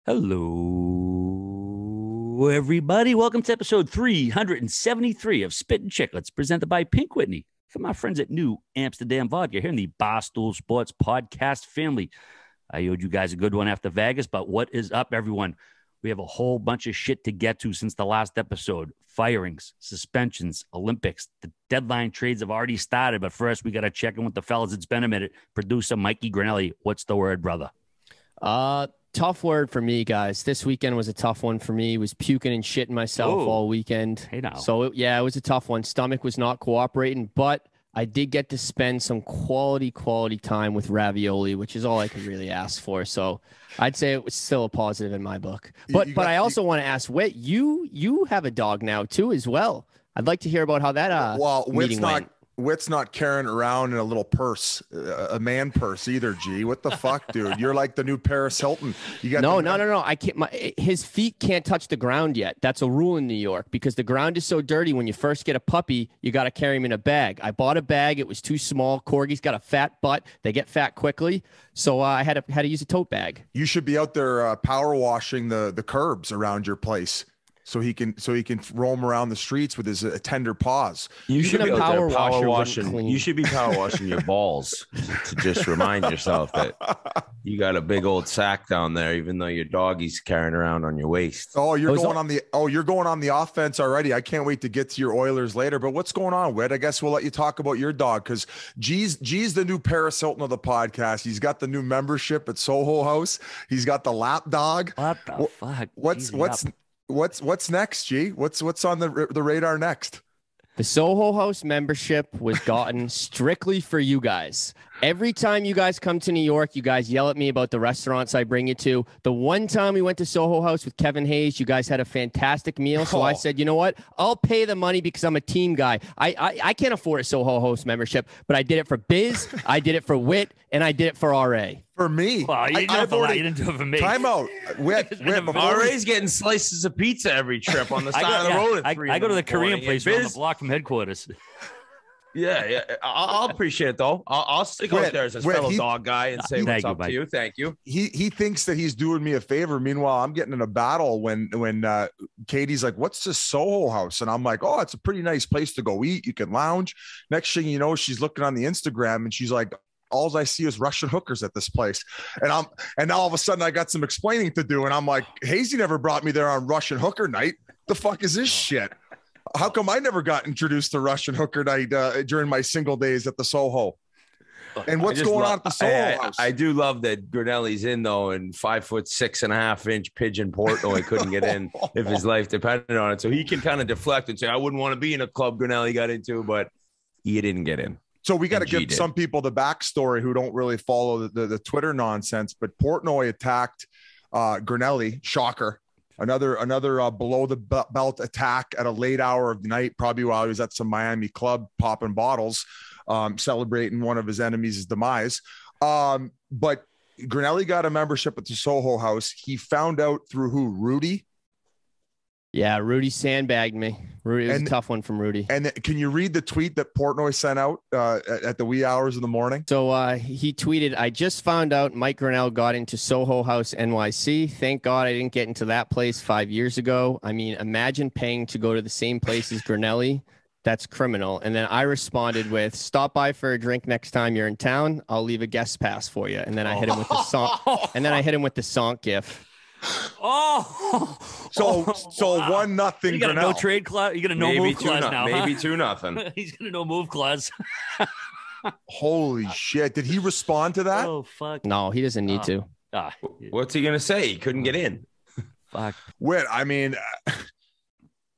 Hello, everybody. Welcome to episode 373 of Spittin Chiclets, presented by Pink Whitney from our friends at New Amsterdam Vodka here in the Barstool Sports podcast family. I owed you guys a good one after Vegas, but what is up, everyone? We have a whole bunch of shit to get to since the last episode. Firings, suspensions, Olympics. The deadline trades have already started, but first we got to check in with the fellas. It's been a minute. Producer Mikey Grinelli, what's the word, brother? Tough word for me, guys. This weekend was a tough one for me. Was puking and shitting myself all weekend. Hey now. So, it was a tough one. Stomach was not cooperating, but I did get to spend some quality time with ravioli, which is all I could really ask for. So I'd say it was still a positive in my book. But I also want to ask, Whit, you have a dog now too as well. I'd like to hear about how that meeting went. Whit's not carrying around in a little purse, a man purse either. G, what the fuck, dude? You're like the new Paris Hilton. You got no. I can't. His feet can't touch the ground yet. That's a rule in New York because the ground is so dirty. When you first get a puppy, you got to carry him in a bag. I bought a bag. It was too small. Corgi's got a fat butt. They get fat quickly, so I had to use a tote bag. You should be out there power washing the curbs around your place. So he can roam around the streets with his tender paws. You should be power washing. You should be power washing your balls to just remind yourself that you got a big old sack down there, even though your doggy's carrying around on your waist. Oh, you're going on the offense already. I can't wait to get to your Oilers later. But what's going on, Whit? I guess we'll let you talk about your dog because G's the new Paris Hilton of the podcast. He's got the new membership at Soho House. He's got the lap dog. What the fuck? What's next, G? What's on the radar next? The Soho House membership was gotten strictly for you guys. Every time you guys come to New York, you guys yell at me about the restaurants I bring you to. The one time we went to Soho House with Kevin Hayes, you guys had a fantastic meal. So I said, you know what? I'll pay the money because I'm a team guy. I can't afford a Soho House membership, but I did it for Biz, I did it for Whit, and I did it for RA. For me. Well, you didn't do it for me. Time out. RA's getting slices of pizza every trip on the side of the road. I go to the Korean place on the block from headquarters. Yeah. I'll appreciate it though. I'll stick out there as a fellow dog guy and say what's up to you. Thank you. He thinks that he's doing me a favor. Meanwhile, I'm getting in a battle when Katie's like, "What's this Soho House?" And I'm like, "Oh, it's a pretty nice place to go eat. You can lounge." Next thing you know, she's looking on the Instagram and she's like, all I see is Russian hookers at this place. And now all of a sudden I got some explaining to do. And I'm like, Hazy never brought me there on Russian hooker night. The fuck is this shit? How come I never got introduced to Russian hooker night during my single days at the Soho? And what's going on at the Soho House? I do love that Grinelli's in though, and 5'6.5" pigeon Portnoy couldn't get in if his life depended on it. So he can kind of deflect and say, I wouldn't want to be in a club Grinelli got into, but he didn't get in. So we got to give some people the backstory who don't really follow the Twitter nonsense. But Portnoy attacked Grinelli. Shocker. Another below the belt attack at a late hour of the night, probably while he was at some Miami club popping bottles, celebrating one of his enemies' demise. But Grinelli got a membership at the Soho House. He found out through who? Rudy? Yeah, Rudy sandbagged me. It was a tough one from Rudy. And can you read the tweet that Portnoy sent out at the wee hours of the morning? So he tweeted, I just found out Mike Grinnell got into Soho House NYC. Thank God I didn't get into that place 5 years ago. I mean, imagine paying to go to the same place as Grinelli. That's criminal. And then I responded with, stop by for a drink next time you're in town. I'll leave a guest pass for you. And then I hit him with the song. And then I hit him with the song gif. So 1-0. You got a no trade clause. You got a no move clause now. Maybe 2-0. He's gonna no move clause. Holy shit! Did he respond to that? Oh fuck! No, he doesn't need to. What's he gonna say? He couldn't get in. Fuck. Whit, I mean,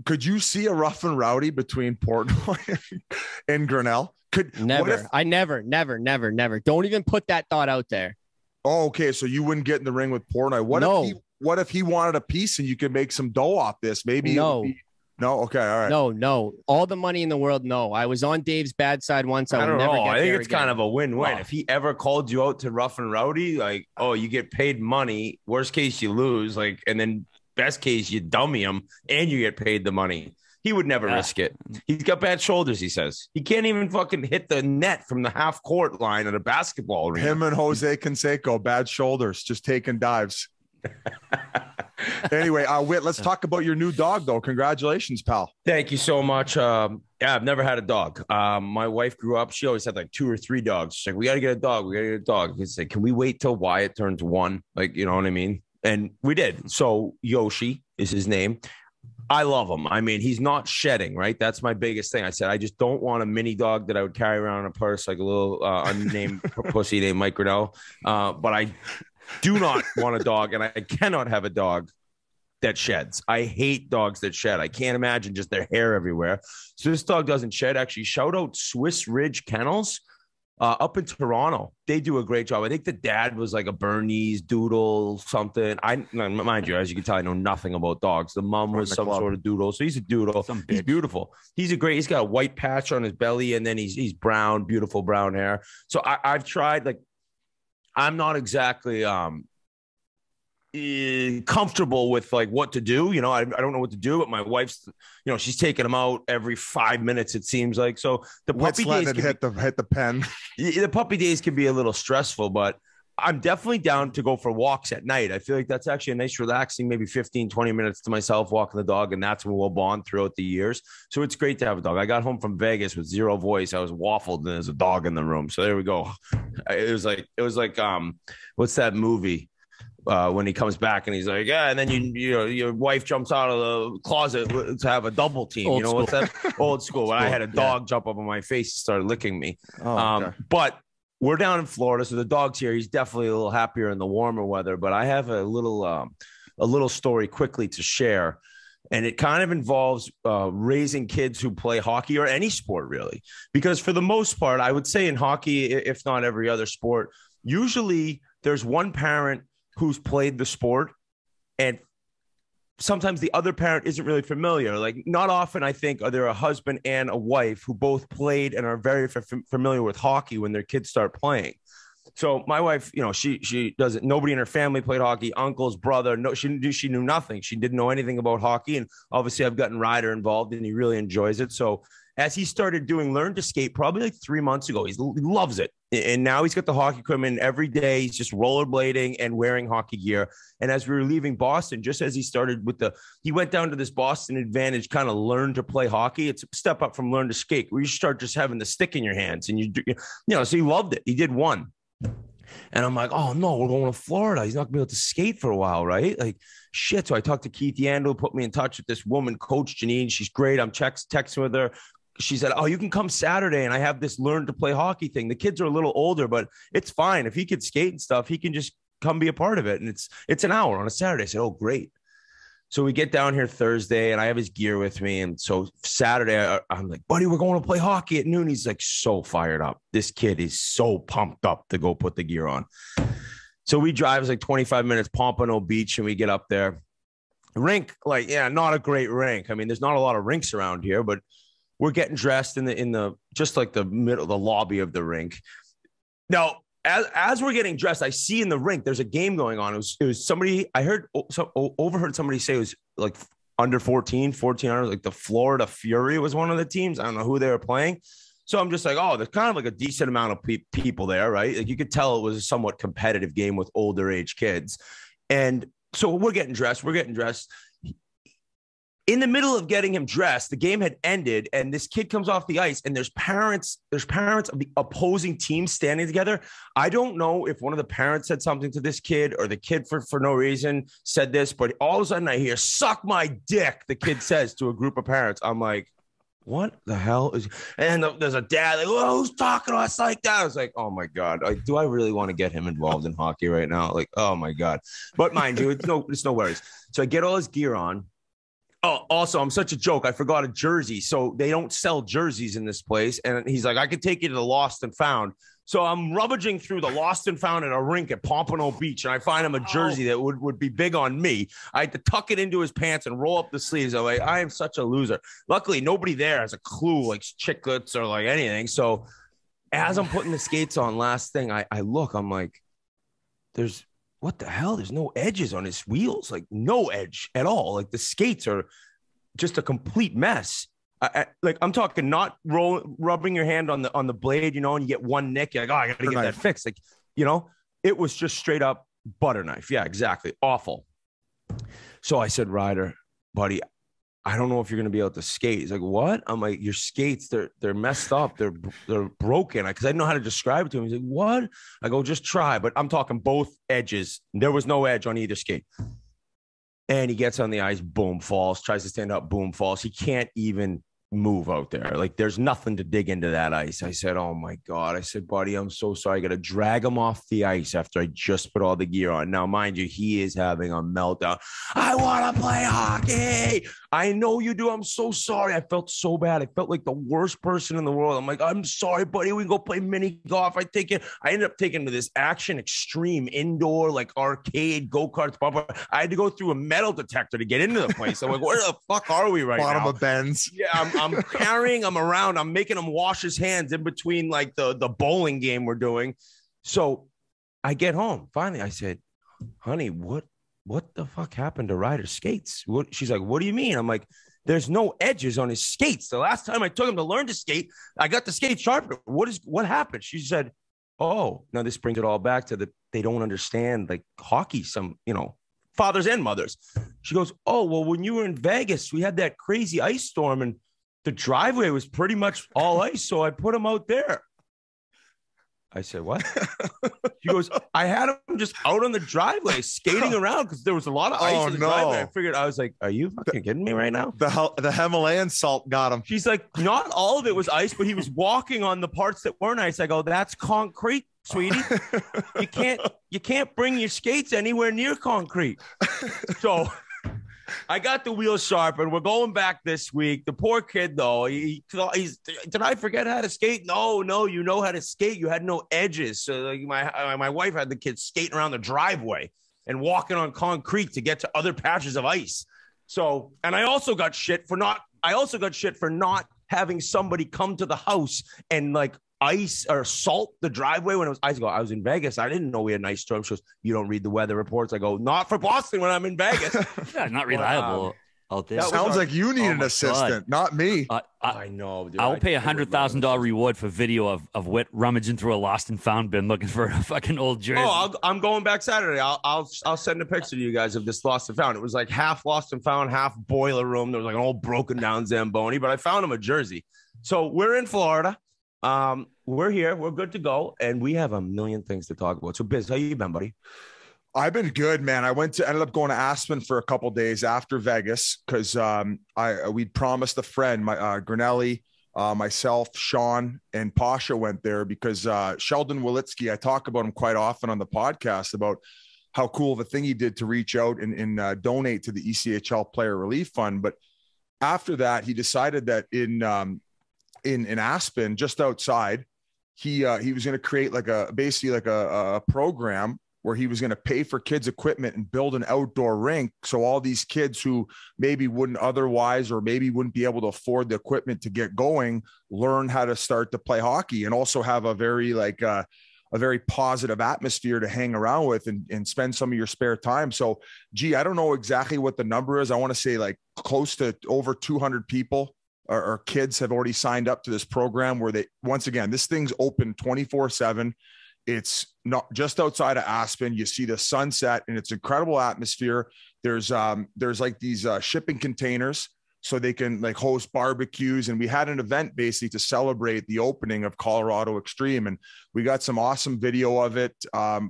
could you see a rough and rowdy between Portnoy and Grinnell? Never. I never. Don't even put that thought out there. Oh, okay. So you wouldn't get in the ring with Portnoy. What if he wanted a piece and you could make some dough off this? Maybe no. No. Okay. All right. No. All the money in the world. No. I was on Dave's bad side once. I don't know. I think it's kind of a win-win. If he ever called you out to rough and rowdy, like, oh, you get paid money. Worst case, you lose. Like, and then best case, you dummy him and you get paid the money. He would never risk it. He's got bad shoulders, he says. He can't even fucking hit the net from the half court line at a basketball arena. Him and Jose Canseco, bad shoulders, just taking dives. Anyway, Whit, let's talk about your new dog, though. Congratulations, pal. Thank you so much. Yeah, I've never had a dog. My wife grew up. She always had like 2 or 3 dogs. She's like, we got to get a dog. We got to get a dog. It's like, can we wait till Wyatt turns 1? Like, you know what I mean? And we did. So Yoshi is his name. I love him. I mean, he's not shedding, right? That's my biggest thing. I said, I just don't want a mini dog that I would carry around in a purse, like a little unnamed pussy named Mike Riddell. But I do not want a dog, and I cannot have a dog that sheds. I hate dogs that shed. I can't imagine just their hair everywhere. So this dog doesn't shed. Actually, shout out Swiss Ridge Kennels up in Toronto. They do a great job. I think the dad was like a Bernese doodle something. Mind you, as you can tell, I know nothing about dogs. The mom was some sort of doodle. So he's a doodle. He's beautiful. He's got a white patch on his belly, and then he's brown, beautiful brown hair. So I've tried, like, I'm not exactly comfortable with like what to do. You know, I don't know what to do, but my wife's, you know, she's taking them out every 5 minutes, it seems like. So the puppy days hit the pen. The puppy days can be a little stressful, but I'm definitely down to go for walks at night. I feel like that's actually a nice, relaxing, maybe 15, 20 minutes to myself walking the dog. And that's when we'll bond throughout the years. So it's great to have a dog. I got home from Vegas with zero voice. I was waffled and there's a dog in the room. So there we go. It was like, what's that movie? When he comes back and he's like, yeah, and then your wife jumps out of the closet to have a double team. Old you know school. What's that? Old school. When I had a dog jump up on my face and start licking me. Okay. But we're down in Florida, so the dog's here. He's definitely a little happier in the warmer weather. But I have a little story quickly to share, and it kind of involves raising kids who play hockey or any sport, really. Because for the most part, I would say in hockey, if not every other sport, usually there's one parent who's played the sport, and sometimes the other parent isn't really familiar. Like, not often, I think, are there a husband and a wife who both played and are very familiar with hockey when their kids start playing. So my wife, you know, she doesn't, nobody in her family played hockey, uncles, brother, no, she knew nothing. She didn't know anything about hockey. And obviously I've gotten Ryder involved and he really enjoys it. So as he started doing Learn to Skate probably like 3 months ago, he loves it. And now he's got the hockey equipment every day. He's just rollerblading and wearing hockey gear. And as we were leaving Boston, just as he started he went down to this Boston Advantage, kind of learn to play hockey. It's a step up from Learn to Skate, where you start just having the stick in your hands. And so he loved it. He did one. And I'm like, oh no, we're going to Florida. He's not gonna be able to skate for a while, right? Like, shit. So I talked to Keith Yandel, put me in touch with this woman, Coach Janine. She's great. I'm texting with her. She said, oh, you can come Saturday, and I have this Learn to Play Hockey thing. The kids are a little older, but it's fine. If he could skate and stuff, he can just come be a part of it. And it's an hour on a Saturday. I said, oh, great. So we get down here Thursday, and I have his gear with me. And so Saturday, I'm like, buddy, we're going to play hockey at noon. He's like so fired up. This kid is so pumped up to go put the gear on. So we drive, it's like 25 minutes, Pompano Beach, and we get up there. Rink, like, yeah, not a great rink. I mean, there's not a lot of rinks around here, but we're getting dressed in the just like the middle, the lobby of the rink. Now, as we're getting dressed, I see in the rink there's a game going on. It was somebody I overheard somebody say it was like under 1400, like the Florida Fury was one of the teams. I don't know who they were playing. So I'm just like, oh, there's kind of like a decent amount of people there, right? Like, you could tell it was a somewhat competitive game with older age kids. And so we're getting dressed. In the middle of getting him dressed, the game had ended, and this kid comes off the ice, and there's parents of the opposing team standing together. I don't know if one of the parents said something to this kid, or the kid for no reason said this, but all of a sudden I hear, "Suck my dick," the kid says to a group of parents. I'm like, what the hell is, and there's a dad like, oh, who's talking to us like that? I was like, oh my God, like, do I really want to get him involved in hockey right now? Like, oh my God. But mind you, it's no worries. So I get all his gear on. Oh, also, I'm such a joke. I forgot a jersey. So they don't sell jerseys in this place. And he's like, I could take you to the Lost and Found. So I'm rummaging through the Lost and Found at a rink at Pompano Beach, and I find him a jersey that would be big on me. I had to tuck it into his pants and roll up the sleeves. I'm like, I am such a loser. Luckily, nobody there has a clue, like Chiclets or like anything. So as I'm putting the skates on, last thing, I look, I'm like, what the hell? There's no edges on his wheels, like no edge at all. Like, the skates are just a complete mess. Like, I'm talking not rubbing your hand on the blade, and you get one nick. You're like, oh, I got to get that fixed. Like, it was just straight up butter knife. Yeah, exactly. Awful. So I said, Ryder, buddy, I don't know if you're going to be able to skate. He's like, what? I'm like, your skates, they're messed up. They're broken. Because I didn't know how to describe it to him. He's like, what? I go, just try. But I'm talking both edges. There was no edge on either skate. And he gets on the ice, boom, falls, tries to stand up, boom, falls. He can't even move out there. Like, there's nothing to dig into that ice. I said, oh my God. I said, buddy, I'm so sorry. I got to drag him off the ice after I just put all the gear on. Now, mind you, he is having a meltdown. I want to play hockey. I know you do. I'm so sorry. I felt so bad. I felt like the worst person in the world. I'm like, I'm sorry, buddy. We can go play mini golf. I ended up taking him to this Action Extreme indoor, like arcade, go-karts, bumper. I had to go through a metal detector to get into the place. I'm like, where the fuck are we right now? Bottom of Ben's. Yeah, I'm carrying him around. I'm making him wash his hands in between like the bowling game we're doing. So I get home. Finally, I said, honey, what the fuck happened to Ryder's skates? She's like, what do you mean? I'm like, there's no edges on his skates. The last time I took him to learn to skate, I got the skate sharpened. What happened? She said, oh, now this brings it all back to they don't understand like hockey, some, fathers and mothers. She goes, oh, well, when you were in Vegas, we had that crazy ice storm and the driveway was pretty much all ice. So I put him out there. I said, what? She goes, I had him just out on the driveway skating around because there was a lot of ice in the driveway. I was like, are you fucking kidding me right now? The Himalayan salt got him. She's like, not all of it was ice, but he was walking on the parts that weren't ice. I go, that's concrete, sweetie. You can't bring your skates anywhere near concrete. So I got the wheels sharpened. We're going back this week. The poor kid, though, did I forget how to skate? No, you know how to skate. You had no edges. So like my wife had the kids skating around the driveway and walking on concrete to get to other patches of ice. So, and I also got shit for not having somebody come to the house and like ice or salt the driveway when it was ice. I was in Vegas. I didn't know we had an ice storm. She goes, you don't read the weather reports. I go, not for Boston when I'm in Vegas. Yeah, not reliable out there. Sounds like you need an assistant, not me. I know, dude. I'll pay $100,000 reward for video of Whit rummaging through a lost and found bin looking for a fucking old jersey. Oh, I'm going back Saturday. I'll send a picture to you guys of this lost and found. It was like half lost and found, half boiler room. There was like an old broken down Zamboni, but I found him a jersey. So we're in Florida. We're here. We're good to go. And we have a million things to talk about. So, Biz, how you been, buddy? I've been good, man. I ended up going to Aspen for a couple of days after Vegas because we'd promised a friend, my Granelli, myself, Sean, and Pasha went there because Sheldon Walitsky, I talk about him quite often on the podcast about how cool of a thing he did to reach out and donate to the ECHL Player Relief Fund. But after that, he decided that in Aspen, just outside, he was going to create basically a program where he was going to pay for kids' equipment and build an outdoor rink. So all these kids who maybe wouldn't otherwise, or maybe wouldn't be able to afford the equipment to get going, learn how to start to play hockey and also have a very positive atmosphere to hang around with and spend some of your spare time. So, I don't know exactly what the number is. I want to say like close to over 200 people or kids have already signed up to this program where once again, this thing's open 24/7. It's not just outside of Aspen. You see the sunset and it's incredible atmosphere. There's like these shipping containers so they can like host barbecues. And we had an event basically to celebrate the opening of Colorado Extreme. And we got some awesome video of it.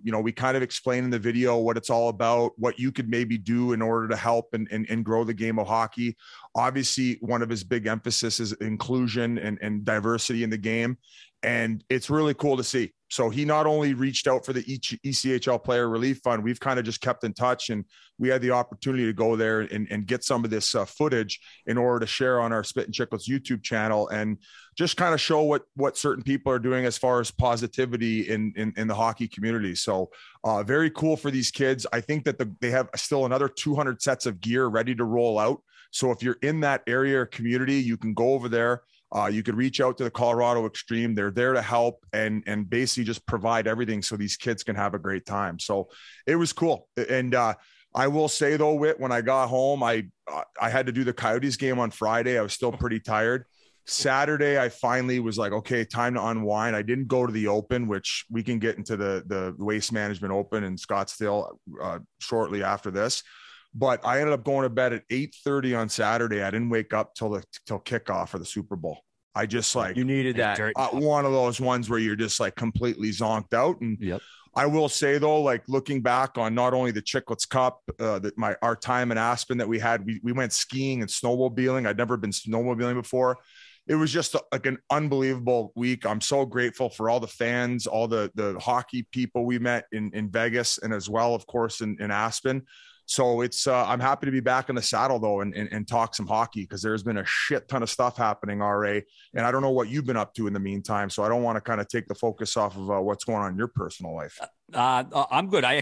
We kind of explain in the video what it's all about, what you could maybe do in order to help and grow the game of hockey. Obviously, one of his big emphasis is inclusion and diversity in the game. And it's really cool to see. So he not only reached out for the ECHL Player Relief Fund, we've kind of just kept in touch, and we had the opportunity to go there and get some of this footage in order to share on our Spittin Chiclets YouTube channel and just kind of show what certain people are doing as far as positivity in the hockey community. So very cool for these kids. I think that they have still another 200 sets of gear ready to roll out. So if you're in that area or community, you can go over there. You could reach out to the Colorado Extreme. They're there to help and basically just provide everything so these kids can have a great time. So it was cool. And I will say though, Whit, when I got home, I had to do the Coyotes game on Friday. I was still pretty tired. Saturday, I finally was like, okay, time to unwind. I didn't go to the Open, which we can get into the Waste Management Open in Scottsdale shortly after this. But I ended up going to bed at 8:30 on Saturday. I didn't wake up till kickoff for the Super Bowl. I just like, you needed that. One of those ones where you're just like completely zonked out. And Yep. I will say though, like looking back on not only the Chiclets Cup, our time in Aspen that we had, we went skiing and snowmobiling. I'd never been snowmobiling before. It was just like an unbelievable week. I'm so grateful for all the fans, all the hockey people we met in Vegas, and as well, of course, in Aspen. So it's I'm happy to be back in the saddle though and talk some hockey, because there's been a shit ton of stuff happening, RA, and I don't know what you've been up to in the meantime. So I don't want to kind of take the focus off of what's going on in your personal life. I'm good. I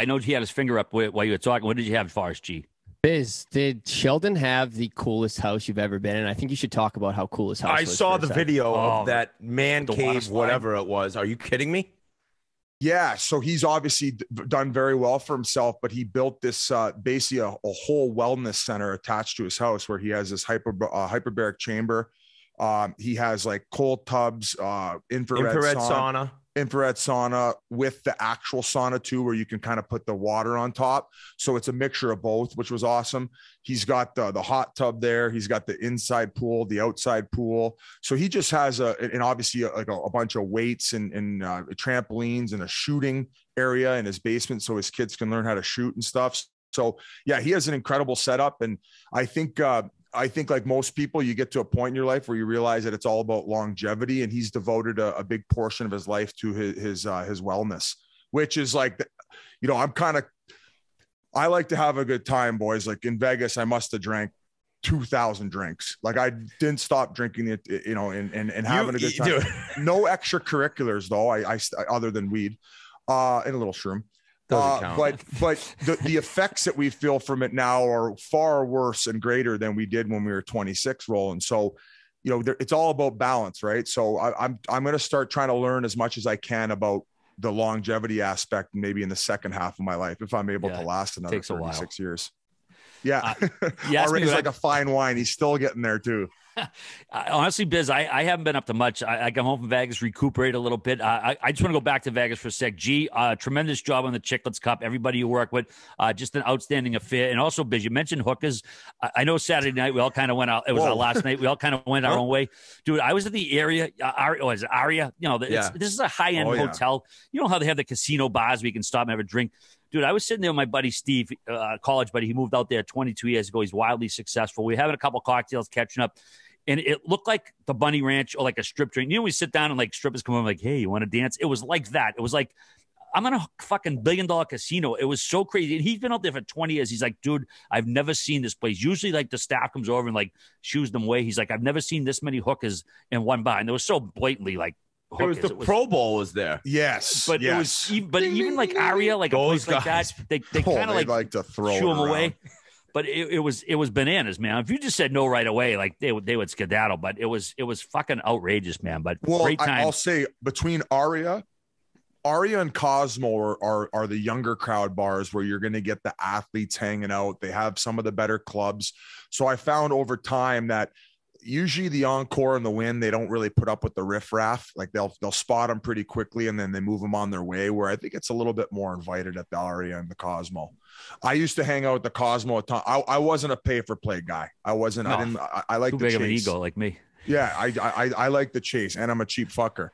know he had his finger up while you were talking. What did you have as far as G? Biz, did Sheldon have the coolest house you've ever been in? I think you should talk about how cool his house was. I saw the video of that man the cave, whatever it was. Are you kidding me? Yeah, so he's obviously done very well for himself, but he built this basically a whole wellness center attached to his house where he has this hyperbaric chamber. He has like cold tubs, infrared sauna with the actual sauna too, where you can kind of put the water on top. So it's a mixture of both, which was awesome. He's got the hot tub there. He's got the inside pool, the outside pool. So he just has and obviously a bunch of weights and trampolines and a shooting area in his basement, so his kids can learn how to shoot and stuff. So yeah, he has an incredible setup. And I think like most people, you get to a point in your life where you realize that it's all about longevity, and he's devoted a big portion of his life to his wellness, which is like, I like to have a good time, boys. Like in Vegas, I must have drank 2,000 drinks. Like I didn't stop drinking it, and having a good time. No extracurriculars though. I other than weed, and a little shroom. But the effects that we feel from it now are far worse and greater than we did when we were 26 rolling. So, it's all about balance, right? So I'm going to start trying to learn as much as I can about the longevity aspect, maybe in the second half of my life, if I'm able to last another 36 years. Yeah. Already like a fine wine. He's still getting there too. Honestly, Biz, I haven't been up to much. I come home from Vegas, recuperate a little bit. I just want to go back to Vegas for a sec. G, tremendous job on the Chiclets Cup. Everybody you work with, just an outstanding affair. And also, Biz, you mentioned hookers. I know Saturday night we all kind of went out. It was our last night. We all kind of went our own way. Dude, I was at the area. Is it Aria? This is a high-end hotel. You know how they have the casino bars where you can stop and have a drink. Dude, I was sitting there with my buddy Steve, college buddy. He moved out there 22 years ago. He's wildly successful. We were having a couple cocktails, catching up. And it looked like the Bunny Ranch or like a strip joint. We sit down and like strippers come over like, hey, you want to dance? It was like that. It was like, I'm in a fucking $1 billion casino. It was so crazy. And he's been out there for 20 years. He's like, dude, I've never seen this place. Usually like the staff comes over and like shoos them away. He's like, I've never seen this many hookers in one bar. And it was so blatantly like, hookers. It was Pro Bowl was there. Yes. But it was, even like Aria, like those a place guys, like that, they kind of like to throw shoo them away. But it was bananas, man. If you just said no right away, like they would skedaddle. But it was fucking outrageous, man. But great time. I'll say between Aria and Cosmo are the younger crowd bars where you're going to get the athletes hanging out. They have some of the better clubs. So I found over time that usually the Encore and the Win, they don't really put up with the riffraff. Like they'll spot them pretty quickly and then they move them on their way, where I think it's a little bit more invited at the Aria and the Cosmo. I used to hang out at the Cosmo a ton. I wasn't a pay for play guy. I wasn't. No. I like the chase. Too big of an ego like me. Yeah, I like the chase, and I'm a cheap fucker.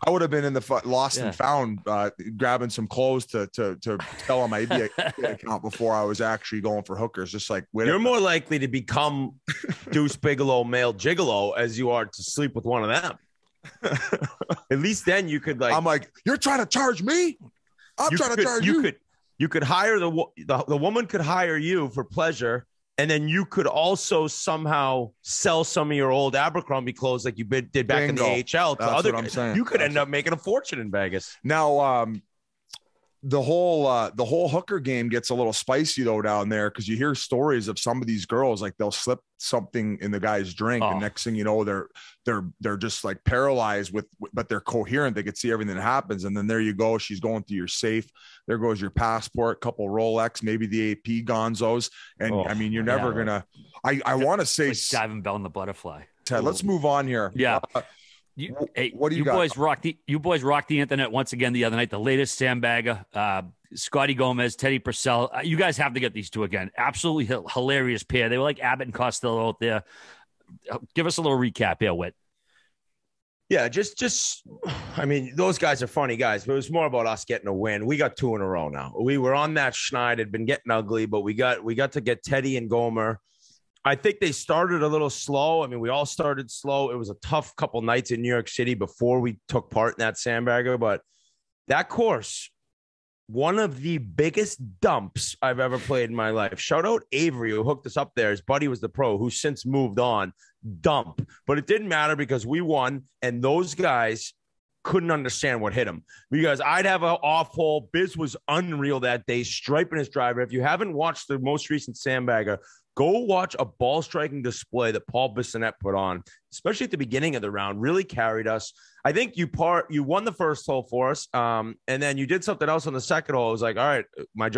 I would have been in the lost and found, grabbing some clothes to tell on my account before I was actually going for hookers. Just like you're more likely to become Deuce Bigelow, male gigolo, as you are to sleep with one of them. At least then you could I'm like, you're trying to charge me. I'm trying to charge you. You could hire the woman could hire you for pleasure, and then you could also somehow sell some of your old Abercrombie clothes like you did back in the AHL to other guys. You could end up making a fortune in Vegas. Now, the whole hooker game gets a little spicy though down there, because you hear stories of some of these girls, like they'll slip something in the guy's drink, and next thing you know, they're just like paralyzed but they're coherent. They could see everything that happens, and then there you go. She's going through your safe. There goes your passport, couple Rolex, maybe the AP Gonzos, and I mean, you're never gonna. I want to say like diving bell in the butterfly. Ted, let's move on here. Yeah. What do you got? You boys rocked the internet once again the other night. The latest sandbagger, Scotty Gomez, Teddy Purcell. You guys have to get these two again. Absolutely hilarious pair. They were like Abbott and Costello out there. Give us a little recap here, Whit. Yeah, I mean, those guys are funny guys, but it was more about us getting a win. We got 2 in a row now. We were on that schneid, had been getting ugly, but we got to get Teddy and Gomer. I think they started a little slow. I mean, we all started slow. It was a tough couple nights in New York City before we took part in that sandbagger, but that course, one of the biggest dumps I've ever played in my life. Shout out Avery, who hooked us up there. His buddy was the pro, who since moved on. Dump. But it didn't matter because we won, and those guys couldn't understand what hit him. Because I'd have an off hole. Biz was unreal that day, striping his driver. If you haven't watched the most recent sandbagger, go watch a ball striking display that Paul Bissonnette put on, especially at the beginning of the round. Really carried us. I think you won the first hole for us, and then you did something else on the second hole. It was like, all right,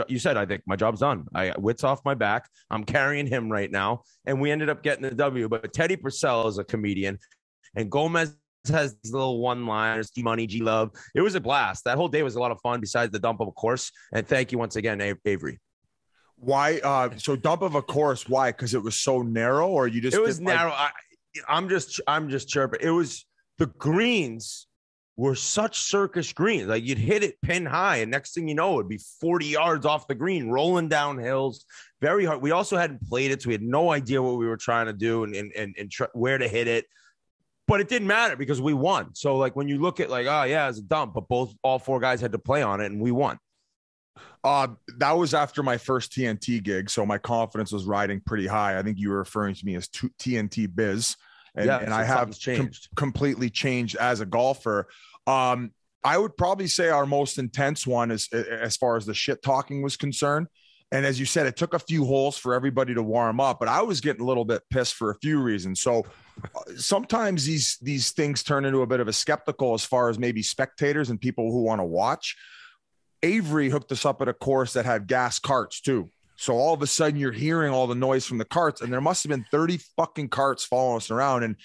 you said, I think my job's done. Whit's off my back. I'm carrying him right now, and we ended up getting the W. But Teddy Purcell is a comedian, and Gomez has these little one-liners, G-Money, G-Love. It was a blast. That whole day was a lot of fun besides the dump of a course. And thank you once again, Avery. Why? So dump of a course. Why? Because it was so narrow, or you just? It was narrow. I'm just chirping. It was the greens were such circus greens. Like you'd hit it pin high, and next thing you know, it'd be 40 yards off the green, rolling down hills. Very hard. We also hadn't played it, so we had no idea what we were trying to do and where to hit it. But it didn't matter because we won. So like when you look at like, oh yeah, it's a dump, but all 4 guys had to play on it, and we won. That was after my first TNT gig, so my confidence was riding pretty high. I think you were referring to me as TNT Biz, and I have completely changed as a golfer. I would probably say our most intense one is as far as the shit talking was concerned. And as you said, it took a few holes for everybody to warm up, but I was getting a little bit pissed for a few reasons. So sometimes these things turn into a bit of a skeptical as far as maybe spectators and people who want to watch. Avery hooked us up at a course that had gas carts too. So all of a sudden you're hearing all the noise from the carts, and there must have been 30 fucking carts following us around. And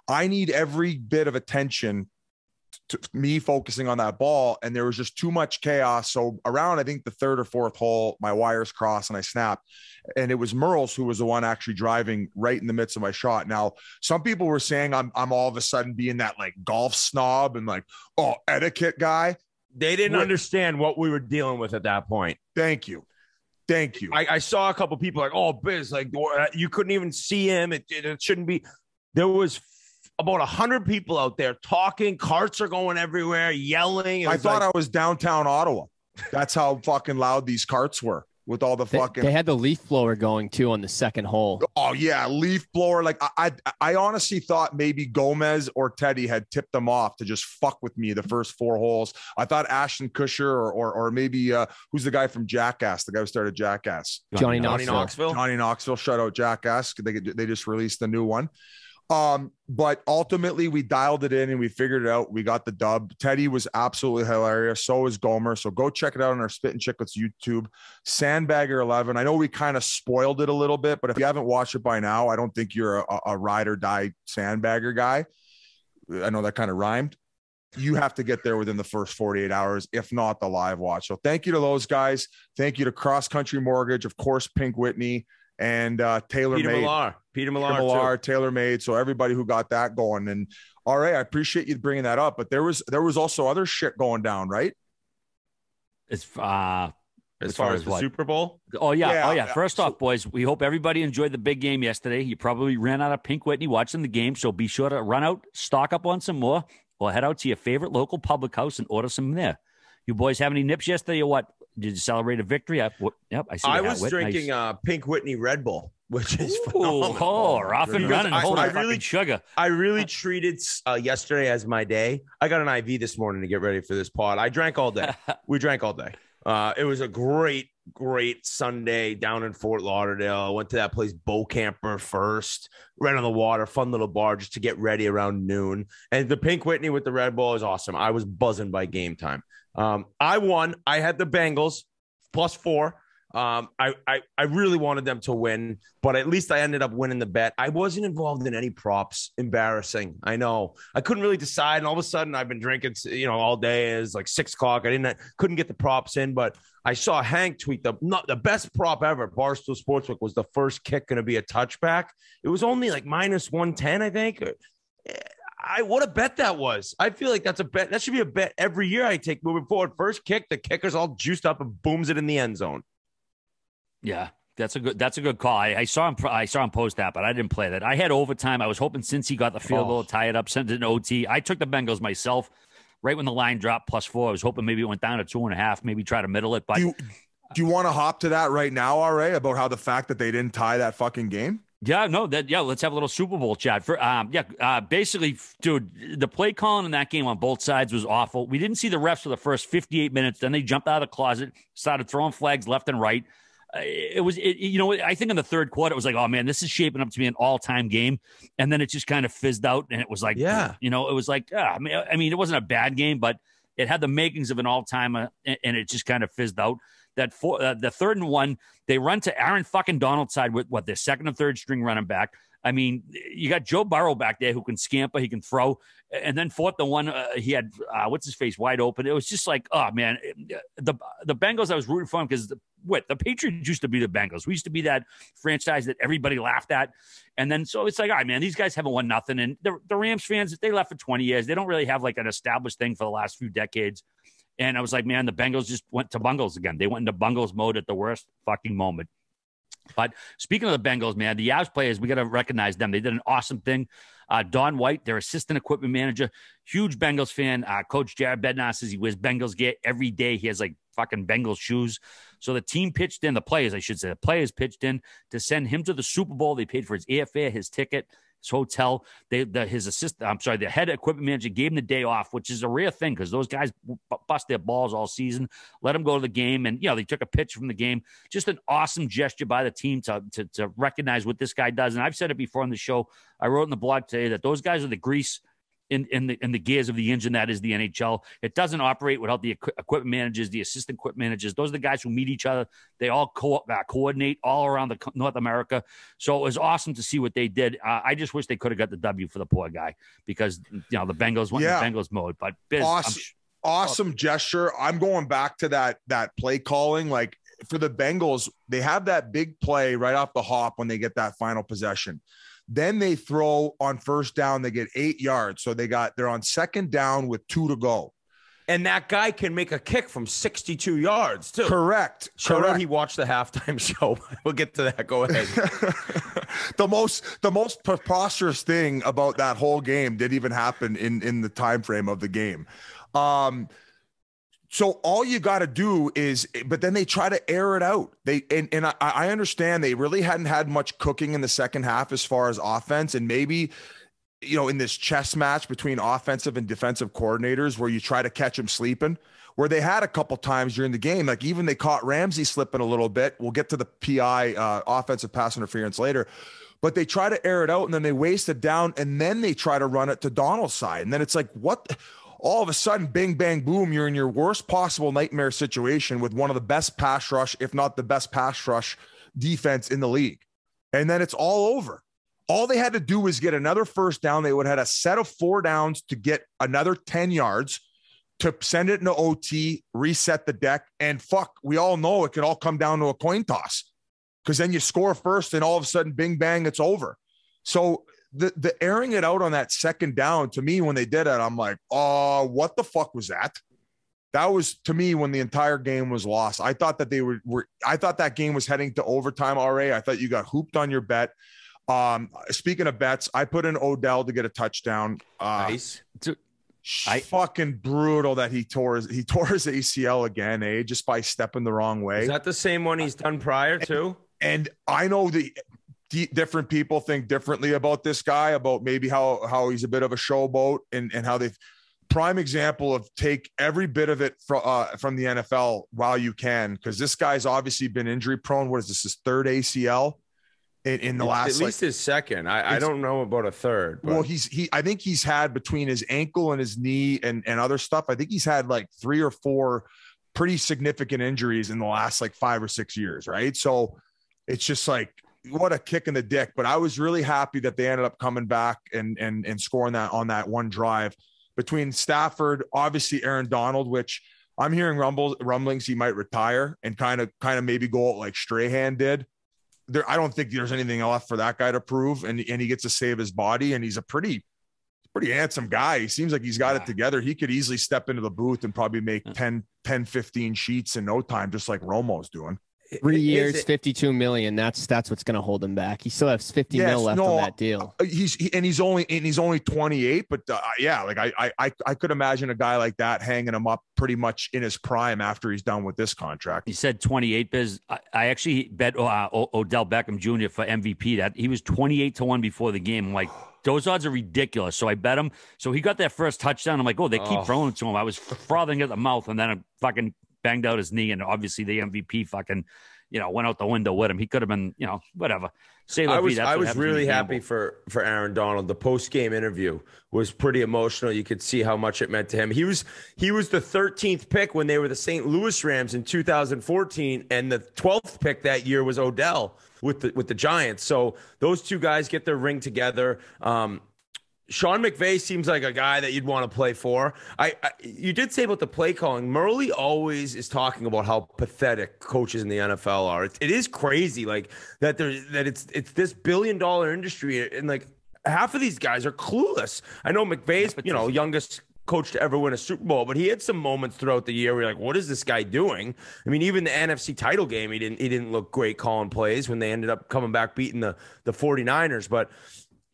I need every bit of attention to me focusing on that ball. And there was just too much chaos. So around, I think the 3rd or 4th hole, my wires crossed and I snapped, and it was Merles who was the one actually driving right in the midst of my shot. Now, some people were saying I'm all of a sudden being that like golf snob and like, oh, etiquette guy. They didn't understand what we were dealing with at that point. Thank you. I saw a couple people like, oh, Biz, like you couldn't even see him. It shouldn't be. There was about 100 people out there talking. Carts are going everywhere, yelling. I thought I was downtown Ottawa. That's how fucking loud these carts were. With all the fucking, they had the leaf blower going too on the second hole. Oh yeah, leaf blower. Like I honestly thought maybe Gomez or Teddy had tipped them off to just fuck with me the first 4 holes. I thought Ashton Kutcher or maybe who's the guy from Jackass? The guy who started Jackass. Johnny Knoxville. Johnny Knoxville. Shout out Jackass. They just released the new one. But ultimately we dialed it in and we figured it out. We got the dub. Teddy was absolutely hilarious. So was Gomer. So go check it out on our Spittin Chiclets YouTube. Sandbagger 11. I know we kind of spoiled it a little bit, but if you haven't watched it by now, I don't think you're a ride or die sandbagger guy. I know that kind of rhymed. You have to get there within the first 48 hours, if not the live watch. So thank you to those guys. Thank you to Cross Country Mortgage, of course, Pink Whitney, and Peter Millar, TaylorMade. So everybody who got that going. And all right, I appreciate you bringing that up. But there was also other shit going down, right? As far as the what? Super Bowl? Oh yeah. First off, boys, we hope everybody enjoyed the big game yesterday. You probably ran out of Pink Whitney watching the game, so be sure to run out, stock up on some more, or head out to your favorite local public house and order some there. You boys have any nips yesterday or what? Did you celebrate a victory? I see. I was drinking Pink Whitney Red Bull, which is phenomenal. Oh, rough and running. Sugar. I really treated yesterday as my day. I got an IV this morning to get ready for this pod. I drank all day. We drank all day. It was a great Sunday down in Fort Lauderdale. I went to that place, Bow Camper first, right on the water, fun little bar just to get ready around noon. And the Pink Whitney with the Red Bull is awesome. I was buzzing by game time. I won. I had the Bengals +4. I really wanted them to win, but at least I ended up winning the bet. I wasn't involved in any props. Embarrassing. I know. I couldn't really decide. And all of a sudden I've been drinking, all day. It's like 6 o'clock. Couldn't get the props in, but I saw Hank tweet the best prop ever. Barstool Sportsbook was the first kick going to be a touchback. It was only like -110, I think. What a bet that was. I feel like that's a bet. That should be a bet every year I take moving forward. First kick, the kicker's all juiced up and booms it in the end zone. Yeah, that's a good call. I saw him post that, but I didn't play that. I had overtime. I was hoping since he got the field goal, tie it up, send it in OT. I took the Bengals myself right when the line dropped +4. I was hoping maybe it went down to 2.5, maybe try to middle it. But do you want to hop to that right now, RA, about how the fact that they didn't tie that fucking game? Let's have a little Super Bowl chat. Basically, dude, the play calling in that game on both sides was awful. We didn't see the refs for the first 58 minutes. Then they jumped out of the closet, started throwing flags left and right. I think in the third quarter, it was like, oh man, this is shaping up to be an all-time game. And then it just kind of fizzed out. And it was like, it was like, I mean, it wasn't a bad game, but it had the makings of an all-timer and it just kind of fizzed out. The 3rd and 1, they run to Aaron fucking Donald's side with their second and third string running back. I mean, you got Joe Burrow back there who can scamper, he can throw. And then 4th and 1, he had, what's his face, wide open. It was just like, oh, man, the Bengals, I was rooting for him because the Patriots used to be the Bengals. We used to be that franchise that everybody laughed at. And then so it's like, all right, man, these guys haven't won nothing. And the Rams fans, they left for 20 years. They don't really have like an established thing for the last few decades. And I was like, man, the Bengals just went to Bungles again. They went into Bungles mode at the worst fucking moment. But speaking of the Bengals, man, the Avs players, we got to recognize them. They did an awesome thing. Don White, their assistant equipment manager, huge Bengals fan. Coach Jared Bednar says he wears Bengals gear every day. He has like fucking Bengals shoes. So the team pitched in, the players pitched in to send him to the Super Bowl. They paid for his airfare, his ticket, his hotel. The head equipment manager gave him the day off, which is a rare thing because those guys bust their balls all season. Let him go to the game, and they took a picture from the game. Just an awesome gesture by the team to recognize what this guy does. And I've said it before on the show. I wrote in the blog today that those guys are the grease in the gears of the engine that is the NHL. It doesn't operate without the equipment managers, the assistant equipment managers. Those are the guys who meet each other. They all coordinate all around the North America. So it was awesome to see what they did. I just wish they could have got the W for the poor guy because the Bengals went in the Bengals mode. But Biz, awesome gesture. I'm going back to that play calling. Like for the Bengals, they have that big play right off the hop when they get that final possession. Then they throw on first down. They get 8 yards. So they're on second down with 2 to go. And that guy can make a kick from 62 yards too. Correct. Shout out he watched the halftime show. We'll get to that. Go ahead. The most preposterous thing about that whole game didn't even happen in the time frame of the game. So all you got to do but then they try to air it out. I understand they really hadn't had much cooking in the second half as far as offense. And maybe, in this chess match between offensive and defensive coordinators where you try to catch them sleeping, where they had a couple times during the game, like even they caught Ramsey slipping a little bit. We'll get to the PI offensive pass interference later, but they try to air it out and then they waste it down and then they try to run it to Donald's side. And then it's like, what? All of a sudden, bing, bang, boom, you're in your worst possible nightmare situation with one of the best pass rush, if not the best pass rush defense in the league. And then it's all over. All they had to do was get another first down. They would have had a set of 4 downs to get another 10 yards to send it into OT, reset the deck. And we all know it could all come down to a coin toss because then you score first and all of a sudden, bing, bang, it's over. So the airing it out on that second down, to me, when they did it, I'm like, oh, what the fuck was that? That was, to me, when the entire game was lost. I thought that I thought that game was heading to overtime already. I thought you got hooped on your bet. Speaking of bets, I put in Odell to get a touchdown. Nice. Fucking brutal that he tore his ACL again, just by stepping the wrong way. Is that the same one he's done prior to? And I know different people think differently about this guy, about maybe how he's a bit of a showboat and how they've prime example of take every bit of it from the NFL while you can. Cause this guy's obviously been injury prone. What is this? His 3rd ACL in the last, at least his second. I don't know about a 3rd. But. Well, I think he's had between his ankle and his knee and other stuff. I think he's had like 3 or 4 pretty significant injuries in the last like 5 or 6 years, right? So it's just like, what a kick in the dick. But I was really happy that they ended up coming back and scoring that on that one drive between Stafford, obviously Aaron Donald, which I'm hearing rumblings he might retire and kind of maybe go out like Strahan did. I don't think there's anything left for that guy to prove, and he gets to save his body, and he's a pretty handsome guy. He seems like he's got it together. He could easily step into the booth and probably make 10, 15 sheets in no time, just like Romo's doing. 3 years, $52 million. That's what's going to hold him back. He still has $50 million left on that deal. He's only 28, but like I could imagine a guy like that hanging him up pretty much in his prime after he's done with this contract. He said 28, Biz. I actually bet Odell Beckham Jr. for MVP. That he was 28-1 before the game. I'm like, those odds are ridiculous. So I bet him. So he got that first touchdown. I'm like, oh, they keep throwing it to him. I was frothing at the mouth, and then I fucking banged out his knee, and obviously the MVP fucking, went out the window with him. He could have been, whatever. I was really happy for Aaron Donald. The post-game interview was pretty emotional. You could see how much it meant to him. He was the 13th pick when they were the St. Louis Rams in 2014, and the 12th pick that year was Odell with the Giants. So those two guys get their ring together. Sean McVay seems like a guy that you'd want to play for. You did say about the play calling. Murley always is talking about how pathetic coaches in the NFL are. It is crazy, like that it's this $1 billion industry, and like half of these guys are clueless. I know McVay's youngest coach to ever win a Super Bowl, but he had some moments throughout the year where you're like, what is this guy doing? I mean, even the NFC title game, he didn't look great calling plays when they ended up coming back beating the 49ers, but.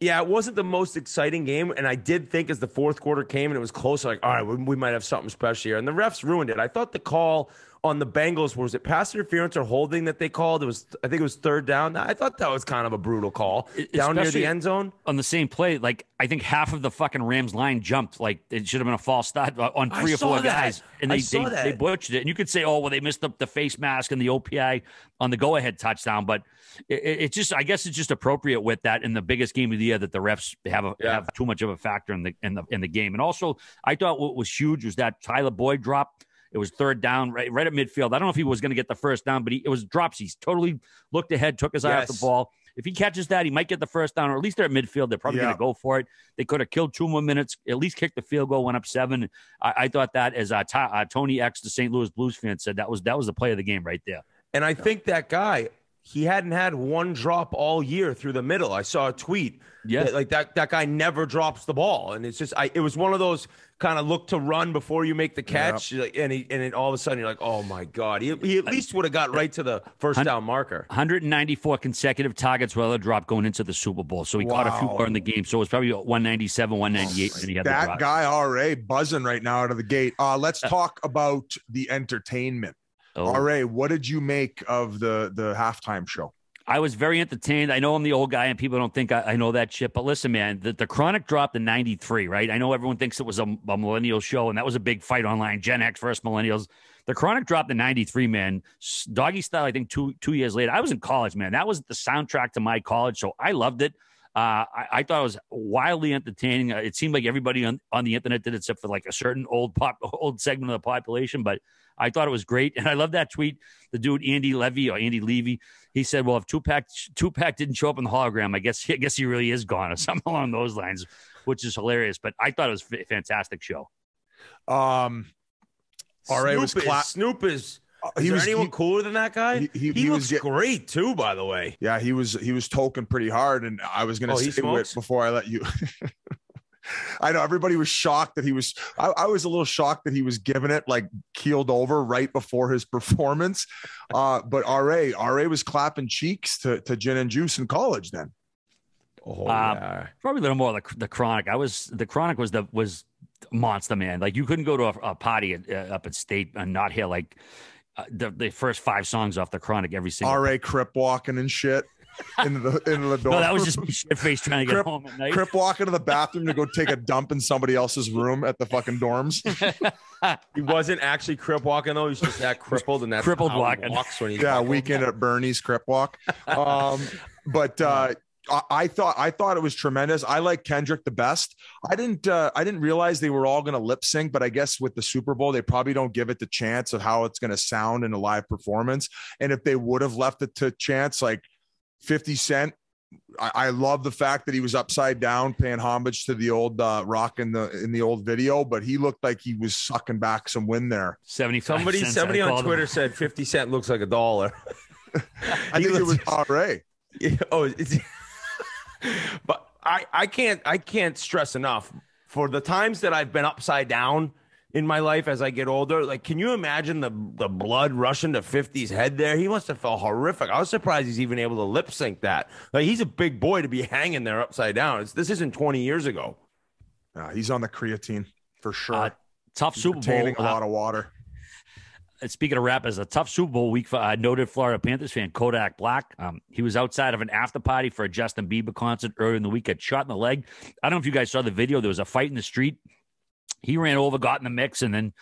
Yeah, it wasn't the most exciting game, and I did think as the fourth quarter came and it was close, like, all right, we might have something special here. And the refs ruined it. I thought the call on the Bengals, was it pass interference or holding that they called? I think it was third down. I thought that was kind of a brutal call down near the end zone. On the same play, like I think half of the fucking Rams line jumped. Like it should have been a false start on 3 or 4 guys. And they butchered it. And you could say, oh, well, they missed the face mask and the OPI on the go-ahead touchdown. But it just, I guess it's just appropriate with that in the biggest game of the year that the refs have too much of a factor in the game. And also, I thought what was huge was that Tyler Boyd drop. It was third down, right at midfield. I don't know if he was going to get the first down, but it was drops. He totally looked ahead, took his eye off the ball. If he catches that, he might get the first down, or at least they're at midfield. They're probably going to go for it. They could have killed 2 more minutes, at least kicked the field goal, went up 7. I thought that, as Tony X, the St. Louis Blues fan, said, that was the play of the game right there. And I think that guy, he hadn't had one drop all year through the middle. I saw a tweet. Yeah, like that guy never drops the ball, and it's just it was one of those kind of look to run before you make the catch, and all of a sudden you're like, oh my god, he at least would have got right to the first down marker. 194 consecutive targets without a drop going into the Super Bowl, so he caught a few more in the game. So it was probably 197, 198, and he had that guy RA buzzing right now out of the gate. Let's talk about the entertainment. RA, what did you make of the halftime show? I was very entertained. I know I'm the old guy and people don't think I know that shit. But listen, man, the Chronic dropped in 93, right? I know everyone thinks it was a millennial show, and that was a big fight online. Gen X versus millennials. The Chronic dropped in 93, man. Doggy Style, I think two years later. I was in college, man. That was the soundtrack to my college, so I loved it. I thought it was wildly entertaining. It seemed like everybody on the internet did it, except for like a certain old segment of the population. But I thought it was great, and I love that tweet. The dude Andy Levy, he said, "Well, if Tupac didn't show up in the hologram, I guess he really is gone," or something along those lines, which is hilarious. But I thought it was a fantastic show. Snoop is. Is there anyone cooler than that guy? He looks great too, by the way. Yeah, he was toking pretty hard, and I was going to say Whit before I let you. I know everybody was shocked that he was. I was a little shocked that he was giving it like keeled over right before his performance. But RA was clapping cheeks to Gin and Juice in college then. Probably a little more like the Chronic. The Chronic was monster, man. Like you couldn't go to a party up at State and not hear like the first 5 songs off the Chronic every single. RA Crip walking and shit. into the door. No, that was just me shit-faced trying to get home at night. Crip walking to the bathroom to go take a dump in somebody else's room at the fucking dorms. He wasn't actually Crip walking though. He's just that crippled, and that's crippled how walking. He walks when he's weekend at Bernie's Crip walk. But I thought it was tremendous. I like Kendrick the best. I didn't realize they were all going to lip sync, but I guess with the Super Bowl, they probably don't give it the chance of how it's going to sound in a live performance. And if they would have left it to chance, like 50 Cent, I love the fact that he was upside down, paying homage to the old Rock in the old video, but he looked like he was sucking back some wind there. 75 cents. Somebody on Twitter said 50 Cent looks like $1. I think it was Ray. Oh, but I can't stress enough for the times that I've been upside down in my life as I get older. Like, can you imagine the blood rushing to 50's head there? He must have felt horrific. I was surprised he's even able to lip sync that. Like, he's a big boy to be hanging there upside down. This isn't 20 years ago. He's on the creatine for sure. Tough Super Bowl. Retaining a lot of water. Speaking of rappers, a tough Super Bowl week for noted Florida Panthers fan Kodak Black. He was outside of an after party for a Justin Bieber concert earlier in the week, got shot in the leg. I don't know if you guys saw the video. There was a fight in the street. He ran over, got in the mix, and then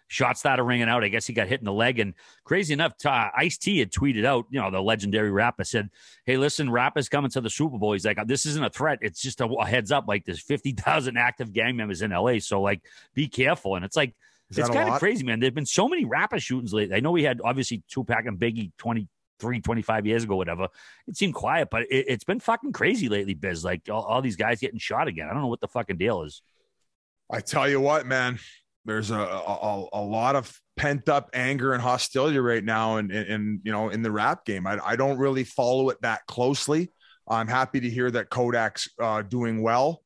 shots started ringing out. I guess he got hit in the leg. And crazy enough, Ice-T had tweeted out, the legendary rapper said, "Hey, listen, rappers coming to the Super Bowl." He's like, "This isn't a threat. It's just a heads up. Like, there's 50,000 active gang members in LA. So, like, be careful." And it's like, it's kind of crazy, man. There've been so many rapper shootings lately. I know we had, obviously, Tupac and Biggie 25 years ago, whatever. It seemed quiet, but it's been fucking crazy lately, Biz. Like, all these guys getting shot again. I don't know what the fucking deal is. I tell you what, man, there's a lot of pent up anger and hostility right now in the rap game. I don't really follow it that closely. I'm happy to hear that Kodak's doing well.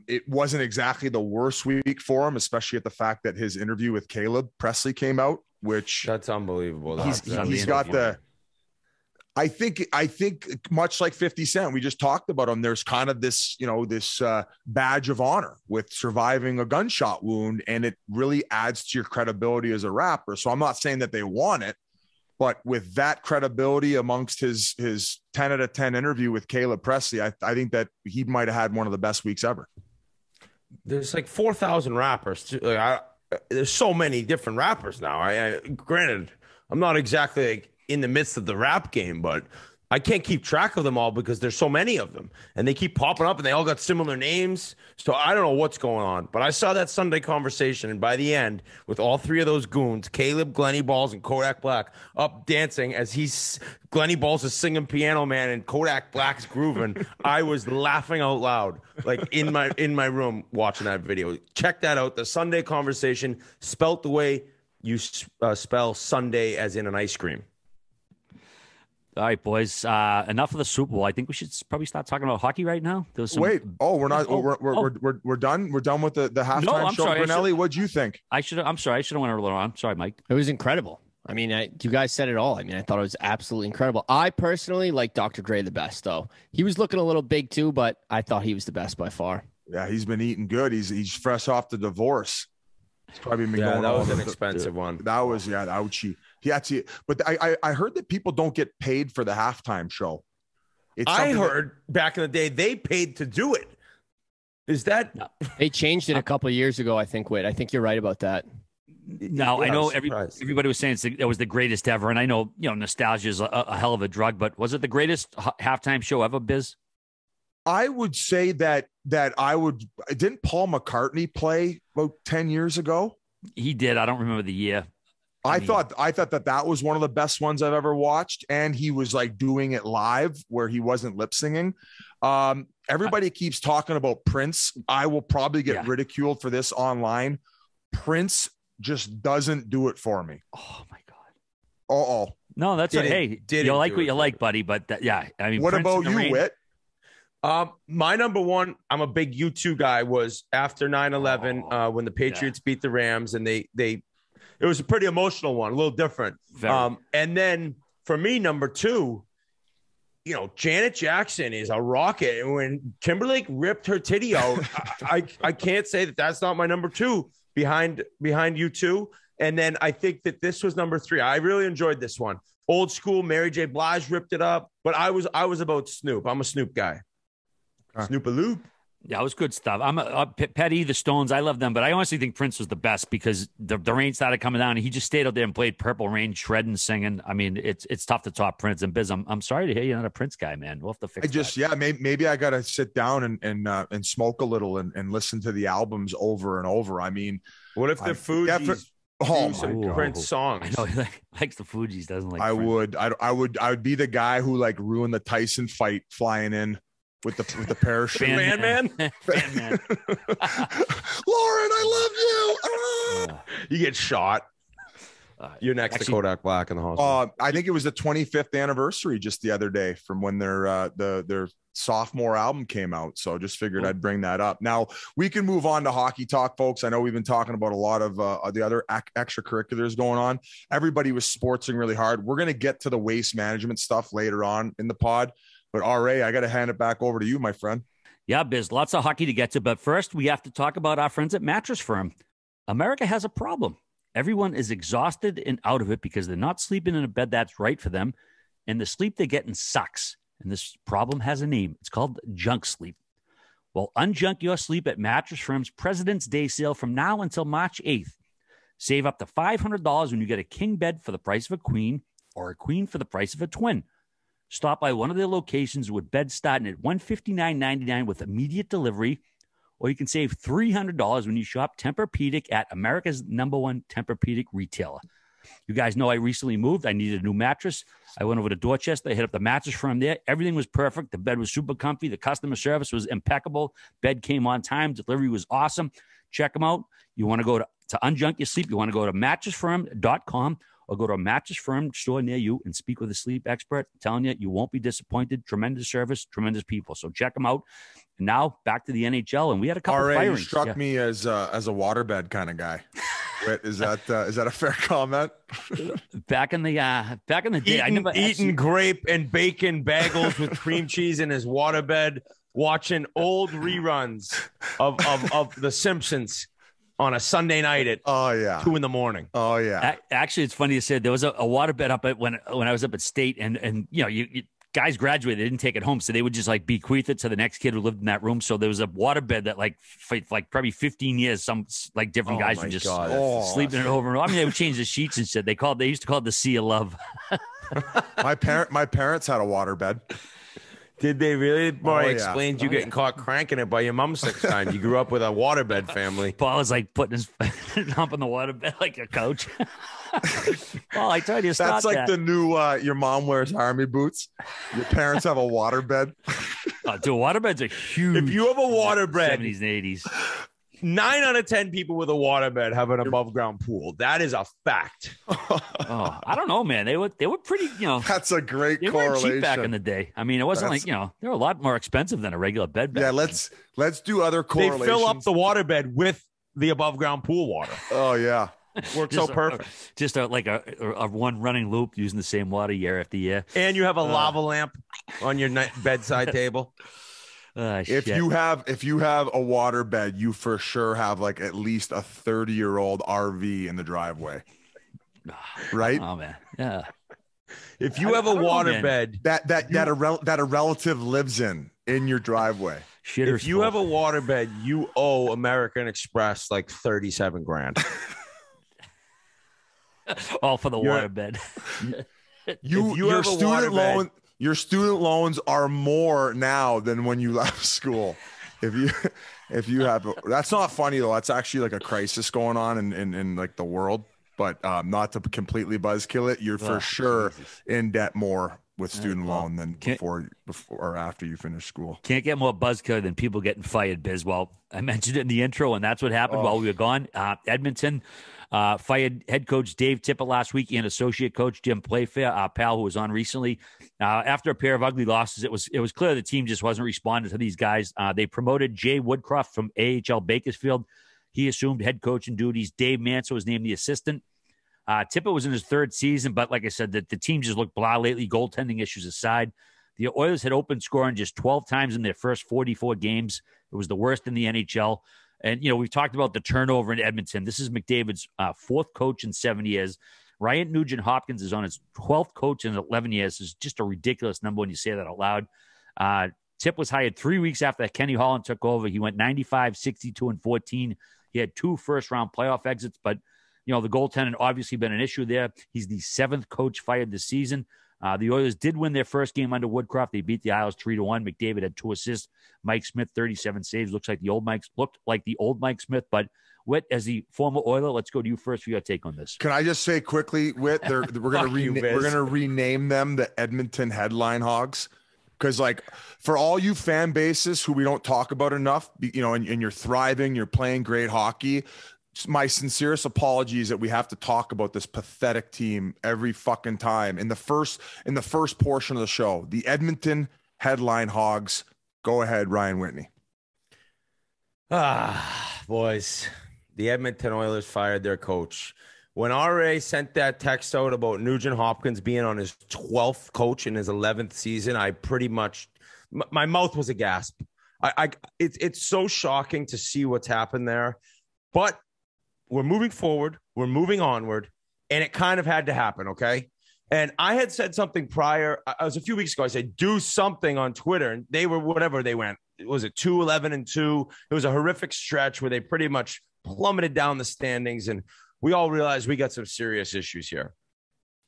It wasn't exactly the worst week for him, especially at the fact that his interview with Caleb Presley came out, which that's unbelievable. He's got the, I think much like 50 Cent, we just talked about him. There's kind of this, this badge of honor with surviving a gunshot wound, and it really adds to your credibility as a rapper. So I'm not saying that they want it, but with that credibility amongst his 10 out of 10 interview with Caleb Presley, I think that he might have had one of the best weeks ever. There's like 4,000 rappers. There's so many different rappers now. Granted, I'm not exactly like in the midst of the rap game, but I can't keep track of them all because there's so many of them and they keep popping up and they all got similar names. So I don't know what's going on, but I saw that Sunday conversation. And by the end, with all three of those goons, Caleb, Glenny Balls, and Kodak Black up dancing as Glenny Balls is singing Piano Man and Kodak Black's grooving, I was laughing out loud, like in my room watching that video. Check that out. The Sunday conversation, spelt the way you spell Sunday as in an ice cream. All right, boys. Enough of the Super Bowl. I think we should probably start talking about hockey right now. We're not. We're done. We're done with the halftime show. Brunelli, what'd you think? I'm sorry. I should have went a little on. I'm sorry, Mike. It was incredible. I mean, you guys said it all. I mean, I thought it was absolutely incredible. I personally like Dr. Dre the best, though. He was looking a little big too, but I thought he was the best by far. Yeah, he's been eating good. He's fresh off the divorce. It's probably been going. That was an expensive one. That was ouchie. But I heard that people don't get paid for the halftime show. I heard back in the day they paid to do it. Is that they changed it a couple of years ago? I think. Whit, I think you're right about that. No, I know everybody was saying it was the greatest ever, and I know nostalgia is a hell of a drug. But was it the greatest halftime show ever, Biz? I would say that didn't Paul McCartney play about 10 years ago? He did. I don't remember the year. I thought that was one of the best ones I've ever watched. And he was like doing it live where he wasn't lip singing. Everybody keeps talking about Prince. I will probably get ridiculed for this online. Prince just doesn't do it for me. Oh my God. Oh, no, that's hey, you like what you like, buddy. But I mean, what Prince about you, Whit? My number one, I'm a big U2 guy, was after 9/11 when the Patriots beat the Rams, and it was a pretty emotional one, a little different. And then for me, number two, Janet Jackson is a rocket. And when Timberlake ripped her titty out, I can't say that that's not my number two behind U2. And then I think that this was number three. I really enjoyed this one. Old school, Mary J. Blige ripped it up, but I was about Snoop. I'm a Snoop guy. Snoop-a-loop. Yeah, it was good stuff. I'm Petty, the Stones. I love them, but I honestly think Prince was the best because the rain started coming down, and he just stayed out there and played Purple Rain, shredding, singing. I mean, it's tough to top Prince. And Biz, I'm sorry to hear you're not a Prince guy, man. We'll have to fix that. Maybe I got to sit down and smoke a little and listen to the albums over and over. I mean, what if the Fugees do some Prince songs? I know he likes the Fugees, doesn't like. I would be the guy who like ruined the Tyson fight flying in with the parachute. Man. Lauren, I love you. You get shot. You're next to Kodak Black in the hospital. I think it was the 25th anniversary just the other day from when their sophomore album came out. So just figured I'd bring that up. Now we can move on to hockey talk, folks. I know we've been talking about a lot of the other extracurriculars going on. Everybody was sportsing really hard. We're going to get to the waste management stuff later on in the pod. But RA, I got to hand it back over to you, my friend. Yeah, Biz, lots of hockey to get to. But first, we have to talk about our friends at Mattress Firm. America has a problem. Everyone is exhausted and out of it because they're not sleeping in a bed that's right for them. And the sleep they're getting sucks. And this problem has a name. It's called junk sleep. Well, unjunk your sleep at Mattress Firm's President's Day sale from now until March 8th. Save up to $500 when you get a king bed for the price of a queen or a queen for the price of a twin. Stop by one of their locations with beds starting at $159.99 with immediate delivery, or you can save $300 when you shop Tempur-Pedic at America's #1 Tempur-Pedic retailer. You guys know I recently moved. I needed a new mattress. I went over to Dorchester. I hit up the Mattress Firm there. Everything was perfect. The bed was super comfy. The customer service was impeccable. Bed came on time. Delivery was awesome. Check them out. You want to go to unjunk your sleep, you want to go to mattressfirm.com or go to a Mattress Firm store near you and speak with a sleep expert. I'm telling you, you won't be disappointed. Tremendous service, tremendous people. So check them out. And now back to the NHL, and we had a couple firings. You struck me as a waterbed kind of guy. Whit, is that a fair comment? Back in the day, eating grape and bacon bagels with cream cheese in his waterbed, watching old reruns of The Simpsons on a Sunday night at 2 a.m. Oh yeah. Actually, it's funny you said there was a waterbed up at when I was up at State, and you know, you guys graduated, they didn't take it home, so they would just like bequeath it to the next kid who lived in that room. So there was a waterbed that like for probably 15 years, some like different guys would just sleeping it over and over. I mean, they would change the sheets and shit. They used to call it the Sea of Love. My parents had a waterbed. Did they really? Boy, I explained you getting caught cranking it by your mom 6 times. You grew up with a waterbed family. Paul was like putting his hump on the waterbed like a coach. Paul, I told you, that's like the new your mom wears army boots. Your parents have a waterbed. Dude, waterbeds are huge. If you have a waterbed, 70s and 80s. 9 out of 10 people with a waterbed have an above ground pool. That is a fact. I don't know, man. They were pretty, you know. That's a great they correlation. Weren't cheap back in the day. I mean, it wasn't like, you know, they were a lot more expensive than a regular bed. Yeah, let's do other correlations. They fill up the waterbed with the above ground pool water. Oh yeah. Works so perfect. Just like a one running loop using the same water year after year. And you have a lava lamp on your bedside table. If you have a waterbed, you for sure have like at least a 30-year-old RV in the driveway, right? Oh man, yeah. If you have a waterbed that a relative lives in your driveway, if you have a waterbed, you owe American Express like $37,000. All for the waterbed. Your student loans are more now than when you left school. If you have, that's not funny though. That's actually like a crisis going on in like the world, but not to completely buzzkill it. You're for sure in debt more with student loan than before or after you finish school. Can't get more buzzkill than people getting fired, Biz. Well, I mentioned it in the intro, and that's what happened while we were gone. Edmonton fired head coach Dave Tippett last week and associate coach Jim Playfair, our pal who was on recently. After a pair of ugly losses, it was clear the team just wasn't responding to these guys. They promoted Jay Woodcroft from AHL Bakersfield. He assumed head coaching duties. Dave Mansell was named the assistant. Tippett was in his 3rd season, but like I said, the team just looked blah lately, goaltending issues aside. The Oilers had opened scoring just 12 times in their first 44 games. It was the worst in the NHL. And, you know, we've talked about the turnover in Edmonton. This is McDavid's 4th coach in 7 years. Ryan Nugent-Hopkins is on his 12th coach in 11 years. It's just a ridiculous number when you say that out loud. Tip was hired 3 weeks after Kenny Holland took over. He went 95, 62, and 14. He had 2 first-round playoff exits, but, the goaltending obviously been an issue there. He's the 7th coach fired this season. The Oilers did win their first game under Woodcroft. They beat the Isles 3-1. McDavid had 2 assists. Mike Smith, 37 saves. Looked like the old Mike Smith, but Whit, as the former Oiler, let's go to you first for your take on this. Can I just say quickly, Whit, we're going to rename them the Edmonton Headline Hogs. Because, for all you fan bases who we don't talk about enough, and you're thriving, you're playing great hockey, my sincerest apologies that we have to talk about this pathetic team every fucking time. In the first portion of the show, the Edmonton Headline Hogs. Go ahead, Ryan Whitney. Boys, the Edmonton Oilers fired their coach. When RA sent that text out about Nugent Hopkins being on his 12th coach in his 11th season, I pretty much, my mouth was a gasp. It's so shocking to see what's happened there, but we're moving forward, we're moving onward, and it kind of had to happen, okay? And I had said something prior. I was a few weeks ago. I said, do something on Twitter, and they were whatever they went. Was it 2-11-2? It was a horrific stretch where they pretty much plummeted down the standings, and we all realized we got some serious issues here.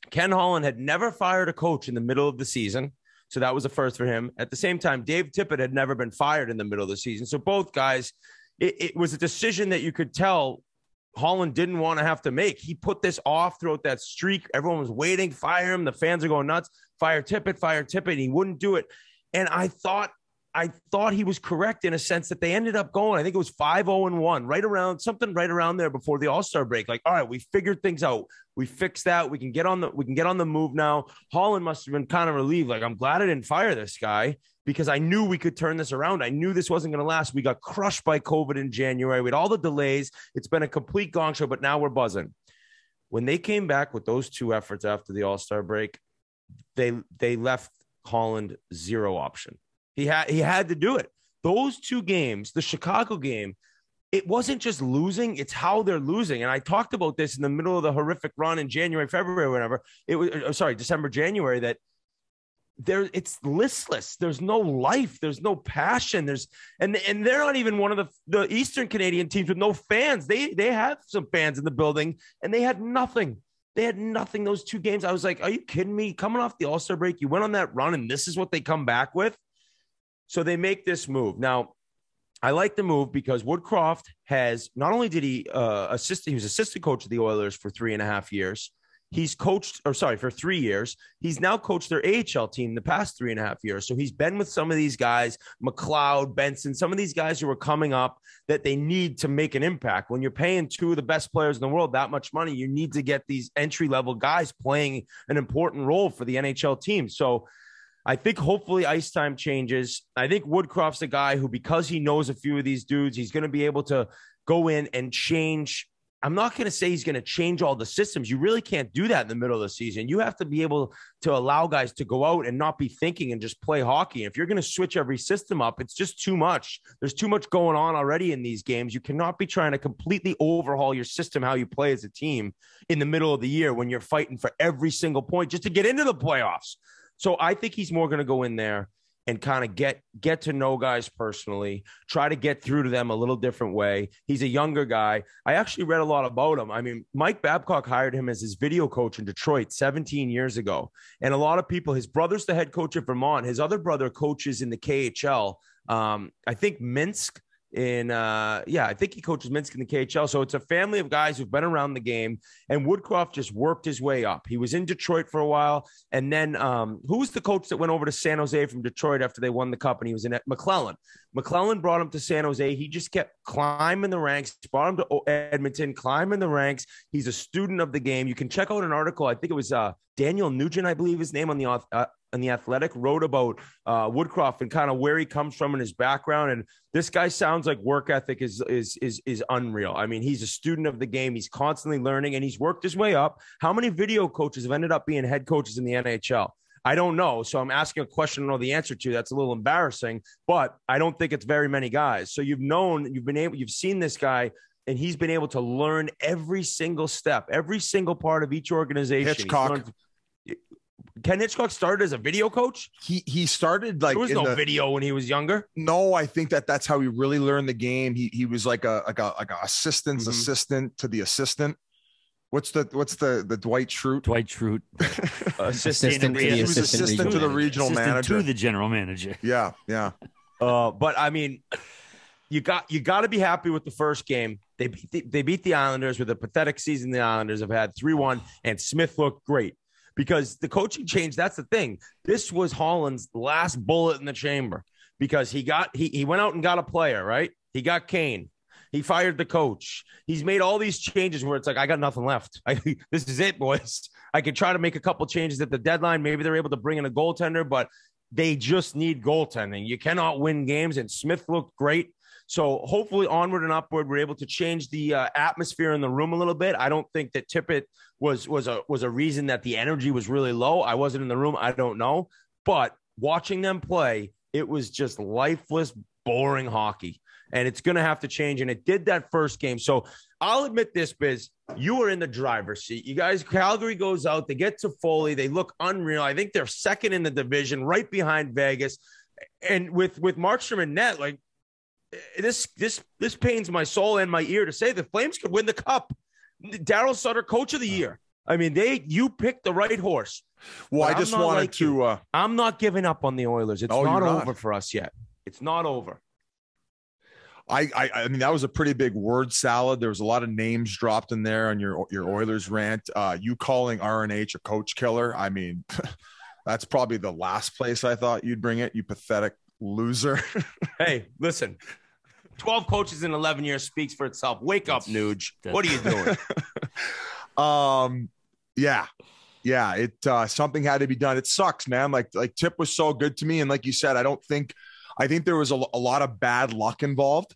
Ken Holland had never fired a coach in the middle of the season, so that was a first for him. At the same time, Dave Tippett had never been fired in the middle of the season. So both guys, it was a decision that you could tell Holland didn't want to have to make. He put this off throughout that streak. Everyone was waiting, fire him. The fans are going nuts. Fire Tippett. And he wouldn't do it. And I thought he was correct in a sense that they ended up going, I think it was 5-0-1, right around there before the All-Star break. All right, we figured things out. We fixed that. We can get on the move now. Holland must have been kind of relieved. I'm glad I didn't fire this guy because I knew we could turn this around. I knew this wasn't going to last. We got crushed by COVID in January. We had all the delays. It's been a complete gong show, but now we're buzzing. When they came back with those 2 efforts after the All-Star break, they left Holland 0 option. He had to do it. Those 2 games, the Chicago game, it wasn't just losing, it's how they're losing. And I talked about this in the middle of the horrific run in January, February, whatever. It was December, January, that it's listless. There's no life. There's no passion. And they're not even one of the Eastern Canadian teams with no fans. They have some fans in the building, and they had nothing. They had nothing those 2 games. I was like, are you kidding me? Coming off the All-Star break, you went on that run, and this is what they come back with? So they make this move. Now, I like the move because Woodcroft has, not only did he he was assistant coach of the Oilers for 3.5 years. He's coached, for 3 years. He's now coached their AHL team the past 3.5 years. So he's been with some of these guys, McLeod, Benson, some of these guys who are coming up that they need to make an impact. When you're paying 2 of the best players in the world that much money, you need to get these entry-level guys playing an important role for the NHL team. So I think hopefully ice time changes. I think Woodcroft's a guy who, because he knows a few of these dudes, he's going to be able to go in and change. I'm not going to say he's going to change all the systems. You really can't do that in the middle of the season. You have to be able to allow guys to go out and not be thinking and just play hockey. If you're going to switch every system up, it's just too much. There's too much going on already in these games. You cannot be trying to completely overhaul your system, how you play as a team in the middle of the year when you're fighting for every single point just to get into the playoffs. So I think he's more going to go in there and kind of get to know guys personally, try to get through to them a little different way. He's a younger guy. I actually read a lot about him. I mean, Mike Babcock hired him as his video coach in Detroit 17 years ago. And a lot of people, his brother's the head coach at Vermont. His other brother coaches in the KHL. I think Minsk. I think he coaches Minsk in the KHL. So it's a family of guys who've been around the game, and Woodcroft just worked his way up. He was in Detroit for a while. And then who was the coach that went over to San Jose from Detroit after they won the cup? And he was in McClellan. McClellan brought him to San Jose. He just kept climbing the ranks, brought him to Edmonton, climbing the ranks. He's a student of the game. You can check out an article. I think it was Daniel Nugent, I believe his name, on the Athletic, wrote about Woodcroft and kind of where he comes from and his background. And this guy sounds like work ethic is unreal. I mean, he's a student of the game. He's constantly learning, and he's worked his way up. How many video coaches have ended up being head coaches in the NHL? I don't know. So I'm asking a question I don't know the answer to. That's a little embarrassing, but I don't think it's very many guys. So you've seen this guy, and he's been able to learn every single step, every single part of each organization. Hitchcock. Ken Hitchcock started as a video coach? He started like there was no video when he was younger. No, I think that's how he really learned the game. He was like a assistant's assistant to the assistant. What's the Dwight Schrute? Dwight Schrute. Assistant to the regional manager. To the general manager. Yeah. But I mean, you got to be happy with the first game. They beat the Islanders with a pathetic season. The Islanders have had 3-1, and Smith looked great because the coaching change. That's the thing. This was Holland's last bullet in the chamber because he went out and got a player, right? He got Kane. He fired the coach. He's made all these changes where it's like, I got nothing left. This is it, boys. I could try to make a couple changes at the deadline. Maybe they're able to bring in a goaltender, but they just need goaltending. You cannot win games, and Smith looked great. So hopefully onward and upward, we're able to change the atmosphere in the room a little bit. I don't think that Tippett was a reason that the energy was really low. I wasn't in the room. I don't know. But watching them play, it was just lifeless, boring hockey. And it's going to have to change. And it did that first game. So I'll admit this, Biz, you were in the driver's seat. You guys, Calgary goes out. They get to Foley. They look unreal. I think they're second in the division, right behind Vegas. And with Markstrom and net, like this pains my soul and my ear to say the Flames could win the cup. Darryl Sutter, coach of the year. I mean, you picked the right horse. Well, I just wanted to. I'm not giving up on the Oilers. It's not over for us yet. It's not over. I mean, that was a pretty big word salad. There was a lot of names dropped in there on your Oilers rant. You calling RNH a coach killer. I mean, that's probably the last place I thought you'd bring it. You pathetic loser. Hey, listen, 12 coaches in 11 years speaks for itself. Wake up, Nuge. What are you doing? Yeah. It something had to be done. It sucks, man. Like Tip was so good to me. And like you said, I think there was a lot of bad luck involved.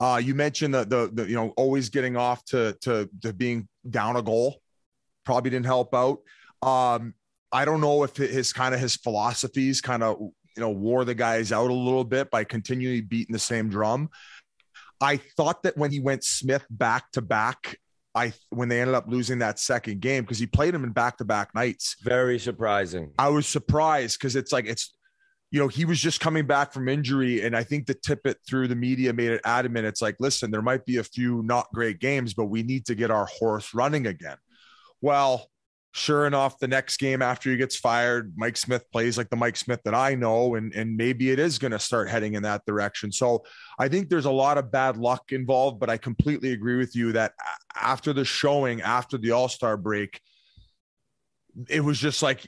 You mentioned the always getting off to being down a goal probably didn't help out. I don't know if his philosophies wore the guys out a little bit by continually beating the same drum. I thought that when he went Smith back to back, when they ended up losing that second game, because he played him in back-to-back nights. Very surprising. I was surprised because he was just coming back from injury. And I think the Tippett through the media made it adamant. It's like, listen, there might be a few not great games, but we need to get our horse running again. Well, sure enough, the next game after he gets fired, Mike Smith plays like the Mike Smith that I know. And maybe it is going to start heading in that direction. So I think there's a lot of bad luck involved, but I completely agree with you that after the showing, after the All-Star break, it was just like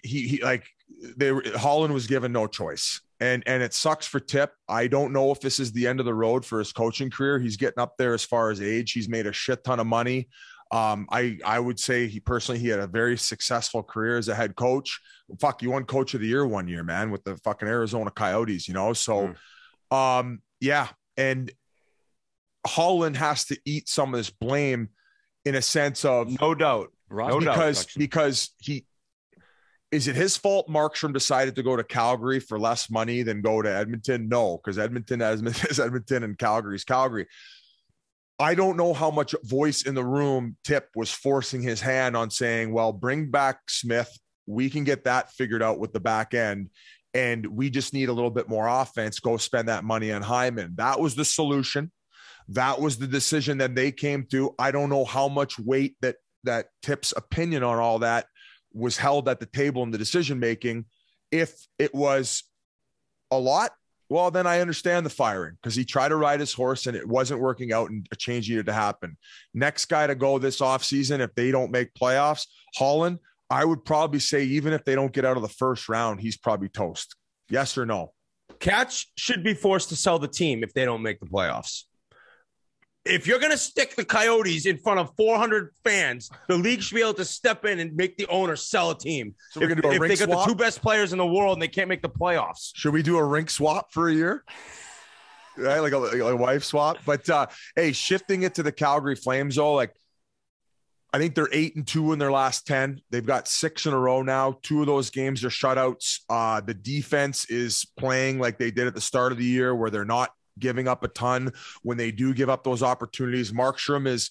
Holland was given no choice. And it sucks for Tip. I don't know if this is the end of the road for his coaching career. He's getting up there as far as age. He's made a shit ton of money. I would say he had a very successful career as a head coach. Fuck, you won coach of the year one year, man, with the fucking Arizona Coyotes, So, yeah. And Holland has to eat some of this blame in a sense of no doubt. Because is it his fault Markstrom decided to go to Calgary for less money than go to Edmonton? No, because Edmonton is Edmonton and Calgary's Calgary. I don't know how much voice in the room Tip was forcing his hand on saying, well, bring back Smith. We can get that figured out with the back end. And we just need a little bit more offense. Go spend that money on Hyman. That was the solution. That was the decision that they came to. I don't know how much weight that Tip's opinion on all that was held at the table in the decision-making. If it was a lot, well, then I understand the firing because he tried to ride his horse and it wasn't working out and a change needed to happen. Next guy to go this offseason, if they don't make playoffs, Holland, I would probably say even if they don't get out of the first round, he's probably toast. Yes or no? Catch should be forced to sell the team if they don't make the playoffs. If you're going to stick the Coyotes in front of 400 fans, the league should be able to step in and make the owner sell a team. So we're going to do a rink swap? If they got the two best players in the world and they can't make the playoffs. Should we do a rink swap for a year? Right, like a wife swap. But, hey, shifting it to the Calgary Flames, though, I think they're 8-2 in their last 10. They've got 6 in a row now. 2 of those games are shutouts. The defense is playing like they did at the start of the year where they're not giving up a ton when they do give up those opportunities. Markstrom is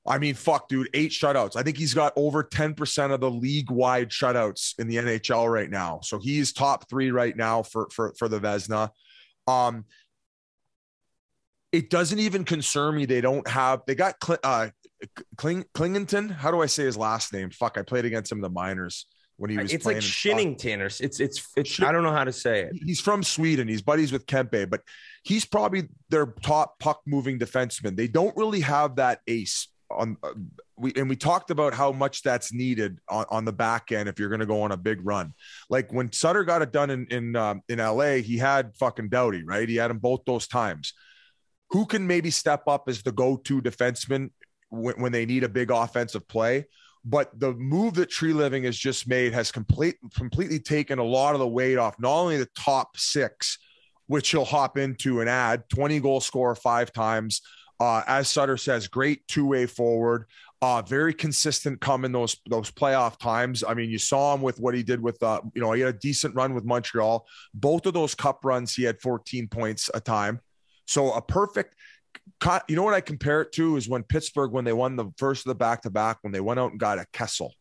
I mean, fuck, dude, 8 shutouts. I think he's got over 10% of the league-wide shutouts in the NHL right now. So he's top 3 right now for the Vezina. It doesn't even concern me. They got Klingington. How do I say his last name? Fuck, I played against him in the minors when he was. It's like Shinnington, or it's. I don't know how to say it. He's from Sweden. He's buddies with Kempe, but he's probably their top puck moving defenseman. They don't really have that ace on. We talked about how much that's needed on the back end if you're going to go on a big run. Like when Sutter got it done in LA, he had fucking Doughty, right? He had him both those times. Who can maybe step up as the go-to defenseman when they need a big offensive play? But the move that Tree Living has just made has completely taken a lot of the weight off, not only the top 6, which he'll hop into and add, 20-goal scorer 5 times. As Sutter says, great two-way forward, very consistent coming those playoff times. I mean, you saw him with what he did with, he had a decent run with Montreal. Both of those cup runs, he had 14 points a time. So a perfect, you know what I compare it to is when Pittsburgh, when they won the first of the back-to-back, when they went out and got a Kessel.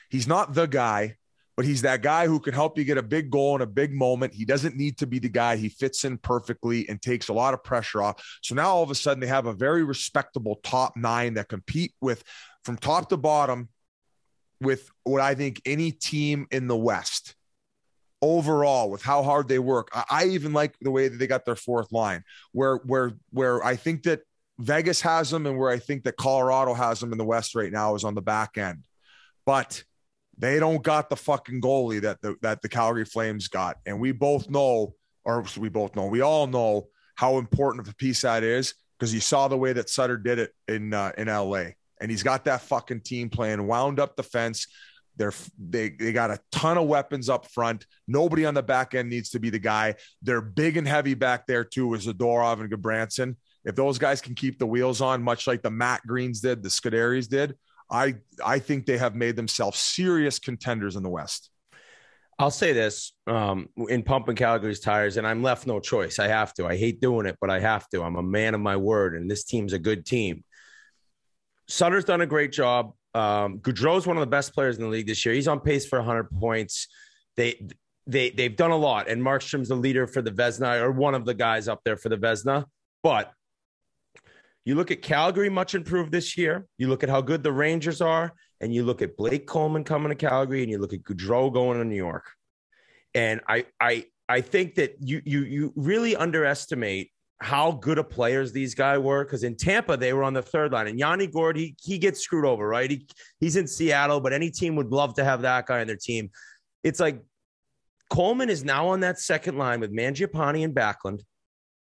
He's not the guy, but he's that guy who can help you get a big goal in a big moment. He doesn't need to be the guy. He fits in perfectly and takes a lot of pressure off. So now all of a sudden they have a very respectable top 9 that compete with, from top to bottom, with what I think any team in the West. Overall, with how hard they work. I even like the way that they got their 4th line, where I think that Vegas has them and where I think that Colorado has them in the West right now is on the back end. But they don't got the fucking goalie that the Calgary Flames got. And we all know how important of a piece that is, because you saw the way that Sutter did it in LA. And he's got that fucking team playing, wound up the fence. They got a ton of weapons up front. Nobody on the back end needs to be the guy. They're big and heavy back there too, as Zadorov and Gabranson. If those guys can keep the wheels on, much like the Matt Greens did, the Scuderies did, I think they have made themselves serious contenders in the West. I'll say this, in pumping Calgary's tires, and I'm left no choice. I have to. I hate doing it, but I have to. I'm a man of my word, and this team's a good team. Sutter's done a great job. Gaudreau's one of the best players in the league this year. He's on pace for 100 points. They've done a lot, and Markstrom's the leader for the Vezina, or one of the guys up there for the Vezina. But you look at Calgary, much improved this year. You look at how good the Rangers are, and you look at Blake Coleman coming to Calgary, and you look at Gaudreau going to New York. And I think that you really underestimate how good of players these guys were, because in Tampa, they were on the 3rd line. And Yanni Gourde, he gets screwed over, right? He's in Seattle, but any team would love to have that guy on their team. It's like Coleman is now on that 2nd line with Mangiapane and Backlund.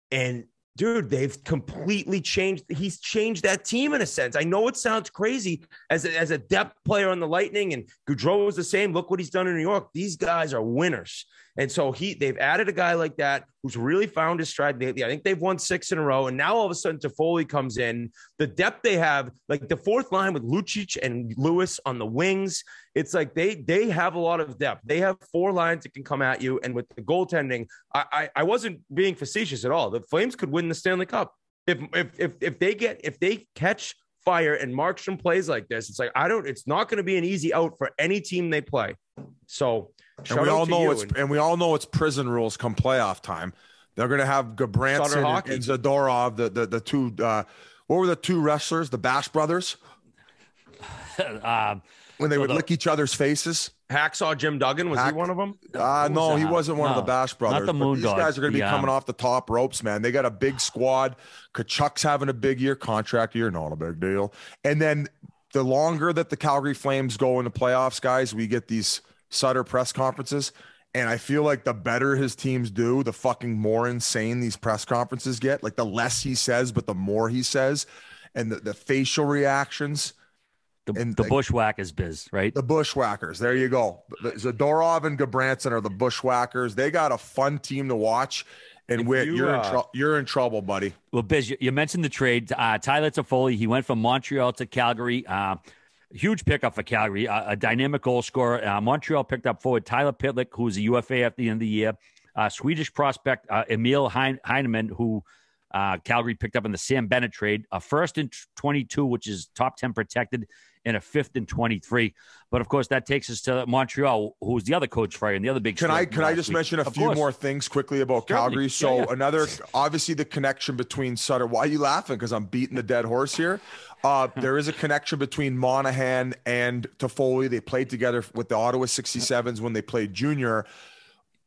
And, dude, they've completely changed. He's changed that team in a sense. I know it sounds crazy as a depth player on the Lightning, and Gaudreau was the same. Look what he's done in New York. These guys are winners. And so they've added a guy like that who's really found his stride. I think they've won 6 in a row. And now all of a sudden Toffoli comes in. The depth they have, like the 4th line with Lucic and Lewis on the wings, it's like they have a lot of depth. They have 4 lines that can come at you. And with the goaltending, I wasn't being facetious at all. The Flames could win the Stanley Cup. If they catch fire and Markstrom plays like this, it's like, it's not going to be an easy out for any team they play. So, and we all know it's prison rules come playoff time. They're going to have Gabranson and Zadorov, the 2. What were the 2 wrestlers? The Bash brothers, when they would lick each other's faces. Hacksaw Jim Duggan, was he one of them? No, he wasn't one of the Bash brothers. Not the Moon these Dogs. Guys are going to be coming off the top ropes, man. They got a big squad. Kachuk's having a big year, contract year, not a big deal. And then the longer that the Calgary Flames go into playoffs, guys, we get these Sutter press conferences. And I feel like the better his teams do, the fucking more insane these press conferences get. Like the less he says, but the more he says, and the facial reactions. The bushwhackers biz, right? The bushwhackers. There you go. Zadorov and Gabranson are the bushwhackers. They got a fun team to watch. And Whit, you're in trouble, buddy. Well, Biz, you mentioned the trade. Tyler Toffoli, he went from Montreal to Calgary. Huge pickup for Calgary, a dynamic goal scorer. Montreal picked up forward Tyler Pitlick, who was a UFA at the end of the year. Swedish prospect Emil Heineman, who Calgary picked up in the Sam Bennett trade, a first in 22, which is top 10 protected, and a fifth in 23. But of course, that takes us to Montreal, who's the other coach fire and the other big. Can I just mention a few more things quickly about Calgary? So another, obviously, the connection between Sutter. Why are you laughing? Because I'm beating the dead horse here. There is a connection between Monahan and Toffoli. They played together with the Ottawa 67s when they played junior.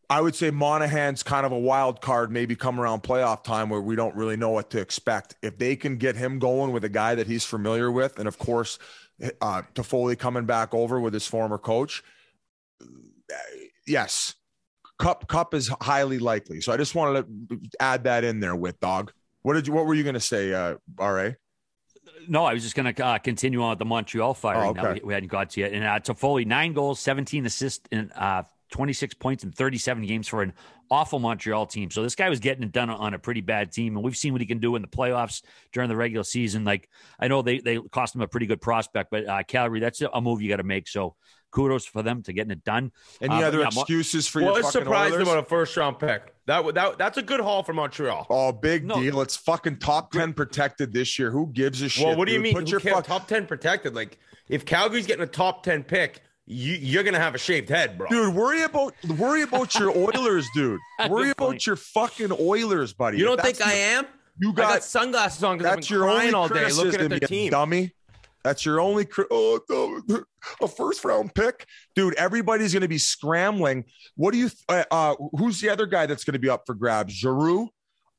I would say Monahan's kind of a wild card, maybe come around playoff time where we don't really know what to expect. If they can get him going with a guy that he's familiar with, and of course, Toffoli coming back over with his former coach, yes, Cup is highly likely. So I just wanted to add that in there with Dog. What were you going to say, RA? No, I was just going to continue on with the Montreal firing. Oh, okay. We hadn't got to yet. And Toffoli, 9 goals, 17 assists, and 26 points in 37 games for an awful Montreal team. So this guy was getting it done on a pretty bad team, and we've seen what he can do in the playoffs during the regular season. Like, I know they cost him a pretty good prospect, but Calgary, that's a move you got to make. So kudos for them to getting it done. Any other excuses for your fucking Oilers? What surprised them on a first-round pick? That's a good haul for Montreal. Oh, big deal. It's fucking top 10 protected this year. Who gives a shit? Well, what do you mean? Top 10 protected? Like, if Calgary's getting a top 10 pick, you're gonna have a shaved head, bro. Dude, worry about your Oilers, dude. Worry about your fucking Oilers, buddy. You don't think I am? I got sunglasses on because I've been crying all day looking at the team. Dummy. That's your only a first round pick, dude. Everybody's gonna be scrambling. What do you? Who's the other guy that's gonna be up for grabs? Giroux.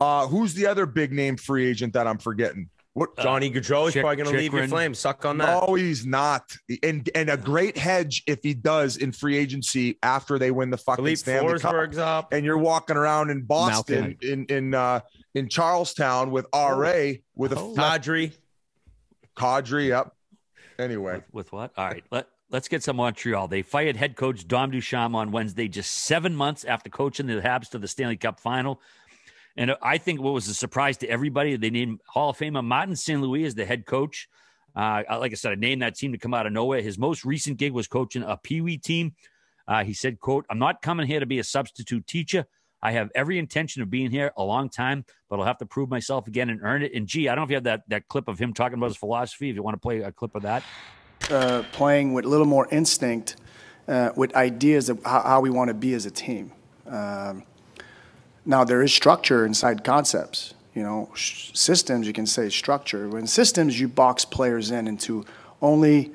Who's the other big name free agent that I'm forgetting? What Johnny Gaudreau is probably going to leave your flame. Suck on that. No, he's not. And a great hedge if he does in free agency after they win the fucking Stanley Cup. Up. And you're walking around in Boston, in Charlestown with RA with a Kadri. Yep. Anyway, with what? All right, let's get some Montreal. They fired head coach Dom Ducharme on Wednesday, just 7 months after coaching the Habs to the Stanley Cup final. And I think what was a surprise to everybody, they named Hall of Famer Martin St. Louis as the head coach. Like I said, I named that team to come out of nowhere. His most recent gig was coaching a Pee Wee team. He said, quote, "I'm not coming here to be a substitute teacher. I have every intention of being here a long time, but I'll have to prove myself again and earn it." And gee, I don't know if you have that clip of him talking about his philosophy, if you want to play a clip of that. Playing with a little more instinct, with ideas of how we want to be as a team. Now, there is structure inside concepts. You know, systems, you can say structure. When systems, you box players into only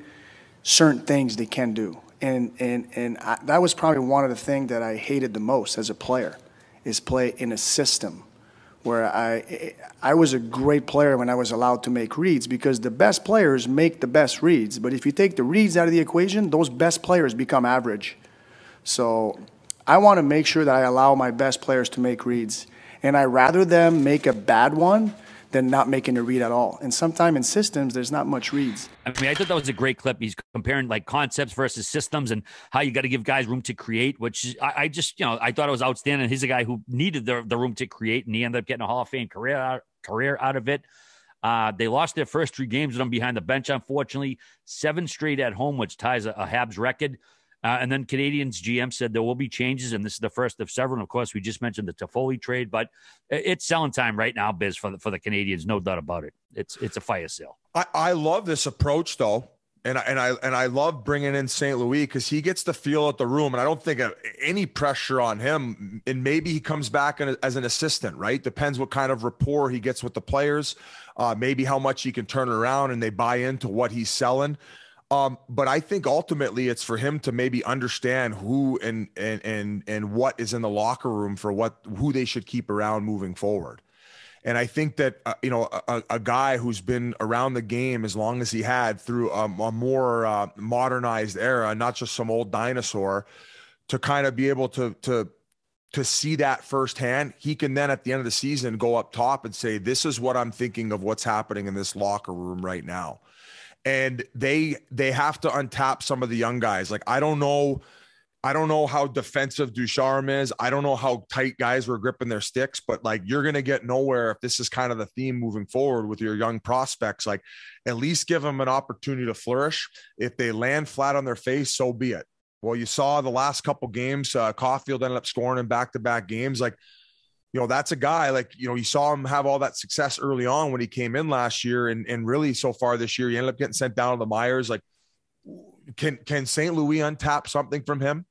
certain things they can do. And that was probably one of the things that I hated the most as a player, is play in a system where I was a great player when I was allowed to make reads, because the best players make the best reads. But if you take the reads out of the equation, those best players become average. So I want to make sure that I allow my best players to make reads. And I rather them make a bad one than not making a read at all. And sometimes in systems, there's not much reads. I mean, I thought that was a great clip. He's comparing like concepts versus systems and how you got to give guys room to create, which I just, I thought it was outstanding. He's a guy who needed the room to create, and he ended up getting a Hall of Fame career out of it. They lost their first 3 games with him behind the bench, unfortunately. 7 straight at home, which ties a Habs record. And then Canadiens GM said there will be changes, and this is the first of several. And of course, we just mentioned the Toffoli trade, but it's selling time right now, Biz, for the Canadiens, no doubt about it. It's a fire sale. I love this approach though, and I love bringing in St. Louis because he gets the feel at the room, and I don't think any pressure on him. And maybe he comes back as an assistant, right? Depends what kind of rapport he gets with the players, maybe how much he can turn it around and they buy into what he's selling. But I think ultimately it's for him to maybe understand who and what is in the locker room for who they should keep around moving forward. And I think that, a guy who's been around the game as long as he had through a more modernized era, not just some old dinosaur, to kind of be able to see that firsthand, he can then at the end of the season go up top and say, this is what I'm thinking of what's happening in this locker room right now. And they have to untap some of the young guys. Like, I don't know how defensive Ducharme is. I don't know how tight guys were gripping their sticks, but like, you're going to get nowhere if this is kind of the theme moving forward with your young prospects. Like, at least give them an opportunity to flourish. If they land flat on their face, so be it. Well, you saw the last couple games, Caulfield ended up scoring in back-to-back games. Like, that's a guy like, you saw him have all that success early on when he came in last year. And really so far this year, he ended up getting sent down to the Myers. Like, can St. Louis untap something from him?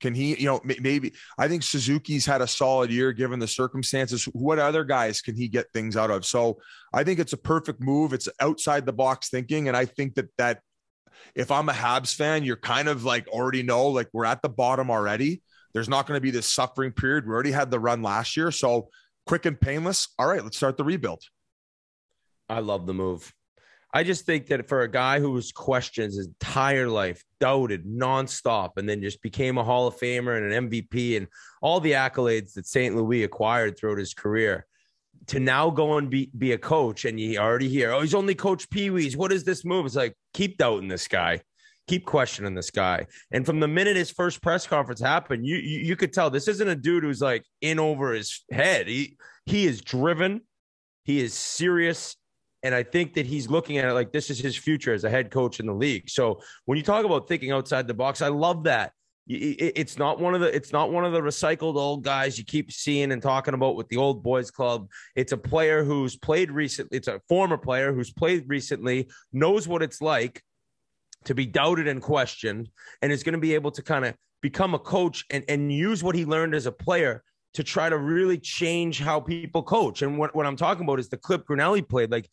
Can he, maybe I think Suzuki's had a solid year given the circumstances. What other guys can he get things out of? So I think it's a perfect move. It's outside the box thinking. And I think that if I'm a Habs fan, you're kind of like already know, like we're at the bottom already. There's not going to be this suffering period. We already had the run last year. So quick and painless. All right, let's start the rebuild. I love the move. I just think that for a guy who was questioned his entire life, doubted nonstop, and then just became a Hall of Famer and an MVP and all the accolades that St. Louis acquired throughout his career, to now go and be a coach, and you already hear, oh, he's only coached Pee-wees. What is this move? It's like, keep doubting this guy. Keep questioning this guy. And from the minute his first press conference happened, you could tell this isn't a dude who's like in over his head. He is driven. He is serious. And I think that he's looking at it like this is his future as a head coach in the league. So when you talk about thinking outside the box, I love that. It's not one of the recycled old guys you keep seeing and talking about with the old boys club. It's a player who's played recently. It's a former player who's played recently, knows what it's like to be doubted and questioned, and is going to be able to kind of become a coach and use what he learned as a player to try to really change how people coach. And what I'm talking about is the clip Grinelli played. Like,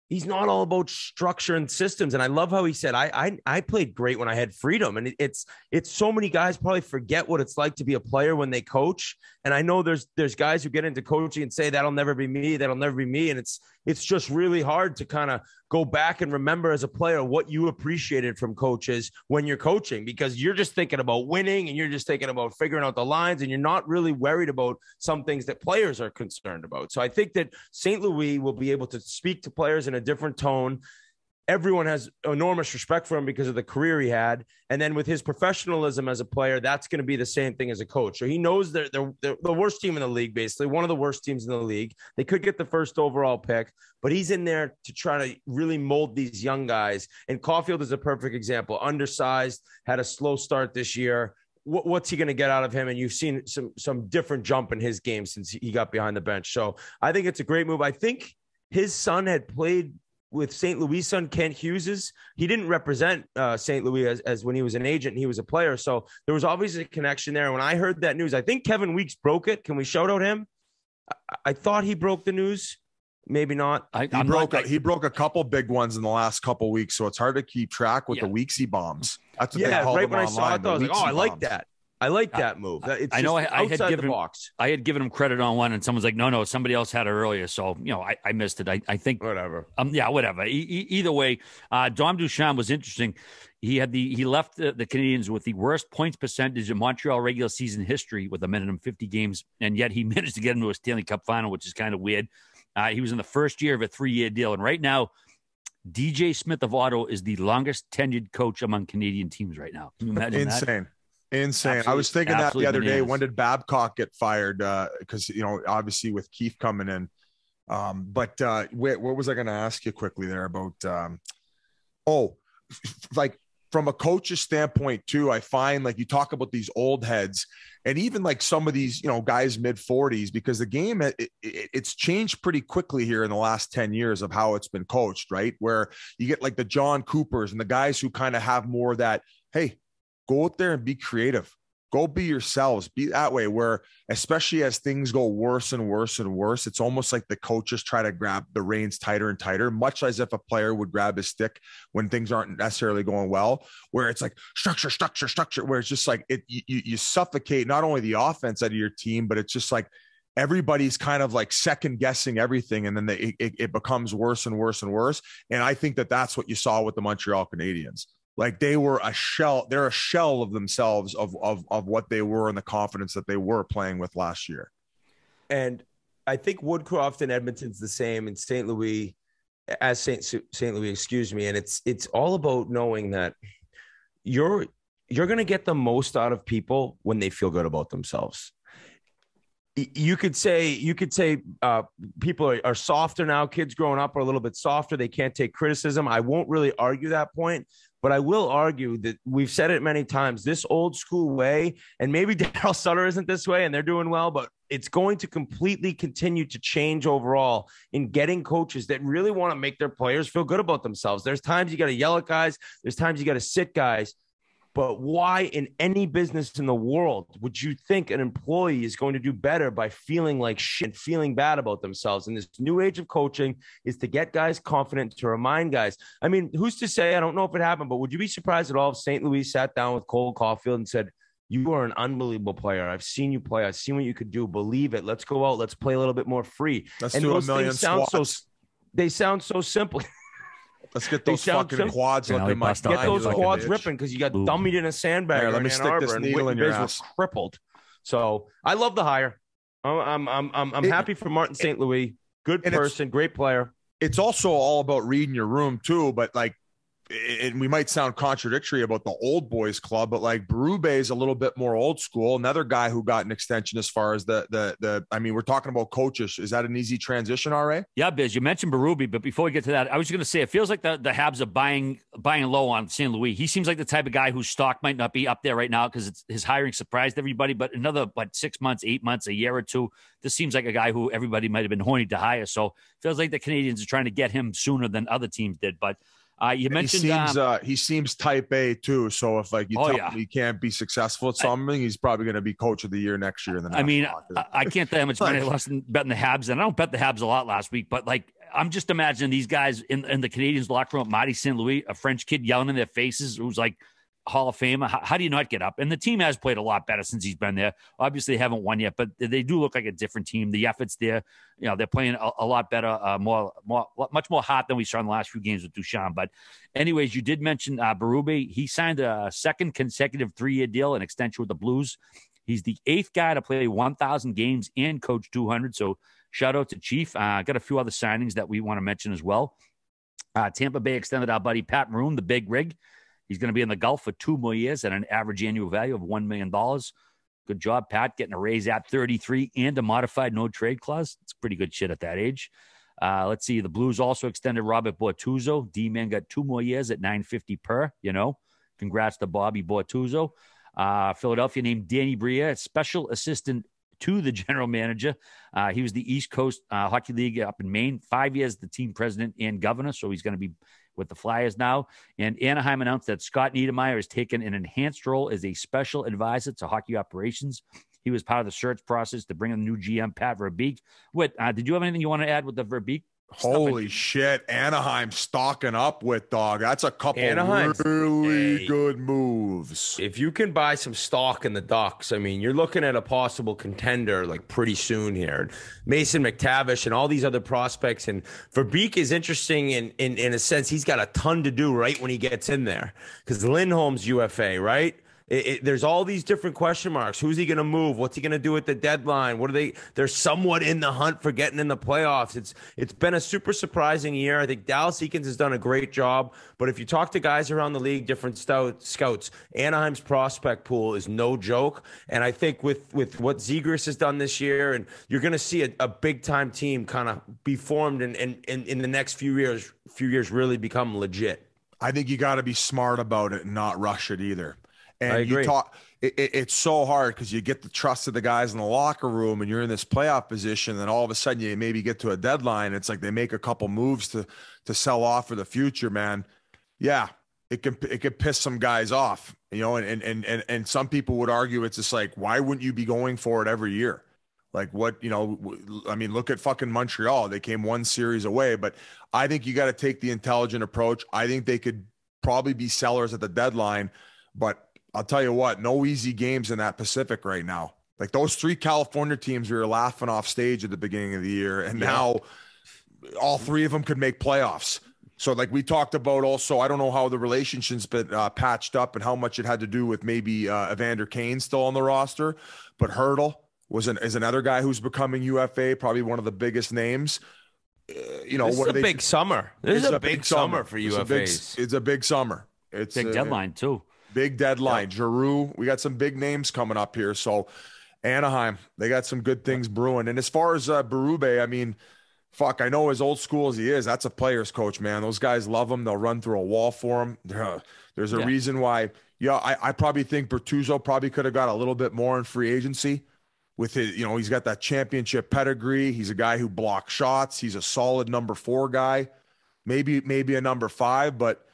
he's not all about structure and systems. And I love how he said, I played great when I had freedom. And it's so many guys probably forget what it's like to be a player when they coach. And I know there's guys who get into coaching and say, that'll never be me. That'll never be me. And it's just really hard to kind of go back and remember as a player what you appreciated from coaches when you're coaching, because you're just thinking about winning and you're just thinking about figuring out the lines, and you're not really worried about some things that players are concerned about. So I think that St. Louis will be able to speak to players in a different tone. Everyone has enormous respect for him because of the career he had. And then with his professionalism as a player, that's going to be the same thing as a coach. So he knows they're the worst team in the league, basically one of the worst teams in the league. They could get the first overall pick, but he's in there to try to really mold these young guys. And Caulfield is a perfect example. Undersized, had a slow start this year. What's he going to get out of him? And you've seen some different jump in his game since he got behind the bench. So I think it's a great move. I think his son had played with St. Louis' son, Kent Hughes's. He didn't represent St. Louis as when he was an agent and he was a player. So there was obviously a connection there. When I heard that news, I think Kevin Weeks broke it. Can we shout out him? I thought he broke the news. Maybe not. He broke a couple big ones in the last couple of weeks. So it's hard to keep track with the Weeksy bombs. That's what they called right them when online, I saw it, I was like, I like bombs. that. I like that move. It's I know I had given him credit on one, and someone's like, no, somebody else had it earlier. So, I missed it. I think whatever. Whatever. Either way, Dom Duchamp was interesting. He left the Canadiens with the worst points percentage in Montreal regular season history with a minimum 50 games, and yet he managed to get into a Stanley Cup final, which is kind of weird. He was in the first year of a 3-year deal, and right now, DJ Smith of Ottawa is the longest tenured coach among Canadian teams right now. Can you imagine Insane. that? Insane. I was thinking that the other day. When did Babcock get fired? Because obviously with Keefe coming in. But what was I going to ask you quickly there about? Like from a coach's standpoint too, I find like you talk about these old heads, and even like some of these guys mid-40s, because the game it's changed pretty quickly here in the last 10 years of how it's been coached, right? Where you get like the John Coopers and the guys who kind of have more of that, hey, go out there and be creative. Go be yourselves. Be that way, where especially as things go worse and worse and worse, it's almost like the coaches try to grab the reins tighter and tighter, much as if a player would grab his stick when things aren't necessarily going well, where it's like structure, where it's just like you suffocate not only the offense out of your team, but it's just like everybody's kind of like second guessing everything. And then it becomes worse and worse and worse. And I think that's what you saw with the Montreal Canadiens. Like they were a shell. They're a shell of themselves of what they were and the confidence that they were playing with last year. And I think Woodcroft and Edmonton's the same in St. Louis as St. Louis, excuse me. And it's all about knowing that you're going to get the most out of people when they feel good about themselves. You could say people are softer now. Kids growing up are a little bit softer. They can't take criticism. I won't really argue that point. But I will argue that we've said it many times, this old school way, and maybe Daryl Sutter isn't this way and they're doing well, but it's going to completely continue to change overall in getting coaches that really want to make their players feel good about themselves. There's times you got to yell at guys. There's times you got to sit guys. But why in any business in the world would you think an employee is going to do better by feeling like shit and feeling bad about themselves? And this new age of coaching is to get guys confident, to remind guys. I mean, who's to say, I don't know if it happened, but would you be surprised at all if St. Louis sat down with Cole Caulfield and said, you are an unbelievable player. I've seen you play. I've seen what you could do. Believe it. Let's go out. Let's play a little bit more free. Let's and do those a million things sound squats. they sound so simple. Let's get those fucking quads looking like Get those quads bitch. ripping because you got dummied in a sandbag. Here, in let me Ann stick Arbor, this and needle Whitney in your Biz ass. was crippled. So I love the hire. I'm happy for Martin St. Louis. Good person, great player. It's also all about reading your room too, but like, and we might sound contradictory about the old boys club, but like Berube is a little bit more old school. Another guy who got an extension as far as I mean, we're talking about coaches. Is that an easy transition, RA? Yeah, Biz, you mentioned Berube, but before we get to that, I was just going to say, it feels like the Habs are buying low on St. Louis. He seems like the type of guy whose stock might not be up there right now because his hiring surprised everybody, but another, 6 months, 8 months, a year or two, this seems like a guy who everybody might have been horny to hire. So it feels like the Canadians are trying to get him sooner than other teams did, but you mentioned he seems type A too. So if like you tell him he can't be successful at something, he's probably going to be coach of the year next year. I mean, I can't tell how much money I lost in betting the Habs, and I don't bet the Habs a lot last week, but like I'm just imagining these guys in the Canadians locker room, Marty St. Louis, a French kid yelling in their faces who's like Hall of Fame. How do you not get up? And the team has played a lot better since he's been there. Obviously, they haven't won yet, but they do look like a different team. The effort's there. You know, they're playing a lot better, much more hot than we saw in the last few games with Duchamp. But anyways, you did mention Berube. He signed a second consecutive 3-year deal, an extension with the Blues. He's the 8th guy to play 1,000 games and coach 200. So shout out to Chief. Got a few other signings that we want to mention as well. Tampa Bay extended our buddy Pat Maroon, the big rig. He's going to be in the Gulf for 2 more years at an average annual value of $1 million. Good job, Pat, getting a raise at 33 and a modified no-trade clause. It's pretty good shit at that age. Let's see. The Blues also extended Robert Bortuzzo. D-Man got 2 more years at $950 per, Congrats to Bobby Bortuzzo. Philadelphia named Danny Briere special assistant to the general manager. He was the East Coast Hockey League up in Maine. 5 years the team president and governor, so he's going to be with the Flyers now. And Anaheim announced that Scott Niedermayer has taken an enhanced role as a special advisor to hockey operations. He was part of the search process to bring in the new GM, Pat Verbeek. Whit, did you have anything you want to add with the Verbeek? Holy shit. Anaheim stocking up with, dog. That's a couple really good moves. If you can buy some stock in the Ducks, I mean, you're looking at a possible contender like pretty soon here. Mason McTavish and all these other prospects. And Verbeek is interesting in a sense. He's got a ton to do right when he gets in there because Lindholm's UFA, right? There's all these different question marks. Who's he going to move? What's he going to do at the deadline? They're somewhat in the hunt for getting in the playoffs. It's been a super surprising year. I think Dallas Eakins has done a great job. But if you talk to guys around the league, different scouts, Anaheim's prospect pool is no joke. And I think with what Zegras has done this year, and you're going to see a big time team kind of be formed and in the next few years really become legit. I think you got to be smart about it and not rush it either. And I agree. It's so hard because you get the trust of the guys in the locker room and you're in this playoff position. And all of a sudden you maybe get to a deadline. It's like they make a couple moves to sell off for the future, man. Yeah, it can piss some guys off, and some people would argue it's just like, why wouldn't you be going for it every year? Like what, I mean, look at fucking Montreal. They came one series away, but I think you got to take the intelligent approach. I think they could probably be sellers at the deadline, but I'll tell you what, no easy games in that Pacific right now. Like those 3 California teams we were laughing off stage at the beginning of the year, and now all 3 of them could make playoffs. So like we talked about also, I don't know how the relationship's been patched up and how much it had to do with maybe Evander Kane still on the roster, but Hertl is another guy who's becoming UFA, probably one of the biggest names. This is a big summer. This is a big summer for UFAs. It's a big summer. It's big deadline too. Big deadline. Giroux, we got some big names coming up here. So Anaheim, they got some good things brewing. And as far as Berube, I mean, Fuck, I know as old school as he is, that's a player's coach, man. Those guys love him. They'll run through a wall for him. There's a reason why. Yeah, I probably think Bertuzzo probably could have got a little bit more in free agency with his, he's got that championship pedigree. He's a guy who blocks shots. He's a solid number 4 guy, maybe a number 5, but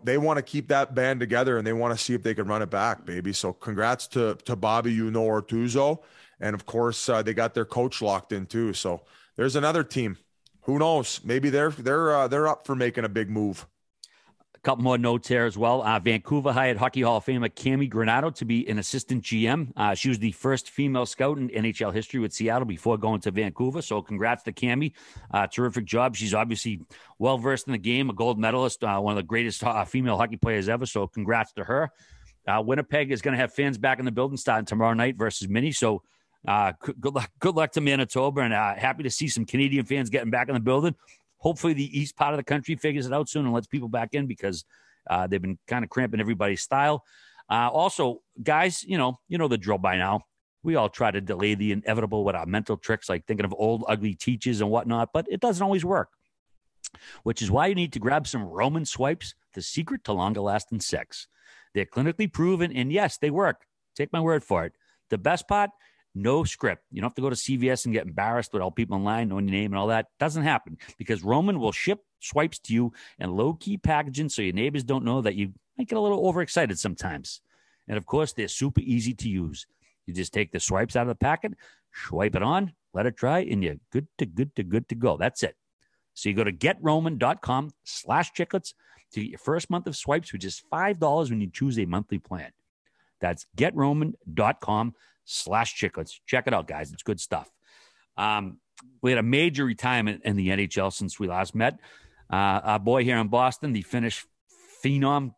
they want to keep that band together and they want to see if they can run it back, baby. So congrats to Bobby, Ortuzzo. And of course, they got their coach locked in too. So there's another team. Who knows? Maybe they're up for making a big move. A couple more notes here as well. Vancouver hired Hockey Hall of Famer Cami Granado to be an assistant GM. She was the first female scout in NHL history with Seattle before going to Vancouver. So congrats to Cami. Terrific job. She's obviously well-versed in the game, a gold medalist, one of the greatest female hockey players ever. So congrats to her. Winnipeg is going to have fans back in the building starting tomorrow night versus Mini. So good luck to Manitoba, and happy to see some Canadian fans getting back in the building. Hopefully the east part of the country figures it out soon and lets people back in because they've been kind of cramping everybody's style. Also, guys, you know the drill by now. We all try to delay the inevitable with our mental tricks, like thinking of old, ugly teachers and whatnot, but it doesn't always work, which is why you need to grab some Roman swipes, the secret to longer-lasting sex. They're clinically proven, and yes, they work. Take my word for it. The best part, no script. You don't have to go to CVS and get embarrassed with all people online knowing your name and all that. Doesn't happen because Roman will ship swipes to you in low-key packaging so your neighbors don't know that you might get a little overexcited sometimes. And, of course, they're super easy to use. You just take the swipes out of the packet, swipe it on, let it dry, and you're good to go. That's it. So you go to getroman.com/chiclets to get your first month of swipes for just $5 when you choose a monthly plan. That's getroman.com/chiclets. Check it out, guys. It's good stuff. We had a major retirement in the NHL since we last met. Our boy here in Boston, the Finnish phenom,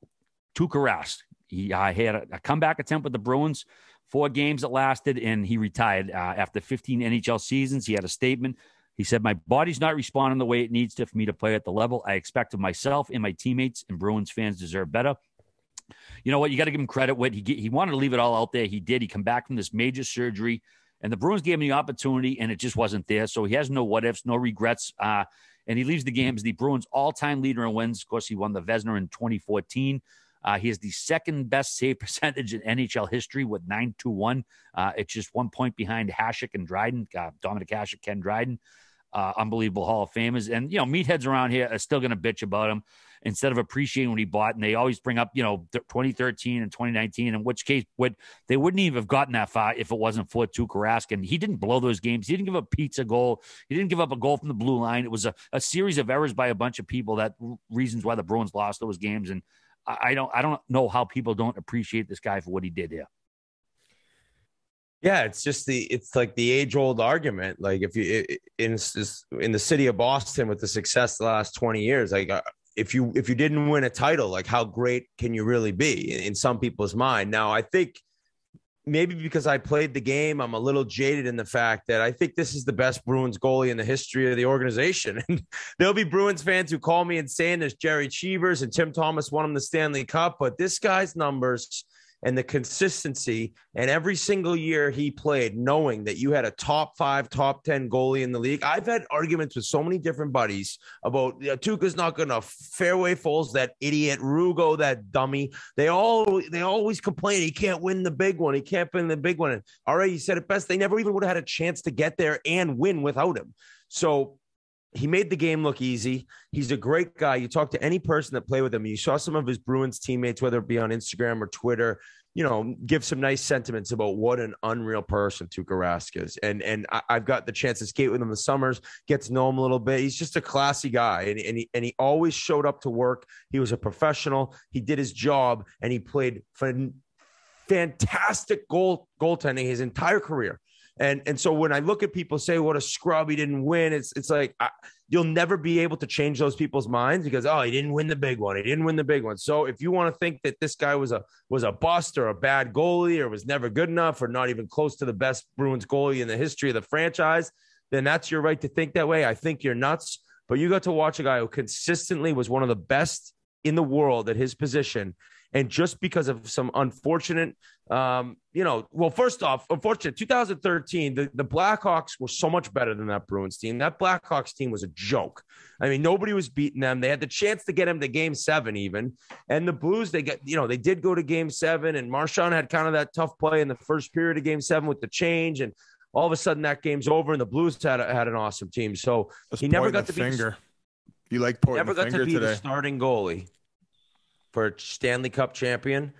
Tuukka Rask. He had a comeback attempt with the Bruins, 4 games that lasted, and he retired after 15 NHL seasons. He had a statement. He said, "My body's not responding the way it needs to for me to play at the level I expect of myself and my teammates, and Bruins fans deserve better." You know what? You got to give him credit. Whit. He wanted to leave it all out there. He did. He come back from this major surgery, and the Bruins gave him the opportunity, and it just wasn't there. So he has no what-ifs, no regrets, and he leaves the game as the Bruins' all-time leader in wins. Of course, he won the Vezina in 2014. He has the second-best save percentage in NHL history with 921. It's just 1 point behind Hasek and Dryden, Dominic Hasek, Ken Dryden. Unbelievable Hall of Famers. And, meatheads around here are still going to bitch about him instead of appreciating what he bought. And they always bring up, 2013 and 2019, in which case they wouldn't even have gotten that far if it wasn't for Tuukka Rask. And he didn't blow those games. He didn't give up a pizza goal. He didn't give up a goal from the blue line. It was a series of errors by a bunch of people that reasons why the Bruins lost those games. And I don't know how people don't appreciate this guy for what he did here. Yeah, it's like the age-old argument. Like if you in the city of Boston with the success the last 20 years, like if you didn't win a title, like how great can you really be in some people's mind? Now, I think maybe because I played the game, I'm a little jaded in the fact that I think this is the best Bruins goalie in the history of the organization. And there'll be Bruins fans who call me and saying there's Jerry Cheevers and Tim Thomas won him the Stanley Cup, but this guy's numbers and the consistency, and every single year he played, knowing that you had a top 5, top 10 goalie in the league. I've had arguments with so many different buddies about Tuukka's not going to fairway Foles, that idiot, Rugo, that dummy. They always complain he can't win the big one. He can't win the big one. And all right, he said it best. They never even would have had a chance to get there and win without him. So he made the game look easy. He's a great guy. You talk to any person that played with him. You saw some of his Bruins teammates, whether it be on Instagram or Twitter, give some nice sentiments about what an unreal person Tuukka Rask is. And I've got the chance to skate with him in the summers, get to know him a little bit. He's just a classy guy. And he always showed up to work. He was a professional. He did his job, and he played fantastic goaltending his entire career. And so when I look at people say, what a scrub, he didn't win, it's like you'll never be able to change those people's minds because, he didn't win the big one. He didn't win the big one. So if you want to think that this guy was a bust or a bad goalie or was never good enough or not even close to the best Bruins goalie in the history of the franchise, then that's your right to think that way. I think you're nuts. But you got to watch a guy who consistently was one of the best in the world at his position. And just because of some unfortunate, first off, unfortunate 2013, the Blackhawks were so much better than that Bruins team. That Blackhawks team was a joke. I mean, nobody was beating them. They had the chance to get him to Game 7 even. And the Blues, they did go to Game 7, and Marchand had kind of that tough play in the first period of Game 7 with the change, and all of a sudden that game's over, and the Blues had an awesome team. So he never got to be You like pointing never the got finger to be today. the starting goalie for a Stanley Cup champion,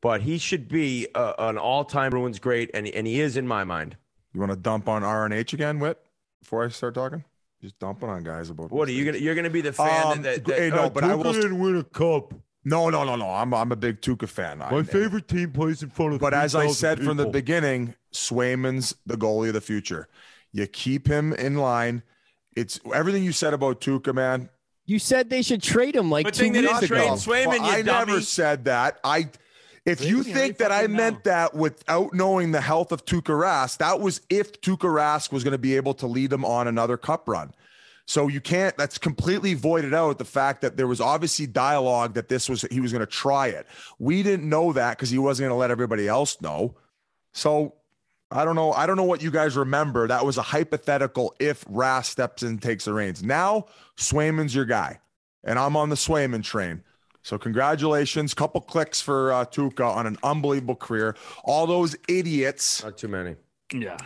but he should be an all-time Bruins great, and he is in my mind. You want to dump on RNH again, Whit, before I start talking? Just dumping on guys about what are you gonna? You're gonna be the fan but I will didn't win a cup. No. I'm a big Tuukka fan. My favorite team plays in front of. But as I said from the people. beginning, Swayman's the goalie of the future. You keep him in line. It's everything you said about Tuukka, man. You said they should trade him like 2 weeks ago. Swayman, I never said that. If you think that I meant that without knowing the health of Tuukka Rask, that was if Tuukka Rask was going to be able to lead them on another cup run. So you can't, that's completely voided out the fact that there was obviously dialogue that he was going to try it. We didn't know that because he wasn't going to let everybody else know. So I don't know. I don't know what you guys remember. That was a hypothetical if Rask steps in and takes the reins. Now Swayman's your guy, and I'm on the Swayman train. So congratulations. Couple clicks for Tuukka on an unbelievable career. All those idiots. Not too many. Yeah.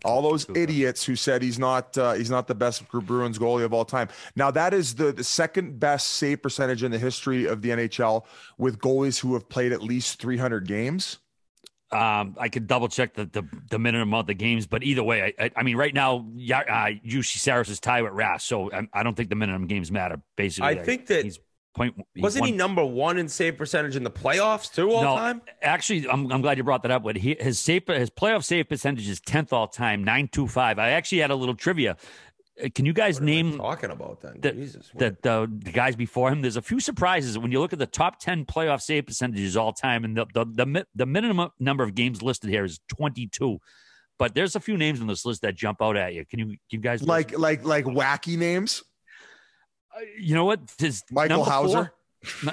All those idiots who said he's not the best Bruins goalie of all time. Now that is the second best save percentage in the history of the NHL with goalies who have played at least 300 games. I could double check the minimum amount of games, but either way, I mean, right now, UC Saros is tied with Rask, so I don't think the minimum games matter. Basically, I think that wasn't he number one in save percentage in the playoffs too all time? Actually, I'm glad you brought that up. But his playoff save percentage is 10th all time, 925. I actually had a little trivia. Can you guys name talking about then? The guys before him? There's a few surprises when you look at the top 10 playoff save percentages all time, and the minimum number of games listed here is 22. But there's a few names on this list that jump out at you. Can you guys like wacky names? You know what? Michael Hauser?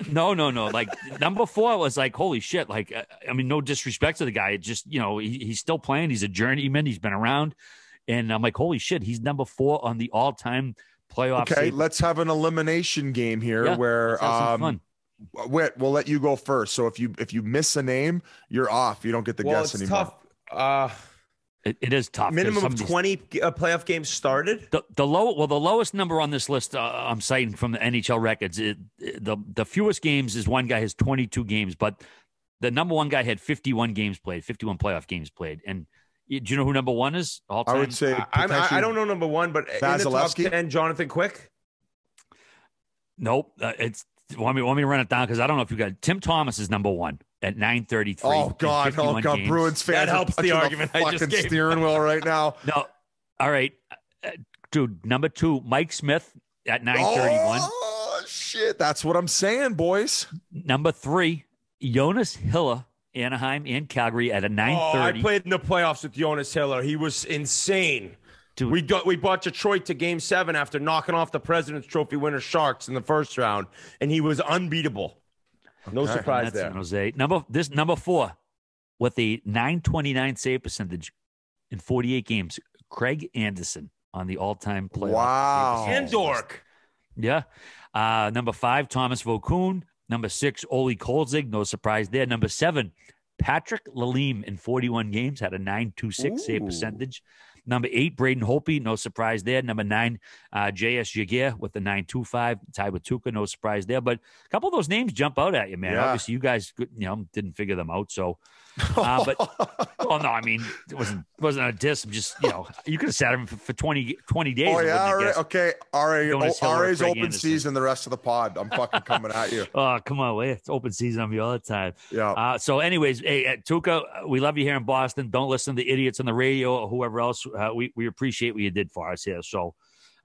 No. Like number 4 was like, holy shit. Like, I mean, no disrespect to the guy. It just, he's still playing. He's a journeyman. He's been around. And I'm like, holy shit, he's number 4 on the all-time playoff. Okay, let's have an elimination game here where Whit, we'll let you go first. So if you miss a name, you're off. You don't get the guess anymore. Tough. It is tough. Minimum of 20 playoff games started. The lowest number on this list I'm citing from the NHL records. The fewest games is one guy has 22 games, but the number one guy had 51 games played, 51 playoff games played. And do you know who number 1 is all time? I would say I don't know number 1, but in the top 10, Jonathan Quick. Nope. Want me to run it down because I don't know if you got Tim Thomas is number 1 at 933. Oh God, games. Bruins fans. That helps the argument I just gave. Steering wheel right now. No, all right, dude. Number 2, Mike Smith at 931. Oh shit, that's what I'm saying, boys. Number 3, Jonas Hiller, Anaheim and Calgary at a 930. I played in the playoffs with Jonas Hiller. He was insane. Dude. We brought Detroit to Game 7 after knocking off the President's Trophy winner Sharks in the first round, and he was unbeatable. No surprise there. Jose. Number 4 with a 929 save percentage in 48 games, Craig Anderson on the all-time playoff. Wow. And Dork. Yeah. Number 5, Thomas Vokoun. Number 6, Ole Kolzig. No surprise there. Number 7, Patrick Lalime in 41 games had a 926 save percentage. Number 8, Braden Holtby. No surprise there. Number 9, J.S. Jaguar with the 925. Tied with Tuukka. No surprise there. But a couple of those names jump out at you, man. Yeah. Obviously, you guys didn't figure them out. So, but well, no, I mean, it wasn't a diss. I'm just, you could have sat him for 20 days. Oh, yeah. All right. Okay. RA's Craig open Anderson. season the rest of the pod. I'm fucking coming at you. Oh, come on. Wait. It's open season on me all the time. Yeah. So anyways, hey, Tuukka, we love you here in Boston. Don't listen to the idiots on the radio or whoever else. We appreciate what you did for us here. So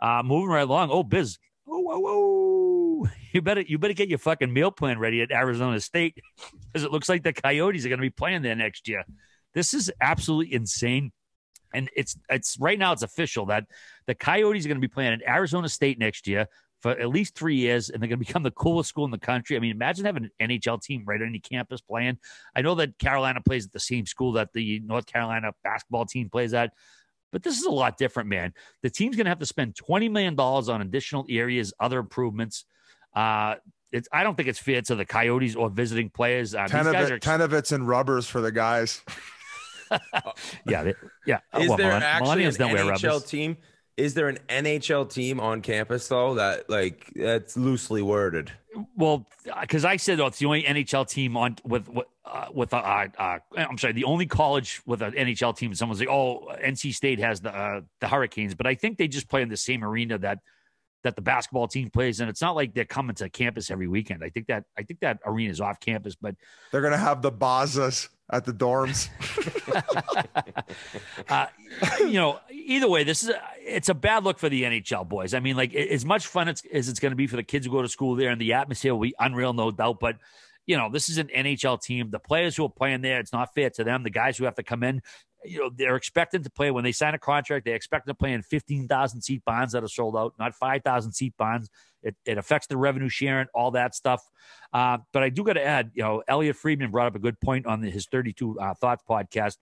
moving right along. Oh, Biz. Oh. You better get your fucking meal plan ready at Arizona State because it looks like the Coyotes are going to be playing there next year. This is absolutely insane. And it's right now it's official that the Coyotes are going to be playing at Arizona State next year. for at least 3 years, and they're going to become the coolest school in the country. I mean, imagine having an NHL team right on your campus playing. I know that Carolina plays at the same school that the North Carolina basketball team plays at, but this is a lot different, man. The team's going to have to spend $20 million on additional areas, other improvements. I don't think it's fair to the Coyotes or visiting players. 10 of it's in rubbers for the guys. Yeah. Is there actually an NHL team? Is there an NHL team on campus though that's loosely worded? Well, because I said it's the only NHL team on the only college with an NHL team. Someone's like, oh, NC State has the Hurricanes, but I think they just play in the same arena that the basketball team plays, and it's not like they're coming to campus every weekend. I think that arena is off campus, but they're gonna have the Bazas at the dorms. Either way, it's a bad look for the NHL boys. I mean, like, as much fun as it's going to be for the kids who go to school there, and the atmosphere will be unreal, no doubt. But this is an NHL team. The players who are playing there, it's not fair to them. The guys who have to come in, they're expected to play when they sign a contract. They're expected to play in 15,000 seat bonds that are sold out, not 5,000 seat bonds. It affects the revenue sharing, all that stuff. But I do got to add, Elliot Friedman brought up a good point on his 32 Thoughts podcast.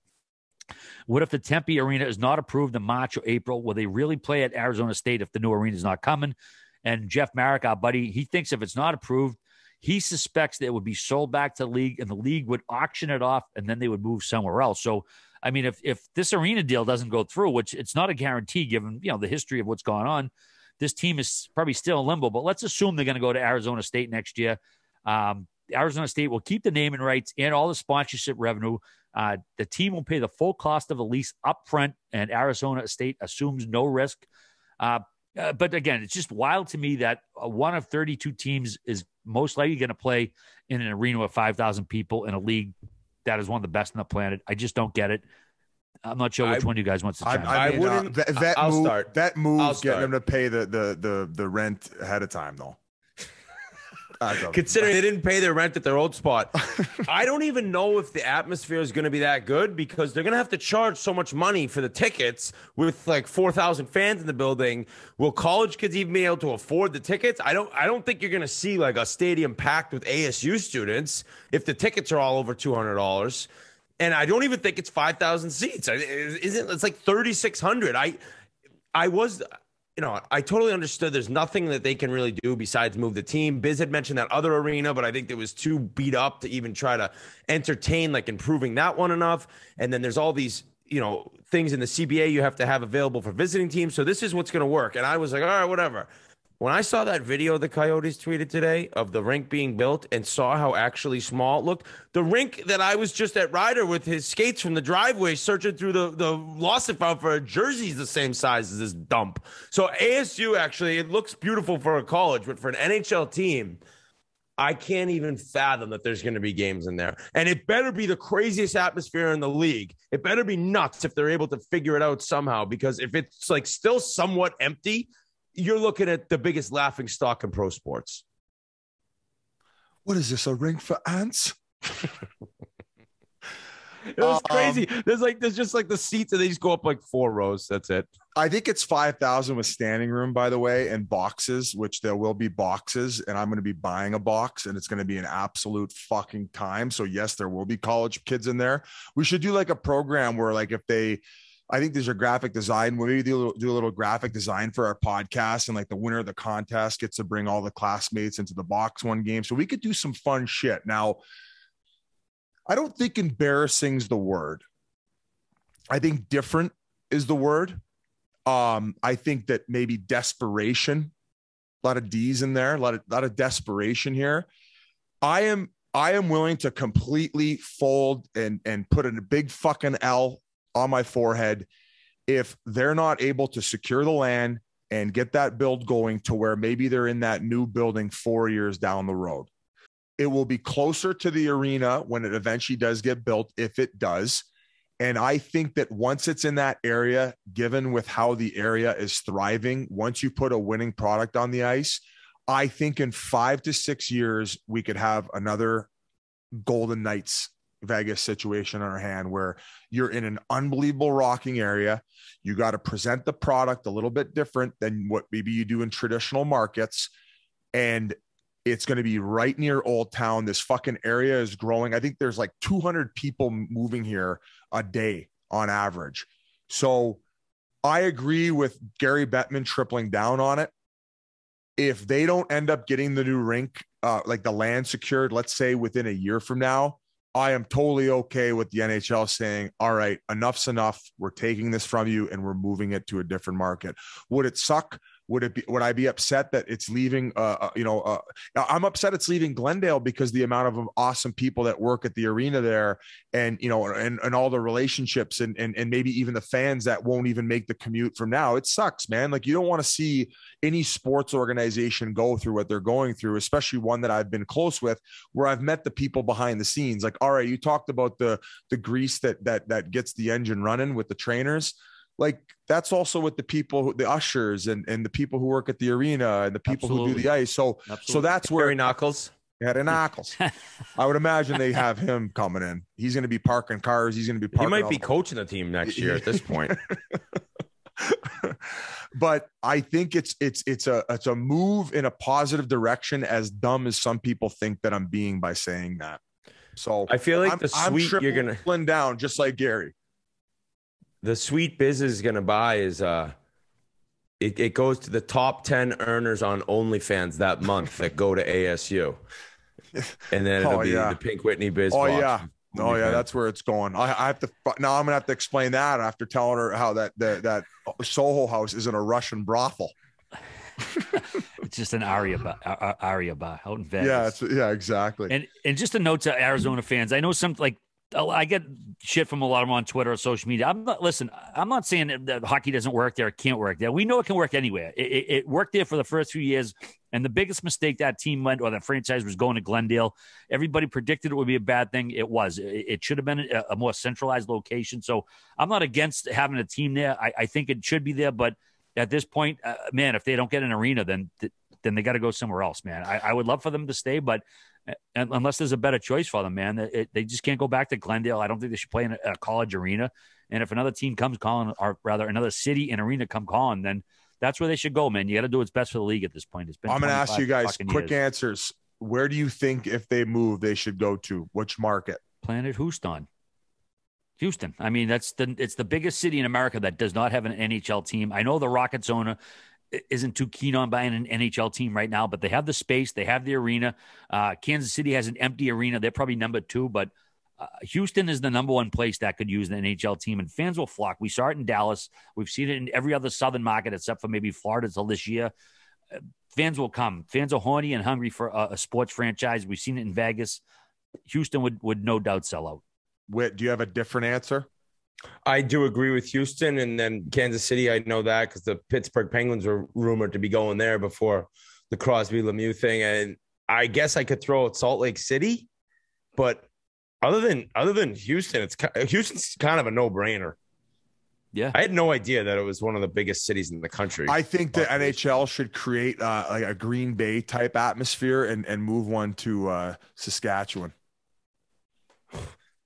What if the Tempe arena is not approved in March or April? Will they really play at Arizona State if the new arena is not coming? And Jeff Marek, our buddy, he thinks if it's not approved, he suspects that it would be sold back to the league, and the league would auction it off, and then they would move somewhere else. So, I mean, if this arena deal doesn't go through, which it's not a guarantee given, the history of what's going on, this team is probably still in limbo. But let's assume they're going to go to Arizona State next year. Arizona State will keep the naming rights and all the sponsorship revenue. The team will pay the full cost of the lease up front, and Arizona State assumes no risk. But again, it's just wild to me that one of 32 teams is most likely going to play in an arena with 5,000 people in a league that is one of the best on the planet. I just don't get it. I'm not sure which one of you guys wants to chime in. I wouldn't. That move getting them to pay the rent ahead of time, though. Considering they didn't pay their rent at their old spot. I don't even know if the atmosphere is going to be that good, because they're going to have to charge so much money for the tickets with like 4,000 fans in the building. Will college kids even be able to afford the tickets? I don't think you're going to see like a stadium packed with ASU students if the tickets are all over $200. And I don't even think it's 5,000 seats. It's like 3,600. I totally understood there's nothing that they can really do besides move the team. Biz had mentioned that other arena, but I think it was too beat up to even try to entertain like improving that one enough. And then there's all these, things in the CBA you have to have available for visiting teams. So this is what's going to work. And I was like, all right, whatever. When I saw that video the Coyotes tweeted today of the rink being built and saw how actually small it looked, the rink that I was just at Ryder with his skates from the driveway searching through the lost and found for a jersey is the same size as this dump. So ASU, actually, it looks beautiful for a college, but for an NHL team, I can't even fathom that there's going to be games in there. And it better be the craziest atmosphere in the league. It better be nuts if they're able to figure it out somehow, because if it's like still somewhat empty, you're looking at the biggest laughing stock in pro sports. What is this, a rink for ants? It was crazy. There's just like the seats, and they just go up like 4 rows. That's it. I think it's 5,000 with standing room, by the way, and boxes, which there will be boxes, and I'm going to be buying a box, and it's going to be an absolute fucking time. So yes, there will be college kids in there. We should do like a program where like I think there's a graphic design. We'll maybe do a little graphic design for our podcast, and like the winner of the contest gets to bring all the classmates into the box one game. So we could do some fun shit. Now, I don't think embarrassing's the word. I think different is the word. I think that maybe desperation, a lot of D's in there, a lot of desperation here. I am willing to completely fold and put in a big fucking L on my forehead if they're not able to secure the land and get that build going to where maybe they're in that new building 4 years down the road. It will be closer to the arena when it eventually does get built, if it does. And I think that once it's in that area, given with how the area is thriving, once you put a winning product on the ice, I think in 5 to 6 years, we could have another Golden Knights Vegas situation on our hand where you're in an unbelievable rocking area. You got to present the product a little bit different than what maybe you do in traditional markets. And it's going to be right near Old Town. This fucking area is growing. I think there's like 200 people moving here a day on average. So I agree with Gary Bettman tripling down on it. If they don't end up getting the new rink, like the land secured, let's say within a year from now, I am totally okay with the NHL saying, all right, enough's enough. We're taking this from you and we're moving it to a different market. Would it suck? Would I be upset that it's leaving? I'm upset it's leaving Glendale because the amount of awesome people that work at the arena there, and and all the relationships and maybe even the fans that won't even make the commute from now. It sucks, man. Like, you don't want to see any sports organization go through what they're going through, especially one that I've been close with, where I've met the people behind the scenes. Like, all right, you talked about the grease that gets the engine running with the trainers. Like, that's also with the people, the ushers and the people who work at the arena and the people who do the ice. So that's where Harry Knuckles. Harry Knuckles. I would imagine they have him coming in. He's going to be parking cars. He's going to be parking. He might be coaching the team next year at this point. But I think it's a move in a positive direction, as dumb as some people think that I'm being by saying that. So I feel like I'm you're going to down just like Gary. The sweet biz is going to buy is it goes to the top 10 earners on OnlyFans that month that go to ASU. And then it'll be the Pink Whitney biz. That's where it's going. I have to, now I'm going to have to explain that after telling her how that Soho House isn't a Russian brothel. It's just an aria bar out in Vegas. Yeah, exactly. And just a note to Arizona fans. I know I get shit from a lot of them on Twitter or social media. I'm not saying that hockey doesn't work there. It can't work there. We know it can work anywhere. It worked there for the first few years. And the biggest mistake that team went, or that franchise, was going to Glendale. Everybody predicted it would be a bad thing. It was. It should have been a more centralized location. So I'm not against having a team there. I think it should be there. But at this point, man, if they don't get an arena, then they got to go somewhere else, man. I would love for them to stay, but unless there's a better choice for them, man, they just can't go back to Glendale. I don't think they should play in a college arena. And if another team comes calling, or rather another city and arena come calling, then that's where they should go, man. You got to do what's best for the league at this point. It's been. I'm going to ask you guys quick answers. Where do you think, if they move, they should go to? Which market? Planet Houston. I mean, it's the biggest city in America that does not have an NHL team. I know the Rockets owner isn't too keen on buying an NHL team right now, but they have the space, they have the arena. Kansas City has an empty arena. They're probably number 2, but Houston is the number 1 place that could use an NHL team, and fans will flock. We saw it in Dallas. We've seen it in every other Southern market except for maybe Florida till this year. Fans will come. Fans are horny and hungry for a sports franchise. We've seen it in Vegas. Houston would no doubt sell out. Whit, do you have a different answer? I do agree with Houston, and then Kansas City. I know that because the Pittsburgh Penguins were rumored to be going there before the Crosby Lemieux thing. And I guess I could throw out Salt Lake City, but other than Houston, Houston's kind of a no-brainer. Yeah, I had no idea that it was one of the biggest cities in the country. I think the NHL should create like a Green Bay type atmosphere and move one to Saskatchewan.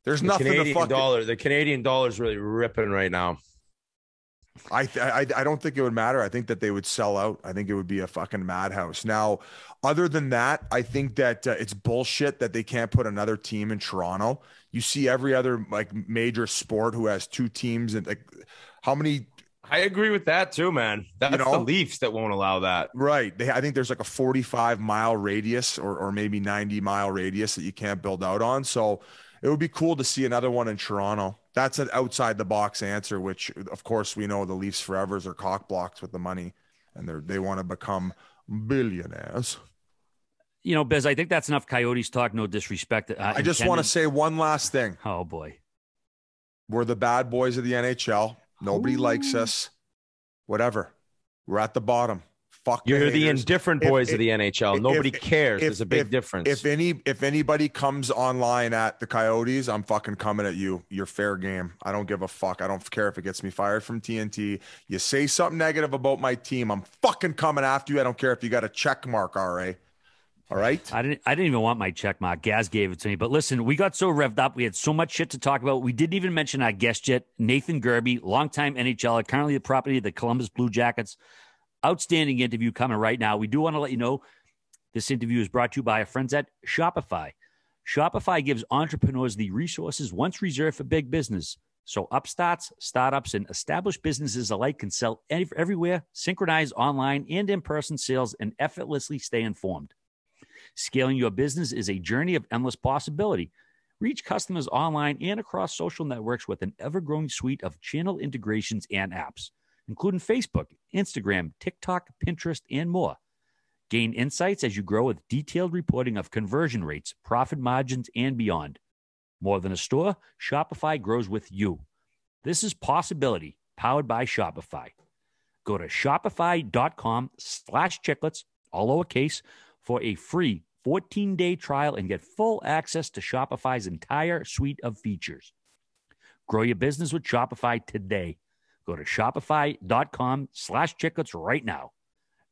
There's nothing The Canadian dollar is really ripping right now. I don't think it would matter. I think that they would sell out. I think it would be a fucking madhouse. Now, other than that, I think that it's bullshit that they can't put another team in Toronto. You see every other like major sport who has 2 teams, and like how many. I agree with that too, man. That's the Leafs that won't allow that. Right. I think there's like a 45-mile radius or maybe 90-mile radius that you can't build out on. So it would be cool to see another one in Toronto. That's an outside the box answer, which of course we know the Leafs forevers are cock blocks with the money, and they want to become billionaires. Biz, I think that's enough Coyotes talk. No disrespect. I just want to say one last thing. Oh boy. We're the bad boys of the NHL. Nobody likes us. Whatever. We're at the bottom. Fuck. You're the indifferent boys of the NHL. Nobody cares. There's a big difference. If anybody comes online at the Coyotes, I'm fucking coming at you. You're fair game. I don't give a fuck. I don't care if it gets me fired from TNT. You say something negative about my team, I'm fucking coming after you. I don't care if you got a check mark, RA. All right. I didn't even want my check mark. Gaz gave it to me. But listen, we got so revved up. We had so much shit to talk about. We didn't even mention our guest yet, Nathan Gerbe, longtime NHLer, currently the property of the Columbus Blue Jackets. Outstanding interview coming right now. We do want to let you know this interview is brought to you by our friends at Shopify. Shopify gives entrepreneurs the resources once reserved for big business. So upstarts, startups, and established businesses alike can sell everywhere, synchronize online and in-person sales, and effortlessly stay informed. Scaling your business is a journey of endless possibility. Reach customers online and across social networks with an ever-growing suite of channel integrations and apps, including Facebook, Instagram, TikTok, Pinterest, and more. Gain insights as you grow with detailed reporting of conversion rates, profit margins, and beyond. More than a store, Shopify grows with you. This is possibility powered by Shopify. Go to shopify.com/chiclets, all lowercase, for a free 14-day trial and get full access to Shopify's entire suite of features. Grow your business with Shopify today. Go to shopify.com/chiclets right now.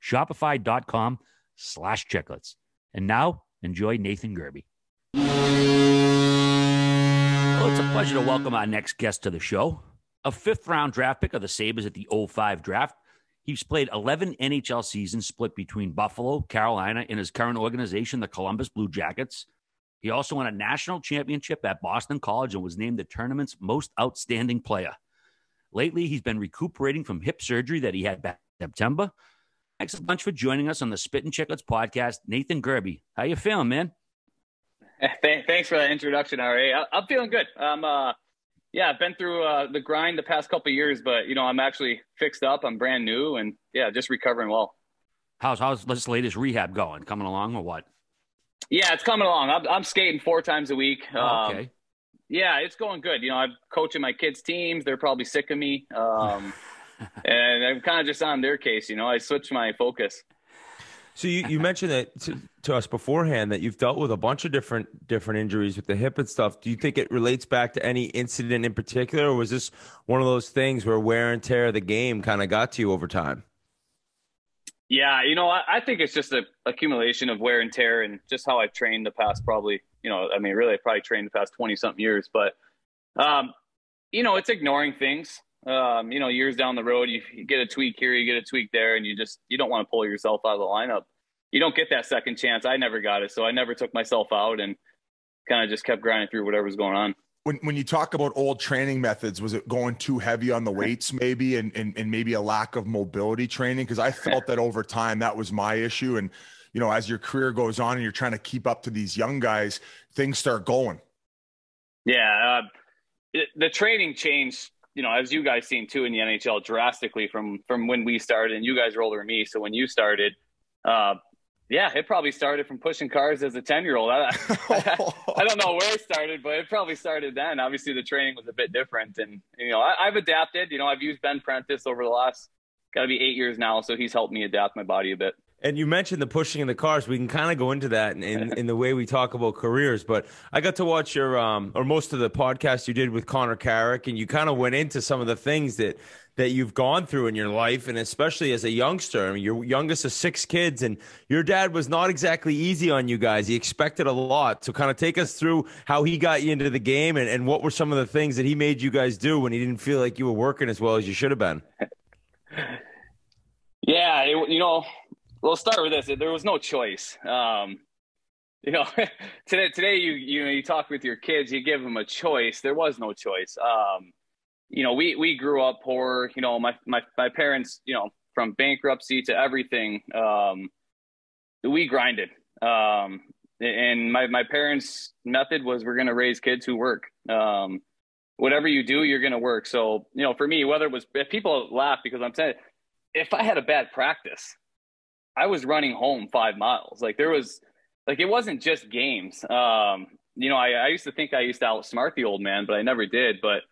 Shopify.com/chiclets. And now, enjoy Nathan Gerbe. Well, it's a pleasure to welcome our next guest to the show. A fifth-round draft pick of the Sabres at the 05 draft. He's played 11 NHL seasons split between Buffalo, Carolina, and his current organization, the Columbus Blue Jackets. He also won a national championship at Boston College and was named the tournament's most outstanding player. Lately, he's been recuperating from hip surgery that he had back in September. Thanks a bunch for joining us on the Spittin Chiclets podcast. Nathan Gerbe, how you feeling, man? Thanks for that introduction, RA. I'm feeling good. I've been through the grind the past couple of years, but I'm actually fixed up. I'm brand new, and just recovering well. How's this latest rehab going? Coming along or what? Yeah, it's coming along. I'm skating 4 times a week. Okay. Yeah, it's going good. I'm coaching my kids' teams. They're probably sick of me, and I'm kind of just on their case. I switched my focus. So you mentioned that to us beforehand that you've dealt with a bunch of different injuries with the hip and stuff. Do you think it relates back to any incident in particular, or was this one of those things where wear and tear of the game kind of got to you over time? Yeah, I think it's just an accumulation of wear and tear and just how I've trained the past probably, really I probably trained the past 20-something years. But, it's ignoring things. Years down the road, you get a tweak here, you get a tweak there, and you don't want to pull yourself out of the lineup. You don't get that second chance. I never got it, so I never took myself out and kind of just kept grinding through whatever was going on. When you talk about old training methods, was it going too heavy on the weights maybe and maybe a lack of mobility training? Because I felt that over time that was my issue. And, as your career goes on and you're trying to keep up to these young guys, things start going. Yeah, the training changed, as you guys seen too in the NHL drastically from when we started, and you guys are older than me. So when you started, it probably started from pushing cars as a 10-year-old. I don't know where it started, but it probably started then. Obviously the training was a bit different, and, I've adapted. I've used Ben Prentice over the last, got to be 8 years now. So he's helped me adapt my body a bit. And you mentioned the pushing in the cars. We can kind of go into that in the way we talk about careers. But I got to watch your or most of the podcast you did with Connor Carrick, and you kind of went into some of the things that you've gone through in your life, and especially as a youngster. I mean, your youngest of 6 kids, and your dad was not exactly easy on you guys. He expected a lot. So kind of take us through how he got you into the game, and what were some of the things that he made you guys do when he didn't feel like you were working as well as you should have been. Yeah, we'll start with this. There was no choice. Today you talk with your kids, you give them a choice. There was no choice. We grew up poor. My parents, from bankruptcy to everything, we grinded. And my parents' method was, we're going to raise kids who work. Whatever you do, you're going to work. So, for me, whether it was, if people laugh because I'm saying, if I had a bad practice, I was running home 5 miles. It wasn't just games. I used to think I used to outsmart the old man, but I never did. But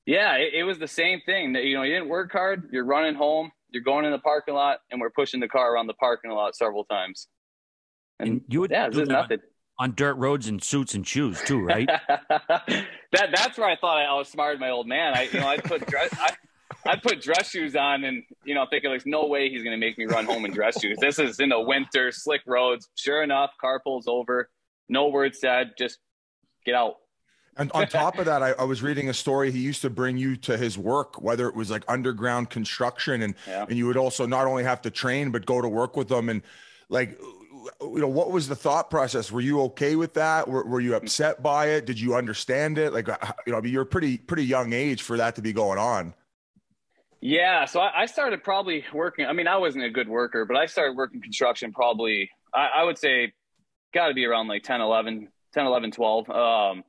yeah, it was the same thing that, you didn't work hard. You're running home, you're going in the parking lot, and we're pushing the car around the parking lot several times. And you would, this is nothing. On dirt roads and suits and shoes too, right? That's where I thought I outsmarted my old man. I'd put dress shoes on and, thinking there's no way he's going to make me run home in dress shoes. This is in the winter, slick roads. Sure enough, car pulls over. No word said, just get out. And on top of that, I was reading a story. He used to bring you to his work, whether it was like underground construction, and you would also not only have to train, but go to work with them. And like, what was the thought process? Were you okay with that? Were you upset by it? Did you understand it? Like, you're pretty young age for that to be going on. Yeah. So I started probably working. I mean, I wasn't a good worker, but I started working construction probably, I would say, got to be around like 10, 11, 12.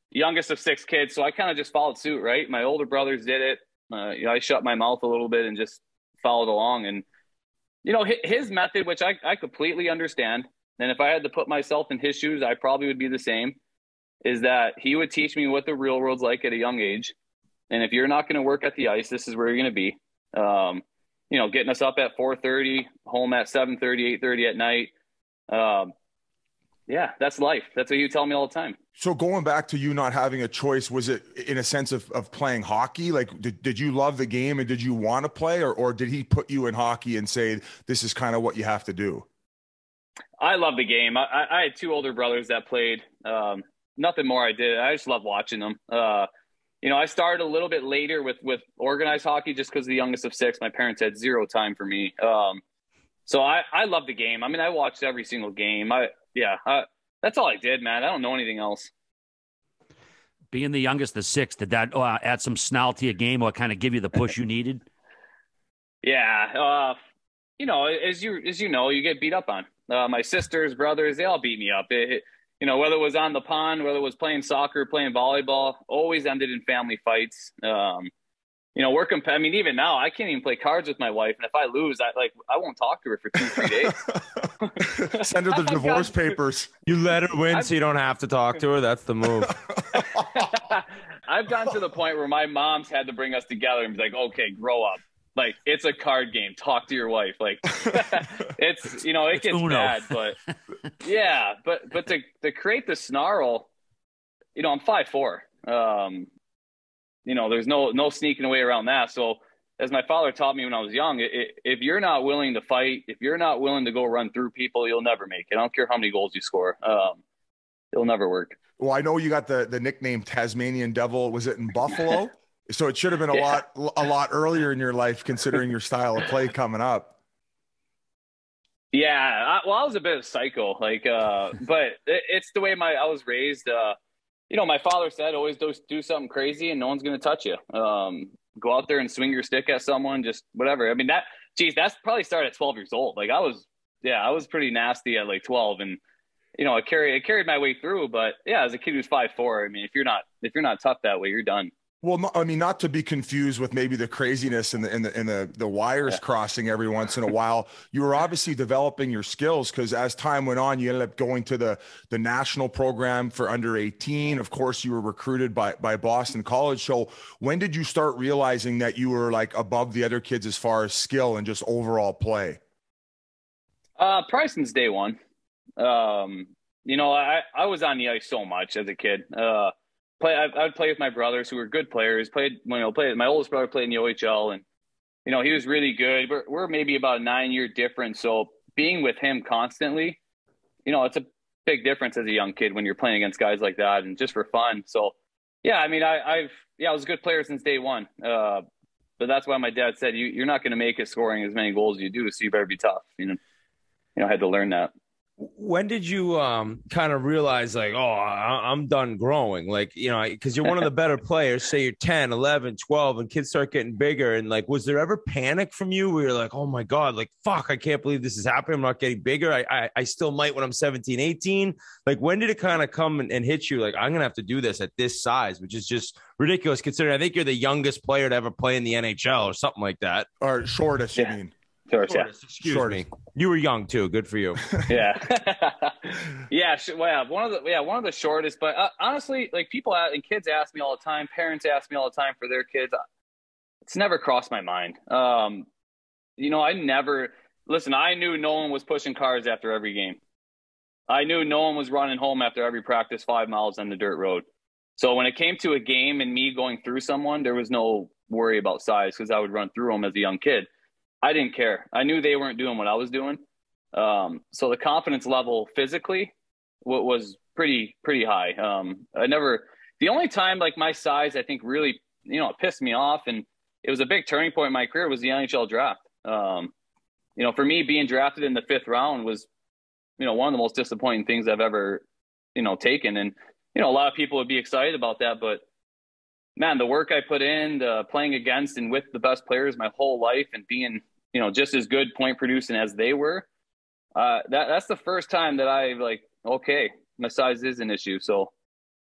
Youngest of 6 kids. So I kind of just followed suit, right? My older brothers did it. I shut my mouth a little bit and just followed along. And, his method, which I completely understand. And if I had to put myself in his shoes, I probably would be the same, is that he would teach me what the real world's like at a young age. And if you're not going to work at the ice, this is where you're going to be. Getting us up at 4:30, home at 7:30, 8:30 at night. Yeah, that's life. That's what you tell me all the time. So going back to you not having a choice, was it in a sense of playing hockey? Like, did you love the game and did you want to play, or did he put you in hockey and say, this is kind of what you have to do? I love the game. I had 2 older brothers that played. Nothing more I did. I just love watching them. I started a little bit later with organized hockey just because the youngest of 6. My parents had 0 time for me. So I love the game. I mean, I watched every single game. That's all I did, man. I don't know anything else. Being the youngest of 6, did that add some snarl to your game or kind of give you the push you needed? Yeah. As you know, you get beat up on. My sisters, brothers, they all beat me up. Whether it was on the pond, whether it was playing soccer, playing volleyball, always ended in family fights. I mean, even now, I can't even play cards with my wife. And if I lose, I won't talk to her for 2-3 days. Send her the divorce papers. You let her win so you don't have to talk to her. That's the move. I've gotten to the point where my mom's had to bring us together and be like, okay, grow up. Like, it's a card game. Talk to your wife. Like, it gets Uno. bad, but yeah, but to create the snarl, I'm 5'4". There's no sneaking away around that. So as my father taught me when I was young, if you're not willing to fight, if you're not willing to go run through people, you'll never make it. I don't care how many goals you score. It'll never work. Well, I know you got the nickname Tasmanian Devil. Was it in Buffalo? So it should have been a lot earlier in your life, considering your style of play coming up. Yeah. I was a bit of a psycho, but it's the way I was raised. My father said, always do something crazy and no one's going to touch you. Go out there and swing your stick at someone, just whatever. I mean, that's probably started at 12 years old. Like I was pretty nasty at like 12 and, it carried my way through, but yeah, as a kid who's 5'4", I mean, if you're not tough that way, you're done. Well, I mean, not to be confused with maybe the craziness and the wires crossing every once in a while. You were obviously developing your skills because as time went on, you ended up going to the national program for under 18. Of course, you were recruited by Boston College. So when did you start realizing that you were like above the other kids as far as skill and just overall play? Probably since day one. I was on the ice so much as a kid. I'd play with my brothers who were good players. My oldest brother played in the OHL, and he was really good. We're maybe about a 9-year difference. So being with him constantly, it's a big difference as a young kid when you're playing against guys like that, and just for fun. So yeah, I mean, I was a good player since day one. But that's why my dad said you're not going to make it scoring as many goals as you do, so you better be tough. I had to learn that. When did you kind of realize like, oh, I'm done growing? Like, because you're one of the better players, say you're 10, 11, 12 and kids start getting bigger. And like, was there ever panic from you where you're like, oh my God, like, fuck, I can't believe this is happening. I'm not getting bigger. I still might when I'm 17, 18. Like, when did it kind of come and hit you? Like, I'm going to have to do this at this size, which is just ridiculous considering I think you're the youngest player to ever play in the NHL or something like that. Or shortest, you mean? Shortest. Excuse me. You were young too. Good for you. Yeah. One of the shortest, but honestly, like people and kids ask me all the time, parents ask me all the time for their kids. It's never crossed my mind. I knew no one was pushing cars after every game. I knew no one was running home after every practice 5 miles on the dirt road. So when it came to a game and me going through someone, there was no worry about size because I would run through them as a young kid. I didn't care. I knew they weren't doing what I was doing. So the confidence level physically was pretty high. The only time like my size, I think really, you know, it pissed me off, and it was a big turning point in my career, was the NHL draft. You know, for me, being drafted in the 5th round was, you know, one of the most disappointing things I've ever, you know, taken. And, you know, a lot of people would be excited about that, but man, the work I put in, playing against and with the best players my whole life and being, you know, just as good point producing as they were, that's the first time that I like, okay, my size is an issue. So,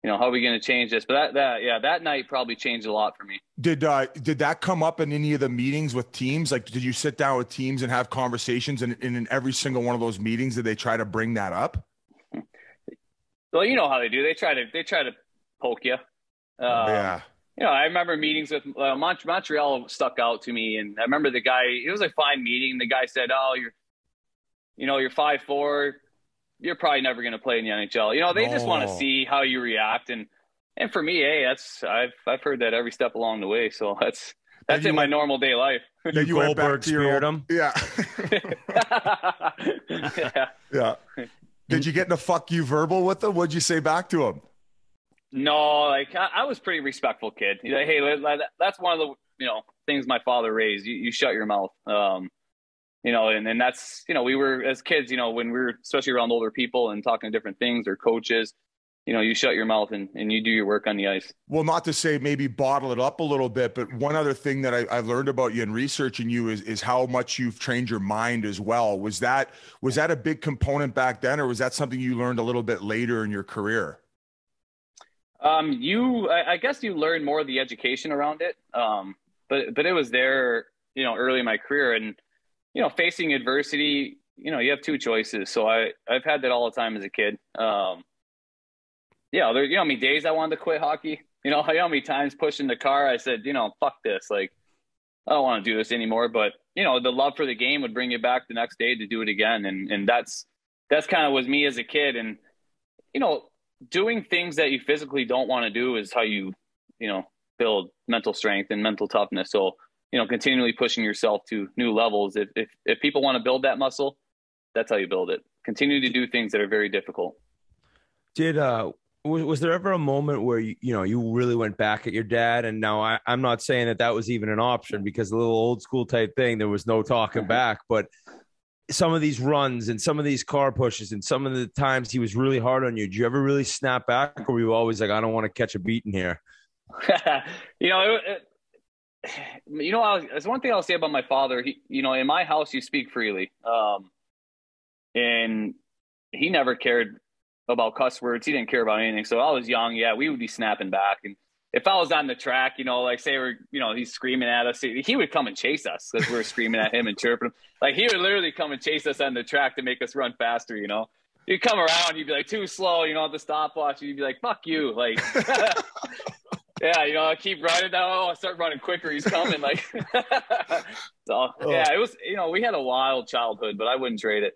you know, how are we going to change this? But that night probably changed a lot for me. Did that come up in any of the meetings with teams? Like, did you sit down with teams and have conversations, and in every single one of those meetings, did they try to bring that up? Well, you know how they do. They try to poke you. Yeah. You know, I remember meetings with Montreal stuck out to me, and I remember the guy. It was a fine meeting. The guy said, "Oh, you're 5'4". You're probably never going to play in the NHL. You know, they just want to see how you react. And for me, hey, I've heard that every step along the way. So that's in my normal day life. Then you went back to your own, yeah. Yeah. Did you get in a fuck you verbal with them? What'd you say back to him? No, like I was a pretty respectful kid. You know, hey, that's one of the, you know, things my father raised. You shut your mouth. You know, and that's, you know, we were as kids, you know, when we were especially around older people and talking to different things or coaches, you know, you shut your mouth and you do your work on the ice. Well, not to say maybe bottle it up a little bit, but one other thing that I've learned about you in researching you is how much you've trained your mind as well. Was that a big component back then, or was that something you learned a little bit later in your career? I guess you learn more of the education around it. But it was there, you know, early in my career, and, you know, facing adversity, you know, you have 2 choices. So I've had that all the time as a kid. Yeah, there, you know how many days I wanted to quit hockey? You know how many times pushing the car, I said, you know, fuck this. Like, I don't want to do this anymore. But, you know, the love for the game would bring you back the next day to do it again. And that's kind of was me as a kid. And, you know, doing things that you physically don't want to do is how you know, build mental strength and mental toughness. So, you know, continually pushing yourself to new levels. If people want to build that muscle, that's how you build it. Continue to do things that are very difficult. Was there ever a moment where you really went back at your dad? And now I'm not saying that was even an option, because a little old school type thing, there was no talking back. But some of these runs and some of these car pushes and some of the times he was really hard on you, did you ever really snap back, or were you always like, I don't want to catch a beating here? You know, there's one thing I'll say about my father. You know, in my house, you speak freely. And he never cared about cuss words. He didn't care about anything. So I was young. Yeah, we would be snapping back. And if I was on the track, you know, like say he's screaming at us, he would come and chase us because we were screaming at him and chirping him. Like he would literally come and chase us on the track to make us run faster, you know. You'd come around, you'd be like, too slow, you know, at the stopwatch. You'd be like, fuck you. Like, yeah, you know, I keep running down. Oh, I start running quicker. He's coming. Like, so, yeah, it was, you know, we had a wild childhood, but I wouldn't trade it.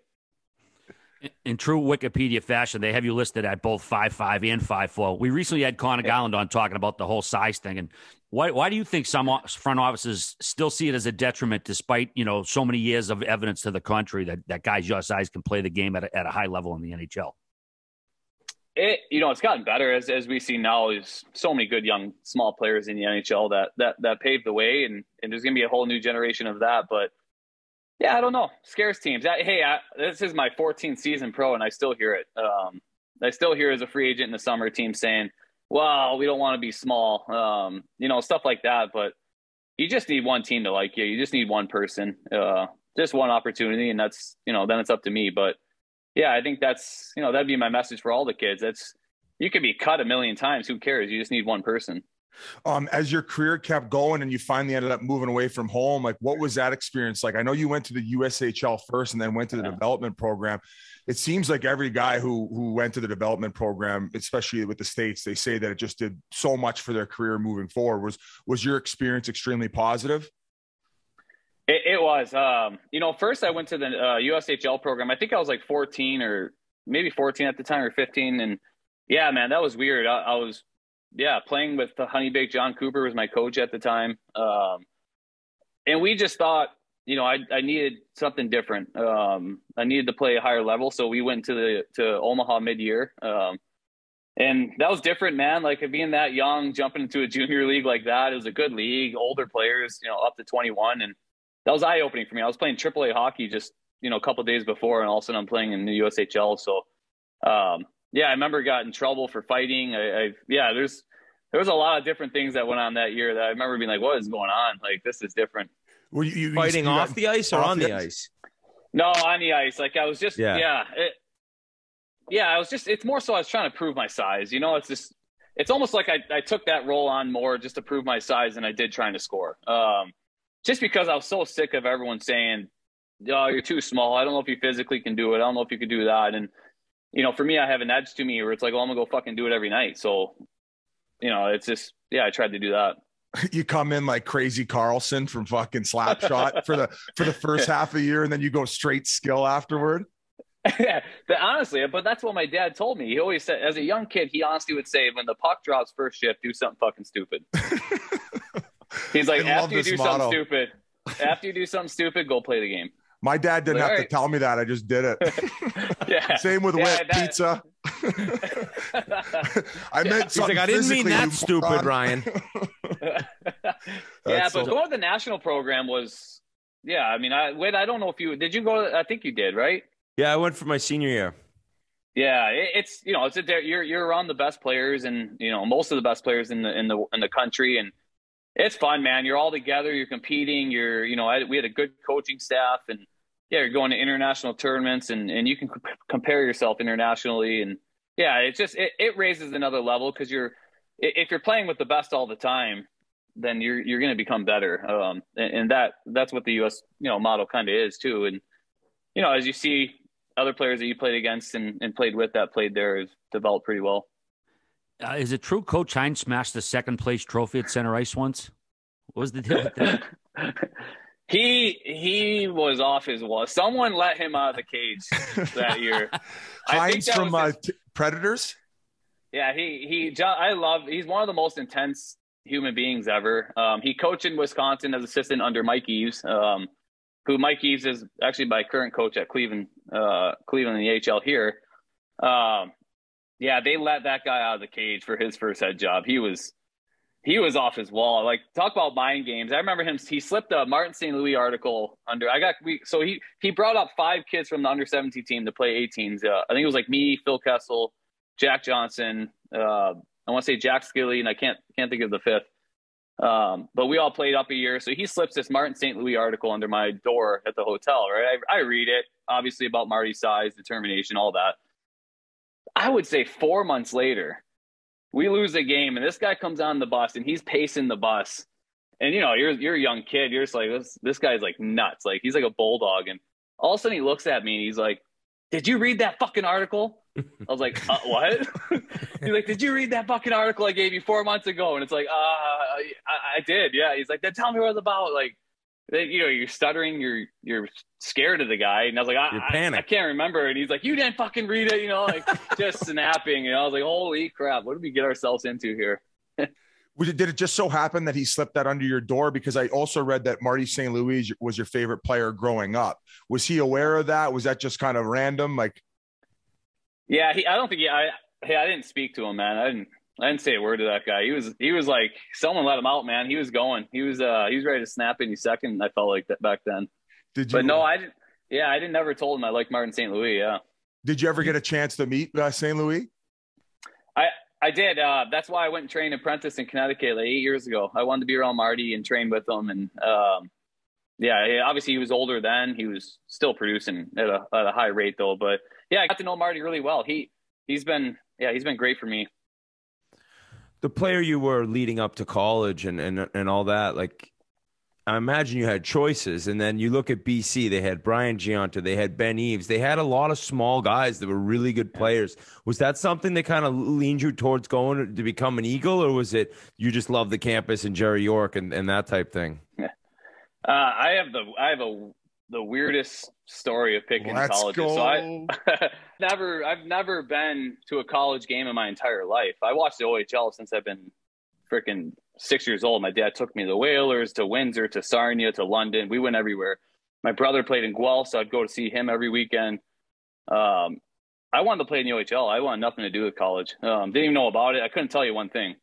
In true Wikipedia fashion, they have you listed at both 5'5" and 5'4". We recently had Connor Garland on talking about the whole size thing. And why do you think some front offices still see it as a detriment, despite, you know, so many years of evidence to the contrary that guys your size can play the game at a high level in the NHL? It's gotten better as we see now. There's so many good young small players in the NHL that paved the way, and there's going to be a whole new generation of that. But yeah, I don't know. Scares teams. This is my 14th season pro, and I still hear it. I still hear as a free agent in the summer team saying, well, we don't want to be small, you know, stuff like that. But you just need one team to like you. You just need one person, just one opportunity, and that's, you know, then it's up to me. But yeah, I think that's, you know, that'd be my message for all the kids. You could be cut a million times. Who cares? You just need one person. As your career kept going and you finally ended up moving away from home, like what was that experience like? I know you went to the USHL first and then went to the development program. It seems like every guy who went to the development program, especially with the States, they say that it just did so much for their career moving forward. Was your experience extremely positive? It was. You know, first I went to the USHL program. I think I was like 14 or maybe 14 at the time, or 15. And yeah, man, that was weird. I was playing with the Honey Baked John Cooper was my coach at the time. And we just thought, I needed something different. I needed to play a higher level. So we went to Omaha mid-year. And that was different, man. Like being that young, jumping into a junior league like that, it was a good league, older players, up to 21. And that was eye-opening for me. I was playing AAA hockey just, a couple of days before, and all of a sudden I'm playing in the USHL. So, I remember got in trouble for fighting. There was a lot of different things that went on that year that I remember being like, what is going on? Like, this is different. Were you fighting off the ice or on the ice? No, on the ice. Like I was just, it's more so I was trying to prove my size. It's almost like I took that role on more just to prove my size than I did trying to score. Just because I was so sick of everyone saying, oh, you're too small. I don't know if you physically can do it. I don't know if you could do that. And, for me, I have an edge to me where it's like, well, I'm gonna go fucking do it every night. So, it's just, I tried to do that. You come in like Crazy Carlson from fucking Slapshot for the first half of the year, and then you go straight skill afterward. Honestly, but that's what my dad told me. He always said, as a young kid, he honestly would say, when the puck drops first shift, do something fucking stupid. He's like, after you do something stupid, go play the game. My dad didn't have to tell me that. I just did it. Same with Whit pizza. I meant something. Like, I didn't mean that stupid, Ryan. But going to the national program was, Whit, I don't know if did you go? I think you did, right? Yeah, I went for my senior year. Yeah, you're around the best players and most of the best players in the country, and it's fun, man. You're all together. You're competing. We had a good coaching staff, and you're going to international tournaments, and you can compare yourself internationally, and it raises another level because if you're playing with the best all the time, then you're going to become better. And that's what the U.S. model kind of is too. And as you see other players that you played against and played with that played there has developed pretty well. Is it true Coach Hines smashed the second place trophy at center ice once? What was the deal with that? He was off his wall. Someone let him out of the cage that year. Hines from Predators? Yeah, he's one of the most intense human beings ever. He coached in Wisconsin as assistant under Mike Eves, who Mike Eves is actually my current coach at Cleveland in the AHL here. They let that guy out of the cage for his first head job. He was off his wall. Like, talk about mind games. I remember him. He slipped a Martin St. Louis article under. So he brought up 5 kids from the under 17 team to play 18s. I think it was like me, Phil Kessel, Jack Johnson. I want to say Jack Skilly, and I can't think of the 5th. But we all played up a year. So he slips this Martin St. Louis article under my door at the hotel. Right, I read it, obviously about Marty's size, determination, all that. I would say 4 months later, we lose a game, and this guy comes on the bus, and he's pacing the bus. And, you're a young kid. You're just like, this guy's like nuts. Like, he's like a bulldog. And all of a sudden he looks at me, and he's like, did you read that fucking article? I was like, what? He's like, did you read that fucking article I gave you 4 months ago? And it's like, I did. Yeah. He's like, then tell me what it's about. Like, you're stuttering, you're scared of the guy. And I was like, I can't remember. And he's like, you didn't fucking read it, like just snapping. And I was like, holy crap, what did we get ourselves into here? Did it just so happen that he slipped that under your door? Because I also read that Marty St. Louis was your favorite player growing up. Was he aware of that? Was that just kind of random? Like, yeah, I didn't speak to him, man. I didn't say a word to that guy. He was like, someone let him out, man. He was going. He was ready to snap any second. I felt like that back then. Did you? But no, I didn't. Yeah, I didn't never told him I liked Martin St. Louis. Yeah. Did you ever get a chance to meet St. Louis? I did. That's why I went and trained apprentice in Connecticut like 8 years ago. I wanted to be around Marty and train with him. And obviously he was older then. He was still producing at a high rate though. But yeah, I got to know Marty really well. He's been great for me. The player you were leading up to college and all that, like, I imagine you had choices. And then you look at BC, they had Brian Giunta, they had Ben Eves. They had a lot of small guys that were really good players. Was that something that kind of leaned you towards going to become an Eagle, or was it you just love the campus and Jerry York and that type thing? I have a the weirdest story of picking Let's colleges. go. So I've never been to a college game in my entire life. I watched the OHL since I've been freaking 6 years old. My dad took me to the Whalers, to Windsor, to Sarnia, to London. We went everywhere. My brother played in Guelph, so I'd go to see him every weekend. I wanted to play in the OHL. I wanted nothing to do with college. Didn't even know about it. I couldn't tell you one thing.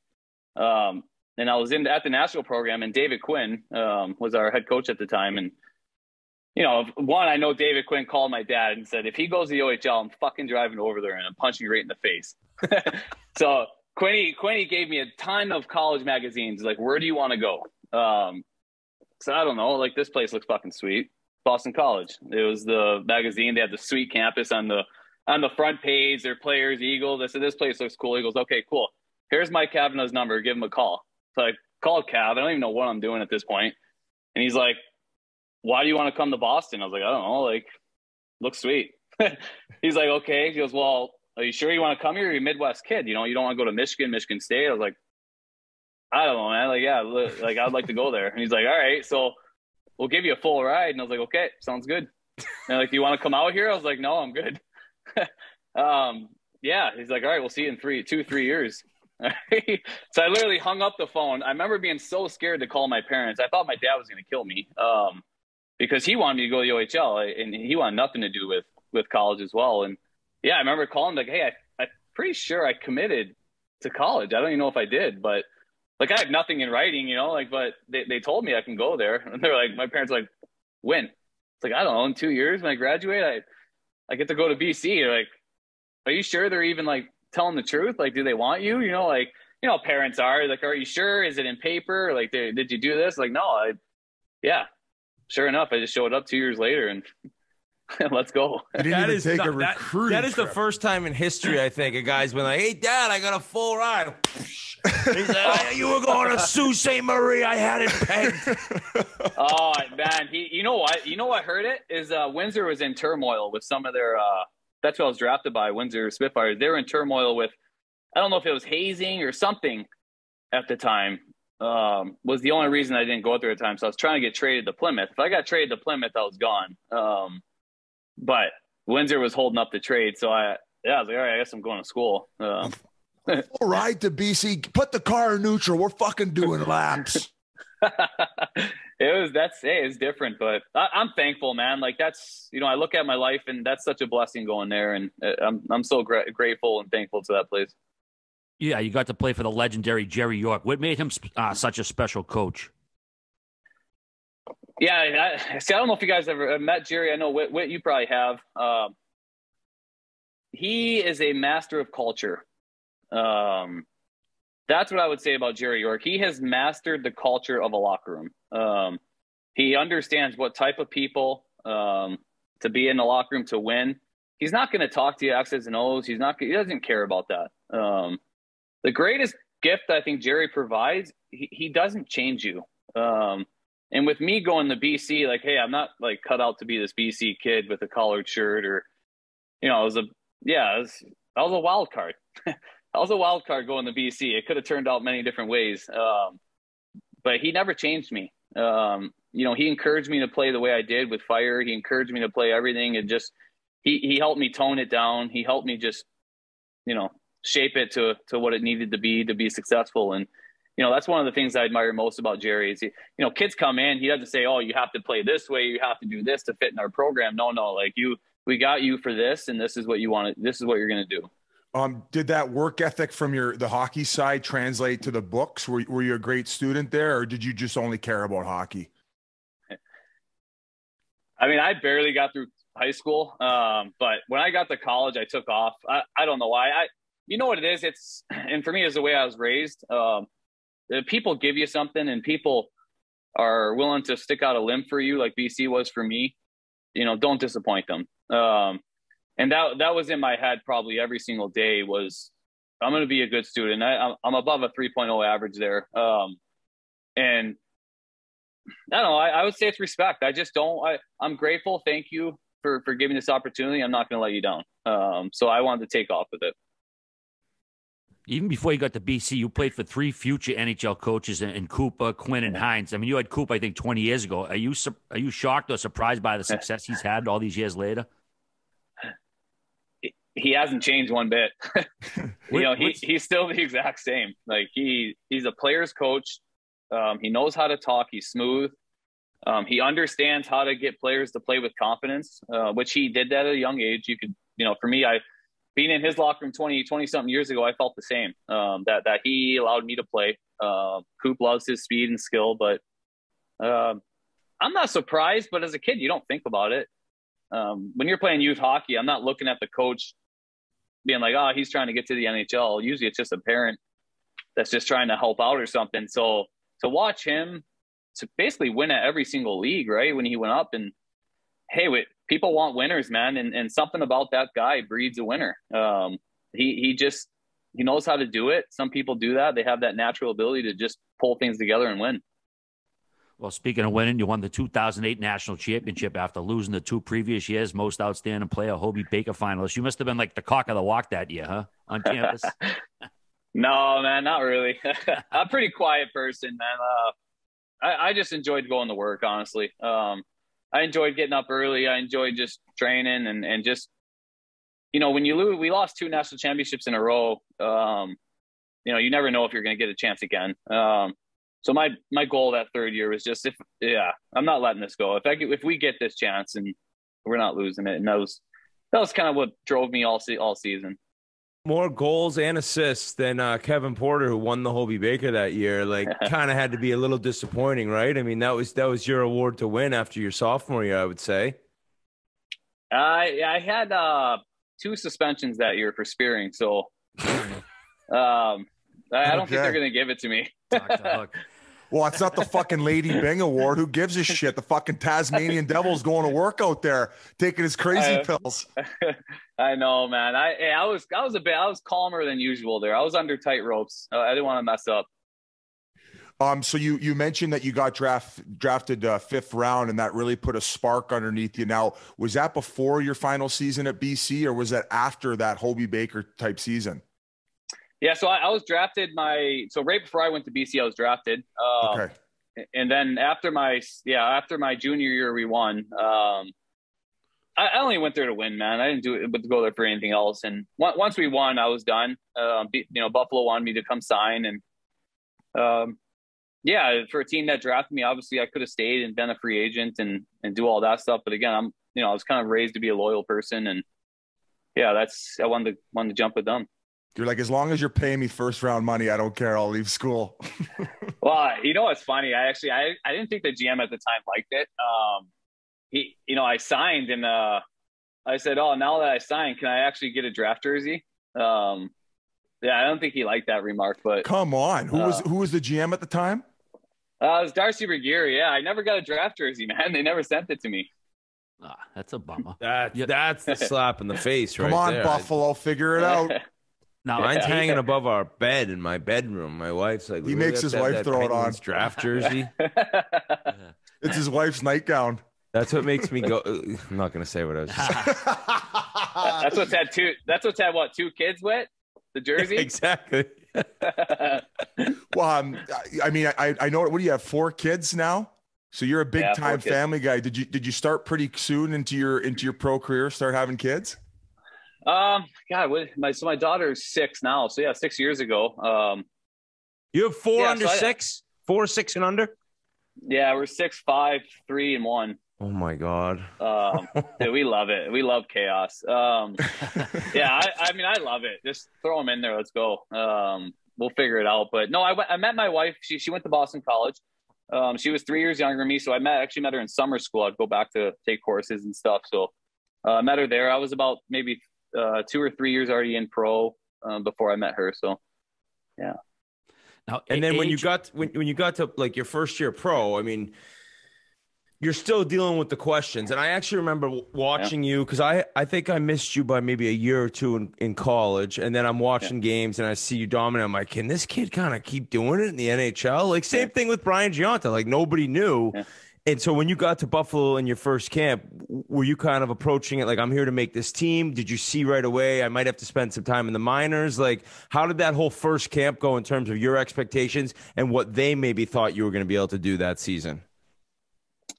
And I was at the national program, and David Quinn was our head coach at the time. And, I know David Quinn called my dad and said, if he goes to the OHL, I'm fucking driving over there and I'm punching you right in the face. So Quinny gave me a ton of college magazines. Like, where do you want to go? So I don't know. Like, this place looks fucking sweet. Boston College. It was the magazine. They had the sweet campus on the front page. Their players, Eagles. I said, this place looks cool. He goes, okay, cool. Here's Mike Cavanaugh's number. Give him a call. So I called Cav. I don't even know what I'm doing at this point. And he's like, why do you want to come to Boston? I was like, I don't know. Like, looks sweet. He's like, okay. He goes, well, are you sure you want to come here? You're a Midwest kid. You don't want to go to Michigan State. I was like, I don't know, man. Like, yeah, like I'd like to go there. And he's like, all right, so we'll give you a full ride. And I was like, okay, sounds good. And like, do you want to come out here? I was like, no, I'm good. Yeah. He's like, all right, we'll see you in 3 years. So I literally hung up the phone. I remember being so scared to call my parents. I thought my dad was going to kill me because he wanted me to go to the OHL, and he wanted nothing to do with college as well. And yeah, I remember calling like, hey, I'm pretty sure I committed to college. I don't even know if I did, but like I have nothing in writing, but they told me I can go there. And they're like, my parents are like, when? It's like, I don't know, in 2 years when I graduate, I get to go to BC. They're like, are you sure they're even like telling the truth? Like, do they want you? Parents are like, are you sure? Is it in paper? Like, did you do this? Like, no, yeah, sure enough, I just showed up 2 years later and let's go. That is the first time in history, I think, a guy's been like, hey, Dad, I got a full ride. He's like, you were going to Sault Ste. Marie. I had it pegged. Oh, man. You know what hurt it? Is Windsor was in turmoil with some of their that's what I was drafted by, Windsor Spitfires. They were in turmoil with, I don't know if it was hazing or something at the time. Was the only reason I didn't go out there at the time. So I was trying to get traded to Plymouth. If I got traded to Plymouth, I was gone. But Windsor was holding up the trade. So I was like, all right, I guess I'm going to school. Full ride to BC. Put the car in neutral. We're fucking doing laps. It's different, but I'm thankful, man. Like that's, I look at my life and that's such a blessing going there. And I'm so grateful and thankful to that place. Yeah. You got to play for the legendary Jerry York. What made him such a special coach? Yeah. I don't know if you guys ever met Jerry. I know Whit, you probably have. He is a master of culture. That's what I would say about Jerry York. He has mastered the culture of a locker room. He understands what type of people to be in the locker room to win. He's not going to talk to you X's and O's. He doesn't care about that. The greatest gift I think Jerry provides, he doesn't change you. And with me going to BC, like, hey, I'm not like cut out to be this BC kid with a collared shirt or, I was a wild card. I was a wild card going to BC. It could have turned out many different ways. But he never changed me. He encouraged me to play the way I did with fire. He encouraged me to play everything. And just, he helped me tone it down. He helped me just, shape it to what it needed to be successful. And, that's one of the things I admire most about Jerry is, kids come in, he doesn't say, oh, you have to play this way. You have to do this to fit in our program. No, like we got you for this. And this is what you want. This is what you're going to do. Did that work ethic from the hockey side translate to the books? Were you a great student there, or did you just only care about hockey? I mean, I barely got through high school, but when I got to college, I took off. I don't know why. You know what it is? And for me, it's the way I was raised. People give you something, and people are willing to stick out a limb for you, like BC was for me. Don't disappoint them. And that was in my head probably every single day was, I'm going to be a good student. I'm above a 3.0 average there. And I don't know, I would say it's respect. I'm grateful. Thank you for giving this opportunity. I'm not going to let you down. So I wanted to take off with it. Even before you got to BC, you played for 3 future NHL coaches in Cooper, Quinn, and Hines. I mean, you had Coop, I think, 20 years ago. Are you shocked or surprised by the success he's had all these years later? He hasn't changed one bit. He's still the exact same. Like he's a player's coach. He knows how to talk. He's smooth. He understands how to get players to play with confidence, which he did that at a young age. You could, for me, being in his locker room 20 something years ago, I felt the same, that he allowed me to play. Coop loves his speed and skill, but I'm not surprised, but as a kid, you don't think about it. When you're playing youth hockey, I'm not looking at the coach being like, oh, he's trying to get to the NHL. Usually it's just a parent that's just trying to help out or something. So to watch him to basically win at every single league, right, when he went up, and hey, people want winners, man, and something about that guy breeds a winner. He knows how to do it. Some people do that. They have that natural ability to just pull things together and win. Well, speaking of winning, you won the 2008 national championship after losing the 2 previous years. Most outstanding player, Hobie Baker finalist. You must have been like the cock of the walk that year, huh? On campus. No, man, not really. I'm a pretty quiet person, man. I just enjoyed going to work, honestly. I enjoyed getting up early. I enjoyed just training and just, when you lose, we lost 2 national championships in a row. You never know if you're going to get a chance again. So my goal that 3rd year was just, I'm not letting this go. If we get this chance and we're not losing it, and that was kind of what drove me all season. More goals and assists than Kevin Porter, who won the Hobie Baker that year. Like, kind of had to be a little disappointing, right? I mean, that was your award to win after your sophomore year, I would say. I had 2 suspensions that year for spearing, so I don't think they're going to give it to me. Well, it's not the fucking Lady Bing Award. Who gives a shit? The fucking Tasmanian Devil's going to work out there taking his crazy pills. I know, man. I was calmer than usual there. I was under tight ropes. I didn't want to mess up. So you mentioned that you got drafted 5th round, and that really put a spark underneath you. Now, was that before your final season at BC, or was that after that Hobie Baker type season? Yeah, so I was drafted right before I went to BC, I was drafted. Okay. And then after my junior year, we won. I only went there to win, man. I didn't do it, but to go there for anything else. And once we won, I was done. Buffalo wanted me to come sign, and for a team that drafted me, obviously I could have stayed and been a free agent and do all that stuff. But again, I was kind of raised to be a loyal person, and I wanted to jump with them. You're like, as long as you're paying me 1st round money, I don't care. I'll leave school. Well, what's funny? I didn't think the GM at the time liked it. I signed, and I said, "Oh, now that I signed, can I actually get a draft jersey?" I don't think he liked that remark. But come on, who was the GM at the time? It was Darcy Bergier. Yeah, I never got a draft jersey, man. They never sent it to me. That's a bummer. That's the slap in the face, right? Come on, there. Buffalo, figure it out. Now, mine's hanging above our bed in my bedroom. My wife's like, he makes his wife throw it on. Draft jersey. It's his wife's nightgown. That's what makes me go. I'm not going to say what I was. That's what's had 2. That's what's had 2 kids with the jersey. Exactly. Well, I mean, I know. What do you have? 4 kids now? So you're a big time family guy. Did you start pretty soon into your pro career? Start having kids? My daughter's 6 now. So 6 years ago. You have 4 under 6? 4, 6 and under? Yeah, we're 6, 5, 3, and 1. Oh my God. Dude, we love it. We love chaos. I love it. Just throw them in there. Let's go. We'll figure it out. But no, I met my wife. She went to Boston College. She was 3 years younger than me. So I met her in summer school. I'd go back to take courses and stuff. So I met her there. I was about maybe 2 or 3 years already in pro before I met her. So, yeah. Now, and then when you got to like your first year pro, I mean, you're still dealing with the questions. And I actually remember watching you because I think I missed you by maybe a year or 2 in college. And then I'm watching games and I see you dominate. I'm like, can this kid kind of keep doing it in the NHL? Like same thing with Brian Giunta. Like nobody knew. Yeah. And so when you got to Buffalo in your first camp, were you kind of approaching it like, I'm here to make this team? Did you see right away, I might have to spend some time in the minors? Like, how did that whole first camp go in terms of your expectations and what they maybe thought you were going to be able to do that season?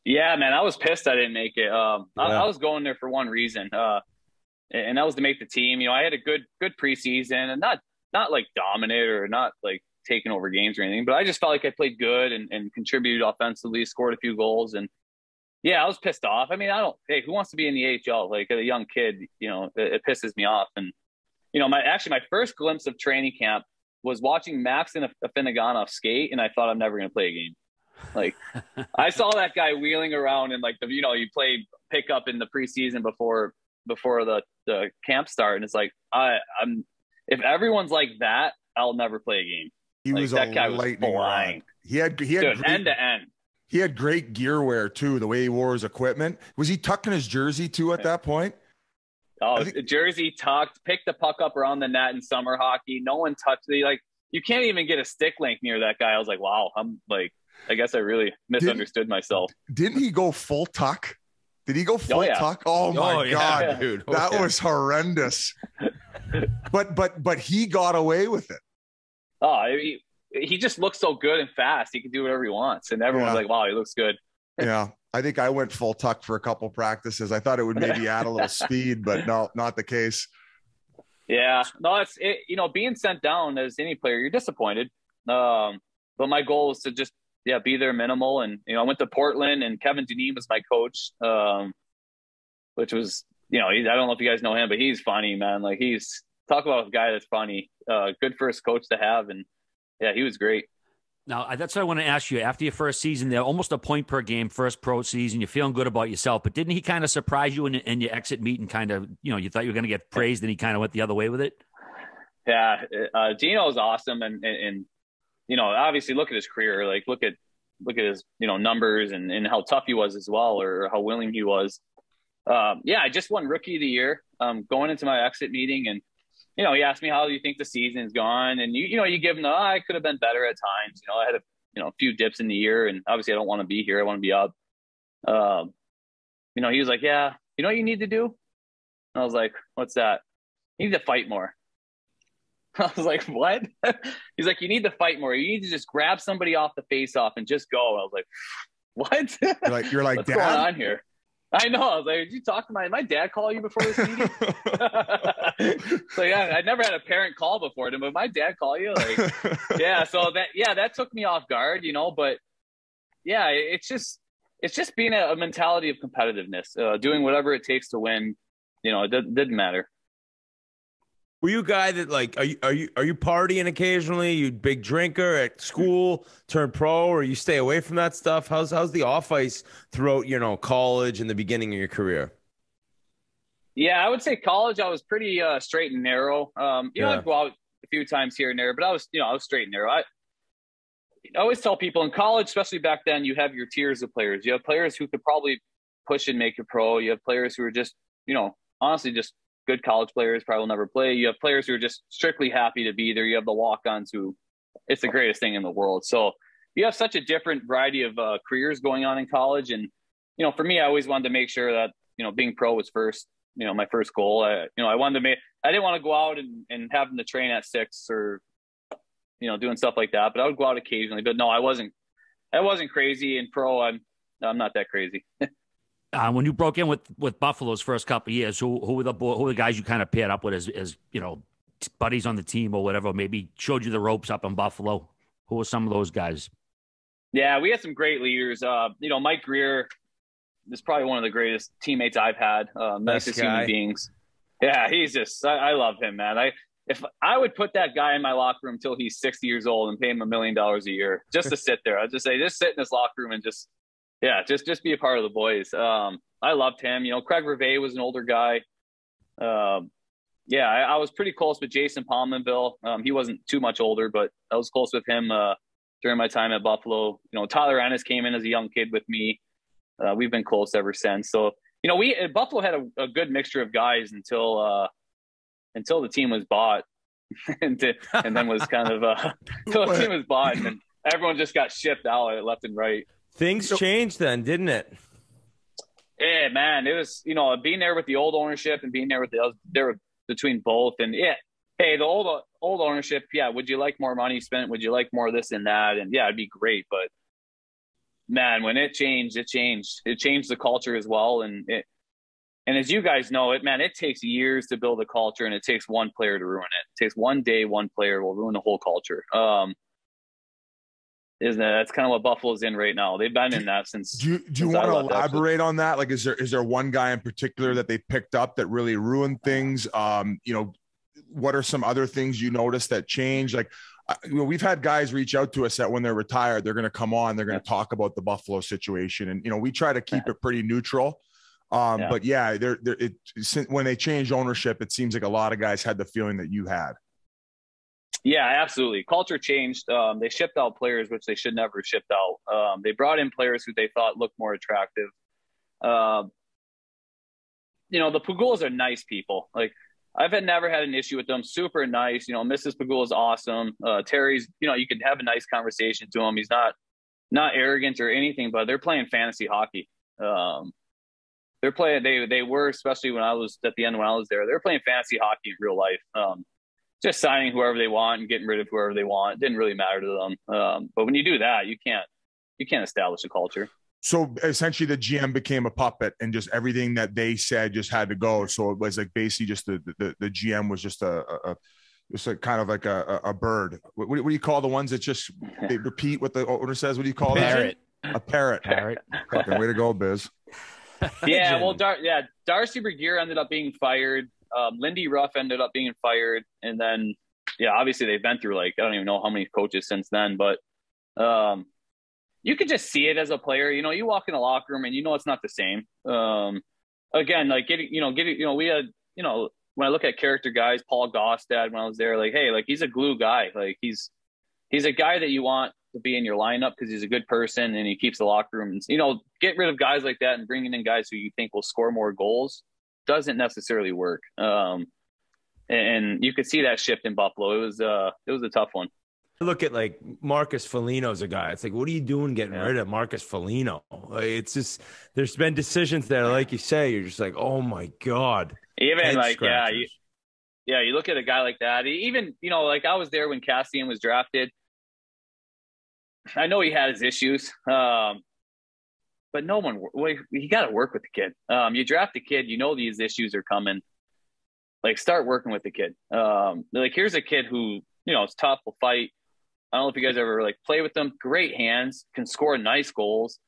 Yeah, man, I was pissed I didn't make it. I was going there for one reason, and that was to make the team. I had a good preseason, and not like dominant or not like taking over games or anything, but I just felt like I played good and contributed offensively, scored a few goals. And yeah, I was pissed off. I mean, hey, who wants to be in the AHL? Like a young kid, it pisses me off. And, my first glimpse of training camp was watching Max and Afinogenov skate. And I thought I'm never going to play a game. Like I saw that guy wheeling around and like, you played pickup in the preseason before the camp start. And it's like, if everyone's like that, I'll never play a game. He was that guy was lightning flying. He had Dude, great, end to end. He had great gear wear too. The way he wore his equipment. Was he tucking his jersey too at that point? Oh, the jersey tucked, picked the puck up around the net in summer hockey. No one touched it. Like you can't even get a stick length near that guy. I was like, wow, I guess I really misunderstood myself. Didn't he go full tuck? Did he go full tuck? Oh my God, dude. That was horrendous. But he got away with it. Oh, he just looks so good and fast. He can do whatever he wants. And everyone's like, wow, he looks good. Yeah. I think I went full tuck for a couple practices. I thought it would maybe add a little speed, but no, not the case. Yeah. No, being sent down as any player, you're disappointed. But my goal was to just, be there minimal. And, I went to Portland and Kevin Dineen was my coach, which was, I don't know if you guys know him, but he's funny, man. Like talk about a guy that's funny, good first coach to have. And yeah, he was great. Now, that's what I want to ask you. After your first season, they're almost a point per game, first pro season. You're feeling good about yourself, but didn't he kind of surprise you in your exit meet and kind of, you thought you were going to get praised and he kind of went the other way with it? Yeah. Gino's awesome. And, obviously look at his career, like look at his, numbers and how tough he was as well, or how willing he was. I just won Rookie of the Year going into my exit meeting. And, he asked me, how do you think the season's gone? And, you give him I could have been better at times. I had a few dips in the year, and obviously I don't want to be here. I want to be up. He was like, yeah, you know what you need to do? And I was like, what's that? You need to fight more. I was like, what? He's like, you need to fight more. You need to just grab somebody off the face-off and just go. I was like, what? You're like, what's Dad? going on here? I know. I was like, did you talk to my dad call you before this meeting? So yeah, I never had a parent call before him, but my dad call you? Like, yeah. So that took me off guard, but yeah, it's just being a mentality of competitiveness, doing whatever it takes to win. It didn't matter. Were you a guy that like, are you partying occasionally? You big drinker at school, turn pro, or you stay away from that stuff? How's the off ice throughout, college and the beginning of your career? Yeah, I would say college, I was pretty straight and narrow. I'd go out a few times here and there, but I was straight and narrow. I always tell people in college, especially back then, you have your tiers of players. You have players who could probably push and make it pro. You have players who are just, honestly, just good college players, probably will never play. You have players who are just strictly happy to be there. You have the walk-ons who it's the greatest thing in the world. So you have such a different variety of careers going on in college. And, for me, I always wanted to make sure that, being pro was first, my first goal. I didn't want to go out and have them to train at 6 or, doing stuff like that, but I would go out occasionally. But no, I wasn't crazy in pro. I'm not that crazy. When you broke in with Buffalo's first couple of years, who were the guys you kind of paired up with as buddies on the team or whatever? Maybe showed you the ropes up in Buffalo. Who were some of those guys? Yeah, we had some great leaders. Mike Greer is probably one of the greatest teammates I've had. Nicest human beings. Yeah, he's just I love him, man. If I would put that guy in my locker room till he's 60 years old and pay him $1 million a year just to sit there, I'd just say, just sit in this locker room and just be a part of the boys. I loved him. Craig Rivet was an older guy. I was pretty close with Jason Palmanville. He wasn't too much older, but I was close with him during my time at Buffalo. Tyler Ennis came in as a young kid with me. We've been close ever since. So, Buffalo had a good mixture of guys until the team was bought, and then was kind of until the team was bought, and then everyone just got shipped out left and right. Things changed then, didn't it? Yeah, man, it was, being there with the old ownership and being there with between both. And hey, the old ownership, would you like more money spent? Would you like more of this and that? And it'd be great. But man, when it changed. It changed the culture as well. And as you guys know, it takes years to build a culture, and it takes one player to ruin it. It takes one day, one player will ruin the whole culture. That's kind of what Buffalo's in right now. They've been in that since. Do you want to elaborate on that? Like, is there one guy in particular that they picked up that really ruined things? What are some other things you noticed that changed? Like, we've had guys reach out to us that when they're retired, they're going to come on, they're going to talk about the Buffalo situation, and we try to keep it pretty neutral. But when they changed ownership, it seems like a lot of guys had the feeling that you had. Yeah, absolutely. Culture changed. They shipped out players, which they should never have shipped out. They brought in players who they thought looked more attractive. The Pagulas are nice people. Like, I've never had an issue with them. Super nice. Mrs. Pagula is awesome. Terry's, you could have a nice conversation to him. He's not arrogant or anything, but they're playing fantasy hockey. They're playing. They were, especially when I was at the end when I was there. They're playing fantasy hockey in real life. Just signing whoever they want and getting rid of whoever they want. It didn't really matter to them. But when you do that, you can't establish a culture. So essentially the GM became a puppet, and just everything that they said just had to go. So it was like basically just the GM was just just a kind of like a bird. What do you call the ones that just they repeat what the owner says? What do you call Parrot. that? A parrot. Parrot. Fucking way to go, Biz. Yeah, well, Darcy Bergier ended up being fired. Lindy Ruff ended up being fired. And then, obviously they've been through, like, I don't even know how many coaches since then, but you could just see it as a player. You walk in the locker room and it's not the same. Again, like we had, when I look at character guys, Paul Gostad, when I was there, like, hey, like, he's a glue guy. Like, he's a guy that you want to be in your lineup because he's a good person and he keeps the locker room. And, get rid of guys like that and bringing in guys who you think will score more goals doesn't necessarily work. And you could see that shift in Buffalo. It was a tough one. Look at, like, Marcus Foligno's a guy. It's like, what are you doing getting rid of Marcus Foligno? Like, it's just, there's been decisions there, like you say, you're just like, oh my God. Even like, you look at a guy like that. Even, like, I was there when Cassian was drafted. I know he had his issues, but you got to work with the kid. You draft a kid, these issues are coming. Like, start working with the kid. Like, here's a kid who, is tough, will fight. I don't know if you guys ever, like, play with them. Great hands, can score nice goals.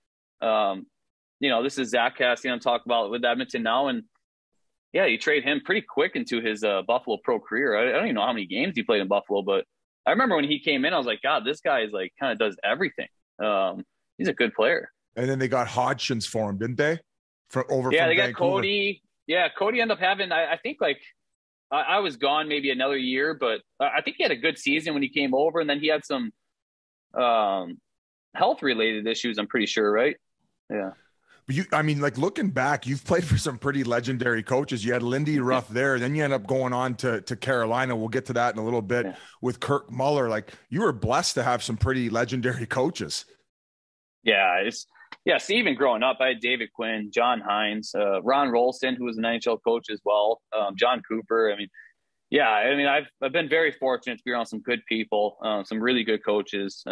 This is Zach Cassian I'm talking about with Edmonton now. And, you trade him pretty quick into his Buffalo pro career. I don't even know how many games he played in Buffalo, but I remember when he came in, I was like, God, this guy is, like, kind of does everything. He's a good player. And then they got Hodgkins for him, didn't they? They from got Vancouver. Cody. Yeah, Cody ended up having, I think, like, I was gone maybe another year, but I think he had a good season when he came over, and then he had some health-related issues, I'm pretty sure, right? Yeah. But looking back, you've played for some pretty legendary coaches. You had Lindy Ruff there, then you end up going on to Carolina. We'll get to that in a little bit with Kirk Muller. Like, you were blessed to have some pretty legendary coaches. Yeah, so even growing up, I had David Quinn, John Hines, Ron Rolston, who was an NHL coach as well, John Cooper. I've been very fortunate to be around some good people, some really good coaches.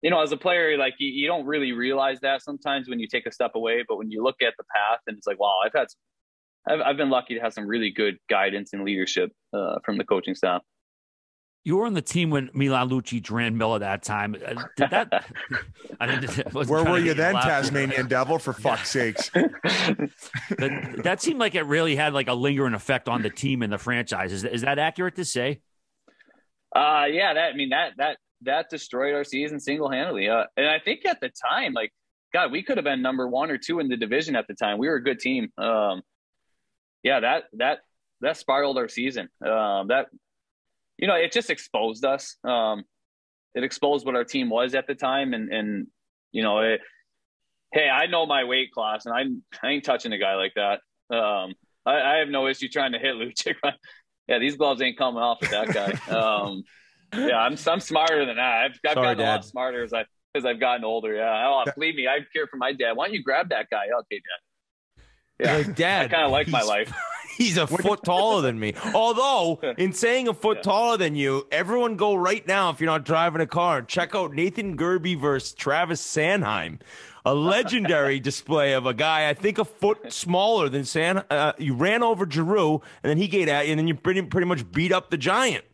As a player, like, you don't really realize that sometimes when you take a step away, but when you look at the path and it's like, wow, I've been lucky to have some really good guidance and leadership from the coaching staff. You were on the team when Milan Lucic ran Miller that time. Did that? Where were you then, Tasmanian Devil? For fuck's sakes! That seemed like it really had, like, a lingering effect on the team and the franchise. Is that accurate to say? That destroyed our season single-handedly. And I think at the time, like, God, we could have been number 1 or 2 in the division at the time. We were a good team. That spiraled our season. It just exposed us. It exposed what our team was at the time. Hey, I know my weight class, and I ain't touching a guy like that. I have no issue trying to hit Lucic. These gloves ain't coming off with that guy. I'm smarter than that. I've gotten a lot smarter because I've gotten older. Yeah. Oh, believe me, I care for my dad. Why don't you grab that guy? Okay, Dad. Yeah, like, Dad, I kind of like my life. He's a foot taller than me. Although, in saying a foot taller than you, everyone go right now, if you're not driving a car, and check out Nathan Gerbe versus Travis Sanheim. A legendary display of a guy, I think, a foot smaller than you ran over Giroux, and then he gave at you, and then you pretty much beat up the giant.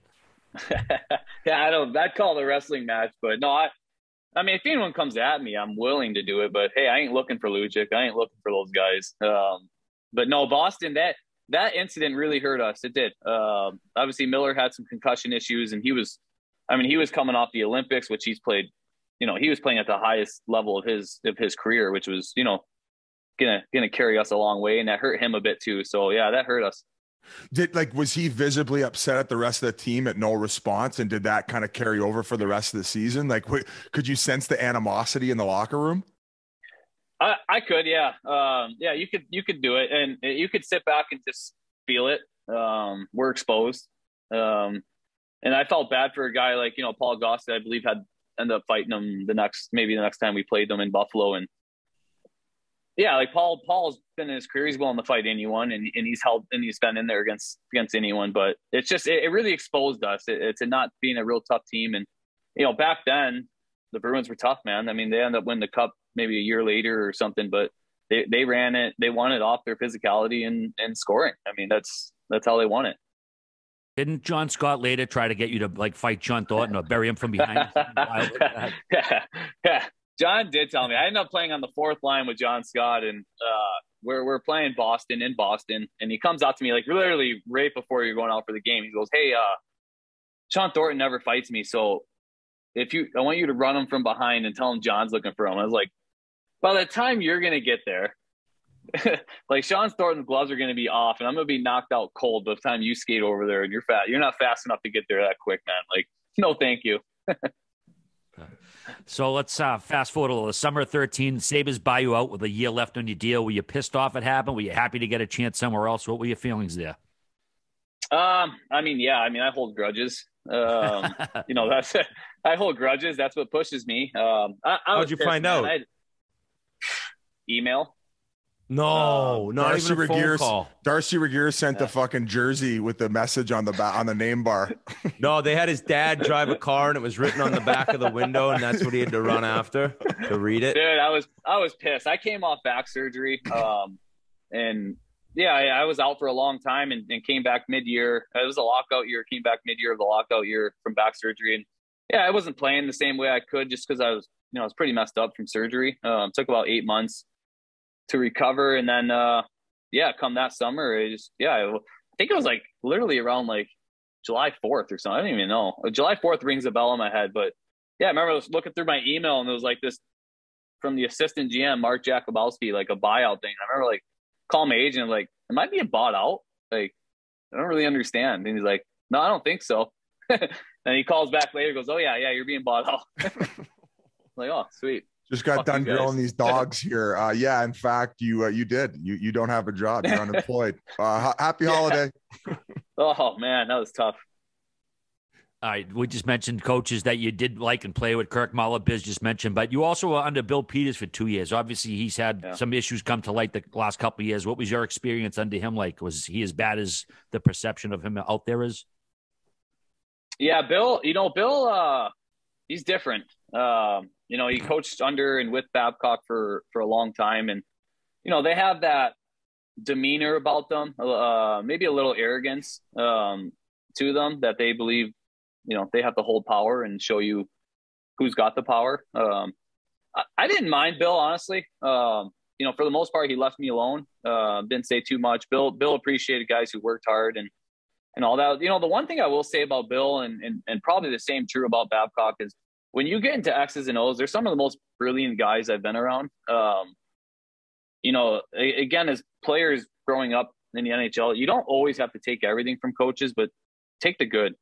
Yeah, I'd call it a wrestling match, but no, I mean, if anyone comes at me, I'm willing to do it. But hey, I ain't looking for Lucic. I ain't looking for those guys. But no, Boston, that incident really hurt us. It did. Obviously, Miller had some concussion issues, and he was coming off the Olympics, which he's played. He was playing at the highest level of his career, which was gonna carry us a long way, and that hurt him a bit too. So yeah, that hurt us. Was he visibly upset at the rest of the team at no response, and did that kind of carry over for the rest of the season? Could you sense the animosity in the locker room? I could, yeah. Yeah, you could do it, and you could sit back and just feel it. We're exposed. And I felt bad for a guy like, Paul Gossett, I believe ended up fighting him the next time we played them in Buffalo. And yeah, like Paul's been in his career, he's willing to fight anyone, and he's been in there against anyone. But it's just, it really exposed us. It's not being a real tough team. And, back then the Bruins were tough, man. I mean, they ended up winning the cup maybe a year later or something, but they ran it. They won it off their physicality and scoring. I mean, that's how they won it. Didn't John Scott later try to get you to fight John Thornton or bury him from behind? Yeah. John did tell me. I ended up playing on the fourth line with John Scott, and we're playing Boston in Boston, and he comes out to me like literally right before you're going out for the game. He goes, "Hey, John Thornton never fights me, so I want you to run him from behind and tell him John's looking for him." I was like, by the time you're gonna get there, like Sean Thornton's gloves are gonna be off, and I'm gonna be knocked out cold by the time you skate over there, and you're not fast enough to get there that quick, man. Like, no, thank you. So let's fast forward a little. The summer of 13, Sabres buy you out with a year left on your deal. Were you pissed off it happened? Were you happy to get a chance somewhere else? What were your feelings there? I mean, I hold grudges. That's I hold grudges. That's what pushes me. How'd you find out? Email. No, not Darcy even a phone Regier, call. Darcy Regier sent the fucking jersey with the message on the name bar. No, they had his dad drive a car, and it was written on the back of the window, and that's what he had to run after to read it. Dude, I was pissed. I came off back surgery, and yeah, I was out for a long time and came back mid-year. It was a lockout year. Came back mid-year of the lockout year from back surgery, and yeah, I wasn't playing the same way I could just because I was pretty messed up from surgery. It took about 8 months to recover, and then come that summer, I think it was like literally around like July 4th or something. I don't even know. July 4th rings a bell in my head, but yeah, I remember I was looking through my email, and it was like this from the assistant GM, Mark Jakubowski, like a buyout thing. I remember like calling my agent, like, am I being bought out? Like, I don't really understand. And he's like, no, I don't think so. And he calls back later, goes, oh yeah, you're being bought out. Like, oh, sweet. Just got done grilling these dogs here. Yeah, in fact, you did. You don't have a job. You're unemployed. Happy holiday. Oh man, that was tough. All right, we just mentioned coaches that you did like and play with. Kirk Muller, Biz just mentioned, but you also were under Bill Peters for 2 years. Obviously, he's had some issues come to light the last couple of years. What was your experience under him like? Was he as bad as the perception of him out there is? Yeah, Bill, he's different. He coached under and with Babcock for a long time, and they have that demeanor about them, maybe a little arrogance to them, that they believe they have to hold power and show you who's got the power. I didn't mind Bill, honestly. For the most part, he left me alone. Didn't say too much. Bill appreciated guys who worked hard and all that. The one thing I will say about Bill, and probably the same true about Babcock, is when you get into X's and O's, they're some of the most brilliant guys I've been around. Again, as players growing up in the NHL, you don't always have to take everything from coaches, but take the good.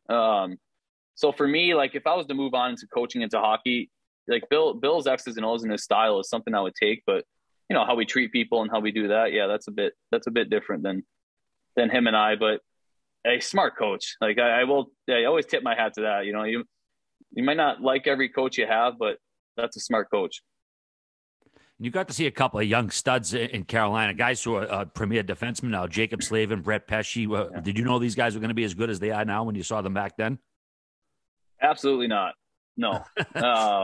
So for me, like if I was to move on into coaching into hockey, like Bill's X's and O's and his style is something I would take, but how we treat people and how we do that, yeah, that's a bit different than him and I. But a smart coach, like I always tip my hat to that. You might not like every coach you have, but that's a smart coach. You got to see a couple of young studs in Carolina, guys who are premier defensemen now, Jacob Slavin, Brett Pesce. Did you know these guys were going to be as good as they are now when you saw them back then? Absolutely not. No.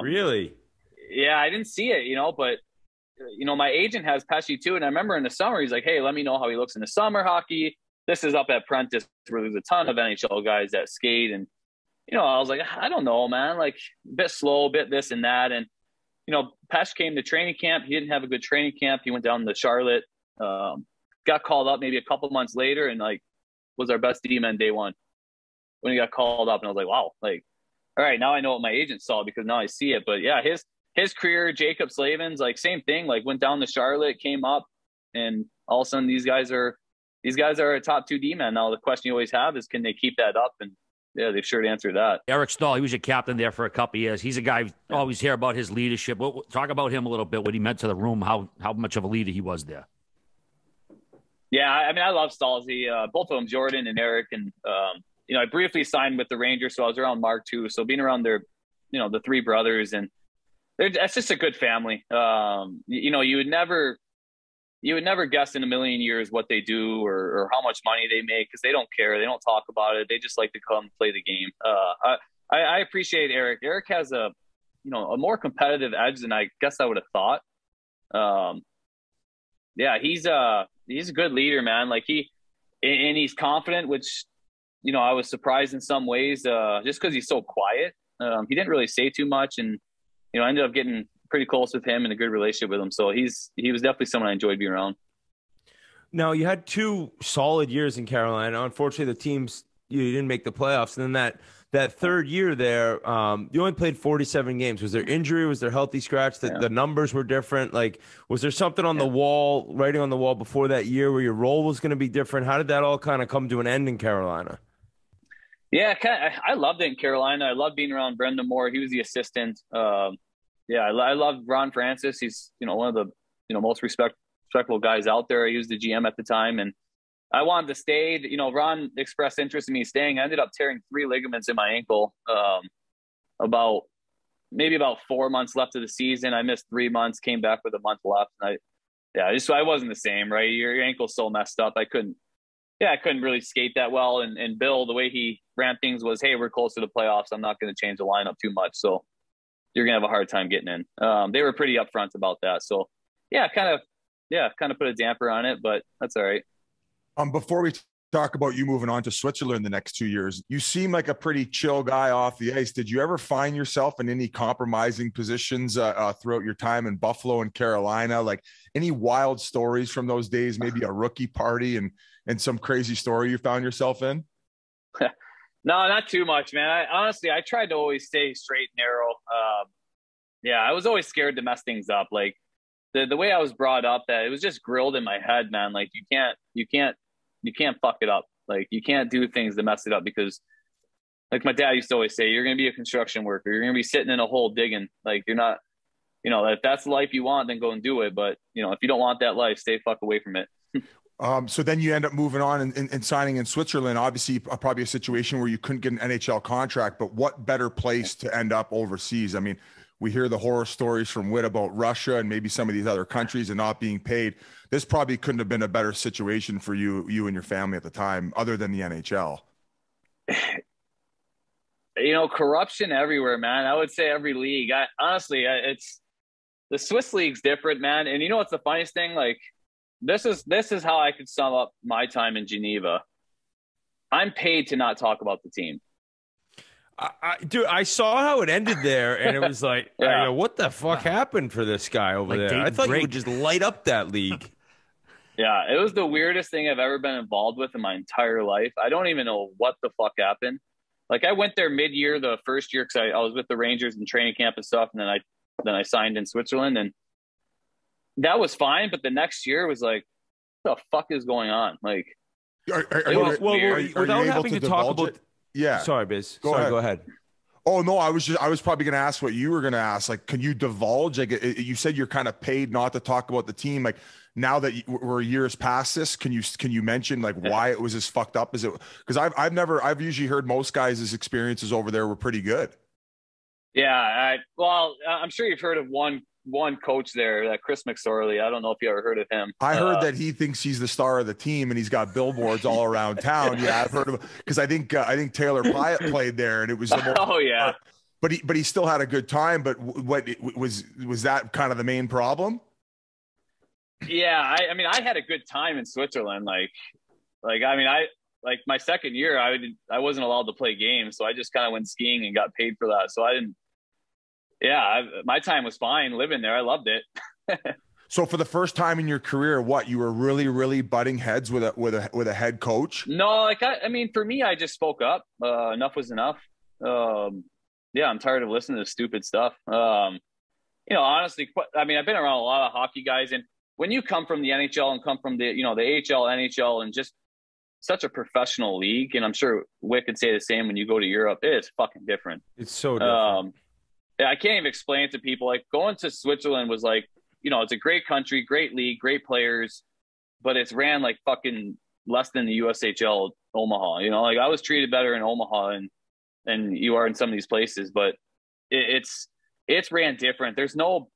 Really? Yeah, I didn't see it, but my agent has Pesce too. And I remember in the summer, he's like, hey, let me know how he looks in the summer hockey. This is up at Prentice where there's a ton of NHL guys that skate. And, I was like, I don't know, man, like a bit slow, a bit this and that. And, Pesce came to training camp. He didn't have a good training camp. He went down to Charlotte, got called up maybe a couple months later and was our best D-man day one when he got called up. And I was like, wow, all right, now I know what my agent saw because now I see it. But yeah, his career, Jacob Slavin's same thing, went down to Charlotte, came up, and all of a sudden these guys are a top 2 D-man. Now the question you always have is, can they keep that up? And yeah, they've sure answered that. Eric Stahl, he was your captain there for a couple of years. He's a guy always hear about his leadership. Talk about him a little bit, what he meant to the room, how much of a leader he was there. Yeah, I mean, I love Stahl. Both of them, Jordan and Eric, and I briefly signed with the Rangers, so I was around Mark too. So being around their, the 3 brothers, and that's just a good family. You would never guess in a million years what they do or how much money they make because they don't care. They don't talk about it. They just like to come play the game. I appreciate Eric. Eric has a more competitive edge than I guess I would have thought. Yeah, he's a good leader, man. And he's confident, which, I was surprised in some ways just because he's so quiet. He didn't really say too much, and, I ended up getting pretty close with him and a good relationship with him. So he was definitely someone I enjoyed being around. Now, you had 2 solid years in Carolina. Unfortunately, the teams, you didn't make the playoffs. And then that third year there, you only played 47 games. Was there injury? Was there healthy scratch? The numbers were different. Was there something on the wall, writing on the wall before that year where your role was going to be different? How did that all kind of come to an end in Carolina? Yeah, I loved it in Carolina. I loved being around Brendan Moore. He was the assistant. I love Ron Francis. He's, one of the, most respectable guys out there. He was the GM at the time, and I wanted to stay. Ron expressed interest in me staying. I ended up tearing 3 ligaments in my ankle. About 4 months left of the season. I missed 3 months, came back with a month left. And I wasn't the same, right? Your ankle's so messed up. I couldn't really skate that well. And Bill, the way he ran things was, hey, we're close to the playoffs. I'm not going to change the lineup too much. So you're going to have a hard time getting in. They were pretty upfront about that. So kind of put a damper on it, but that's all right. Before we talk about you moving on to Switzerland the next 2 years, you seem like a pretty chill guy off the ice. Did you ever find yourself in any compromising positions throughout your time in Buffalo and Carolina? Any wild stories from those days, maybe a rookie party and some crazy story you found yourself in? No, not too much, man. I tried to always stay straight and narrow. I was always scared to mess things up. The way I was brought up, that it was just grilled in my head, man. You can't fuck it up. You can't do things to mess it up because, my dad used to always say, you're going to be a construction worker. You're going to be sitting in a hole digging. You're not, if that's the life you want, then go and do it. But, if you don't want that life, stay fuck away from it. So then you end up moving on and signing in Switzerland, obviously probably a situation where you couldn't get an NHL contract, but what better place to end up overseas? I mean, we hear the horror stories from Whit about Russia and maybe some of these other countries and not being paid. This probably couldn't have been a better situation for you and your family at the time, other than the NHL. Corruption everywhere, man. I would say every league. Honestly, it's the Swiss league's different, man. And what's the funniest thing? This is how I could sum up my time in Geneva. I'm paid to not talk about the team. Dude, I saw how it ended there, and it was what the fuck happened for this guy over there? I thought you would just light up that league. Yeah, it was the weirdest thing I've ever been involved with in my entire life. I don't even know what the fuck happened. I went there mid-year the first year because I was with the Rangers in training camp and stuff, and then I signed in Switzerland, and that was fine. But the next year was what the fuck is going on? Without having to talk about. Yeah. Sorry, Biz. Go ahead. Oh no, I was probably going to ask what you were going to ask. Can you divulge? You said you're kind of paid not to talk about the team. Now that we're years past this, can you mention why it was as fucked up? Is it because I've usually heard most guys' experiences over there were pretty good. Yeah. I'm sure you've heard of one coach there, that Chris McSorley. I don't know if you ever heard of him. I heard that he thinks he's the star of the team and he's got billboards all around town. Yeah, I've heard of, because I think Taylor Pyatt played there, and it was oh yeah. But he still had a good time. But what was that kind of the main problem? Yeah, I mean, I had a good time in Switzerland. Like my second year, I wasn't allowed to play games, so I just kind of went skiing and got paid for that. So I didn't. Yeah, my time was fine living there. I loved it. So for the first time in your career, you were really, really butting heads with a head coach? No, I mean, for me, I just spoke up. Enough was enough. Yeah, I'm tired of listening to stupid stuff. Honestly, I mean, I've been around a lot of hockey guys, and when you come from the NHL and come from the AHL, NHL, and just such a professional league, and I'm sure Whit could say the same when you go to Europe, it is fucking different. It's so different. Yeah, I can't even explain it to people. Like, going to Switzerland was like, it's a great country, great league, great players, but it's ran like fucking less than the USHL Omaha. Like, I was treated better in Omaha than you are in some of these places, but it's ran different. There's no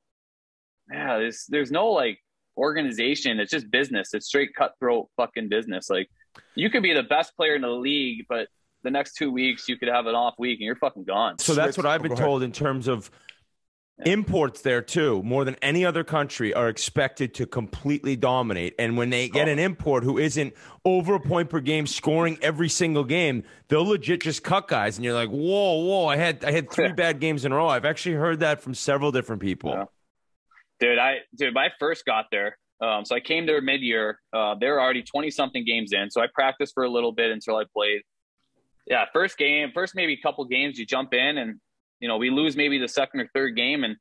like organization. It's just business. It's straight cutthroat fucking business. Like, you could be the best player in the league, but the next 2 weeks you could have an off week and you're fucking gone. So that's what I've been told in terms of imports there too, more than any other country, are expected to completely dominate. And when they get an import who isn't over a point per game scoring every single game, they'll legit just cut guys. And you're like, whoa, I had 3 bad games in a row. I've actually heard that from several different people. Yeah. Dude, when I first got there, so I came there mid-year. They were already 20-something games in, so I practiced for a little bit until I played. Yeah, first maybe couple games, you jump in and, we lose maybe the second or third game. And,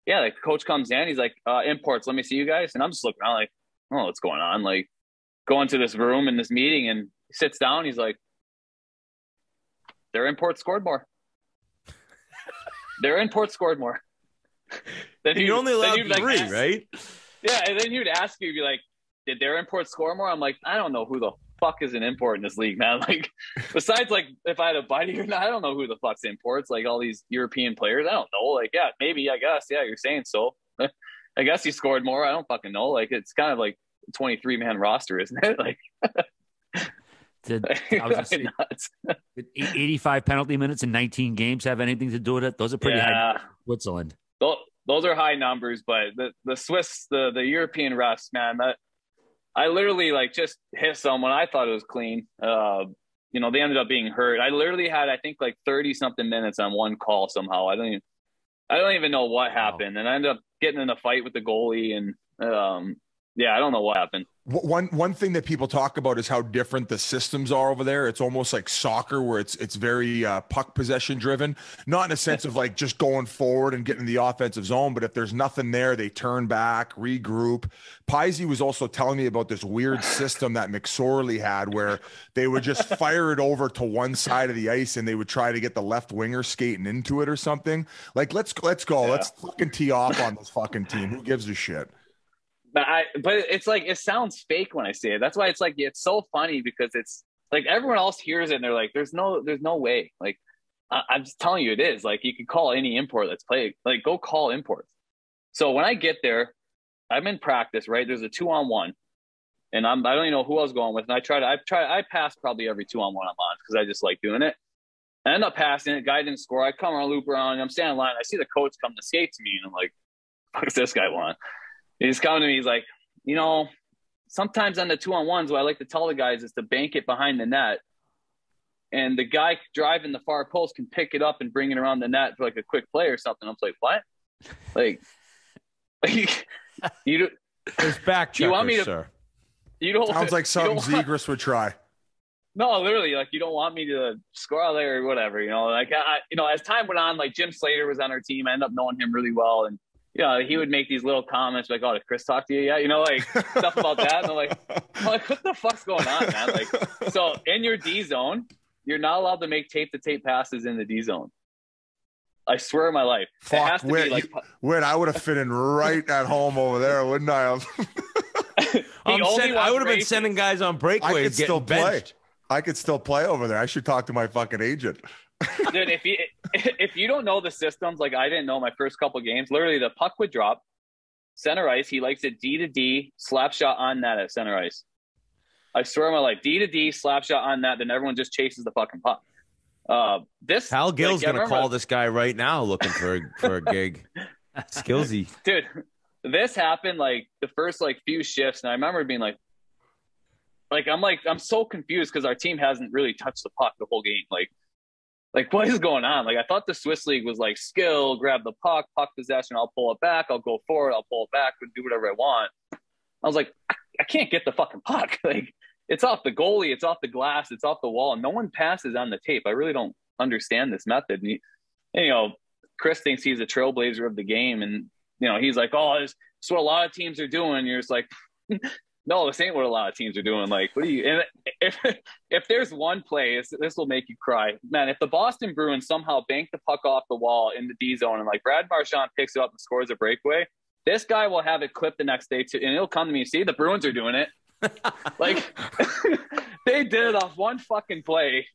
yeah, the coach comes in. He's like, imports, let me see you guys. And I'm just looking around like, oh, what's going on? Like, go into this room in this meeting, and he sits down. He's like, their imports scored more. Their imports scored more. Then you're only allowed 3, right? Yeah, and then he would ask you, be like, did their imports score more? I'm like, I don't know who the fuck is an import in this league, man. Like, besides, like, if I had a buddy or not, I don't know who the fuck's imports. Like, all these European players, I don't know. Like, yeah, maybe, I guess. Yeah, you're saying so. I guess he scored more. I don't fucking know. Like, it's kind of like a 23-man roster, isn't it? Like, I was say, did 85 penalty minutes in 19 games have anything to do with it? Those are pretty high in Switzerland. Those are high numbers, but the Swiss, the European refs, man, that I literally like just hit someone. I thought it was clean. They ended up being hurt. I literally had, I think, like 30 something minutes on one call somehow. I don't even know what happened. And I ended up getting in a fight with the goalie, and I don't know what happened. One thing that people talk about is how different the systems are over there. It's almost like soccer, where it's very puck possession driven, not in a sense of like just going forward and getting in the offensive zone, but if there's nothing there, they turn back, regroup. Pisey was also telling me about this weird system that McSorley had, where they would just fire it over to one side of the ice and they would try to get the left winger skating into it or something. Like, let's go. Yeah. Let's fucking tee off on this fucking team. Who gives a shit? But it's like, it sounds fake when I say it. That's why it's like, it's so funny, because it's like everyone else hears it and they're like, there's no way. Like, I'm just telling you, it is. Like, you could call any import that's played. Like, go call imports. So when I get there, I'm in practice, right? There's a 2-on-1, and I don't even know who I was going with. And I pass probably every 2-on-1 I'm on, because I just like doing it. I end up passing it. Guy didn't score. I come around, loop around, and I'm standing in line. I see the coach come to skate to me, and I'm like, what's this guy want? He's coming to me. He's like, sometimes on the 2-on-1s, what I like to tell the guys is to bank it behind the net. And the guy driving the far post can pick it up and bring it around the net for like a quick play or something. I'm like, what? Like you do. There's back checkers, you want me to, sir. You don't. Sounds like something Zegras would try. No, literally, like, you don't want me to score out there or whatever. Like, as time went on, like, Jim Slater was on our team. I ended up knowing him really well, and he would make these little comments like, "Oh, did Chris talk to you yet?" Like stuff about that. And I'm like, what the fuck's going on, man? Like, so in your D zone, you're not allowed to make tape-to-tape passes in the D zone. I swear on my life. Fuck, it has to be like, Whit, I would have fit in right at home over there, wouldn't I? I would have been sending guys on breakaways. I could still play. Benched. I could still play over there. I should talk to my fucking agent. Dude, if you don't know the systems, like I didn't know my first couple games, literally the puck would drop, center ice. He likes it D to D, slap shot on net at center ice. I swear on my life, D to D, slap shot on net, then everyone just chases the fucking puck. This Hal Gill's like, gonna call this guy right now looking for a gig. Skillsy. Dude, this happened like the first like few shifts, and I remember being like I'm so confused because our team hasn't really touched the puck the whole game. Like what is going on? Like I thought the Swiss League was like skill, grab the puck possession, I'll pull it back, I'll go forward, I'll pull it back, and do whatever I want. I was like, I can't get the fucking puck. Like it's off the goalie, it's off the glass, it's off the wall. No one passes on the tape. I really don't understand this method. And you know, Chris thinks he's a trailblazer of the game, and you know, he's like, oh, this is what a lot of teams are doing. You're just like, no, this ain't what a lot of teams are doing. Like, what do you? And if there's one play, this will make you cry, man. If the Boston Bruins somehow bank the puck off the wall in the D zone, and like Brad Marchand picks it up and scores a breakaway, this guy will have it clipped the next day too, and he'll come to me. See, the Bruins are doing it. Like they did it off one fucking play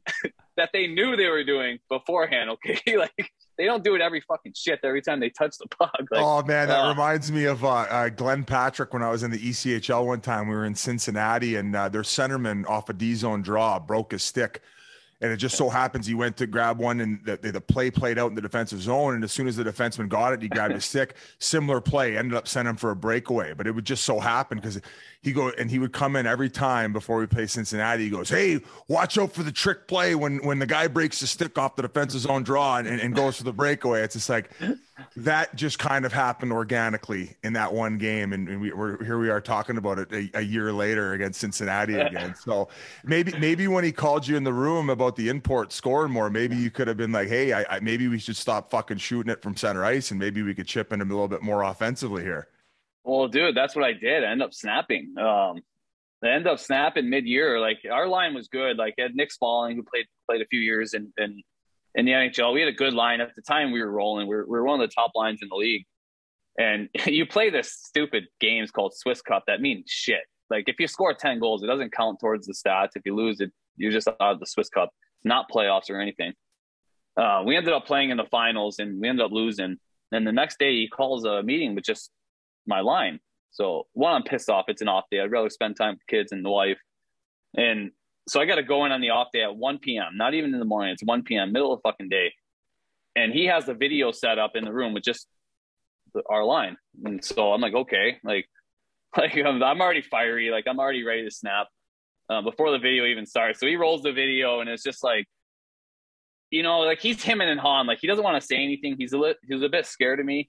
that they knew they were doing beforehand. Okay, like they don't do it every fucking shit every time they touch the puck. Like, oh man, that reminds me of Glenn Patrick when I was in the ECHL one time. We were in Cincinnati, and their centerman off a D zone draw broke his stick. And it just so happens he went to grab one, and the play played out in the defensive zone. And as soon as the defenseman got it, he grabbed his stick. Similar play, ended up sending him for a breakaway. But it would just so happen because he would come in every time before we play Cincinnati. He goes, hey, watch out for the trick play when the guy breaks the stick off the defensive zone draw and goes for the breakaway. It's just like that just kind of happened organically in that one game. And we are talking about it a year later against Cincinnati again. So maybe when he called you in the room about the import scoring more, maybe you could have been like, hey, maybe we should stop fucking shooting it from center ice, and maybe we could chip in a little bit more offensively here. Well, dude, that's what I did. I ended up snapping. I ended up snapping mid-year. Like our line was good. Like had Nick Spalling, who played a few years in the NHL. We had a good line at the time. We were rolling. We were one of the top lines in the league. And you play this stupid games called Swiss Cup that mean shit. Like if you score 10 goals, it doesn't count towards the stats. If you lose it, you're just out of the Swiss Cup. It's not playoffs or anything. We ended up playing in the finals, and we ended up losing. And the next day, he calls a meeting with just my line. So one, I'm pissed off. It's an off day. I'd rather spend time with kids and the wife. And so I got to go in on the off day at 1 p.m. Not even in the morning. It's 1 p.m. middle of the fucking day. And he has the video set up in the room with just our line. And so I'm like, okay, like I'm already fiery. Like I'm already ready to snap before the video even starts. So he rolls the video, and it's just like, you know, like he's hemming and hawing. Like he doesn't want to say anything. He was a bit scared of me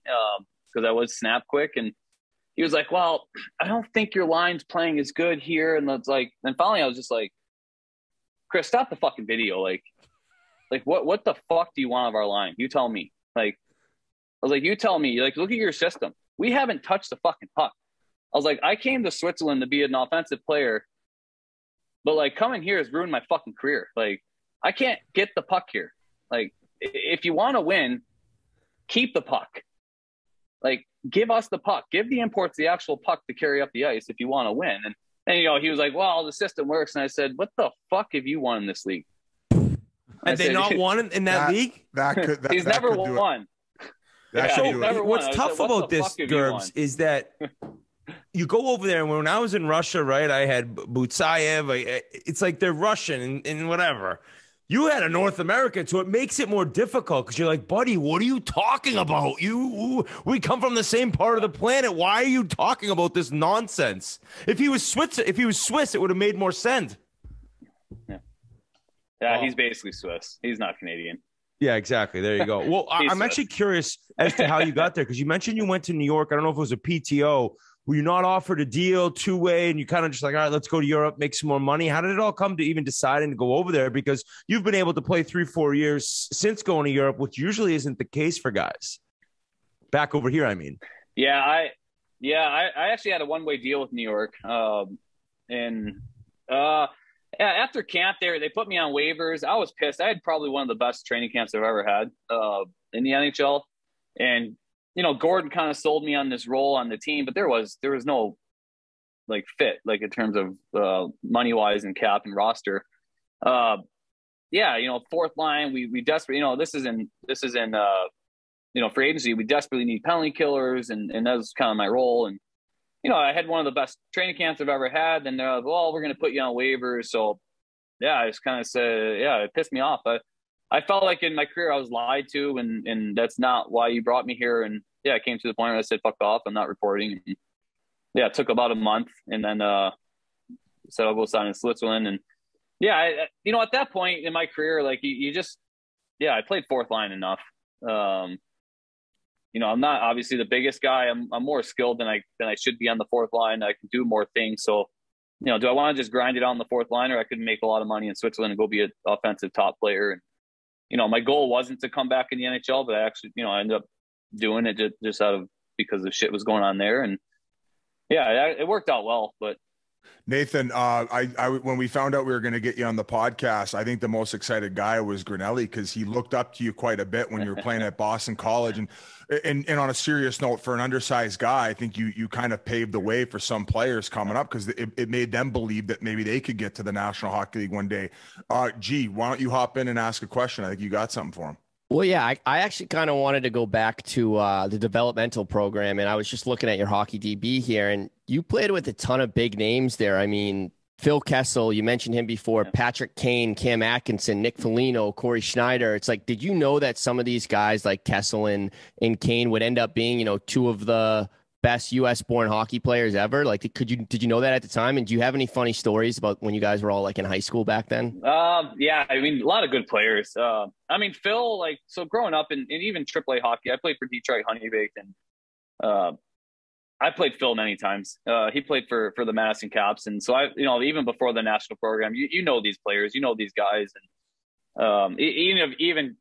because I was snap quick. And he was like, well, I don't think your line's playing as good here. And it's like, and finally I was just like, Chris, stop the fucking video. Like what the fuck do you want of our line? You tell me. Like, I was like, you tell me. Like, look at your system. We haven't touched the fucking puck. I was like, I came to Switzerland to be an offensive player, but like coming here has ruined my fucking career. Like, I can't get the puck here. Like, if you want to win, keep the puck. Like, give us the puck. Give the imports the actual puck to carry up the ice if you want to win. And you know, he was like, well, the system works. And I said, what the fuck have you won in this league? Had they not won in that league? He's never won. What's tough about this, Gerbs, is that you go over there, and when I was in Russia, right, I had Butsayev. It's like they're Russian and whatever. You had a North American, so it makes it more difficult because you're like, buddy, what are you talking about? We come from the same part of the planet. Why are you talking about this nonsense? If he was Swiss, it would have made more sense. Yeah, he's basically Swiss. He's not Canadian. Yeah, exactly. There you go. Well, I'm actually curious as to how you got there because you mentioned you went to New York. I don't know if it was a PTO. Were you not offered a deal two-way and you kind of just like, all right, let's go to Europe, make some more money? How did it all come to even deciding to go over there? Because you've been able to play 3-4 years since going to Europe, which usually isn't the case for guys. Back over here, I mean. Yeah, I actually had a one-way deal with New York. After camp there, they put me on waivers. I was pissed. I had probably one of the best training camps I've ever had in the NHL. And you know, Gordon kind of sold me on this role on the team, but there was no like fit, like in terms of money wise and cap and roster. yeah, fourth line, we desperately, this is in free agency. We desperately need penalty killers, and that was kind of my role. And I had one of the best training camps I've ever had. And they're like, well, we're going to put you on waivers. So yeah, I just kind of said, yeah, it pissed me off. I felt like in my career I was lied to, and that's not why you brought me here. And yeah, I came to the point where I said, fuck off, I'm not reporting. And yeah, it took about a month, and then said I'll go sign in Switzerland. And yeah, at that point in my career, like you just, yeah, I played fourth line enough. I'm not obviously the biggest guy. I'm more skilled than I should be on the fourth line. I can do more things. So, do I want to just grind it on the fourth line, or I could make a lot of money in Switzerland and go be an offensive top player? And, my goal wasn't to come back in the NHL, but I actually, I ended up doing it just because the shit was going on there. And yeah, it worked out well, but. Nathan, when we found out we were going to get you on the podcast, I think the most excited guy was Grinelli, because he looked up to you quite a bit when you were playing at Boston College. And on a serious note, for an undersized guy, I think you kind of paved the way for some players coming up, because it made them believe that maybe they could get to the National Hockey League one day. G, why don't you hop in and ask a question? I think you got something for him. Well, yeah, I actually kind of wanted to go back to the developmental program, and I was just looking at your hockey DB here, and you played with a ton of big names there. I mean, Phil Kessel, you mentioned him before, yeah. Patrick Kane, Cam Atkinson, Nick Foligno, Corey Schneider. It's like, did you know that some of these guys like Kessel and Kane would end up being, two of the best U.S.-born hockey players ever? Like, did you know that at the time? And do you have any funny stories about when you guys were all like in high school back then? Yeah, I mean, a lot of good players. I mean, Phil, so growing up in even AAA hockey, I played for Detroit Honeybaked, and I played Phil many times. He played for the Madison Caps, and so even before the national program, you know these players, these guys, and even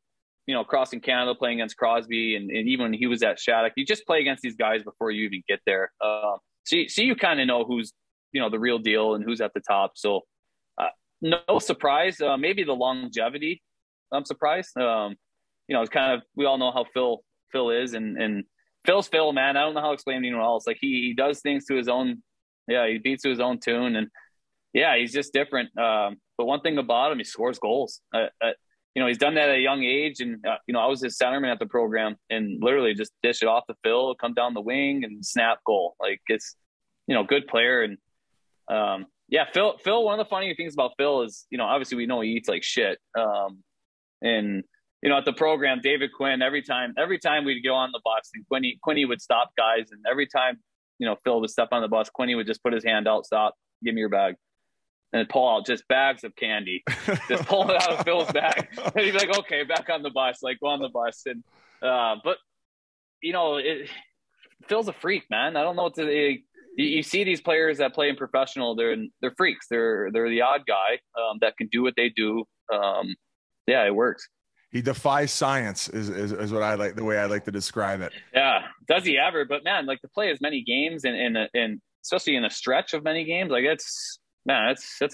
crossing Canada, playing against Crosby, and even when he was at Shattuck, you just play against these guys before you even get there. So you kind of know who's, the real deal and who's at the top. So no surprise, maybe the longevity. I'm surprised. It's kind of, we all know how Phil is, and Phil's Phil, man. I don't know how to explain to anyone else. Like he does things to his own. Yeah, he beats to his own tune, and yeah, he's just different. But one thing about him, he scores goals. He's done that at a young age, and I was his centerman at the program, and literally just dish it off the Phil, come down the wing, and snap goal. Like it's, good player. And Phil. One of the funny things about Phil is, obviously we know he eats like shit. And at the program, David Quinn, every time we'd go on the bus, and Quinny would stop guys, and every time Phil would step on the bus, Quinny would just put his hand out, stop, give me your bag. And pull out just bags of candy, just pull it out of Phil's bag. And he'd be like, okay, back on the bus, like go on the bus. And, but Phil's a freak, man. I don't know what to, you see these players that play in professional, they're freaks. They're the odd guy that can do what they do. Yeah, it works. He defies science is what I like, the way I like to describe it. Yeah. Does he ever? But man, like to play as many games and especially in a stretch of many games, like that's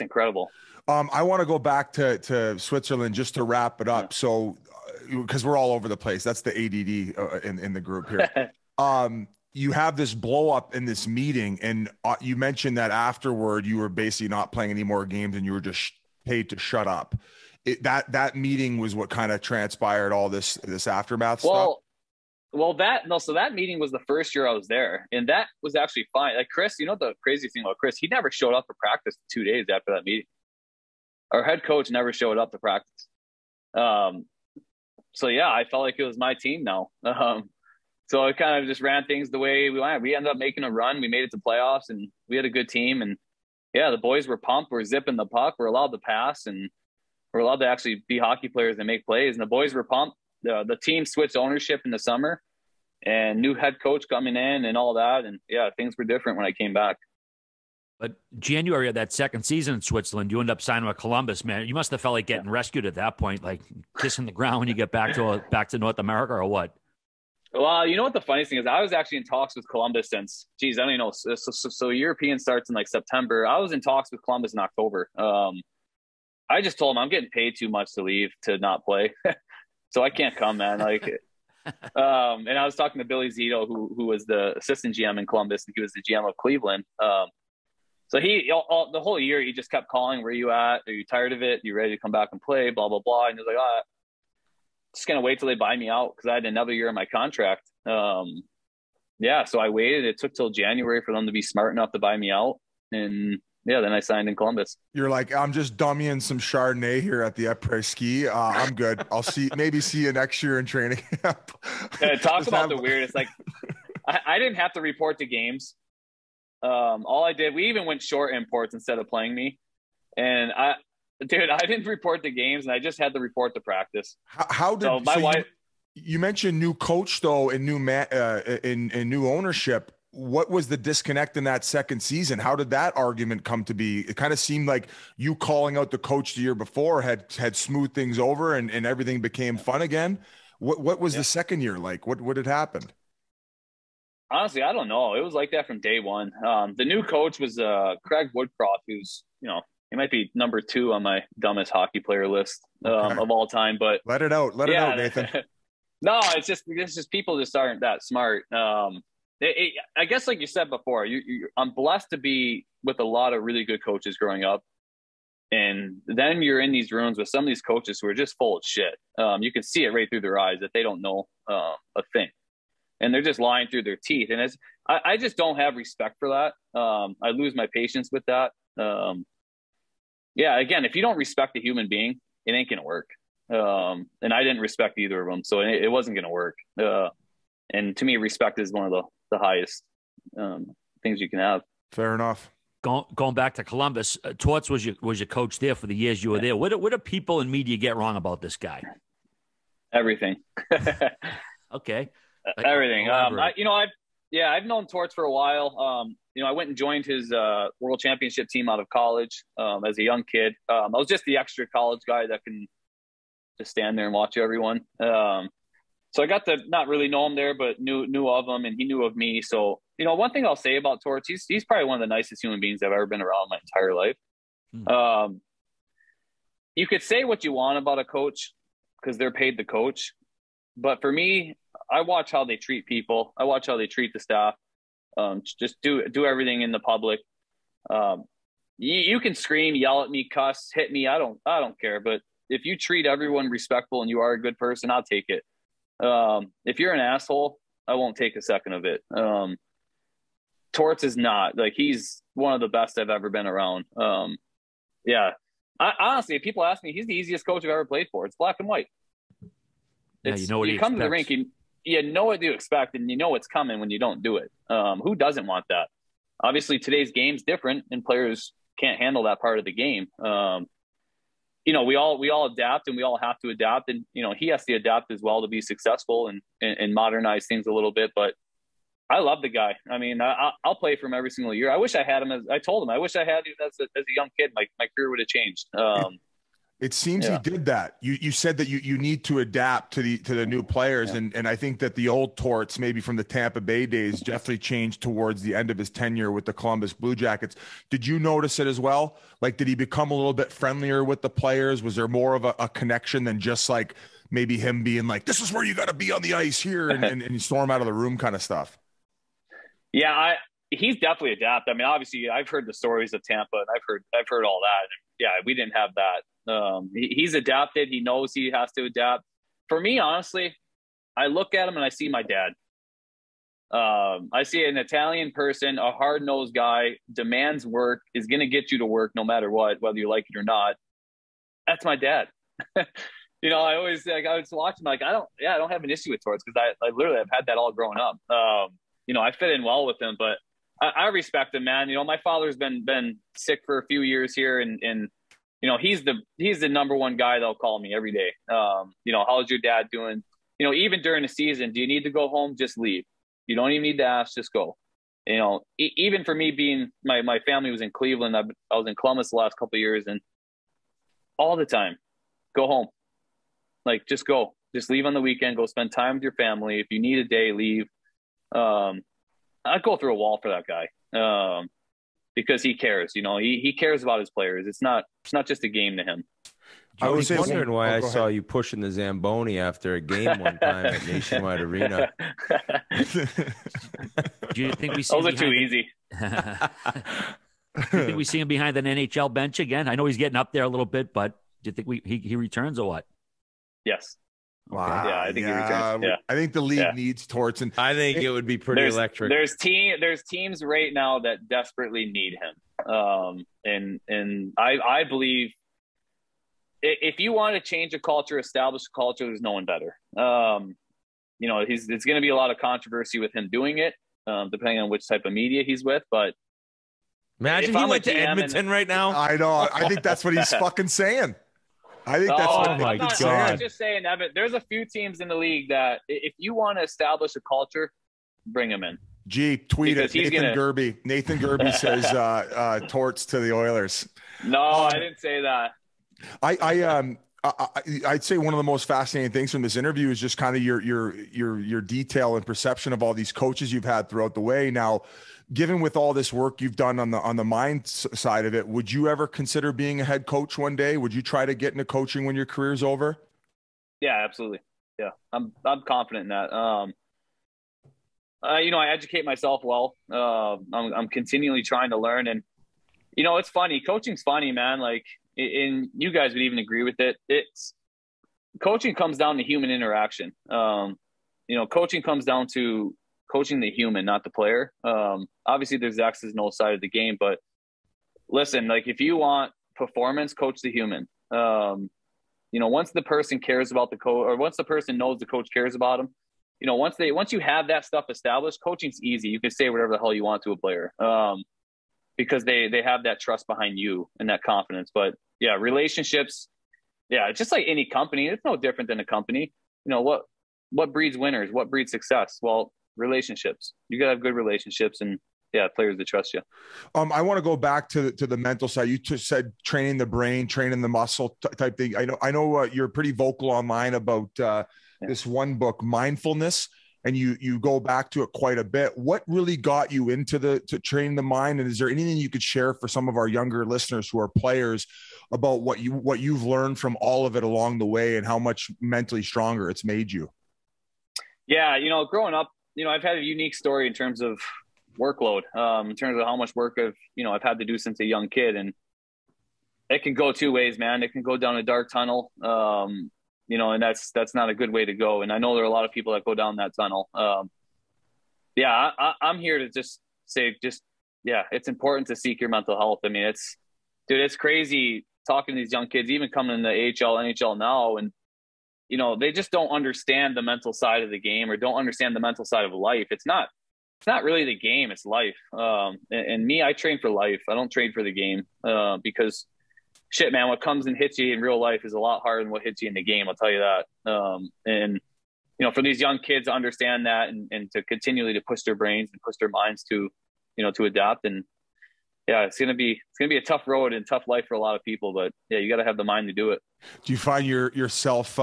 incredible. I want to go back to Switzerland just to wrap it up. Yeah. So, because we're all over the place, that's the ADD in the group here. You have this blow up in this meeting, and you mentioned that afterward you were basically not playing any more games, and you were just paid to shut up. That meeting was what kind of transpired all this aftermath stuff. So that meeting was the first year I was there, and that was actually fine. Like Chris, the crazy thing about Chris, he never showed up for practice 2 days after that meeting. Our head coach never showed up to practice. So yeah, I felt like it was my team now. So I kind of just ran things the way we wanted. We ended up making a run. We made it to playoffs, and we had a good team. And yeah, the boys were pumped. We're zipping the puck. We're allowed to pass, and we're allowed to actually be hockey players and make plays. And the boys were pumped. The team switched ownership in the summer, and new head coach coming in and all that. And yeah, things were different when I came back. But January of that second season in Switzerland, you end up signing with Columbus, man. You must have felt like getting rescued at that point, like kissing the ground when you get back to North America, or what? Well, you know what the funniest thing is? I was actually in talks with Columbus since, I don't even know. So European starts in like September. I was in talks with Columbus in October. I just told him I'm getting paid too much to leave to not play. So I can't come, man. Like, and I was talking to Billy Zito, who was the assistant GM in Columbus, and he was the GM of Cleveland. So the whole year, he just kept calling, where you at? Are you tired of it? You ready to come back and play? Blah, blah, blah. And he was like, just going to wait till they buy me out, because I had another year in my contract. Yeah, so I waited. It took till January for them to be smart enough to buy me out. And yeah, then I signed in Columbus. You're like, I'm just dummying some Chardonnay here at the après ski. I'm good. I'll maybe see you next year in training camp. Talk about the weirdest. Like, I didn't have to report to games. All I did, we even went short imports instead of playing me. And I didn't report to games, and I just had to report to practice. How did my wife? You mentioned new coach though, and in new ownership. What was the disconnect in that second season? How did that argument come to be? It kind of seemed like you calling out the coach the year before had smoothed things over, and everything became fun again. What was the second year like? What had happened? Honestly, I don't know. It was like that from day one. The new coach was Craig Woodcroft, who's, he might be number 2 on my dumbest hockey player list of all time. But let it out, Nathan. No, it's just people just aren't that smart. I guess, like you said before, I'm blessed to be with a lot of really good coaches growing up, and then you're in these rooms with some of these coaches who are just full of shit. You can see it right through their eyes that they don't know a thing. And they're just lying through their teeth. And I just don't have respect for that. I lose my patience with that. Again, if you don't respect a human being, it ain't going to work. And I didn't respect either of them. So it wasn't going to work. And to me, respect is one of the highest things you can have. Fair enough. Going back to Columbus, Torts was your coach there for the years you were there. What do people in media get wrong about this guy? Everything. Okay. Everything. I've known Torts for a while. I went and joined his world championship team out of college as a young kid. I was just the extra college guy that can just stand there and watch everyone. So I got to not really know him there, but knew of him, and he knew of me. So, one thing I'll say about Torts, he's probably one of the nicest human beings I've ever been around my entire life. You could say what you want about a coach because they're paid to coach. But for me, I watch how they treat people. I watch how they treat the staff. Just do everything in the public. You can scream, yell at me, cuss, hit me. I don't care. But if you treat everyone respectful and you are a good person, I'll take it. If you're an asshole, I won't take a second of it. Torts is not. Like, he's one of the best I've ever been around. Honestly, if people ask me, he's the easiest coach I've ever played for. It's black and white. You know what you come to the rink, you know what to expect, and you know what's coming when you don't do it. Who doesn't want that? Obviously, today's game's different, and players can't handle that part of the game. We all adapt, and we all have to adapt, and he has to adapt as well to be successful and modernize things a little bit. But I love the guy. I mean, I'll play for him every single year. I wish I had him. I told him I wish I had him as a young kid. My career would have changed. It seems he did that. You said that you need to adapt to the new players, and I think that the old Torts, maybe from the Tampa Bay days, definitely changed towards the end of his tenure with the Columbus Blue Jackets. Did you notice it as well? Like, did he become a little bit friendlier with the players? Was there more of a connection than just like maybe him being like, "This is where you got to be on the ice here," and you storm out of the room kind of stuff? Yeah, he's definitely adapted. I mean, obviously, I've heard the stories of Tampa, and I've heard all that. And we didn't have that. He's adapted. He knows he has to adapt. For me, honestly, I look at him and I see my dad. I see an Italian person, a hard-nosed guy, demands work, is going to get you to work no matter what, whether you like it or not. That's my dad. I always I was watching like I don't have an issue with Torts because I literally have had that all growing up. I fit in well with him, but I respect him, man. My father's been sick for a few years here, and he's the number one guy that'll call me every day. How's your dad doing? Even during the season, do you need to go home? Just leave. You don't even need to ask, just go. Even for me being, my family was in Cleveland. I was in Columbus the last couple of years, and all the time, go home. Like, just go. Just leave on the weekend. Go spend time with your family. If you need a day, leave. I'd go through a wall for that guy. Because he cares, he cares about his players. It's not just a game to him. I was wondering why I saw you pushing the Zamboni after a game one time at Nationwide Arena. Do you think we see those are too easy? Do you think we see him behind an NHL bench again? I know he's getting up there a little bit, but do you think he returns or what? Yes. Wow. Yeah, I think he returns. Yeah. I think the league needs Torts, and I think it would be pretty electric. There's teams right now that desperately need him. And I believe if you want to change a culture, establish a culture, there's no one better. It's going to be a lot of controversy with him doing it, depending on which type of media he's with. But imagine he went to Edmonton right now. I know. I think that's what he's fucking saying. I think that's what my God. I'm just saying, Evan, there's a few teams in the league that if you want to establish a culture, bring him in. Tweet it. Nathan Gerbe says Torts to the Oilers. No, I didn't say that. I'd say one of the most fascinating things from this interview is just kind of your detail and perception of all these coaches you've had throughout the way. Now, given with all this work you've done on the mind side of it, would you ever consider being a head coach one day? Would you try to get into coaching when your career's over? Yeah, absolutely. Yeah, I'm confident in that. I educate myself well. I'm continually trying to learn, and it's funny. Coaching's funny, man. Like, and you guys would even agree with it. Coaching comes down to human interaction. Coaching comes down to coaching the human, not the player. Obviously there's the X's and O's side of the game, but listen, like if you want performance, coach the human. Once the person cares about the coach, or once the person knows the coach cares about him, once you have that stuff established, coaching's easy. You can say whatever the hell you want to a player. Because they have that trust behind you and that confidence. But yeah, relationships, it's just like any company. It's no different than a company. What breeds winners? What breeds success? Well, relationships. You gotta have good relationships and players that trust you. I want to go back to the mental side. You just said training the brain, training the muscle type thing. I know you're pretty vocal online about this one book, Mindfulness. And you go back to it quite a bit. What really got you into to training the mind? And is there anything you could share for some of our younger listeners who are players about what you've learned from all of it along the way and how much mentally stronger it's made you? Yeah, growing up, I've had a unique story in terms of workload, in terms of how much work I've had to do since a young kid, and it can go two ways, man. It can go down a dark tunnel. And that's not a good way to go. And I know there are a lot of people that go down that tunnel. I'm here to just say, it's important to seek your mental health. I mean, it's crazy talking to these young kids, even coming in the AHL, NHL now. And, they just don't understand the mental side of the game or don't understand the mental side of life. It's not really the game, it's life. And me, I train for life. I don't train for the game because shit, man, what comes and hits you in real life is a lot harder than what hits you in the game. I'll tell you that. And for these young kids to understand that and to continually to push their brains and push their minds to adapt. And it's going to be a tough road and tough life for a lot of people, but you got to have the mind to do it. Do you find yourself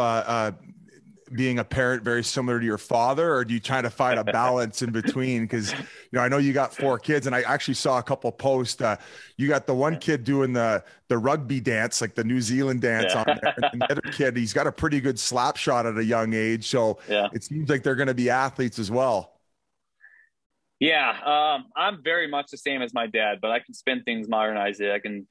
being a parent very similar to your father, or do you try to find a balance in between? Because I know you got 4 kids, and I actually saw a couple posts. You got the one kid doing the rugby dance, like the New Zealand dance on there, and the other kid, he's got a pretty good slap shot at a young age. So it seems like they're going to be athletes as well. Yeah, I'm very much the same as my dad, but I can spin things, modernize it. I can,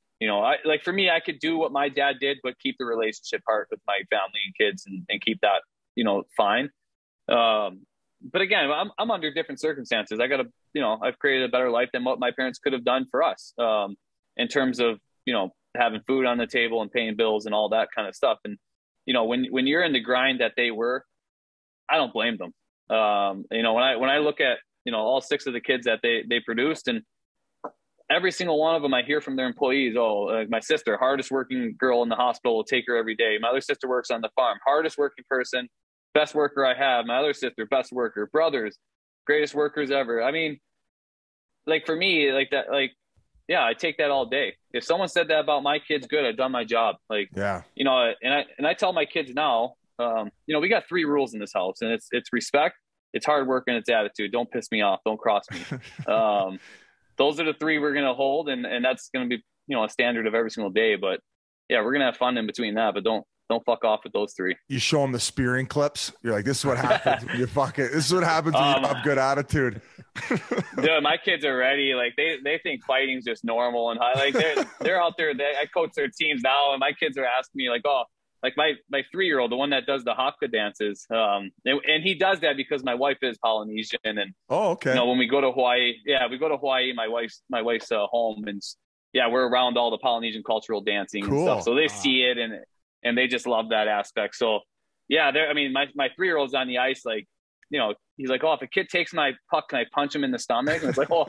for me, I could do what my dad did, but keep the relationship part with my family and kids and keep that, fine. But again, I'm under different circumstances. I got to, I've created a better life than what my parents could have done for us, in terms of, having food on the table and paying bills and all that kind of stuff. And, when you're in the grind that they were, I don't blame them. When I look at, all 6 of the kids that they produced, and every single one of them, I hear from their employees, my sister, hardest working girl in the hospital, will take her every day. My other sister works on the farm, hardest working person, best worker I have. My other sister, best worker. Brothers, greatest workers ever. I mean, like for me, like that, like, I take that all day. If someone said that about my kids, good, I've done my job. Like, and I tell my kids now, we got 3 rules in this house, and it's respect, it's hard work, and it's attitude. Don't piss me off. Don't cross me. Those are the 3 we're going to hold. And that's going to be, a standard of every single day, but we're going to have fun in between that, but don't don't fuck off with those three. You show them the spearing clips. You're like, this is what happens when you fuck it. This is what happens when you have good attitude. Dude, my kids are ready. Like they think fighting's just normal, and like they're out there. I coach their teams now, and my kids are asking me like, oh, like my 3-year-old, the one that does the haka dances, and he does that because my wife is Polynesian, and okay. You know, when we go to Hawaii, my wife's home, and we're around all the Polynesian cultural dancing and stuff, so they see it and they just love that aspect. So I mean, my 3-year-old's on the ice, like, you know, he's like, oh, if a kid takes my puck, can I punch him in the stomach? And it's like, oh,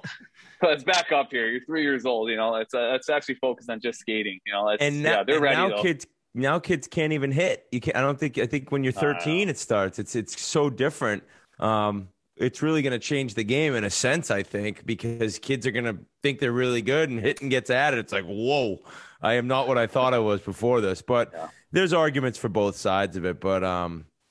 let's back up here. You're 3 years old, you know. It's actually focused on just skating, you know. They're ready now though. Now kids can't even hit. You can't. I think when you're 13, it starts. It's so different. It's really going to change the game in a sense, I think, because kids are going to think they're really good, and hitting gets at it. It's like, whoa, I am not what I thought I was before this. But there's arguments for both sides of it. But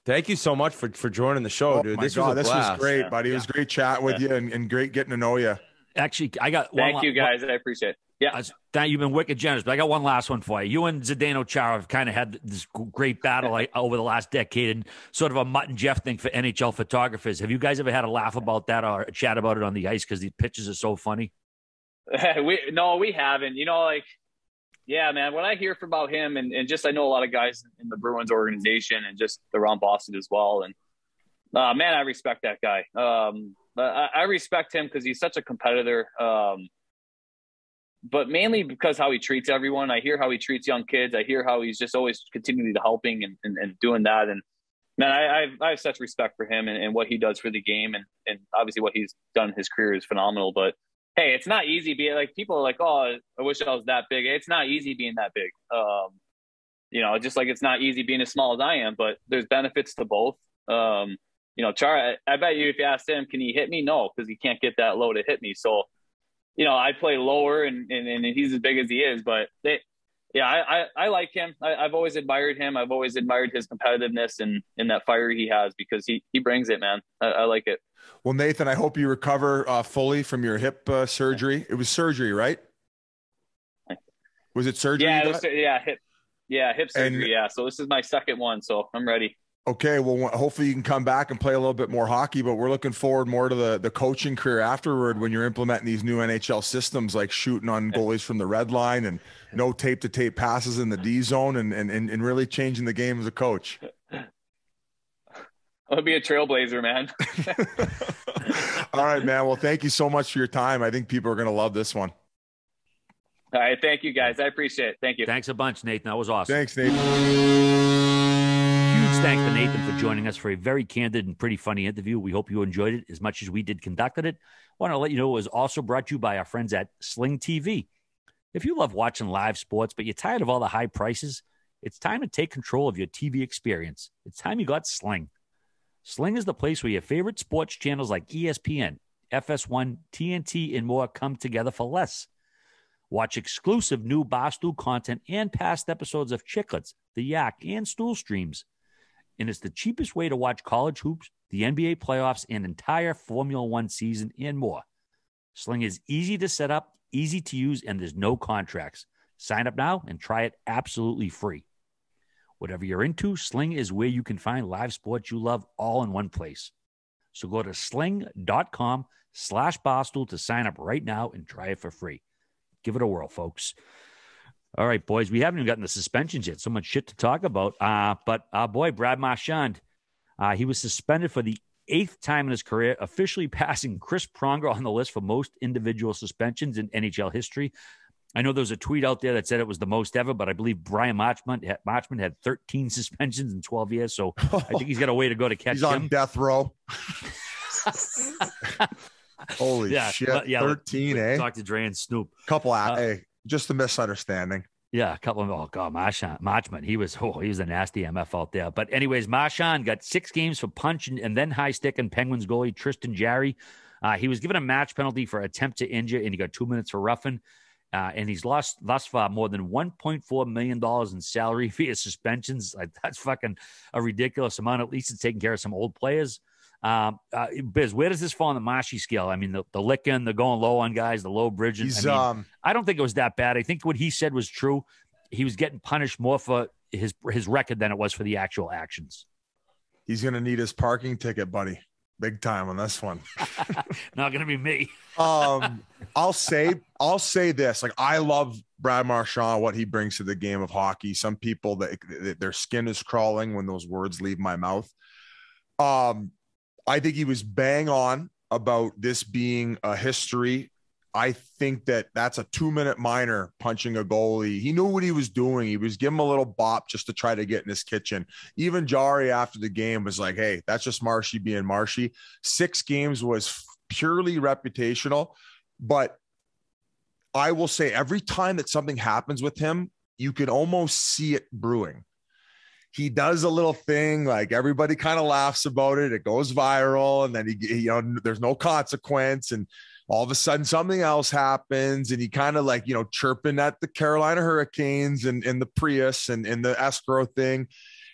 thank you so much for joining the show, dude. This was great, buddy. It was great chatting with you and great getting to know you. Actually, I got Thank you, guys. I appreciate it. Yeah. You've been wicked generous, but I got one last one for you. You and Zdeno Chara have kind of had this great battle over the last decade, and sort of a Mutt and Jeff thing for NHL photographers. Have you guys ever had a laugh about that or a chat about it on the ice because the pictures are so funny? We haven't. You know, like, yeah, man, when I hear about him and just I know a lot of guys in the Bruins organization and just around Boston as well. And, man, I respect that guy. I respect him because he's such a competitor. But mainly because how he treats everyone. I hear how he treats young kids. I hear how he's just always continuing to helping and doing that. And man, I have such respect for him and what he does for the game. And obviously what he's done in his career is phenomenal. But hey, it's not easy being like, people are like, oh, I wish I was that big. It's not easy being that big. You know, just like it's not easy being as small as I am, but there's benefits to both. You know, Chara, I bet you if you asked him, can he hit me? No, because he can't get that low to hit me. So, you know, I play lower and he's as big as he is, but I like him. I've always admired him. I've always admired his competitiveness and that fire he has because he brings it, man. I like it. Well, Nathan, I hope you recover fully from your hip surgery. It was surgery, right? Was it surgery? Hip surgery. So this is my second one, so I'm ready. Okay, well, hopefully you can come back and play a little bit more hockey, but we're looking forward more to the coaching career afterward when you're implementing these new NHL systems like shooting on goalies from the red line and no tape-to-tape passes in the D zone and really changing the game as a coach. I'll be a trailblazer, man. All right, man. Well, thank you so much for your time. I think people are going to love this one. All right, thank you, guys. I appreciate it. Thank you. Thanks a bunch, Nathan. That was awesome. Thanks, Nathan. Huge thanks to Nathan for joining us for a very candid and pretty funny interview. We hope you enjoyed it as much as we did conducted it. I want to let you know it was also brought to you by our friends at Sling TV. If you love watching live sports, but you're tired of all the high prices, it's time to take control of your TV experience. It's time you got Sling. Sling is the place where your favorite sports channels like ESPN, FS1, TNT, and more come together for less. Watch exclusive new Barstool content and past episodes of Chiclets, The Yak, and Stool Streams. And it's the cheapest way to watch college hoops, the NBA playoffs, and entire Formula One season and more. Sling is easy to set up, easy to use, and there's no contracts. Sign up now and try it absolutely free. Whatever you're into, Sling is where you can find live sports you love all in one place. So go to sling.com/Barstool to sign up right now and try it for free. Give it a whirl, folks. All right, boys, we haven't even gotten the suspensions yet. So much shit to talk about. But our boy, Brad Marchand, he was suspended for the 8th time in his career, officially passing Chris Pronger on the list for most individual suspensions in NHL history. I know there was a tweet out there that said it was the most ever, but I believe Brian Marchand had 13 suspensions in 12 years. So I think he's got a way to go to catch him. He's on death row. Holy shit. 13, eh? Talk to Dre and Snoop. Hey, just a misunderstanding. Yeah, a couple of Marchand. He was a nasty MF out there. But anyways, Marchand got 6 games for punching and then high stick and Penguins goalie Tristan Jarry. He was given a match penalty for attempt to injure, and he got 2 minutes for roughing. And he's lost thus far more than $1.4 million in salary via suspensions. That's fucking a ridiculous amount. At least it's taking care of some old players. Biz, where does this fall on the Marshy scale? I mean, the licking, the going low on guys, the low bridging. I don't think it was that bad. I think what he said was true. He was getting punished more for his record than it was for the actual actions. He's going to need his parking ticket, buddy. Big time on this one. Not going to be me. I'll say this. Like, I love Brad Marchand, what he brings to the game of hockey. Some people that their skin is crawling when those words leave my mouth. I think he was bang on about this being a history. I think that's a 2-minute minor punching a goalie. He knew what he was doing. He was giving him a little bop just to try to get in his kitchen. Even Jari after the game was like, hey, that's just Marshy being Marshy. 6 games was purely reputational. But I will say every time that something happens with him, you can almost see it brewing. He does a little thing, like everybody kind of laughs about it. It goes viral, and then there's no consequence. And all of a sudden something else happens, and he kind of like, chirping at the Carolina Hurricanes and the Prius and the escrow thing.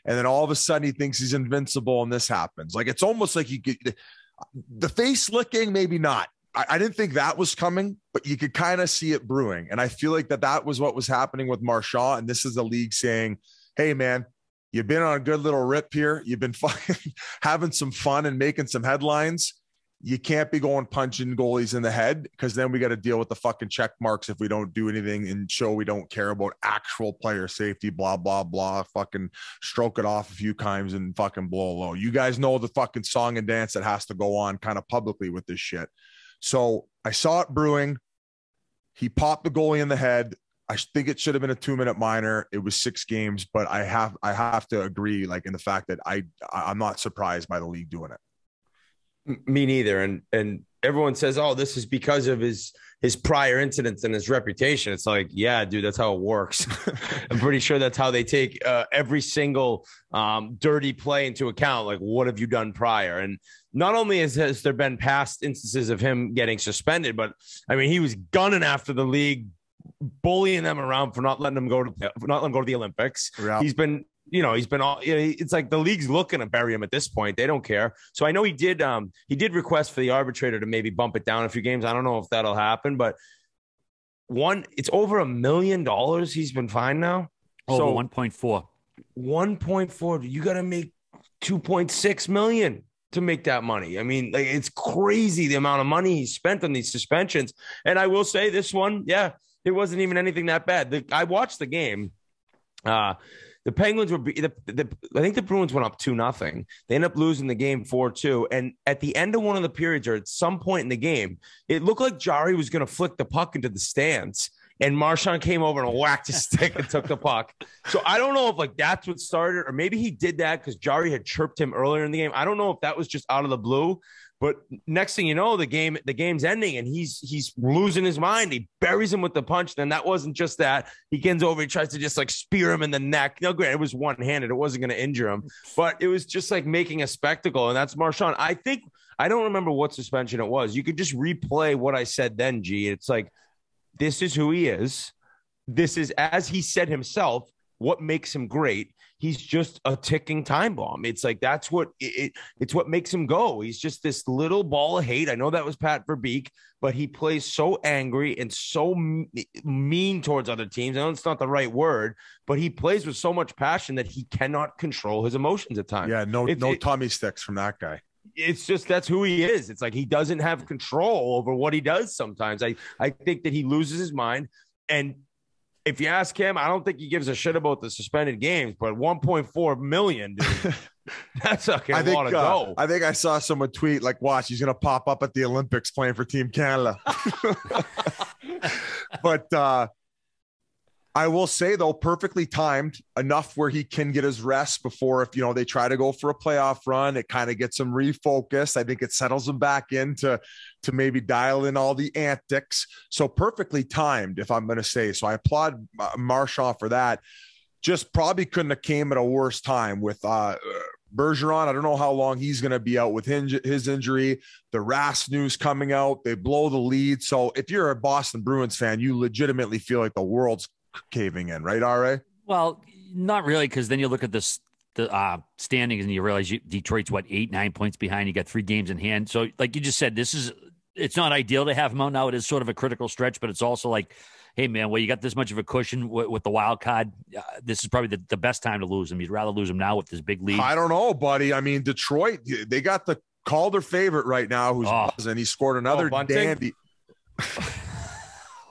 And then all of a sudden he thinks he's invincible, and this happens. Like, it's almost like the face licking, maybe not. I didn't think that was coming, but you could kind of see it brewing. And I feel like that was what was happening with Marchand. And this is the league saying, hey man, you've been on a good little rip here. You've been having some fun and making some headlines. You can't be going punching goalies in the head, because then we got to deal with the fucking check marks if we don't do anything and show we don't care about actual player safety, blah, blah, blah, fucking stroke it off a few times and fucking blow low. You guys know the fucking song and dance that has to go on kind of publicly with this shit. So I saw it brewing. He popped the goalie in the head. I think it should have been a 2-minute minor. It was 6 games, but I have to agree, like, in the fact that I'm not surprised by the league doing it. Me neither. And everyone says, oh, this is because of his prior incidents and his reputation. It's like, yeah, dude, that's how it works. I'm pretty sure that's how they take every single dirty play into account. Like, what have you done prior? And not only has there been past instances of him getting suspended, but I mean, he was gunning after the league, bullying them around for not letting them go to the Olympics. Yeah. He's been all, it's like the league's looking to bury him at this point. They don't care. So I know he did request for the arbitrator to maybe bump it down a few games. I don't know if that'll happen, but it's over $1 million he's been fined now. Over 1.4. 1.4. You got to make 2.6 million to make that money. I mean, like, it's crazy the amount of money he spent on these suspensions. And I will say this one, yeah, it wasn't even anything that bad. I watched the game. The Penguins were, I think the Bruins went up 2-0. They ended up losing the game 4-2. And at the end of one of the periods, or at some point in the game, it looked like Jari was going to flick the puck into the stands. And Marchand came over and whacked his stick and took the puck. So I don't know if like that's what started, or maybe he did that because Jari had chirped him earlier in the game. I don't know if that was just out of the blue. But next thing you know, the game's ending, and he's losing his mind. He buries him with the punch. Then that wasn't just that. He gets over, he tries to just like spear him in the neck. No, great, it was one-handed. It wasn't going to injure him, but it was just like making a spectacle. And that's Marchand. I don't remember what suspension it was. You could just replay what I said then, G. It's like, this is who he is. This is, as he said himself, what makes him great. He's just a ticking time bomb. It's like, that's what it's what makes him go. He's just this little ball of hate. I know that was Pat Verbeek, but he plays so angry and so mean towards other teams. I know it's not the right word, but he plays with so much passion that he cannot control his emotions at times. Yeah, no tummy sticks from that guy. It's just, that's who he is. It's like he doesn't have control over what he does sometimes. I think that he loses his mind. And if you ask him, I don't think he gives a shit about the suspended games, but 1.4 million, dude, that's a lot of dough. I think I saw someone tweet like, watch, he's going to pop up at the Olympics playing for Team Canada. But I will say, though, perfectly timed enough where he can get his rest before, if, they try to go for a playoff run, it kind of gets him refocused. I think it settles him back in to maybe dial in all the antics. So perfectly timed, if I'm going to say. So I applaud Marchand for that. Just probably couldn't have came at a worse time with Bergeron. I don't know how long he's going to be out with his injury. The Rask news coming out. They blow the lead. So if you're a Boston Bruins fan, you legitimately feel like the world's caving in, right, RA? Well, not really, because then you look at the standings and you realize Detroit's 8-9 points behind. You got 3 games in hand. So like you just said, it's not ideal to have him out now. It is sort of a critical stretch, but it's also like Hey, man, well, you got this much of a cushion with the wild card. This is probably the best time to lose him. You'd rather lose him now with this big lead. I don't know, buddy. I mean, Detroit, they got the Calder favorite right now who's buzzing. He scored another dandy.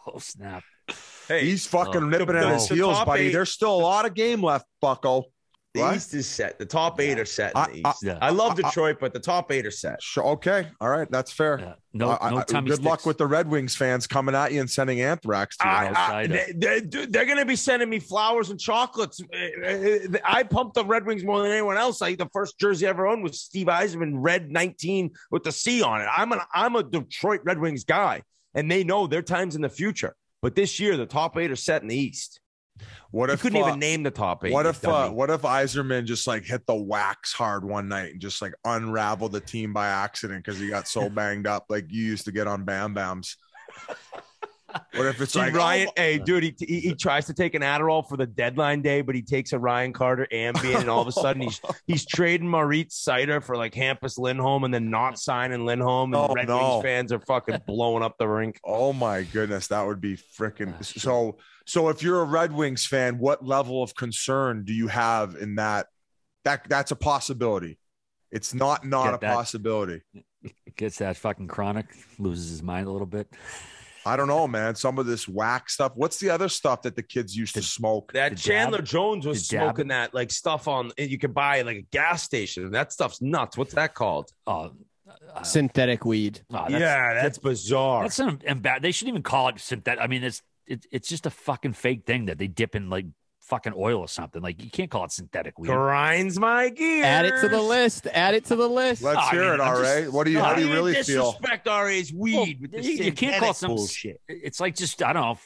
Oh, snap. Hey, he's fucking nipping at his heels, buddy. There's still a lot of game left, bucko. The East is set. The top 8 are set in the East. I love Detroit, but the top 8 are set. Sure, okay. All right. That's fair. Yeah. No good luck with the Red Wings fans coming at you and sending anthrax to you. They're going to be sending me flowers and chocolates. I pumped the Red Wings more than anyone else. The first jersey I ever owned was Steve Yzerman, red 19 with the C on it. I'm a Detroit Red Wings guy, and they know their time's in the future. But this year, the top 8 are set in the East. What if you couldn't even name the top 8? What if Yzerman just like hit the wax hard one night and just like unraveled the team by accident because he got so banged up like you used to get on Bam Bams? What if it's like Ryan? Hey, dude, he tries to take an Adderall for the deadline day, but he takes a Ryan Carter Ambien, and all of a sudden he's trading Maurice Sider for like Hampus Lindholm, and then not signing Lindholm, and the Red Wings fans are fucking blowing up the rink. Oh my goodness, that would be freaking So if you're a Red Wings fan, what level of concern do you have in that? That's a possibility. It's not a possibility. Gets that fucking chronic, loses his mind a little bit. I don't know, man. Some of this whack stuff. What's the other stuff that the kids used to smoke? That Chandler Jones was smoking that like stuff you could buy like a gas station. That stuff's nuts. What's that called? Synthetic weed. That's bizarre. That's they shouldn't even call it synthetic. I mean, it's just a fucking fake thing that they dip in like fucking oil or something. Like you can't call it synthetic weed. Grinds my gears. Add it to the list. Let's hear it, RA. How do you really feel? Disrespect RA's weed. With you can't call it some bullshit. It's like just I don't know,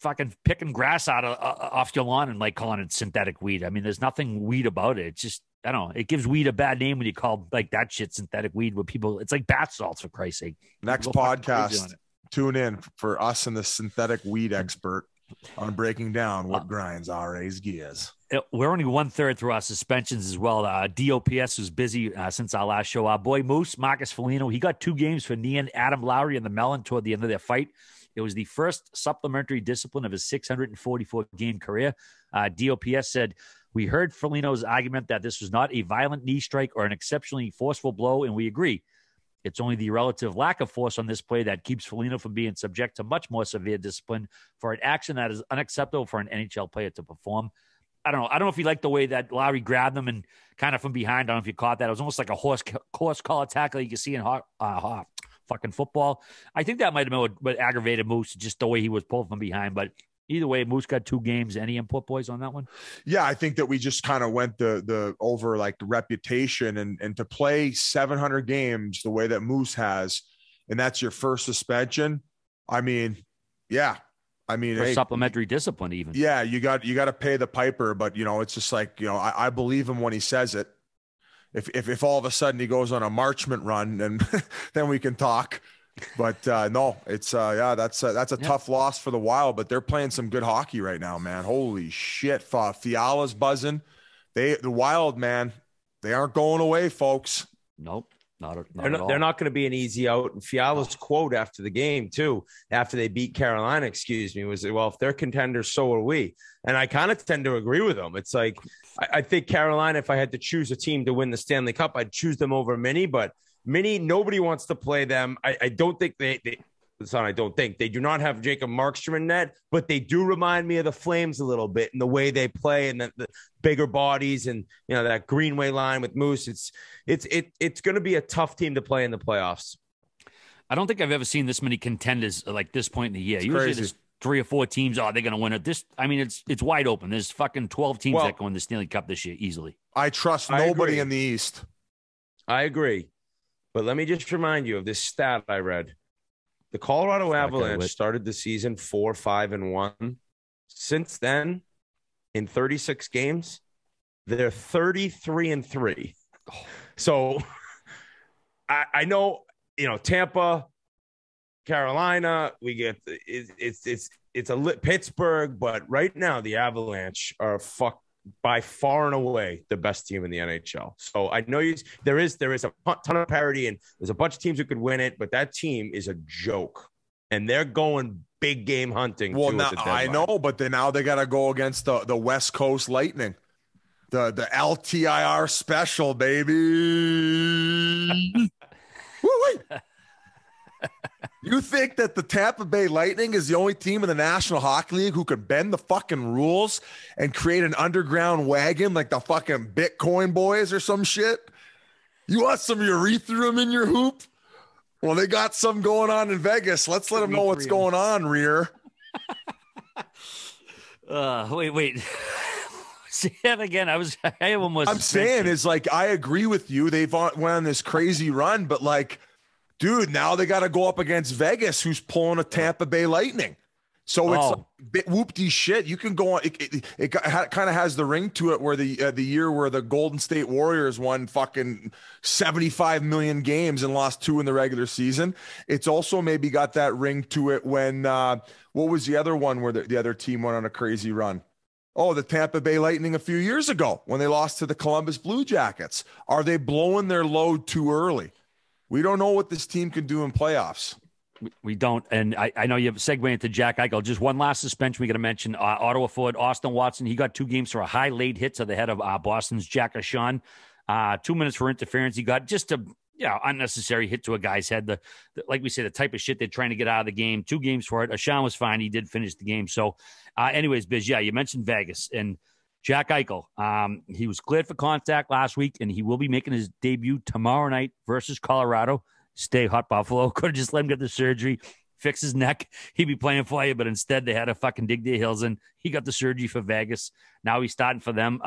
fucking picking grass out off your lawn and like calling it synthetic weed. I mean, there's nothing weed about it. It's just I don't know. It gives weed a bad name when you call like that shit synthetic weed. With people, it's like bath salts for Christ's sake. Next podcast, tune in for us and the synthetic weed expert on breaking down what grinds RA's gears. We're only 1/3 through our suspensions as well. DOPS was busy since our last show. Our boy Moose, Marcus Foligno, he got 2 games for kneeing Adam Lowry and the Melon toward the end of their fight. It was the first supplementary discipline of his 644-game career. DOPS said, "We heard Foligno's argument that this was not a violent knee strike or an exceptionally forceful blow, and we agree. It's only the relative lack of force on this play that keeps Foligno from being subject to much more severe discipline for an action that is unacceptable for an NHL player to perform." I don't know if you like the way that Lowry grabbed them and kind of from behind. I don't know if you caught that. It was almost like a horse collar tackle you can see in fucking football. I think that might have been what aggravated Moose, just the way he was pulled from behind. But either way, Moose got 2 games. Any input, boys, on that one? Yeah, I think that we just kind of went the over like the reputation and to play 700 games the way that Moose has, and that's your first suspension. I mean, yeah. I mean, for supplementary discipline, even. Yeah, you got to pay the piper, but it's just like I believe him when he says it. If all of a sudden he goes on a marchment run, then we can talk. But no, it's that's a tough loss for the Wild, but they're playing some good hockey right now, man. Holy shit, Fiala's buzzing. The Wild, man, they aren't going away, folks. Nope. They're not going to be an easy out. And Fiala's quote after the game, too, after they beat Carolina, was, well, if they're contenders, so are we. And I kind of tend to agree with them. It's like, I think Carolina, if I had to choose a team to win the Stanley Cup, I'd choose them over Mini. But Mini, nobody wants to play them. I don't think I don't think they do not have Jacob Markstrom in net, but they do remind me of the Flames a little bit in the way they play and the bigger bodies and that Greenway line with Moose. It's going to be a tough team to play in the playoffs. I don't think I've ever seen this many contenders like this point in the year. It's Usually crazy. there's 3 or 4 teams. They're going to win it. It's wide open. There's fucking 12 teams that can win the Stanley Cup this year easily. I trust nobody in the East. I agree, but let me just remind you of this stat I read. The Colorado Avalanche started the season 4-5-1. Since then, in 36 games, they're 33-3. So I know, Tampa, Carolina, we get it's a lit Pittsburgh, but right now the Avalanche are by far and away the best team in the NHL. So I know there is a ton of parity and there's a bunch of teams who could win it, but that team is a joke and they're going big game hunting. Well, too, now at the I deadline. know, but then now they got to go against the West Coast Lightning, the LTIR special, baby. Woo-wee. You think that the Tampa Bay Lightning is the only team in the National Hockey League who could bend the fucking rules and create an underground wagon like the fucking Bitcoin boys or some shit? You want some urethrum in your hoop? Well, they got some going on in Vegas. Let's let them know what's going on, Rear. Wait. Say that again. I almost. I'm saying is like, I agree with you. They've went on this crazy run, but like, dude, now they got to go up against Vegas, who's pulling a Tampa Bay Lightning. So it's like bit whoopty shit. You can go on. It kind of has the ring to it where the year where the Golden State Warriors won fucking 75 million games and lost 2 in the regular season. It's also maybe got that ring to it when what was the other one where the other team went on a crazy run? Oh, the Tampa Bay Lightning a few years ago when they lost to the Columbus Blue Jackets. Are they blowing their load too early? We don't know what this team can do in playoffs. We don't. And I know you have a segue into Jack Eichel. Just one last suspension we got to mention. Ottawa forward Austin Watson, he got 2 games for a high late hit to the head of Boston's Jack Ashan. 2 minutes for interference. He got just a unnecessary hit to a guy's head. Like we say, the type of shit they're trying to get out of the game. 2 games for it. Ashan was fine. He did finish the game. So anyways, Biz, you mentioned Vegas and Jack Eichel. He was cleared for contact last week, and he will be making his debut tomorrow night versus Colorado. Stay hot, Buffalo. Could have just let him get the surgery, fix his neck. He'd be playing for you, but instead they had to fucking dig their heels in. He got the surgery for Vegas. Now he's starting for them.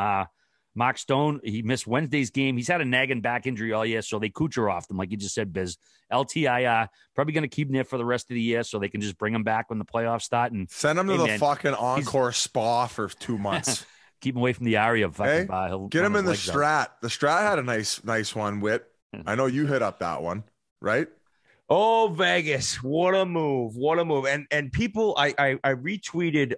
Mark Stone, he missed Wednesday's game. He's had a nagging back injury all year, so they Kucherov'd him, like you just said, Biz. LTIR, probably going to keep him there for the rest of the year so they can just bring him back when the playoffs start. And send him to the fucking Encore Spa for 2 months. Keep him away from the area of fucking Get him in the Strat. The Strat had a nice one, Whit. I know you hit up that one, right? Oh, Vegas. What a move. What a move. And people, I retweeted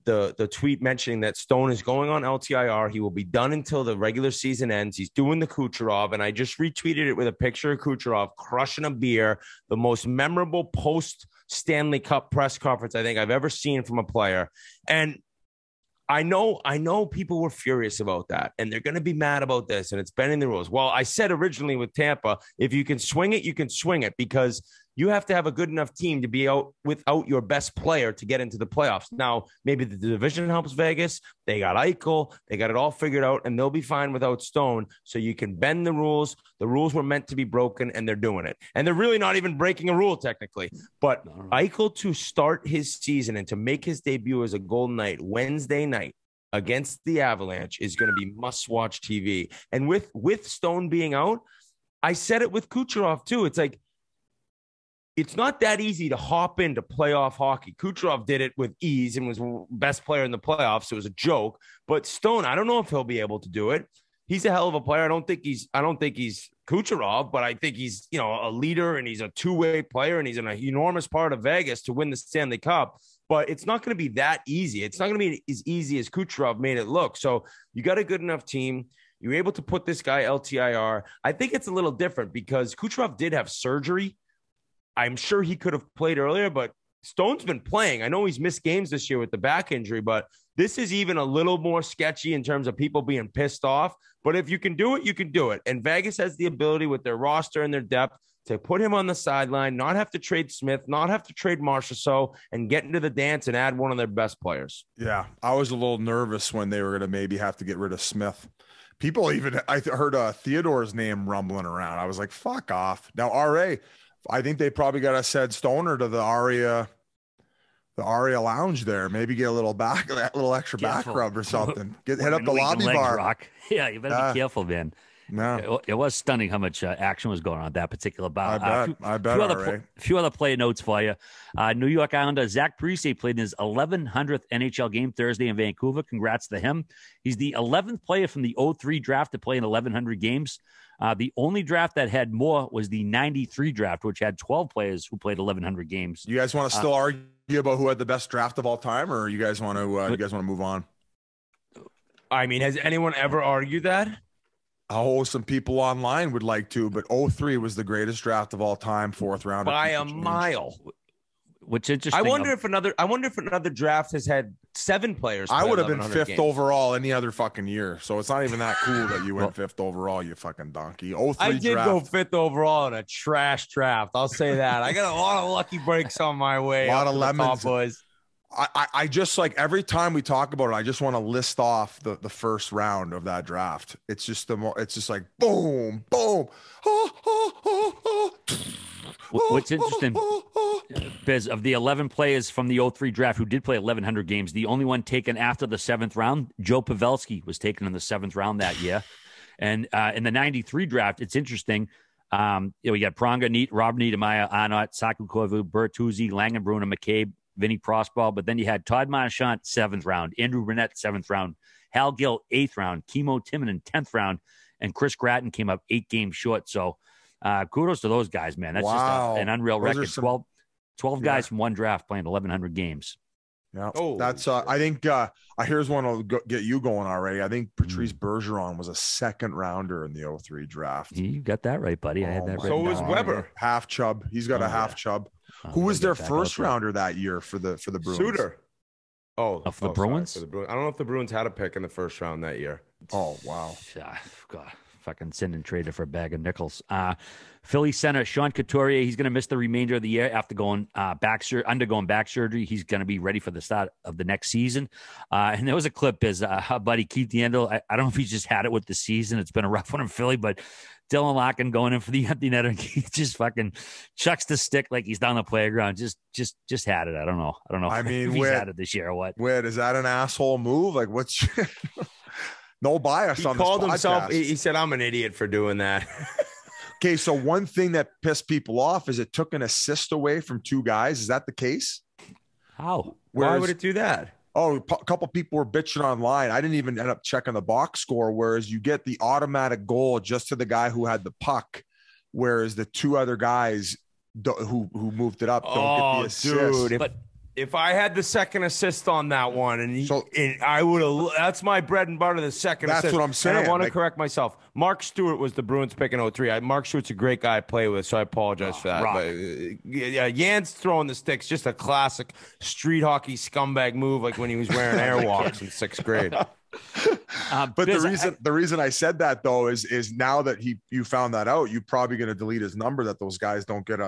the tweet mentioning that Stone is going on LTIR. He will be done until the regular season ends. He's doing the Kucherov, and I just retweeted it with a picture of Kucherov crushing a beer, the most memorable post-Stanley Cup press conference I think I've ever seen from a player. And I know people were furious about that, and they're going to be mad about this, and it's bending the rules. Well, I said originally with Tampa, if you can swing it, you can swing it, because you have to have a good enough team to be out without your best player to get into the playoffs. Now, maybe the division helps Vegas. They got Eichel. They got it all figured out, and they'll be fine without Stone. So you can bend the rules. The rules were meant to be broken, and they're doing it. And they're really not even breaking a rule technically. But Eichel to start his season and to make his debut as a Golden Knight Wednesday night against the Avalanche is going to be must-watch TV. And with Stone being out, I said it with Kucherov too. It's like, it's not that easy to hop into playoff hockey. Kucherov did it with ease and was best player in the playoffs. So it was a joke. But Stone, I don't know if he'll be able to do it. He's a hell of a player. I don't think he's Kucherov, but I think he's, a leader, and he's a two-way player, and he's an enormous part of Vegas to win the Stanley Cup. But it's not going to be that easy. It's not going to be as easy as Kucherov made it look. So you got a good enough team. You're able to put this guy LTIR. I think it's a little different because Kucherov did have surgery. I'm sure he could have played earlier, but Stone's been playing. I know he's missed games this year with the back injury, but this is even a little more sketchy in terms of people being pissed off. But if you can do it, you can do it. And Vegas has the ability with their roster and their depth to put him on the sideline, not have to trade Smith, not have to trade Marchand, and get into the dance and add one of their best players. Yeah, I was a little nervous when they were going to maybe have to get rid of Smith. People even, I heard Theodore's name rumbling around. I was like, fuck off. Now, RA, I think they probably got to send Stoner to the Aria Lounge there. Maybe get a little extra back rub or something. Hit up the lobby bar. Rock. Yeah, you better be careful, man. No, it was stunning how much action was going on at that particular bout. I bet. A few other player notes for you. New York Islander Zach Parise played in his 1100th NHL game Thursday in Vancouver. Congrats to him. He's the 11th player from the 03 draft to play in 1100 games. The only draft that had more was the 93 draft, which had 12 players who played 1100 games. You guys want to still argue about who had the best draft of all time, or you guys want to move on? I mean, has anyone ever argued that? Oh, some people online would like to, but 03 was the greatest draft of all time, 4th round. By a mile. What's interesting. I wonder if another draft has had 7 players. I play would have been 1,100 5th games. overall any other fucking year. So it's not even that cool that you went 5th overall, you fucking donkey. 03 I did draft. go 5th overall in a trash draft. I'll say that. I got a lot of lucky breaks on my way. A lot up of to the top lemons. boys. I just like every time we talk about it, I just want to list off the first round of that draft. It's just it's just like boom, boom. What's interesting, Biz, of the 11 players from the 03 draft who did play 1,100 games, the only one taken after the 7th round, Joe Pavelski, was taken in the 7th round that year. And in the 93 draft, it's interesting. We got Pronga, Rob Niedermeyer, Arnott, Saku Koivu, Bertuzzi, Langenbrunner, McCabe, Vinny Prospal, but then you had Todd Marchand, 7th round, Andrew Burnett, 7th round, Hal Gill, 8th round, Kimo Timonen, 10th round, and Chris Gratton came up 8 games short. So kudos to those guys, man. That's just an unreal record. 12 guys from one draft playing 1,100 games. Yeah, that's I think here's one will get you going already. I think Patrice Bergeron was a 2nd rounder in the 03 draft. You got that right, buddy. I had that right. So was Weber. Half chub. He's got a half chub. Who was their first rounder that year for the Bruins? Suter. For the Bruins? I don't know if the Bruins had a pick in the first round that year. Oh, wow. God, fucking send and trade it for a bag of nickels. Philly center Sean Couturier, he's going to miss the remainder of the year after undergoing back surgery. He's going to be ready for the start of the next season. And there was a clip as our buddy Keith DeAndle. I don't know if he's just had it with the season. It's been a rough one in Philly, but Dylan Larkin going in for the empty netter. He just fucking chucks the stick like he's down the playground. Just had it. I don't know. I mean, if he's had it this year or what. Whit, is that an asshole move? Like, what's no bias on this podcast. Himself. He said, "I'm an idiot for doing that." Okay, so one thing that pissed people off is it took an assist away from 2 guys. Is that the case? How? Why would it do that? Oh, a couple people were bitching online. I didn't even end up checking the box score, whereas you get the automatic goal just to the guy who had the puck, whereas the 2 other guys who moved it up don't get the assist. Dude, if I had the second assist on that one, and I would have, that's my bread and butter, the second assist. That's what I'm saying. And I want to correct myself. Mark Stewart was the Bruins pick in 03. Mark Stewart's a great guy to play with, so I apologize for that. But Jan's throwing the sticks, just a classic street hockey scumbag move, like when he was wearing airwalks in 6th grade. But the reason I said that though is now that you found that out, you're probably going to delete his number that those guys don't get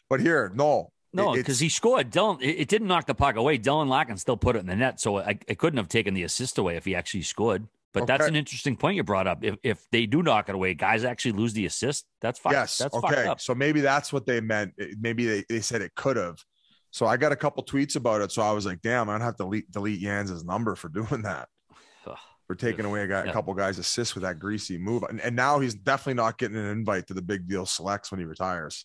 but here, no. No, because he scored. It didn't knock the puck away. Dylan Larkin still put it in the net, so I couldn't have taken the assist away if he actually scored. But that's an interesting point you brought up. If they do knock it away, guys actually lose the assist. That's fucked. Yes. That's okay. fucked up. So maybe that's what they meant. Maybe they said it could have. So I got a couple tweets about it. So I was like, damn, I don't have to delete Jans' number for doing that. For taking away a couple guys' assists with that greasy move. And now he's definitely not getting an invite to the big deal selects when he retires.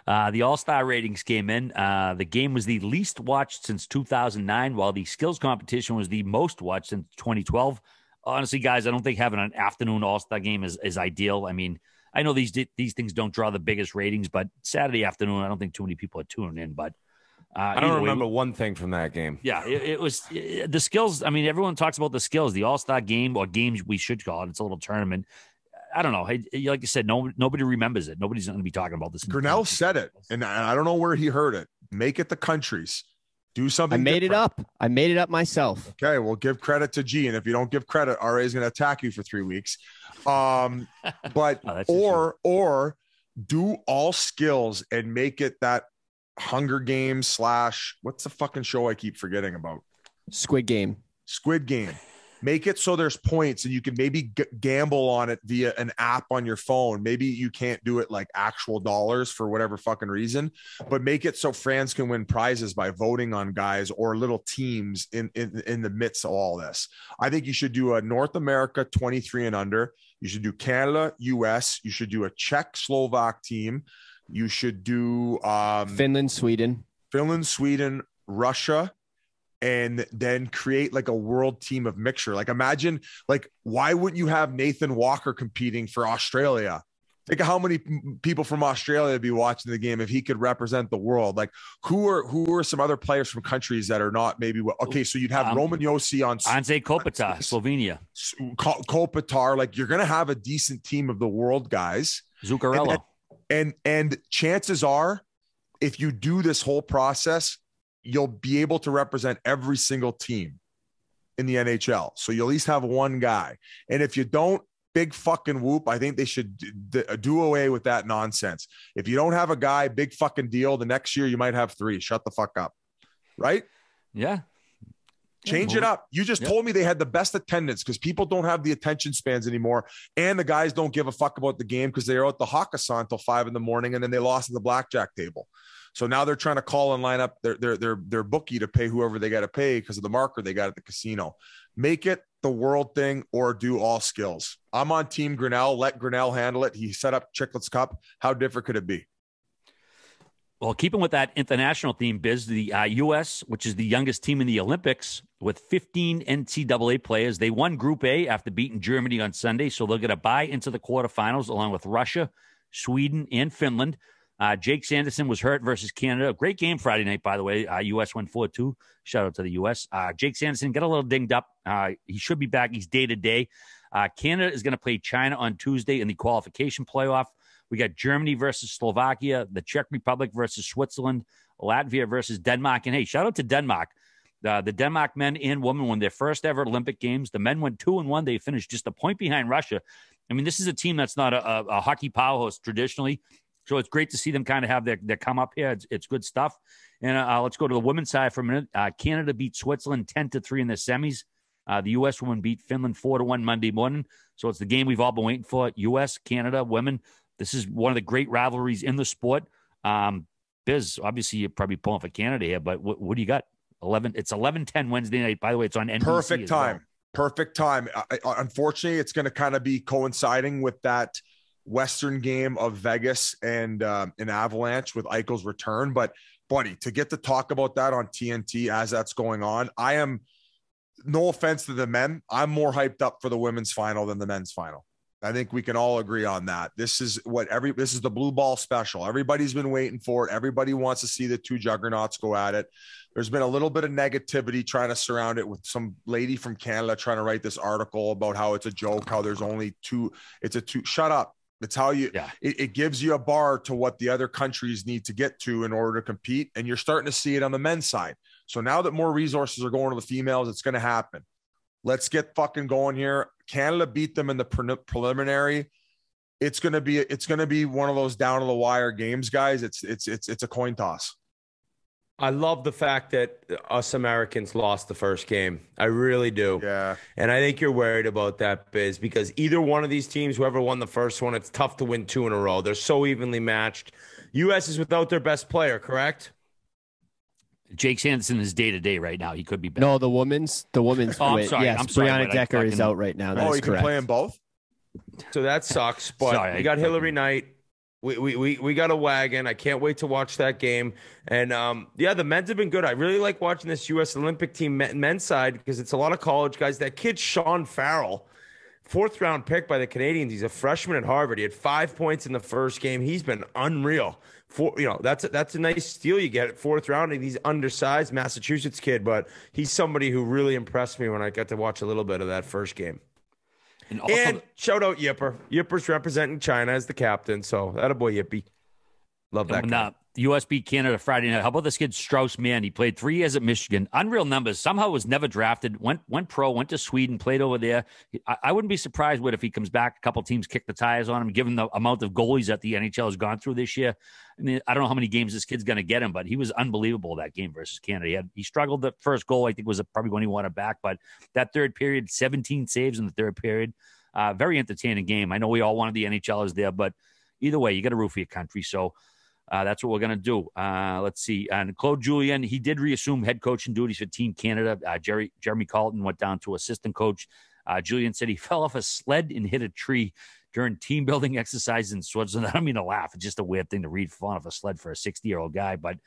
The All-Star ratings came in. The game was the least watched since 2009, while the skills competition was the most watched since 2012. Honestly, guys, I don't think having an afternoon All-Star game is ideal. I mean, I know these things don't draw the biggest ratings, but Saturday afternoon, I don't think too many people are tuning in. But I don't remember one thing from that game. Yeah, it was the skills. I mean, everyone talks about the skills. The All-Star game, or games we should call it. It's a little tournament. I don't know. Like you said, nobody remembers it. Nobody's going to be talking about this. Grinnell said it, and I don't know where he heard it. Make it the countries. Do something. I made it up. I made it up myself. Okay, well, give credit to G, and if you don't give credit, RA is going to attack you for 3 weeks. But or do all skills and make it that Hunger Games / what's the fucking show I keep forgetting about? Squid Game. Make it so there's points and you can maybe gamble on it via an app on your phone. Maybe you can't do it like actual dollars for whatever fucking reason, but make it so fans can win prizes by voting on guys or little teams in the midst of all this. I think you should do a North America 23 and under. You should do Canada, US. You should do a Czech Slovak team. You should do Finland, Sweden, Russia, and then create like a world team of mixture. Like imagine, like, why wouldn't you have Nathan Walker competing for Australia? Think of how many people from Australia would be watching the game if he could represent the world. Like who are some other players from countries that are not maybe okay? So you'd have Roman Josi on Anze Kopitar, Slovenia, Kopitar. Like you're going to have a decent team of the world guys. Zuccarello. And chances are, if you do this whole process, you'll be able to represent every single team in the NHL. So you'll at least have one guy. And if you don't, big fucking whoop. I think they should do away with that nonsense. If you don't have a guy, big fucking deal. The next year you might have 3. Shut the fuck up. Right? Yeah. Change it up. You just told me they had the best attendance because people don't have the attention spans anymore. And the guys don't give a fuck about the game because they are at the Hakkasan until 5 a.m. and then they lost at the blackjack table. So now they're trying to call and line up their bookie to pay whoever they got to pay because of the marker they got at the casino. Make it the world thing or do all skills. I'm on Team Grinnell. Let Grinnell handle it. He set up Chiclets Cup. How different could it be? Well, keeping with that international theme, Biz, the U.S., which is the youngest team in the Olympics with 15 NCAA players, they won Group A after beating Germany on Sunday, so they'll get a bye into the quarterfinals along with Russia, Sweden, and Finland. Jake Sanderson was hurt versus Canada. Great game Friday night, by the way. U.S. won 4-2. Shout out to the U.S. Jake Sanderson got a little dinged up. He should be back. He's day-to-day. Canada is going to play China on Tuesday in the qualification playoff. We got Germany versus Slovakia, the Czech Republic versus Switzerland, Latvia versus Denmark. And, hey, shout out to Denmark. The Denmark men and women won their first ever Olympic Games. The men went 2-1. They finished just a point behind Russia. I mean, this is a team that's not a hockey powerhouse traditionally. So it's great to see them kind of have their come up here. It's good stuff. And let's go to the women's side for a minute. Canada beat Switzerland 10-3 in the semis. The U.S. women beat Finland 4-1 Monday morning. So it's the game we've all been waiting for. U.S., Canada, women. This is one of the great rivalries in the sport. Biz, obviously you're probably pulling for Canada here, but what do you got? 11. It's 11:10 Wednesday night. By the way, it's on NBC. Perfect time. Well. Perfect time. Unfortunately, it's going to kind of be coinciding with that Western game of Vegas and an Avalanche with Eichel's return. But buddy, to get to talk about that on TNT as that's going on, I am, no offense to the men, I'm more hyped up for the women's final than the men's final. I think we can all agree on that. This is the blue ball special. Everybody's been waiting for it. Everybody wants to see the two juggernauts go at it. There's been a little bit of negativity trying to surround it with some lady from Canada trying to write this article about how it's a joke, how there's only two. Shut up. It's how it gives you a bar to what the other countries need to get to in order to compete. And you're starting to see it on the men's side. So now that more resources are going to the females, it's going to happen. Let's get fucking going here. Canada beat them in the preliminary. It's going to be one of those down to the wire games, guys. It's a coin toss. I love the fact that us Americans lost the first game. I really do. Yeah. And I think you're worried about that, Biz, because either one of these teams, whoever won the first one, it's tough to win 2 in a row. They're so evenly matched. U.S. is without their best player, correct? Jake Sanderson is day-to-day right now. He could be better. No, the women's. Oh, I'm sorry. Yes, I'm sorry, Brianna Decker is out right now. That's you can play them both? So that sucks. But we got Hillary Knight. We got a wagon. I can't wait to watch that game. And the men's have been good. I really like watching this U.S. Olympic team men's side because it's a lot of college guys. That kid Sean Farrell, 4th round pick by the Canadians. He's a freshman at Harvard. He had 5 points in the first game. He's been unreal. That's a nice steal you get at 4th round. And he's undersized Massachusetts kid, but he's somebody who really impressed me when I got to watch a little bit of that first game. And shout out Yipper. Yipper's representing China as the captain. So that a boy Yippee. Love that. The U.S. beat Canada Friday night. How about this kid Strauss Mann? He played 3 years at Michigan. Unreal numbers. Somehow was never drafted. Went pro. Went to Sweden. Played over there. I wouldn't be surprised if he comes back. A couple teams kick the tires on him, given the amount of goalies that the NHL has gone through this year. I mean, I don't know how many games this kid's going to get him, but he was unbelievable that game versus Canada. He struggled. The first goal, I think, was probably when he won it back. But that third period, 17 saves in the third period. Very entertaining game. I know we all wanted the NHLers there, but either way, you got to root for your country. So that's what we're going to do. Let's see. And Claude Julien, he did reassume head coaching duties for Team Canada. Jeremy Carlton went down to assistant coach. Julien said he fell off a sled and hit a tree during team building exercises in Switzerland. I don't mean to laugh. It's just a weird thing to read, falling off a sled for a 60-year-old guy. But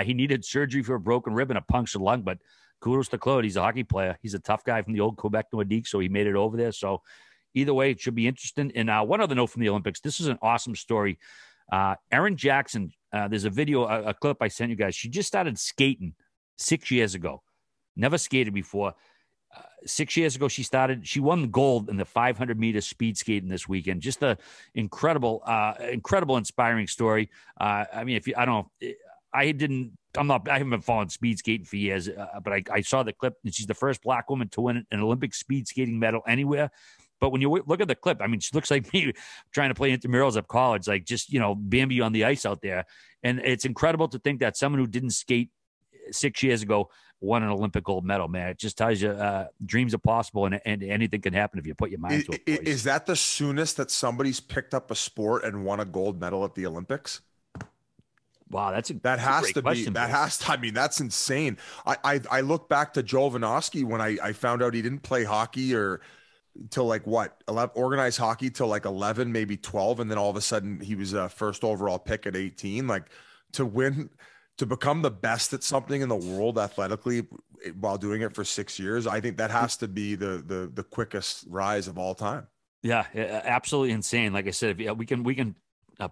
he needed surgery for a broken rib and a punctured lung. But kudos to Claude. He's a hockey player. He's a tough guy from the old Quebec Nordique, so he made it over there. So either way, it should be interesting. And one other note from the Olympics. This is an awesome story. Erin Jackson, there's a video, a clip I sent you guys. She just started skating 6 years ago. Never skated before. 6 years ago, she won gold in the 500-meter speed skating this weekend. Just a incredible, inspiring story. I mean, I haven't been following speed skating for years, but I saw the clip, and she's the first black woman to win an Olympic speed skating medal anywhere. But when you look at the clip, I mean, she looks like me trying to play intramurals at college, like just, Bambi on the ice out there. And it's incredible to think that someone who didn't skate 6 years ago won an Olympic gold medal, man. It just tells you dreams are possible, and anything can happen if you put your mind to it. Is that the soonest that somebody's picked up a sport and won a gold medal at the Olympics? Wow, that's insane. I look back to Joe Vanosky when I found out he didn't play hockey or till like what, 11, organized hockey till like 11, maybe 12. And then all of a sudden he was a first overall pick at 18, like to become the best at something in the world athletically while doing it for 6 years. I think that has to be the quickest rise of all time. Yeah, absolutely insane. Like I said, we can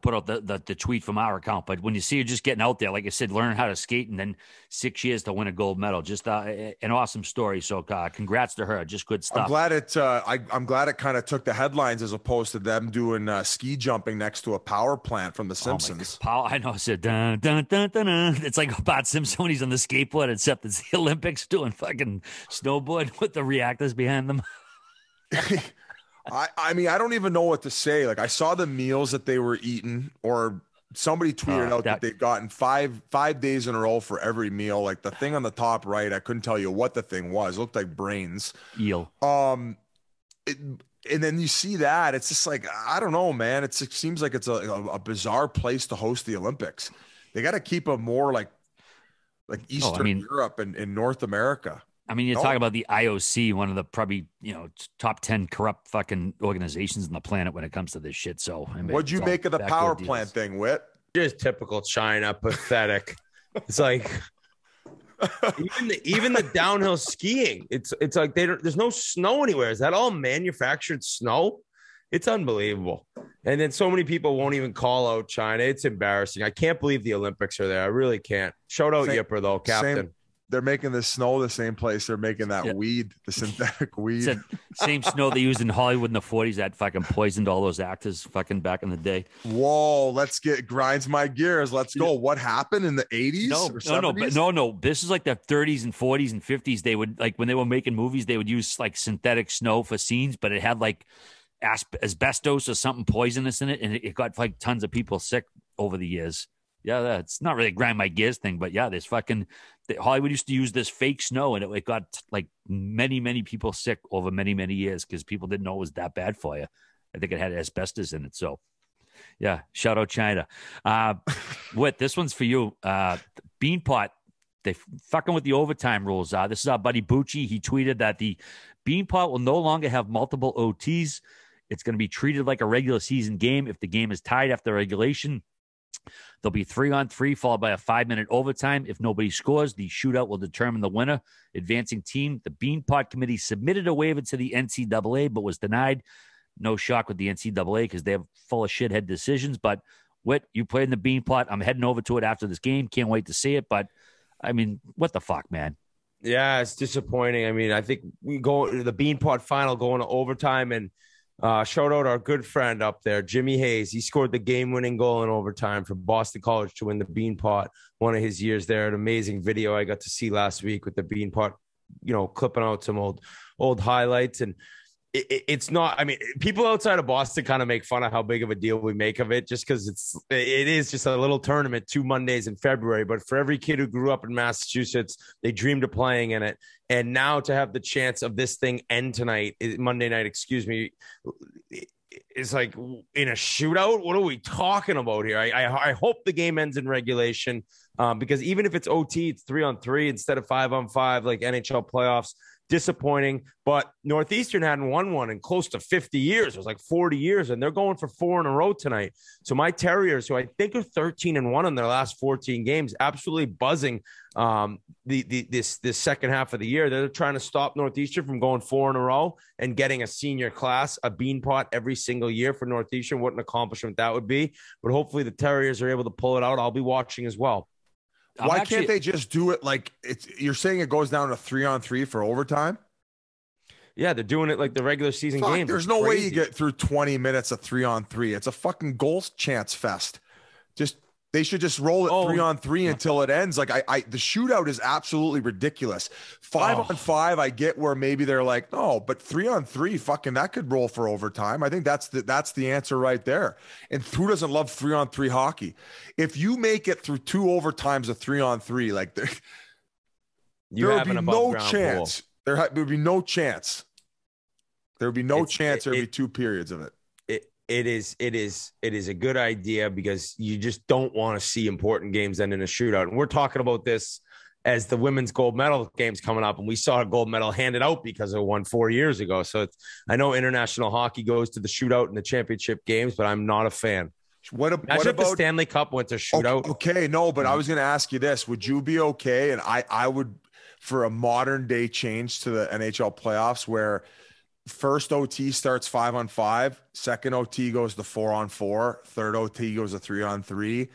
put out the tweet from our account, but when you see her just getting out there, like I said, learning how to skate, and then 6 years to win a gold medal, just an awesome story. So congrats to her. Just good stuff. I'm glad it kind of took the headlines as opposed to them doing ski jumping next to a power plant from The Simpsons. I know. I said, dun, dun, dun, dun, dun. It's like Bart Simpson when he's on the skateboard, except it's the Olympics doing fucking snowboard with the reactors behind them. I mean, I don't even know what to say. Like, I saw the meals that they were eating, or somebody tweeted out that they've gotten five days in a row for every meal. Like the thing on the top right, I couldn't tell you what the thing was. It looked like brains. Eel. And then you see that, it's just like, I don't know, man. It seems like it's a bizarre place to host the Olympics. They got to keep a more like Eastern Europe and North America. I mean, you're talking about the IOC, one of the probably, top 10 corrupt fucking organizations on the planet when it comes to this shit. So, I mean, what'd you make of the power plant thing, Whit? Just typical China, pathetic. It's like even the downhill skiing. It's like there's no snow anywhere. Is that all manufactured snow? It's unbelievable. And then so many people won't even call out China. It's embarrassing. I can't believe the Olympics are there. I really can't. Shout out Yipper though, Captain. They're making the snow the same place they're making that weed, the synthetic weed. It's the same snow they used in Hollywood in the 40s that fucking poisoned all those actors fucking back in the day. Whoa, grinds my gears. Let's go. What happened in the 80s? No. This is like the 30s and 40s and 50s. They would, like, when they were making movies, they would use like synthetic snow for scenes, but it had like asbestos or something poisonous in it, and it got like tons of people sick over the years. Yeah, that's not really a grind my gears thing, but yeah, Hollywood used to use this fake snow, and it got like many, many people sick over many, many years because people didn't know it was that bad for you. I think it had asbestos in it. So, yeah, shout out China. Whit, this one's for you. Beanpot, they fucking with the overtime rules. This is our buddy Bucci. He tweeted that the Beanpot will no longer have multiple OTs. It's going to be treated like a regular season game. If the game is tied after regulation, there'll be 3-on-3 followed by a 5-minute overtime. If nobody scores, the shootout will determine the winner. Advancing team, the Beanpot Committee submitted a waiver to the NCAA, but was denied. No shock with the NCAA because they're full of shithead decisions. But Whit, you played in the Beanpot. I'm heading over to it after this game. Can't wait to see it. But, I mean, what the fuck, man? Yeah, it's disappointing. I mean, I think we go to the Beanpot final going to overtime, and shout out our good friend up there, Jimmy Hayes. He scored the game-winning goal in overtime for Boston College to win the Beanpot one of his years there. An amazing video I got to see last week with the Beanpot, clipping out some old highlights. And it's not, I mean, people outside of Boston kind of make fun of how big of a deal we make of it just because it is just a little tournament 2 Mondays in February. But for every kid who grew up in Massachusetts, they dreamed of playing in it. And now to have the chance of this thing end Monday night, it's like in a shootout. What are we talking about here? I hope the game ends in regulation because even if it's OT, it's 3-on-3 instead of 5-on-5 like NHL playoffs. Disappointing, but Northeastern hadn't won one in close to 50 years. It was like 40 years, and they're going for 4 in a row tonight. So my Terriers, who I think are 13-1 in their last 14 games, absolutely buzzing this second half of the year. They're trying to stop Northeastern from going 4 in a row and getting a senior class, a Beanpot every single year for Northeastern. What an accomplishment that would be. But hopefully the Terriers are able to pull it out. I'll be watching as well. Why can't they just do it like you're saying it goes down to 3-on-3 for overtime? Yeah, they're doing it like the regular season game. There's no way you get through 20 minutes of 3-on-3. It's a fucking goal chance fest. They should just roll it 3-on-3 until it ends. Like the shootout is absolutely ridiculous. 5-on-5, I get where maybe they're like, no, but 3-on-3, fucking that could roll for overtime. I think that's the answer right there. And who doesn't love 3-on-3 hockey? If you make it through 2 overtimes of 3-on-3, like there would be no chance. There would be no chance. There would be no chance there'd be 2 periods of it. It is a good idea because you just don't want to see important games end in a shootout. And we're talking about this as the women's gold medal game's coming up, and we saw a gold medal handed out because it won 4 years ago. So I know international hockey goes to the shootout and the championship games, but I'm not a fan. What about the Stanley Cup went to shootout? Okay, no, but I was going to ask you this: would you be okay? And I would, for a modern day change to the NHL playoffs where first OT starts 5-on-5, second OT goes to 4-on-4, third OT goes to 3-on-3,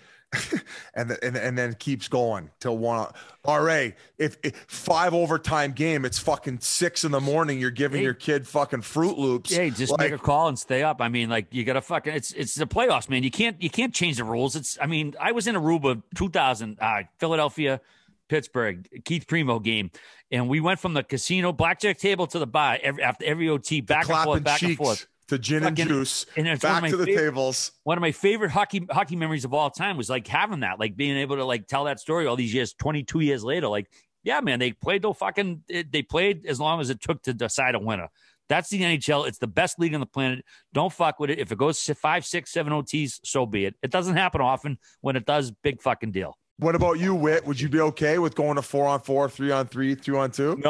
and then keeps going till 1. RA, if 5 overtime game, it's fucking 6 in the morning. You're giving your kid fucking Fruit Loops. Yeah, just make a call and stay up. I mean, like you got to fucking. It's the playoffs, man. You can't change the rules. I mean, I was in Aruba 2000, Philadelphia, Pittsburgh, Keith Primo game. And we went from the casino blackjack table to the bar after every OT, back and forth. To gin and juice, and back to the tables. One of my favorite hockey memories of all time was like having that, like being able to like tell that story all these years, 22 years later. Like, yeah, man, they played as long as it took to decide a winner. That's the NHL. It's the best league on the planet. Don't fuck with it. If it goes 5, 6, 7 OTs, so be it. It doesn't happen often. When it does, big fucking deal. What about you, Whit? Would you be okay with going to 4-on-4, 3-on-3, 2-on-2?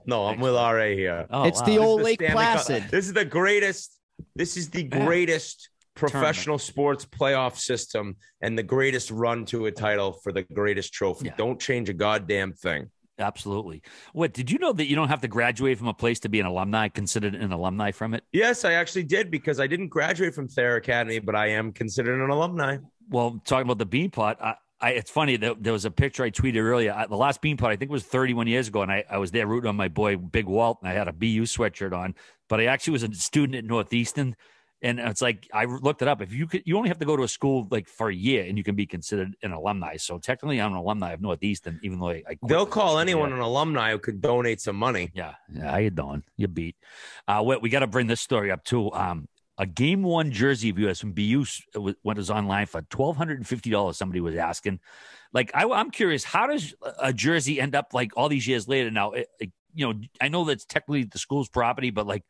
No, I'm with RA here. It's the old Lake Placid. This is the greatest professional sports playoff system and the greatest run to a title for the greatest trophy. Yeah. Don't change a goddamn thing. Absolutely. What, did you know that you don't have to graduate from a place to be an alumni, considered an alumni from it? Yes, I actually did, because I didn't graduate from Thayer Academy, but I am considered an alumni. Well, talking about the Beanpot, it's funny that there was a picture I tweeted earlier. The last Beanpot, I think, was 31 years ago, and I was there rooting on my boy Big Walt, and I had a BU sweatshirt on. But I actually was a student at Northeastern, and it's like I looked it up. If you only have to go to a school like for a year, and you can be considered an alumni. So technically, I'm an alumni of Northeastern, even though they'll call anyone an alumni who could donate some money. Yeah, how you doing? You beat. We got to bring this story up too. A game 1 jersey of yours from BU was online for $1,250. Somebody was asking. Like, I'm curious, how does a jersey end up like all these years later? Now, I know that's technically the school's property, but like,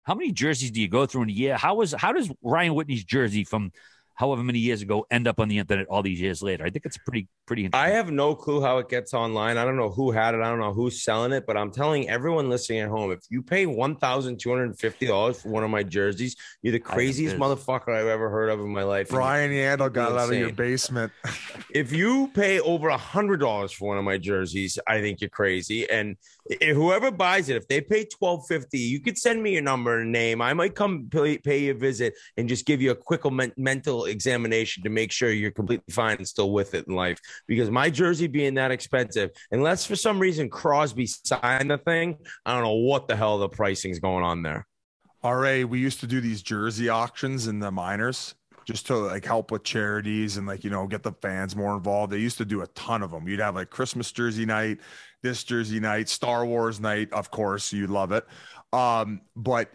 how many jerseys do you go through in a year? How does Ryan Whitney's jersey from however many years ago end up on the internet all these years later? I think it's pretty interesting. I have no clue how it gets online. I don't know who had it. I don't know who's selling it, but I'm telling everyone listening at home, if you pay $1,250 for one of my jerseys, you're the craziest motherfucker I've ever heard of in my life. Brian Yandel got it out of your basement. If you pay over $100 for one of my jerseys, I think you're crazy. And whoever buys it, if they pay $1,250, you could send me your number and name. I might come pay you a visit and just give you a quick mental examination to make sure you're completely fine and still with it in life. Because my jersey being that expensive, unless for some reason Crosby signed the thing, I don't know what the hell the pricing's going on there. RA, we used to do these jersey auctions in the minors just to like help with charities and like, get the fans more involved. They used to do a ton of them. You'd have like Christmas jersey night, this jersey night, Star Wars night, of course, you'd love it. But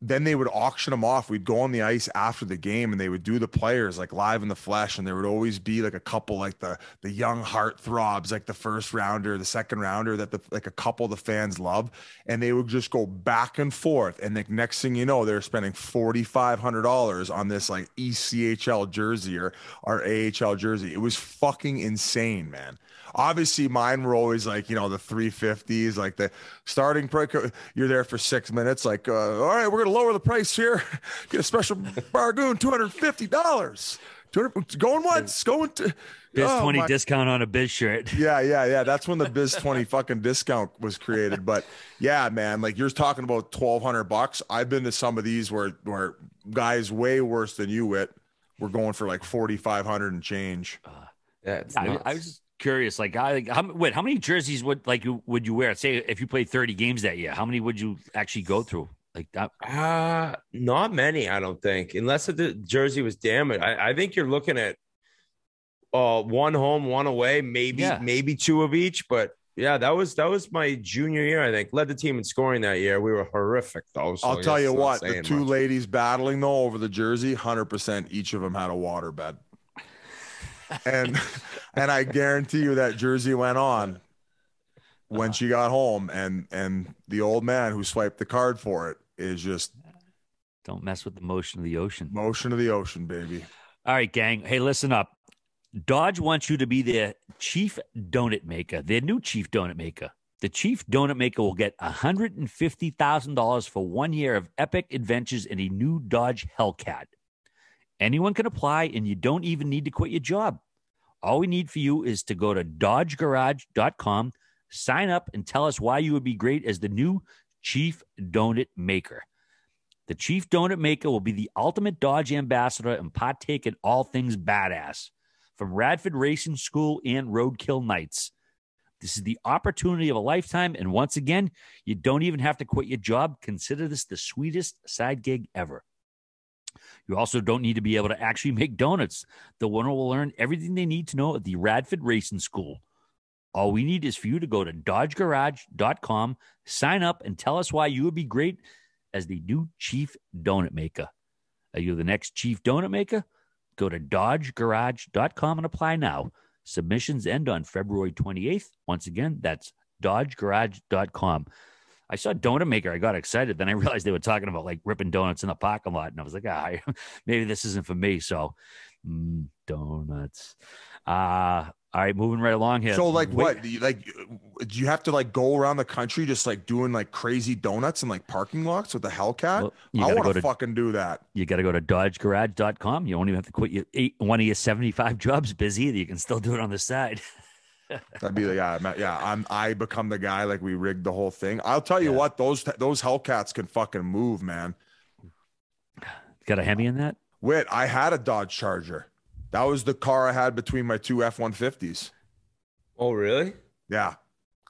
then they would auction them off. We'd go on the ice after the game and they would do the players like live in the flesh. And there would always be like a couple, like the young heartthrobs, like the first rounder, the second rounder that like a couple of the fans love. And they would just go back and forth. And the next thing you know, they're spending $4,500 on this like ECHL jersey or AHL jersey. It was fucking insane, man. Obviously, mine were always like, the 350s, like the starting price. You're there for 6 minutes. Like, all right, we're going to lower the price here. Get a special bargain, $250. Going once, going to Biz 20 discount on a Biz shirt. Yeah. That's when the Biz 20 fucking discount was created. But yeah, man, like you're talking about $1,200. I've been to some of these where guys way worse than you, Whit, were going for like $4,500 and change. I was just curious, like, how many jerseys would you wear? Say if you played 30 games that year, how many would you actually go through like that? Not many, I don't think, unless the jersey was damaged. I think you're looking at one home, one away, maybe two of each. But yeah, that was my junior year, I think. Led the team in scoring that year. We were horrific, though. So I'll tell you what, the two much. ladies battling, though, over the jersey, 100% each of them had a waterbed. and I guarantee you that jersey went on when she got home, and the old man who swiped the card for it is just... Don't mess with the motion of the ocean. Motion of the ocean, baby. All right, gang. Hey, listen up. Dodge wants you to be their chief donut maker, their new chief donut maker. The chief donut maker will get $150,000 for 1 year of epic adventures in a new Dodge Hellcat. Anyone can apply, and you don't even need to quit your job. All we need for you is to go to dodgegarage.com, sign up, and tell us why you would be great as the new chief donut maker. The chief donut maker will be the ultimate Dodge ambassador and partake in all things badass, from Radford Racing School and Roadkill Nights. This is the opportunity of a lifetime, and once again, you don't even have to quit your job. Consider this the sweetest side gig ever. You also don't need to be able to actually make donuts. The winner will learn everything they need to know at the Radford Racing School. All we need is for you to go to dodgegarage.com, sign up, and tell us why you would be great as the new chief donut maker. Are you the next chief donut maker? Go to dodgegarage.com and apply now. Submissions end on February 28th. Once again, that's dodgegarage.com. I saw donut maker. I got excited. Then I realized they were talking about like ripping donuts in the parking lot. And I was like, maybe this isn't for me. So donuts. All right, moving right along here. So what? Do you have to like go around the country just like doing like crazy donuts in like parking lots with the Hellcat? Well, I want to fucking do that. You got to go to dodgegarage.com. You don't even have to quit one of your 75 jobs busy. You can still do it on the side. That'd be I become the guy, like we rigged the whole thing. I'll tell you what, those Hellcats can fucking move, man. Got a Hemi in that? Whit, I had a Dodge Charger. That was the car I had between my two F-150s. Oh, really? Yeah.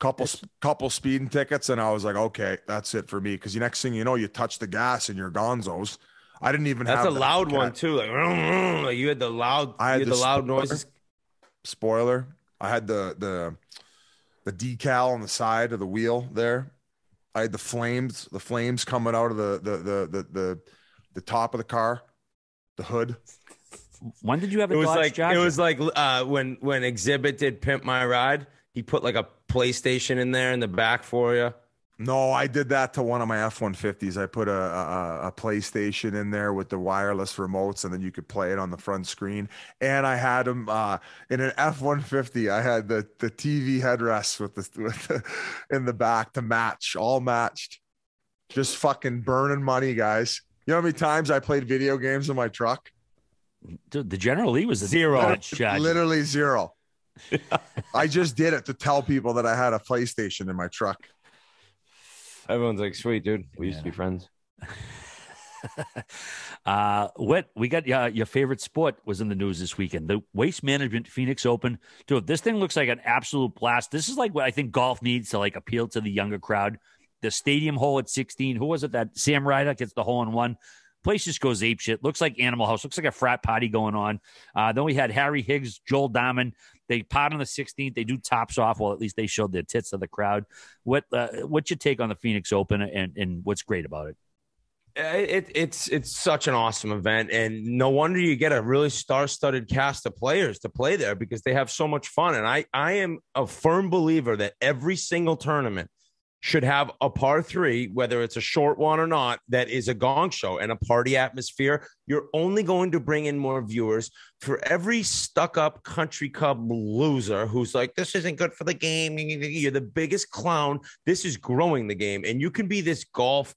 Couple speeding tickets, and I was like, okay, that's it for me. Because the next thing you know, you touch the gas and you're gonzos. I didn't even have... That's a loud one, too. Like you had the loud... I had the loud noises. Spoiler. I had the decal on the side of the wheel there. I had the flames coming out of the top of the car, the hood. When did you have a Dodge Charger? It was like when Exhibit did Pimp My Ride. He put like a PlayStation in there in the back for you. No, I did that to one of my F-150s. I put a PlayStation in there with the wireless remotes, and then you could play it on the front screen. And I had them in an F-150. I had the TV headrests with the in the back to match, all matched. Just fucking burning money, guys. You know how many times I played video games in my truck? Dude, the General Lee was zero. Literally zero. I just did it to tell people that I had a PlayStation in my truck. Everyone's like, sweet, dude. We used to be friends. Whit, we got your favorite sport was in the news this weekend. The Waste Management Phoenix Open. Dude, this thing looks like an absolute blast. This is like what I think golf needs to like appeal to the younger crowd. The stadium hole at 16. Who was it that Sam Ryder gets the hole in one? Place just goes apeshit. Looks like Animal House. Looks like a frat party going on. Then we had Harry Higgs, Joel Diamond. They pot on the 16th. They do tops off. Well, at least they showed their tits to the crowd. What's your take on the Phoenix Open and what's great about it? It's such an awesome event, and no wonder you get a really star-studded cast of players to play there because they have so much fun. And I am a firm believer that every single tournament should have a par three, whether it's a short one or not, that is a gong show and a party atmosphere. You're only going to bring in more viewers. For every stuck-up country club loser who's like, this isn't good for the game, you're the biggest clown. This is growing the game. And you can be this golf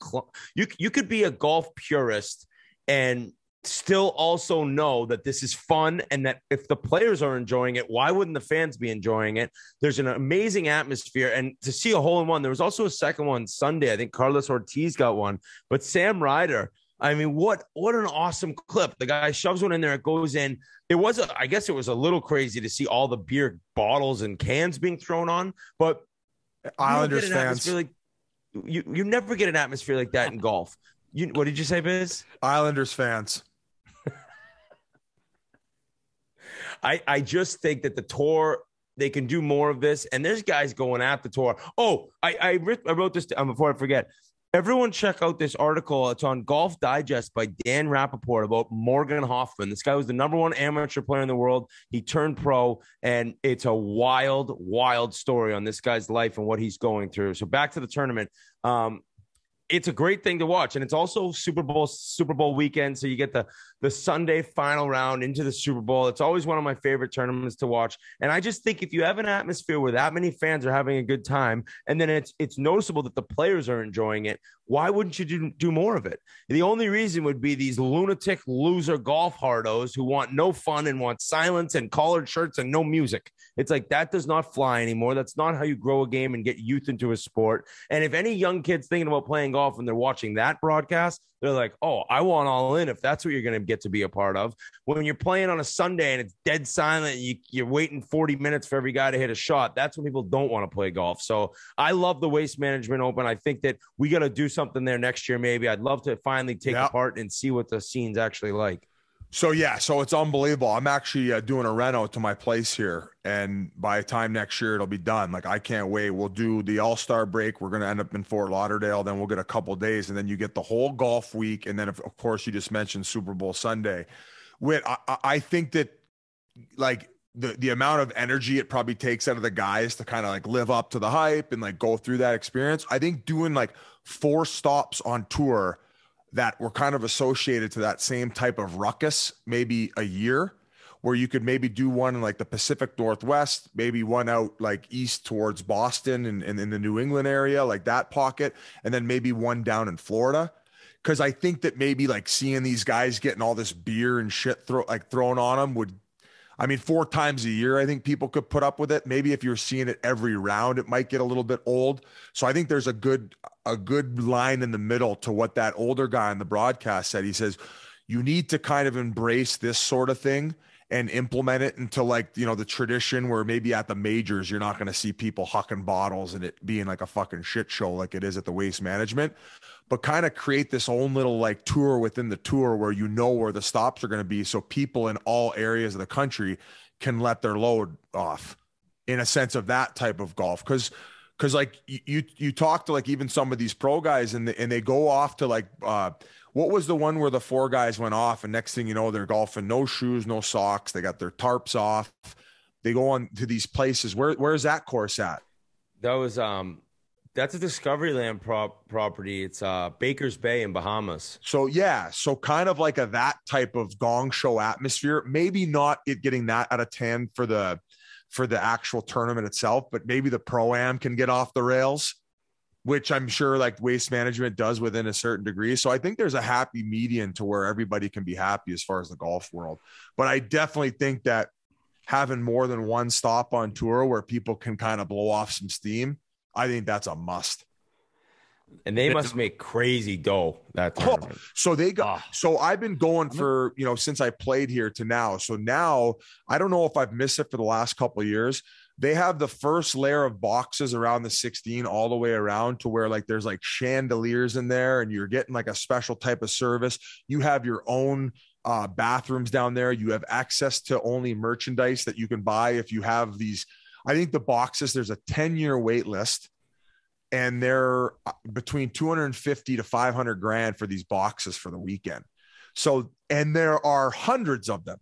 you could be a golf purist and still also know that this is fun and that if the players are enjoying it, why wouldn't the fans be enjoying it? There's an amazing atmosphere. And to see a hole-in-one, there was also a second one Sunday. I think Carlos Ortiz got one. But Sam Ryder, I mean, what an awesome clip. The guy shoves one in there. It goes in. I guess it was a little crazy to see all the beer bottles and cans being thrown on. But Islanders fans. You never get an atmosphere like that in golf. What did you say, Biz? Islanders fans. I just think that the tour, they can do more of this. And there's guys going at the tour. Oh, I wrote this before I forget. Everyone check out this article. It's on Golf Digest by Dan Rappaport about Morgan Hoffman. This guy was the #1 amateur player in the world. He turned pro, and it's a wild, wild story on this guy's life and what he's going through. So back to the tournament. It's a great thing to watch. And it's also Super Bowl weekend. So you get the Sunday final round into the Super Bowl. It's always one of my favorite tournaments to watch. And I just think if you have an atmosphere where that many fans are having a good time, and then it's noticeable that the players are enjoying it, why wouldn't you do more of it? The only reason would be these lunatic loser golf hardos who want no fun and want silence and collared shirts and no music. It's like, that does not fly anymore. That's not how you grow a game and get youth into a sport. And if any young kid's thinking about playing golf and they're watching that broadcast, they're like, oh, I want all in if that's what you're going to get to be a part of. When you're playing on a Sunday and it's dead silent, you're waiting 40 minutes for every guy to hit a shot, that's when people don't want to play golf. So I love the Waste Management Open. I think that we got to do something there next year maybe. I'd love to finally take a part and see what the scene's actually like. So it's unbelievable. I'm actually doing a reno to my place here, and by the time next year it'll be done. Like, I can't wait. We'll do the All-Star break. We're going to end up in Fort Lauderdale. Then we'll get a couple days, and then you get the whole golf week. And then, of course, you just mentioned Super Bowl Sunday. Whit, I think that, like, the amount of energy it probably takes out of the guys to kind of like live up to the hype and like go through that experience. I think doing like 4 stops on tour that were kind of associated to that same type of ruckus, maybe a year, where you could maybe do one in like the Pacific Northwest, maybe one out like east towards Boston and in the New England area, like that pocket, and then maybe one down in Florida. Because I think that maybe like seeing these guys getting all this beer and shit thrown on them would, I mean, 4 times a year, I think people could put up with it. Maybe if you're seeing it every round, it might get a little bit old. So I think there's a good line in the middle to what that older guy on the broadcast said. He says, you need to kind of embrace this sort of thing and implement it into like, the tradition where maybe at the majors, you're not going to see people hucking bottles and it being like a fucking shit show like it is at the Waste Management, but kind of create this own little like tour within the tour where where the stops are going to be. So people in all areas of the country can let their load off in a sense of that type of golf. Cause like you talk to like even some of these pro guys and they go off to like, what was the one where the 4 guys went off and next thing you know, they're golfing, no shoes, no socks. They got their tarps off. They go on to these places. Where's that course at? That was, that's a Discoveryland property. It's Baker's Bay in Bahamas. So kind of like that type of gong show atmosphere. Maybe not it getting that out of 10 for the actual tournament itself, but maybe the Pro-Am can get off the rails, which I'm sure like Waste Management does within a certain degree. So I think there's a happy median to where everybody can be happy as far as the golf world. But I definitely think that having more than one stop on tour where people can kind of blow off some steam, I think that's a must. And they must make crazy dough that tournament. So I've been going for, since I played here to now. So now I don't know if I've missed it for the last couple of years. They have the first layer of boxes around the 16 all the way around to where like there's like chandeliers in there and you're getting like a special type of service. You have your own bathrooms down there. You have access to only merchandise that you can buy if you have these. I think the boxes, there's a 10-year wait list and they're between 250 to 500 grand for these boxes for the weekend. So, and there are hundreds of them.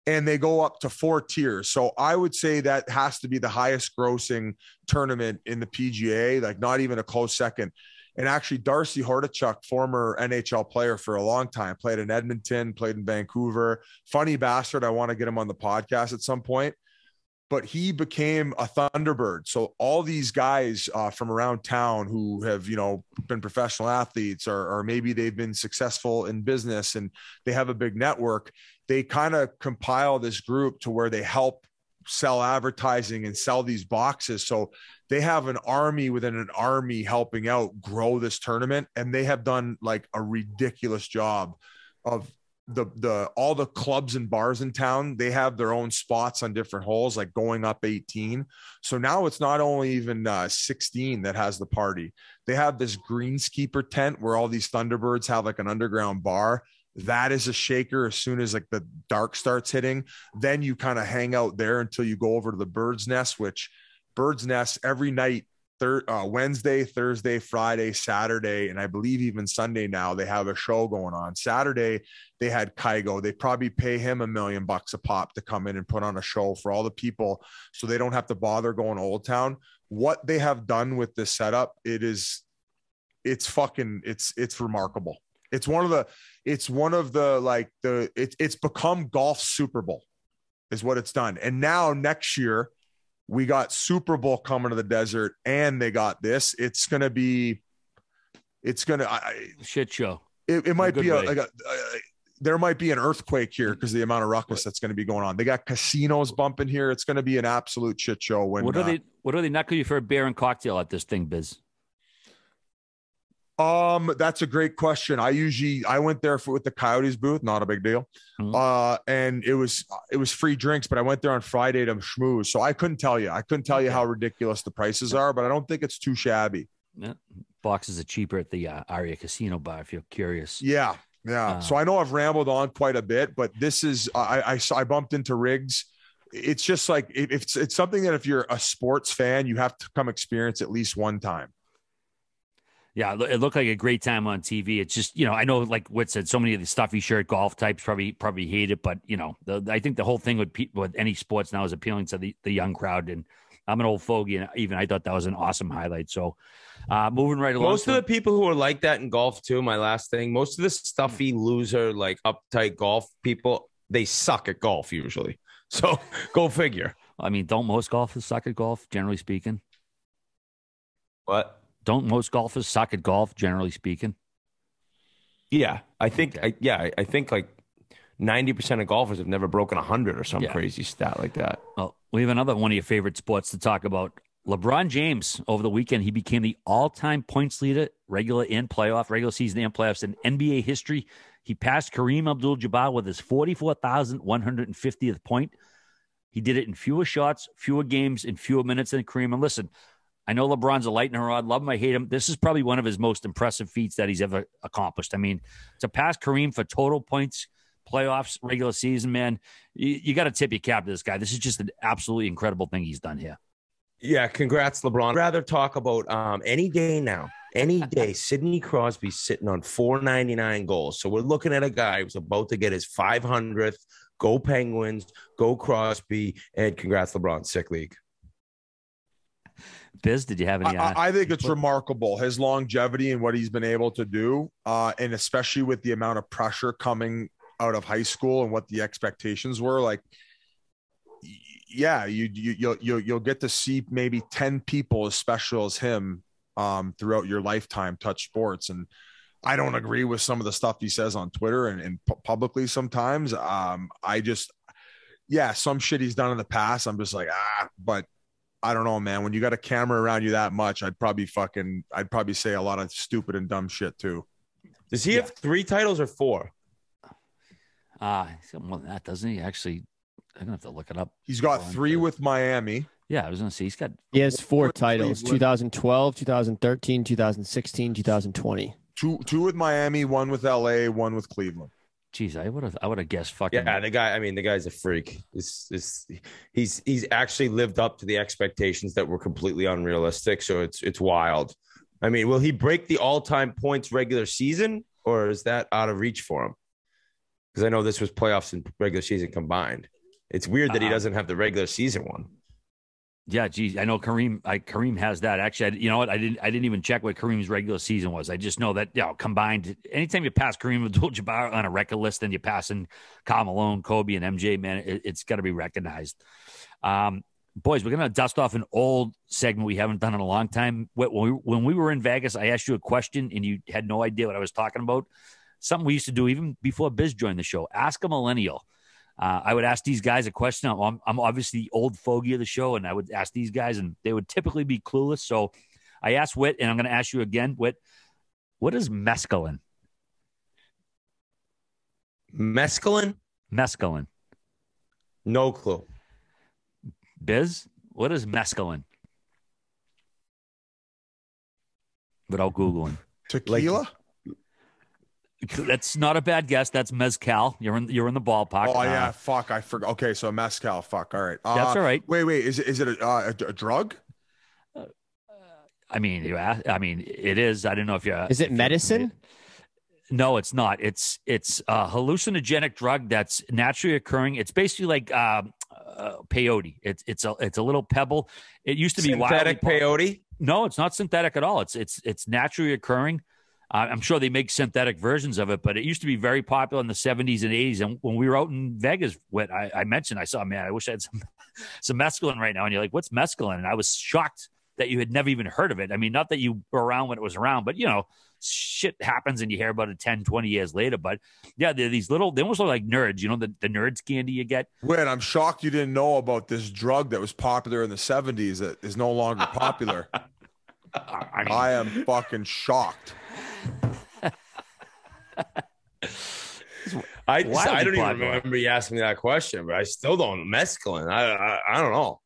And they go up to 4 tiers. So I would say that has to be the highest grossing tournament in the PGA, like not even a close second. And actually Darcy Hordichuk, former NHL player for a long time, played in Edmonton, played in Vancouver, funny bastard. I want to get him on the podcast at some point, but he became a Thunderbird. So all these guys from around town who have, been professional athletes or maybe they've been successful in business and they have a big network, they kind of compile this group to where they help sell advertising and sell these boxes. So they have an army within an army helping out grow this tournament. And they have done like a ridiculous job of all the clubs and bars in town. They have their own spots on different holes, like going up 18. So now it's not only even 16 that has the party. They have this greenskeeper tent where all these Thunderbirds have like an underground bar. That is a shaker as soon as like the dark starts hitting. Then you kind of hang out there until you go over to the Bird's Nest, which Bird's Nest every night, Wednesday, Thursday, Friday, Saturday, and I believe even Sunday now, they have a show going on. Saturday, they had Kygo. They probably pay him $1 million a pop to come in and put on a show for all the people so they don't have to bother going to Old Town. What they have done with this setup, it's remarkable. It's become golf Super Bowl is what it's done. And now next year, we got Super Bowl coming to the desert and they got this. It's going to shit show. It might be there might be an earthquake here because of the amount of ruckus that's going to be going on. They got casinos bumping here. It's going to be an absolute shit show. What are they knuckle you for a beer and cocktail at this thing, Biz? That's a great question. I went there with the Coyotes booth, not a big deal. Mm-hmm. And it was free drinks, but I went there on Friday to schmooze. So I couldn't tell you how ridiculous the prices are, but I don't think it's too shabby. Yeah. Boxes are cheaper at the Aria Casino bar if you're curious. Yeah. So I know I've rambled on quite a bit, but this is I bumped into Riggs. It's just like it's something that if you're a sports fan, you have to come experience at least one time. Yeah, it looked like a great time on TV. It's just, I know, like Whit said, so many of the stuffy shirt golf types probably hate it, but I think the whole thing with any sports now is appealing to the young crowd. And I'm an old fogey, and even I thought that was an awesome highlight. So, moving right along. Most of the people who are like that in golf too. My last thing, most of the stuffy loser, like uptight golf people, they suck at golf usually. So go figure. I mean, don't most golfers suck at golf, generally speaking? What? Don't most golfers suck at golf, generally speaking? Yeah, I think. Okay. I think like 90% of golfers have never broken 100 or some crazy stat like that. Well, we have another one of your favorite sports to talk about. LeBron James, over the weekend, he became the all-time points leader, regular season and playoffs in NBA history. He passed Kareem Abdul-Jabbar with his 44,150th point. He did it in fewer shots, fewer games, and fewer minutes than Kareem. And listen, I know LeBron's a lightning rod. Love him, I hate him. This is probably one of his most impressive feats that he's ever accomplished. I mean, to pass Kareem for total points, playoffs, regular season, man, you got to tip your cap to this guy. This is just an absolutely incredible thing he's done here. Yeah, congrats, LeBron. I'd rather talk about any day now. Any day, Sidney Crosby's sitting on 499 goals. So we're looking at a guy who's about to get his 500th. Go Penguins, go Crosby, and congrats, LeBron. Sick league. Biz, did you have any? I think it's remarkable, his longevity and what he's been able to do, and especially with the amount of pressure coming out of high school and what the expectations were. Like, yeah, you'll get to see maybe 10 people as special as him throughout your lifetime touch sports. And I don't agree with some of the stuff he says on Twitter and publicly sometimes. Some shit he's done in the past, I'm just like, but I don't know, man. When you got a camera around you that much, I'd probably say a lot of stupid and dumb shit too. Does he have 3 titles or 4? He's got more than that, doesn't he? Actually, I'm gonna have to look it up. He's got 3 with Miami. Yeah, I was gonna say he has 4 titles: 2012, 2013, 2016, 2020. 2 with Miami, 1 with LA, 1 with Cleveland. Jeez, I would have guessed fucking. Yeah, the guy's a freak. He's actually lived up to the expectations that were completely unrealistic. So it's wild. I mean, will he break the all-time points regular season, or is that out of reach for him? Because I know this was playoffs and regular season combined. It's weird that he doesn't have the regular season one. Yeah, geez, I know Kareem has that. Actually, you know what? I didn't even check what Kareem's regular season was. I just know that combined, anytime you pass Kareem Abdul-Jabbar on a record list, and you're passing Karl Malone, Kobe, and MJ, man, it's got to be recognized. Boys, we're gonna dust off an old segment we haven't done in a long time. When we were in Vegas, I asked you a question, and you had no idea what I was talking about. Something we used to do even before Biz joined the show. Ask a millennial. I would ask these guys a question. I'm obviously the old fogey of the show, and I would ask these guys, and they would typically be clueless. So I asked Whit, and I'm going to ask you again, Whit, what is mescaline? Mescaline? Mescaline. No clue. Biz, what is mescaline? Without Googling. Tequila? That's not a bad guess. That's mezcal. You're in the ballpark. Oh yeah, fuck. I forgot. Okay, so mezcal. Fuck. All right. That's all right. Wait. Is it a drug? I mean, it is. I don't know if you. Is it medicine? No, it's not. It's a hallucinogenic drug that's naturally occurring. It's basically like peyote. It's a little pebble. It used to be synthetic peyote. No, it's not synthetic at all. It's naturally occurring. I'm sure they make synthetic versions of it, but it used to be very popular in the 70s and 80s. And when we were out in Vegas, what I mentioned, I saw, man, I wish I had some mescaline right now. And you're like, what's mescaline? And I was shocked that you had never even heard of it. I mean, not that you were around when it was around, but, shit happens and you hear about it 10, 20 years later. But, yeah, they're these little – they almost look like nerds, the nerds candy you get. Whit, I'm shocked you didn't know about this drug that was popular in the 70s that is no longer popular. I am fucking shocked. I don't even remember you asking me that question, but I still don't. Mescaline. I don't know.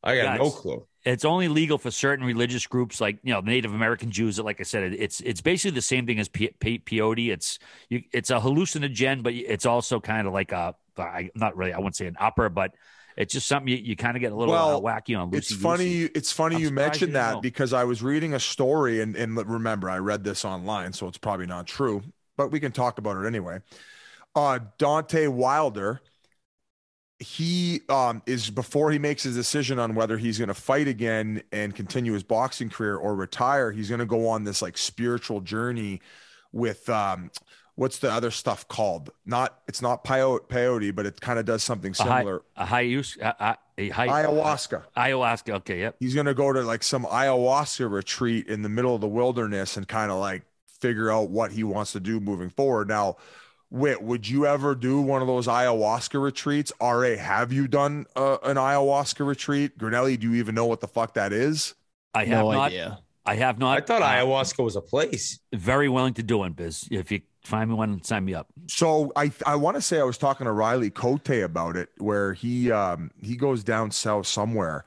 I got no clue. It's only legal for certain religious groups, like the Native American Jews. Like I said, it's basically the same thing as peyote. It's a hallucinogen, but it's also kind of like not really. I wouldn't say an upper, but it's just something you kind of get a little wacky on. It's funny you mentioned that because I was reading a story and remember I read this online, so it's probably not true, but we can talk about it anyway. Dante Wilder, he is before he makes his decision on whether he's going to fight again and continue his boxing career or retire, he's going to go on this like spiritual journey with what's the other stuff called? It's not peyote, but it kind of does something similar. Ayahuasca. Okay, yep. He's going to go to like some ayahuasca retreat in the middle of the wilderness and kind of like figure out what he wants to do moving forward. Now, Whit, would you ever do one of those ayahuasca retreats? RA, have you done an ayahuasca retreat? Grinelli, do you even know what the fuck that is? I have no idea. I have not. I thought ayahuasca was a place. Very willing to do it, Biz. If you find me one, sign me up. So I want to say I was talking to Riley Cote about it, where he goes down south somewhere,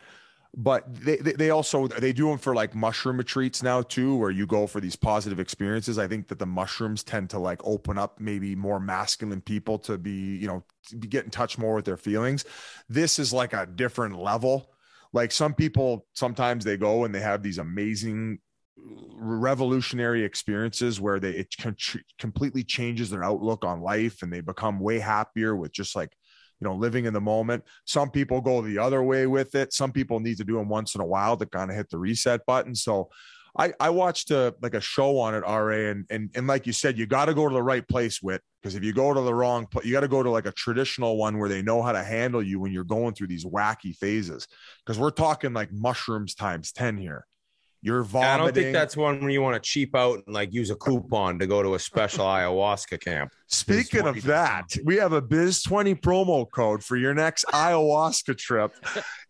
but they also do them for like mushroom retreats now too, where you go for these positive experiences. I think that the mushrooms tend to like open up maybe more masculine people to be, to get in touch more with their feelings. This is like a different level. Like some people, sometimes they go and they have these amazing revolutionary experiences where it completely changes their outlook on life and they become way happier with just like, living in the moment. Some people go the other way with it. Some people need to do them once in a while to kind of hit the reset button. So I watched a show on it, RA, and like you said, you got to go to the right place, Whit, because if you go to the wrong place, you got to go to like a traditional one where they know how to handle you when you're going through these wacky phases. Because we're talking like mushrooms times 10 here. You're vomiting. I don't think that's one where you want to cheap out and like use a coupon to go to a special ayahuasca camp. Speaking of that, we have a Biz20 promo code for your next ayahuasca trip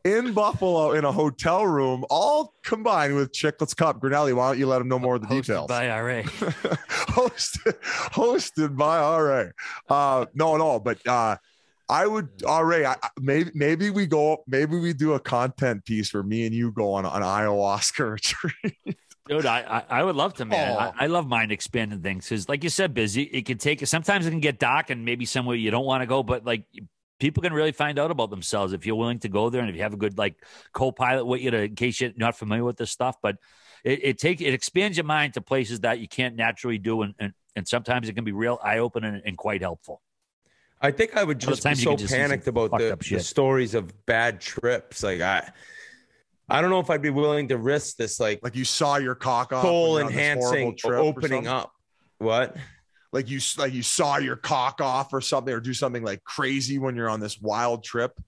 in Buffalo in a hotel room, all combined with Chiclets Cup. Grinelli, why don't you let them know more of the details? By RA. hosted by RA. But I would, RA, maybe we do a content piece where me and you go on an ayahuasca retreat. Dude, I would love to, man. I love mind expanding things because, like you said, Busy, it can take. Sometimes it can get dark and maybe somewhere you don't want to go, but like people can really find out about themselves if you're willing to go there and if you have a good like co-pilot with you in case you're not familiar with this stuff. But it expands your mind to places that you can't naturally do, and sometimes it can be real eye opening and quite helpful. I think I would just be so panicked about the stories of bad trips. Like I don't know if I'd be willing to risk this. Like you saw your cock off, soul enhancing opening up. What? Like you saw your cock off or something, or do something like crazy when you're on this wild trip.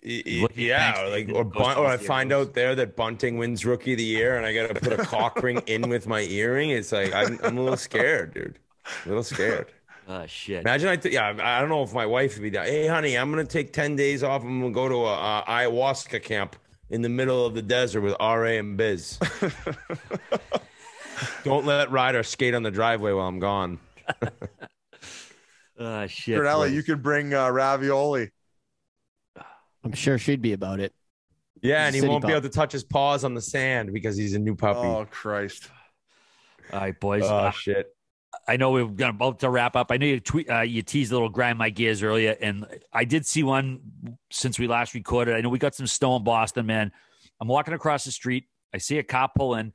Yeah, or I find out there that Bunting wins Rookie of the Year, and I got to put a cock ring in with my earring. It's like I'm a little scared, dude. A little scared. Oh, shit. Imagine I don't know if my wife would be down. Hey, honey, I'm going to take 10 days off. I'm going to go to a ayahuasca camp in the middle of the desert with RA and Biz. Don't let Ryder skate on the driveway while I'm gone. Shit. Grinelli, you could bring ravioli. I'm sure she'd be about it. Yeah, and he won't be able to touch his paws on the sand because he's a new puppy. Oh, Christ. All right, boys. Oh, shit. I know we're about to wrap up. I know you teased a little grind my gears earlier, and I did see one since we last recorded. I know we got some snow in Boston, man. I'm walking across the street. I see a car pull in.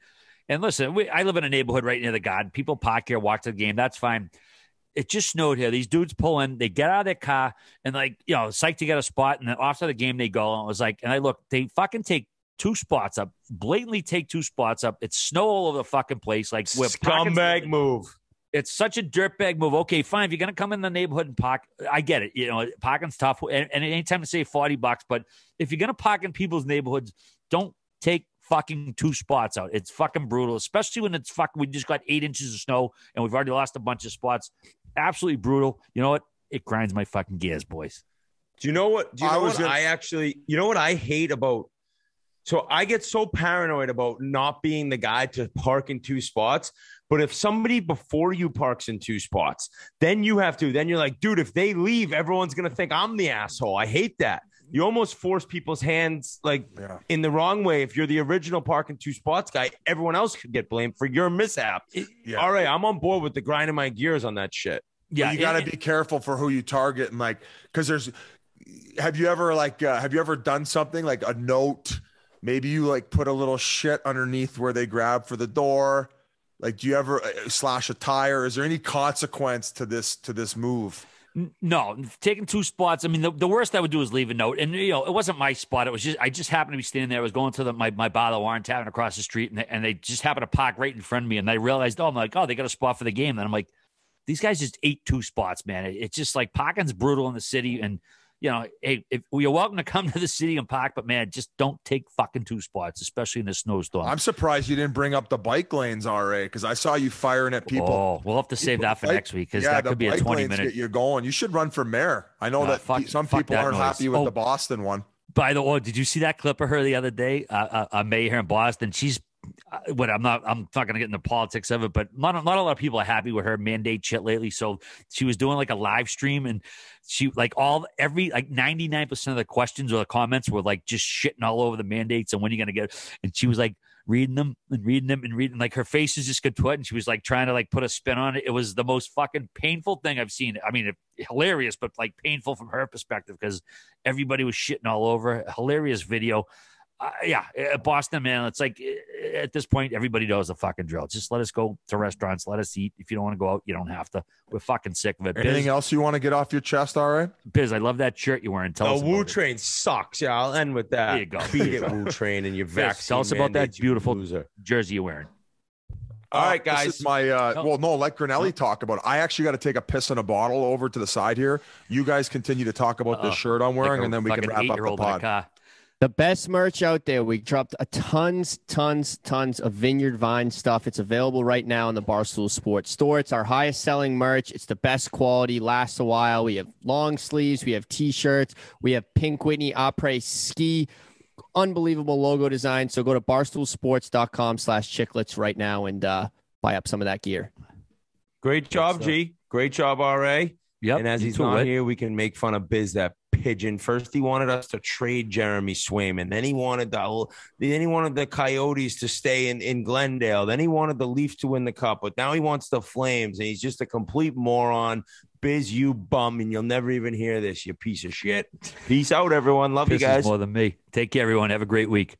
And listen, I live in a neighborhood right near the Garden. People park here, watch the game. That's fine. It just snowed here. These dudes pull in. They get out of their car and, like, you know, psyched to get a spot. And then after the game, they go. And it was like, and I look, they fucking take 2 spots up, blatantly take 2 spots up. It's snow all over the fucking place. Like, scumbag move. It's such a dirtbag move. Okay, fine. If you're going to come in the neighborhood and park, I get it. You know, parking's tough. And it ain't time to save $40. But if you're going to park in people's neighborhoods, don't take fucking 2 spots out. It's fucking brutal, especially when it's fucking, we just got 8 inches of snow and we've already lost a bunch of spots. Absolutely brutal. You know what? It grinds my fucking gears, boys. Do you know what? You know what I hate about? So I get so paranoid about not being the guy to park in 2 spots. But if somebody before you parks in 2 spots, then you have to. Then you're like, dude, if they leave, everyone's going to think I'm the asshole. I hate that. You almost force people's hands in the wrong way. If you're the original park in 2 spots guy, everyone else could get blamed for your mishap. All right, I'm on board with the grinding my gears on that shit. Yeah, well, you got to be careful for who you target. And like, because have you ever done something like a note? Maybe you like put a little shit underneath where they grab for the door. Like, do you ever slash a tire? Is there any consequence to this move? No, taking 2 spots. I mean, the worst I would do is leave a note. And, you know, it wasn't my spot. It was just, I just happened to be standing there. I was going to my bar, the Warren Tavern across the street, and they just happened to park right in front of me. And I realized, I'm like, oh, they got a spot for the game. And I'm like, these guys just ate 2 spots, man. It's just like parking's brutal in the city. And, you know, hey, if you're welcome to come to the city and park, but man, just don't take fucking 2 spots, especially in a snowstorm. I'm surprised you didn't bring up the bike lanes, RA, because I saw you firing at people. Oh, we'll have to save that for next week, because that could be a 20-minute. You're going. You should run for mayor. I know that some people aren't happy with the Boston one. By the way, did you see that clip of her the other day? A mayor here in Boston. She's I'm not going to get into politics of it, but not a lot of people are happy with her mandate shit lately. So she was doing like a live stream, and she like 99% of the questions or the comments were like just shitting all over the mandates and when you're going to get, and she was like reading them, like her face is just contort, and she was like trying to like put a spin on it. It was the most fucking painful thing I've seen. I mean, hilarious, but like painful from her perspective, because everybody was shitting all over. Hilarious video. Boston, man, it's like at this point, everybody knows the fucking drill. Just let us go to restaurants. Let us eat. If you don't want to go out, you don't have to. We're fucking sick of it. Anything else you want to get off your chest, all right? Biz, I love that shirt you're wearing. Tell us Woo Train sucks. Yeah, I'll end with that. There you go. Beat it, Woo Train, and your vaccine. Tell us about that beautiful loser. jersey you're wearing. All right, guys. This is my let Grinelli talk about it. I actually got to take a piss in a bottle over to the side here. You guys continue to talk about this shirt I'm wearing, and then we can wrap up the pod. The best merch out there. We dropped tons of Vineyard Vine stuff. It's available right now in the Barstool Sports store. It's our highest selling merch. It's the best quality, lasts a while. We have long sleeves. We have T-shirts. We have Pink Whitney Après Ski. Unbelievable logo design. So go to barstoolsports.com/chiclets right now and buy up some of that gear. Great job, G. Great job, RA. Yep. And as he's not here, we can make fun of Biz, that pigeon. First, he wanted us to trade Jeremy Swayman. Then he wanted the Coyotes to stay in Glendale. Then he wanted the Leafs to win the Cup. But now he wants the Flames, and he's just a complete moron. Biz, you bum, and you'll never even hear this, you piece of shit. Peace out, everyone. Love you guys. More than me. Take care, everyone. Have a great week.